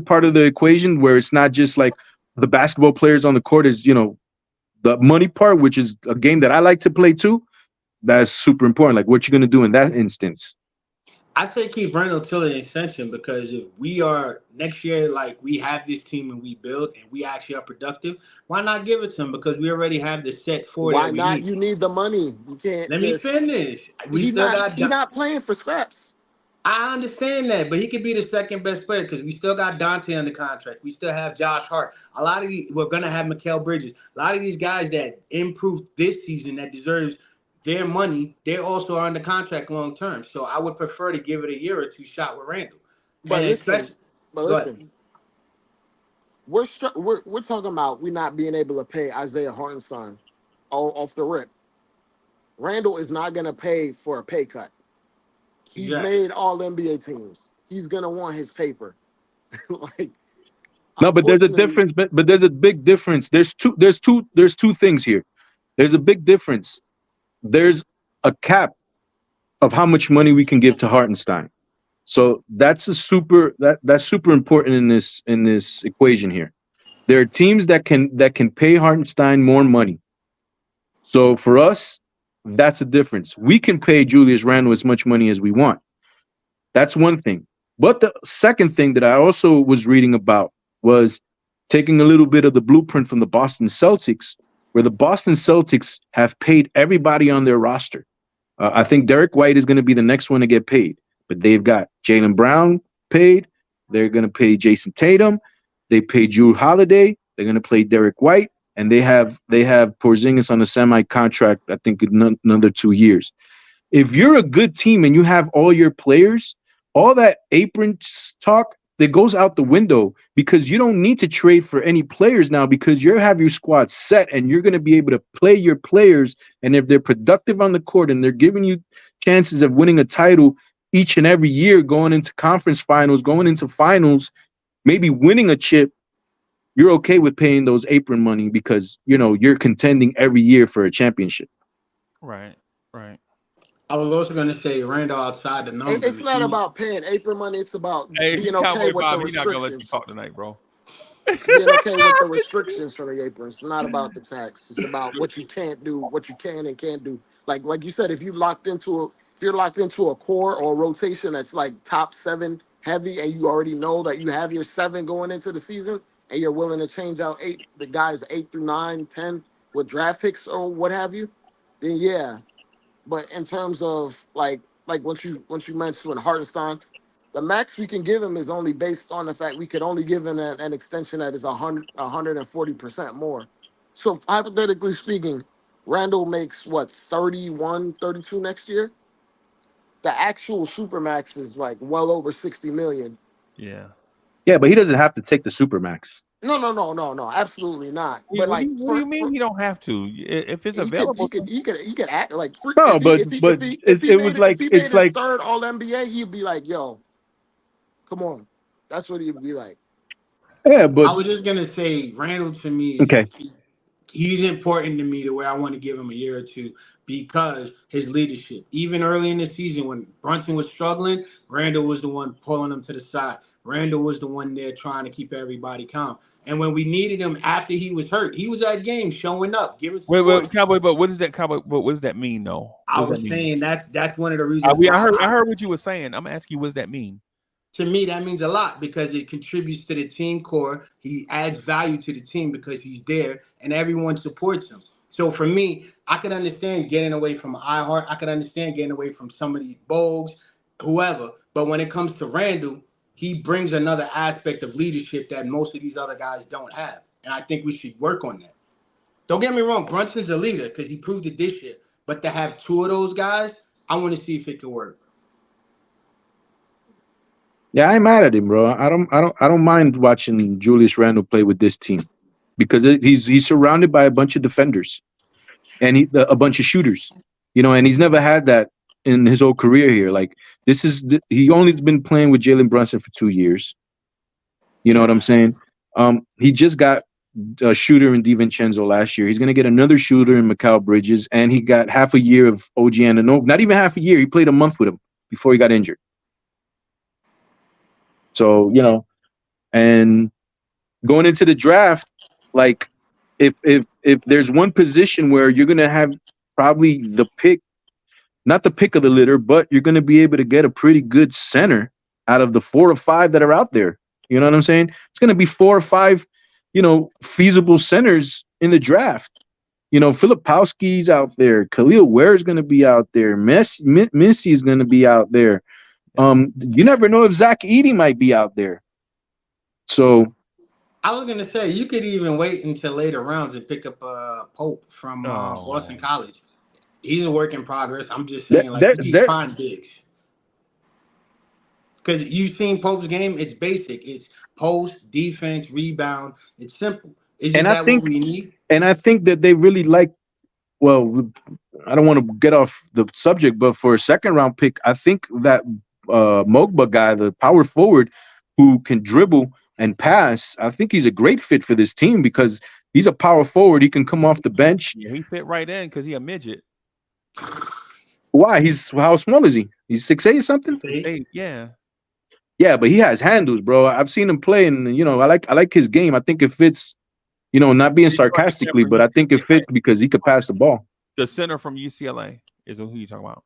part of the equation, where it's not just like the basketball players on the court, is the money part, which is a game that I like to play too. That's super important. Like what you're gonna do in that instance. I say keep Randall till the extension, because if we are next year, like we have this team and we build and we actually are productive, why not give it to him? Because we already have the set for why not? You need the money. You can't. Let me finish. He's not playing for scraps. I understand that, but he could be the second best player because we still got Dante under contract. We still have Josh Hart. A lot of we're gonna have Mikal Bridges. A lot of these guys that improved this season that deserves their money, they also are under contract long term. So I would prefer to give it a year or two shot with Randall. But listen, we're talking about we not being able to pay Isaiah Harten's son off the rip. Randall is not going to pay for a pay cut. He's made all NBA teams. He's going to want his paper. No, but there's a difference. But there's a big difference. There's two things here. There's a big difference. there's a cap of how much money we can give to Hartenstein. So that's that's super important in this equation here. There are teams that can pay Hartenstein more money. So for us, that's a difference. We can pay Julius Randle as much money as we want. That's one thing. But the second thing that I also was reading about was taking a little bit of the blueprint from the Boston Celtics, where the Boston Celtics have paid everybody on their roster. I think Derek White is going to be the next one to get paid, but they've got Jaylen Brown paid. They're going to pay Jason Tatum. They pay Jrue Holiday. They're going to play Derek White, and they have Porzingis on a semi-contract. I think another 2 years. If you're a good team and you have all your players, all that apron talk that goes out the window, because you don't need to trade for any players now, because you have your squad set and you're going to be able to play your players. And if they're productive on the court and they're giving you chances of winning a title each and every year, going into conference finals, going into finals, maybe winning a chip, you're okay with paying those apron money because, you're contending every year for a championship. Right. I was also going to say Randall outside the numbers. It's not about paying apron money. It's about Hey, being Cowboy okay with Bob, the he's not gonna let you restrictions. talk tonight, bro. It's being okay with the restrictions for the apron. It's not about the tax. It's about what you can't do, what you can and can't do. Like you said, if you're locked into a core or a rotation that's like top 7 heavy, and you already know that you have your 7 going into the season, and you're willing to change out the guys 8 through 9, 10 with draft picks or what have you, then yeah. But in terms of like once you mentioned Hartenstein, the max we can give him is only based on the fact we could only give him an extension that is 140% more. So hypothetically speaking, Randall makes what, 31, 32 next year? The actual supermax is like well over 60 million. Yeah. Yeah, but he doesn't have to take the supermax. No, absolutely not. But What like, do you mean he don't have to? If it's he available, could act like No, if he made it's his like third All NBA, he'd be like, yo, come on. That's what he'd be like. yeah, I but was just going to say Randall to me okay. he's important to me to where I want to give him a year or two because his leadership. Even early in the season when Brunson was struggling, Randall was the one pulling him to the side. Randall was the one there trying to keep everybody calm. And when we needed him after he was hurt, he was at games showing up, giving support. Wait, Cowboy, but what does that mean though? I was saying that's one of the reasons I heard what you were saying. I'm asking you, what does that mean? To me, that means a lot because it contributes to the team core. He adds value to the team because he's there and everyone supports him. So for me, I could understand getting away from iHeart. I could understand getting away from some of these Bogues, whoever. But when it comes to Randall, he brings another aspect of leadership that most of these other guys don't have. And I think we should work on that. Don't get me wrong. Brunson's a leader because he proved it this year. But to have 2 of those guys, I want to see if it can work. Yeah, I'm mad at him, bro. I don't mind watching Julius Randle play with this team because he's surrounded by a bunch of defenders and a bunch of shooters, and he's never had that in his whole career here. Like he only been playing with Jalen Brunson for 2 years. You know what I'm saying? He just got a shooter in DiVincenzo last year. He's gonna get another shooter in Mikal Bridges, and he got half a year of OG Anunoby. Not even half a year. He played a month with him before he got injured. So, and going into the draft, like if there's one position where you're going to have probably the pick, not the pick of the litter, but you're going to be able to get a pretty good center out of the 4 or 5 that are out there. You know what I'm saying? It's going to be 4 or 5, feasible centers in the draft. Filipowski's out there. Khalil Ware is going to be out there. Missy is going to be out there. You never know if Zach Edey might be out there. So I was gonna say you could even wait until later rounds and pick up Pope from Boston College. He's a work in progress. I'm just saying, you can find bigs because you've seen Pope's game. It's basic. It's post, defense, rebound. It's simple. Isn't that what we need? And I think that they really like. Well, I don't want to get off the subject, but for a second round pick, I think that Mogba guy, the power forward who can dribble and pass, I think he's a great fit for this team because he's a power forward. He can come off the bench. Yeah, he fit right in because he's a midget. Why? How small is he? He's 6'8" or something? Hey, yeah. Yeah, but he has handles, bro. I've seen him play, and I like his game. I think it fits. Not being sarcastically, but I think it fits because he could pass the ball. The center from UCLA is who you talking about?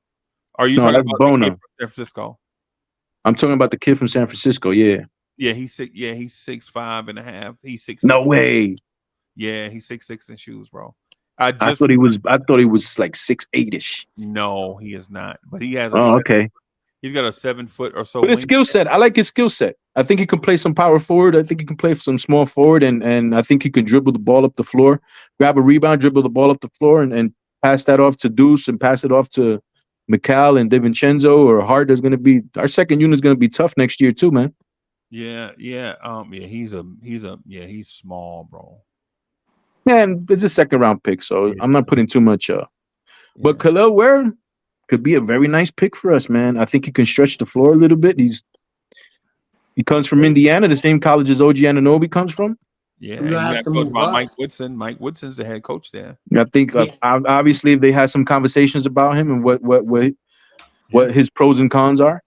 Are you No, talking that's about Bona. the kid from San Francisco? I'm talking about the kid from San Francisco. Yeah. Yeah, he's 6'5.5". He's 6'6". No way. Yeah, he's 6'6" in shoes, bro. I thought he was like 6'8"ish. No, he is not. But he has okay. He's got a 7 foot or so. But his skill set, I like his skill set. I think he can play some power forward. I think he can play some small forward, and I think he can dribble the ball up the floor, grab a rebound, dribble the ball up the floor, and pass that off to Deuce and pass it off to Mikal and DiVincenzo or Hart. Our second unit is gonna be tough next year too, man. Yeah. He's small, bro. Man, it's a second round pick, so I'm not putting too much. But Khalil Ware could be a very nice pick for us, man. I think he can stretch the floor a little bit. He comes from Indiana, the same college as OG Anunoby comes from. Yeah, You have to move by up. Mike Woodson. Mike Woodson's the head coach there. I think obviously if they had some conversations about him and what his pros and cons are.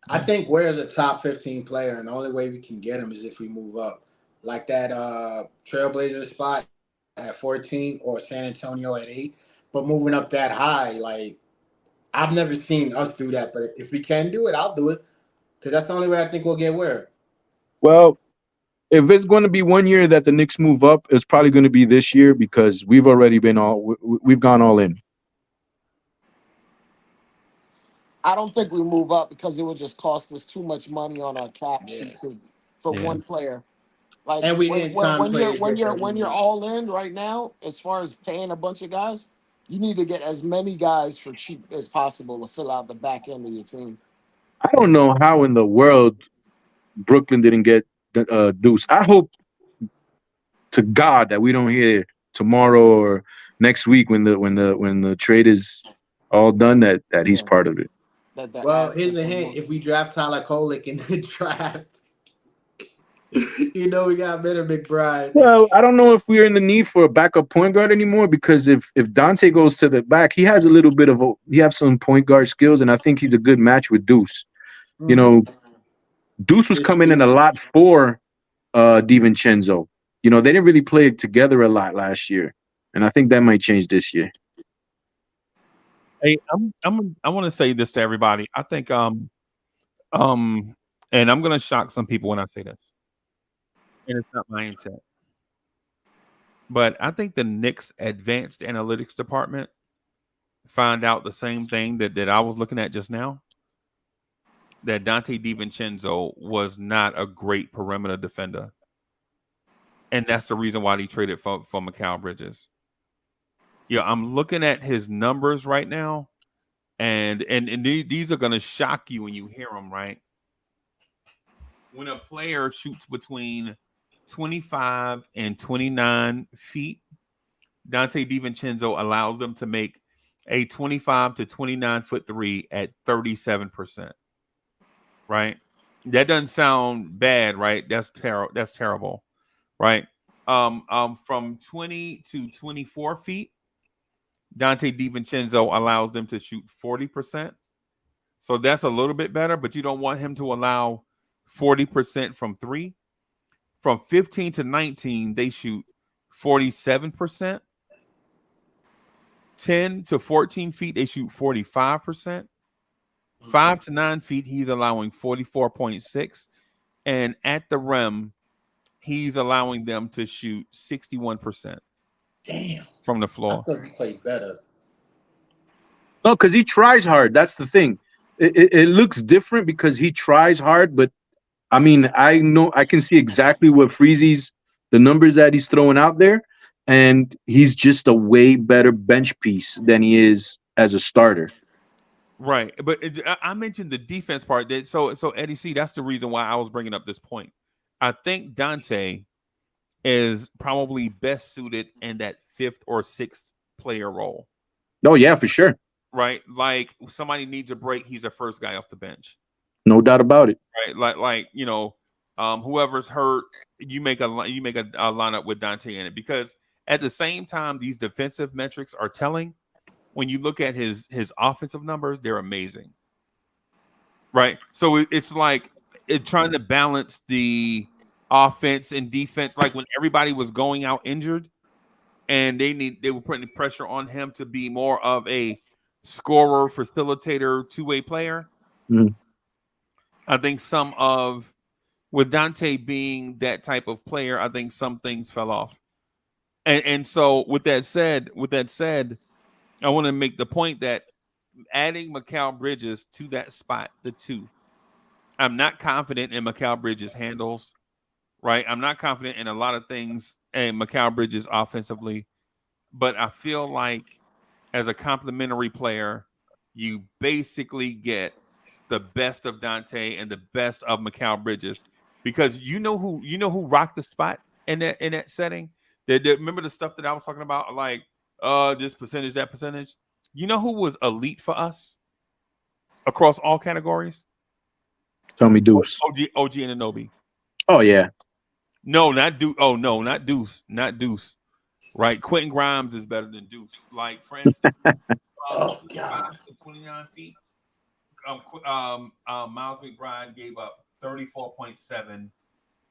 I think Ware's a top 15 player, and the only way we can get him is if we move up. Like that Trailblazer spot at 14 or San Antonio at 8. But moving up that high, like, I've never seen us do that. But if we can do it, I'll do it. Because that's the only way I think we'll get Ware. Well, if it's going to be 1 year that the Knicks move up, it's probably going to be this year because we've already we've gone all in. I don't think we move up because it would just cost us too much money on our cap sheet for one player. Like, and we when you're all all in right now, as far as paying a bunch of guys, you need to get as many guys for cheap as possible to fill out the back end of your team. I don't know how in the world Brooklyn didn't get Deuce. I hope to God that we don't hear tomorrow or next week when the trade is all done that he's part of it. Well, here's a hint: if we draft Tyler Kolek in the draft, we got better McBride. Well, I don't know if we're in the need for a backup point guard anymore because if Dante goes to the back, he has a little bit of he has some point guard skills, and I think he's a good match with Deuce. Deuce was coming in a lot for DiVincenzo. They didn't really play together a lot last year, and I think that might change this year. Hey, I want to say this to everybody. I think and I'm going to shock some people when I say this, and it's not my intent, but I think the Knicks advanced analytics department found out the same thing that I was looking at just now, that Dante DiVincenzo was not a great perimeter defender, and that's the reason why he traded for Mikal Bridges. Yeah, I'm looking at his numbers right now, and these are going to shock you when you hear them, right? When a player shoots between 25 and 29 feet, Dante DiVincenzo allows them to make a 25 to 29 foot three at 37%. Right? That doesn't sound bad, right? That's terrible, right? From 20 to 24 feet, Dante DiVincenzo allows them to shoot 40%. So that's a little bit better, but you don't want him to allow 40% from three. From 15 to 19, they shoot 47%. 10 to 14 feet, they shoot 45%. 5 to 9 feet, he's allowing 44.6. And at the rim, he's allowing them to shoot 61%. Damn. From the floor. I thought he played better. No, because he tries hard. That's the thing. It looks different because he tries hard, but I mean, I can see exactly what the numbers that he's throwing out there, and he's just a way better bench piece than he is as a starter. Right, but I mentioned the defense part. So Eddie C, that's the reason why I was bringing up this point. I think Dante is probably best suited in that 5th or 6th player role. Oh yeah, for sure. Right, like somebody needs a break, he's the first guy off the bench. No doubt about it. Right, like whoever's hurt, you make a lineup with Dante in it, because at the same time these defensive metrics are telling, when you look at his offensive numbers, they're amazing. Right? So it's like trying to balance the offense and defense. Like when everybody was going out injured and they were putting pressure on him to be more of a scorer, facilitator, two-way player. Mhm. I think with Dante being that type of player, I think some things fell off. And so with that said, I want to make the point that adding Mikal Bridges to that spot, the 2, I'm not confident in Mikal Bridges' handles, right? I'm not confident in a lot of things in Mikal Bridges offensively, but I feel like as a complementary player, you basically get the best of Dante and the best of Mikal Bridges, because you know who rocked the spot in that setting. Remember the stuff that I was talking about, like this percentage, that percentage. You know who was elite for us across all categories? Tell me Deuce. OG Anunoby. Oh yeah. No, not Deuce. Oh no, not Deuce. Not Deuce. Right? Quentin Grimes is better than Deuce. Like, for instance, Oh God. 29 feet. Miles McBride gave up 34.7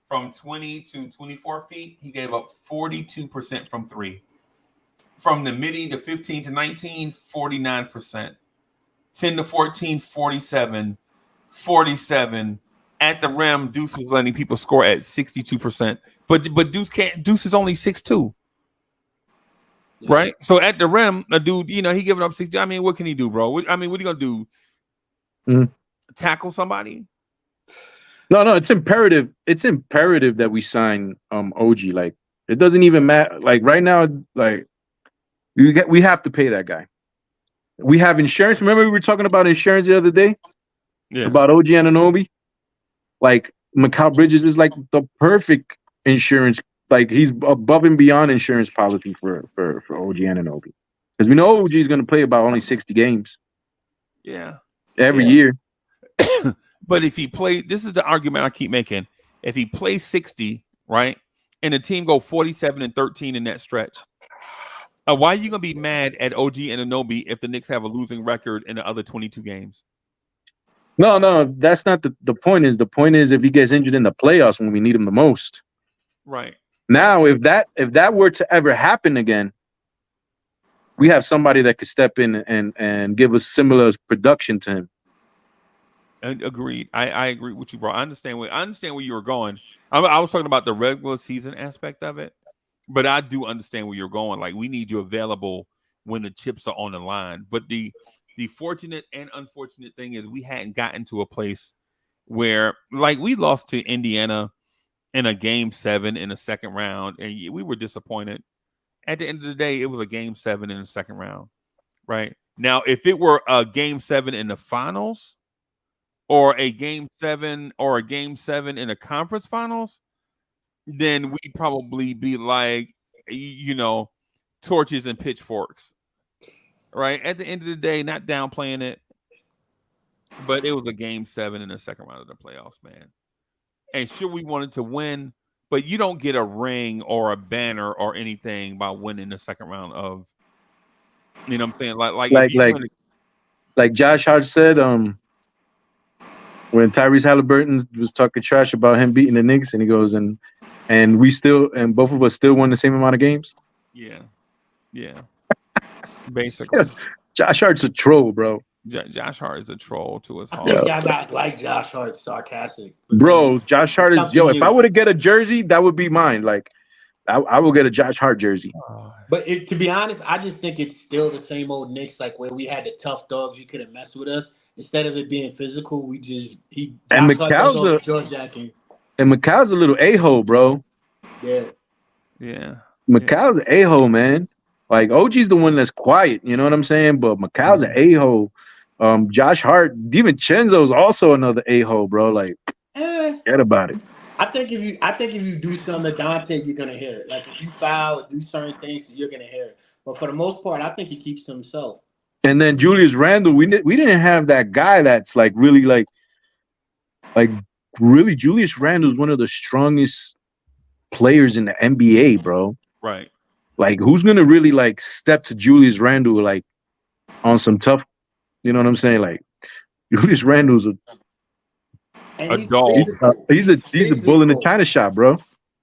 from 20 to 24 feet. He gave up 42% from 3. From the midi to 15 to 19, 49%. 10 to 14, 47. 47. At the rim, Deuce was letting people score at 62%. But Deuce is only 6'2". Right? So at the rim, a dude, he giving up 60. I mean, what can he do, bro? What are you gonna do? Tackle somebody? No, it's imperative. It's imperative that we sign OG. Like, it doesn't even matter. Like right now, like we have to pay that guy. We have insurance. Remember we were talking about insurance the other day? Yeah. About OG Anunoby? Like Mikal Bridges is like the perfect insurance. Like he's above and beyond insurance policy for OG Anunoby. Because we know OG is going to play about only 60 games. Yeah. Every year. But if he plays, this is the argument I keep making. If he plays 60, right, and the team go 47-13 in that stretch, why are you going to be mad at OG Anunoby if the Knicks have a losing record in the other 22 games? No, that's not the point. The point is if he gets injured in the playoffs when we need him the most. Right. Now, if that were to ever happen again, we have somebody that could step in and give us similar production to him. Agreed. I agree with you, bro. I understand where you were going. I was talking about the regular season aspect of it, but I do understand where you're going. Like, we need you available when the chips are on the line. But the fortunate and unfortunate thing is we hadn't gotten to a place where, like, we lost to Indiana in a game 7 in the second round, and we were disappointed. At the end of the day, it was a game 7 in the second round, right? Now, if it were a game 7 in the finals, or a game 7 in the conference finals, then we'd probably be like, torches and pitchforks, right? At the end of the day, not downplaying it, but it was a game 7 in the second round of the playoffs, man. And sure, we wanted to win, but you don't get a ring or a banner or anything by winning the second round of, you know what I'm saying? Like Josh Hart said, when Tyrese Halliburton was talking trash about him beating the Knicks, and he goes, and both of us still won the same amount of games. Yeah. Basically, Josh Hart's a troll, bro. Josh Hart is a troll to his heart. I think y'all guys like Josh Hart sarcastic. Bro, Josh Hart is if I were to get a jersey, that would be mine. Like, I will get a Josh Hart jersey. But to be honest, I just think it's still the same old Knicks, like where we had the tough dogs, you couldn't mess with us. Instead of it being physical, And Mikal's a little a-hole, bro. Yeah. Mikal's an a-hole, man. Like, OG's the one that's quiet, you know what I'm saying? But Mikal's an a-hole. Josh Hart, DiVincenzo's also another a-hole, bro. Like, forget about it. I think if you do something to Dante, you're gonna hear it. Like, if you foul, do certain things, you're gonna hear it. But for the most part, I think he keeps to himself. And then Julius Randle, we didn't have that guy that's like really really Julius Randle is one of the strongest players in the NBA, bro. Right. Like, who's gonna really like step to Julius Randle like on some tough. You know what I'm saying? Like Julius Randle's And A he's dog. physical. he's a bull in the china shop, bro.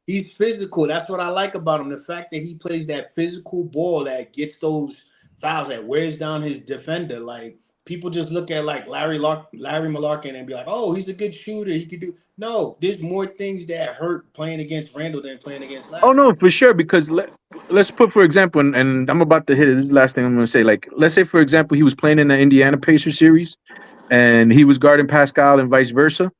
He's physical. That's what I like about him. The fact that he plays that physical ball that gets those fouls, that wears down his defender. Like people just look at like Larry Malarkin and be like, "Oh, he's a good shooter. He could do." No, there's more things that hurt playing against Randall than playing against Oh Larry. no, for sure. Because let's put for example, and I'm about to hit it. This is the last thing I'm going to say. Like, let's say for example, he was playing in the Indiana Pacers series, and he was guarding Pascal and vice versa.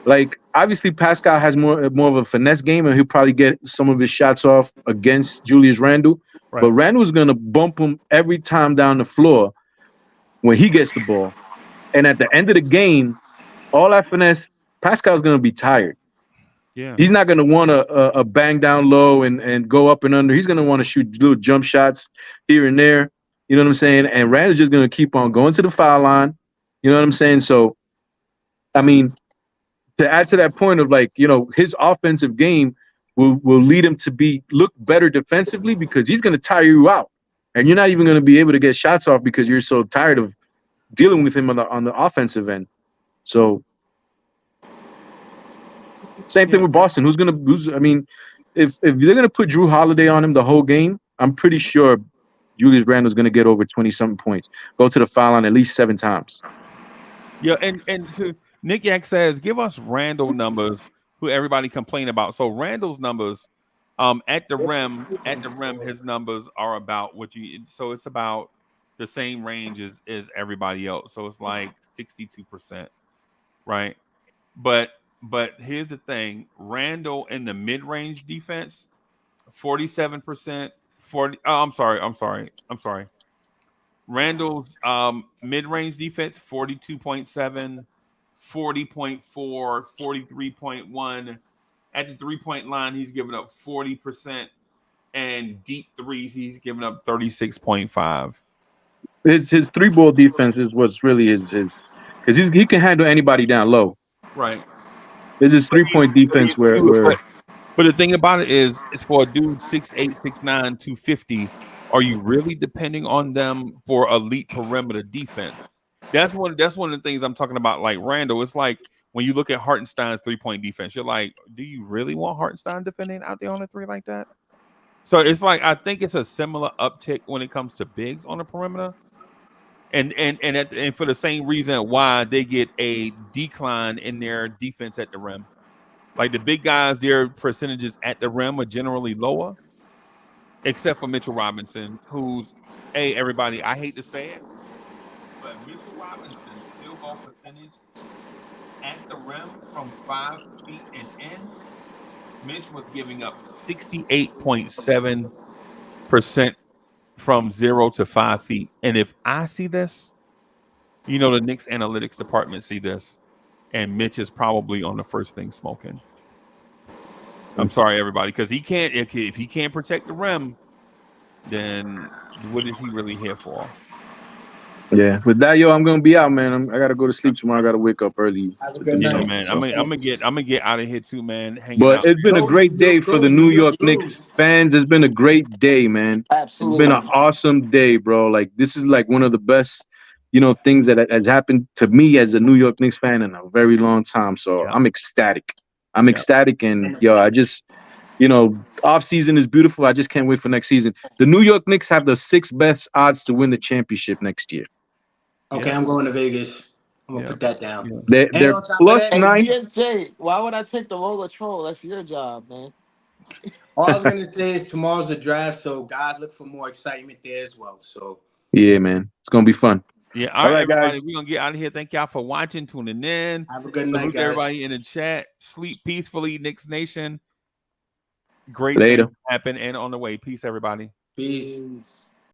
Like, obviously, Pascal has more of a finesse game, and he'll probably get some of his shots off against Julius Randle. Right. But Randle's going to bump him every time down the floor when he gets the ball. And at the end of the game, all that finesse, Pascal's going to be tired. Yeah. He's not going to want a bang down low and go up and under. He's going to want to shoot little jump shots here and there. You know what I'm saying? And Randle's just going to keep on going to the foul line. You know what I'm saying? So, I mean, to add to that point of like, you know, his offensive game will lead him to look better defensively because he's going to tire you out. And you're not even going to be able to get shots off because you're so tired of dealing with him on the offensive end. So same thing with Boston. I mean, if they're gonna put Drew Holiday on him the whole game, I'm pretty sure Julius Randle's gonna get over 20-something points. Go to the foul line at least 7 times. Yeah, and to Nick Yak says, give us Randall numbers who everybody complain about. So Randall's numbers, at the rim, his numbers are about so it's about the same range as everybody else. So it's like 62%, right? But here's the thing: Randall in the mid-range defense, 47%. I'm sorry. Randall's mid-range defense, 42.7, 40.4, 43.1. At the three-point line, he's giving up 40%, and deep threes, he's giving up 36.5. His 3-ball defense is what's really his because he can handle anybody down low. Right. It's his 3-point defense where But the thing about it is for a dude 6'8", 6'9", 250, are you really depending on them for elite perimeter defense? That's one of the things I'm talking about. Like Randall, it's like when you look at Hartenstein's 3-point defense, you're like, do you really want Hartenstein defending out there on a 3 like that? So it's like I think it's a similar uptick when it comes to bigs on the perimeter. And for the same reason why they get a decline in their defense at the rim. Like the big guys, their percentages at the rim are generally lower, except for Mitchell Robinson, who's, hey, everybody, I hate to say it, but Mitchell Robinson's field goal percentage at the rim from 5 feet and in, Mitch was giving up 68.7% from 0 to 5 feet. And if I see this, you know, the Knicks analytics department see this, and Mitch is probably on the first thing smoking. I'm sorry, everybody, because he can't. If he can't protect the rim, then what is he really here for? Yeah. With that, I'm gonna be out, man. I gotta go to sleep tomorrow. I gotta wake up early. Have a good night. Yeah, man. I'm gonna get out of here too, man. Hanging But out. it's been a great day for the New York Knicks fans. It's been a great day, man. Absolutely. It's been an awesome day, bro. Like this is like one of the best, things that has happened to me as a New York Knicks fan in a very long time. So I'm ecstatic. I'm ecstatic, and I just, off season is beautiful. I just can't wait for next season. The New York Knicks have the 6th best odds to win the championship next year. Okay, I'm going to Vegas. I'm gonna put that down. They're on top of plus that, 9. DSJ, why would I take the role of troll? That's your job, man. All I was gonna say is tomorrow's the draft, so guys look for more excitement there as well. So yeah, man, it's gonna be fun. Yeah, all right, everybody. guys. We're gonna get out of here. Thank y'all for watching, tuning in. have a good Salute night, to guys. everybody in the chat. Sleep peacefully, Knicks Nation. Great Later. things happen and on the way. Peace, everybody. Peace.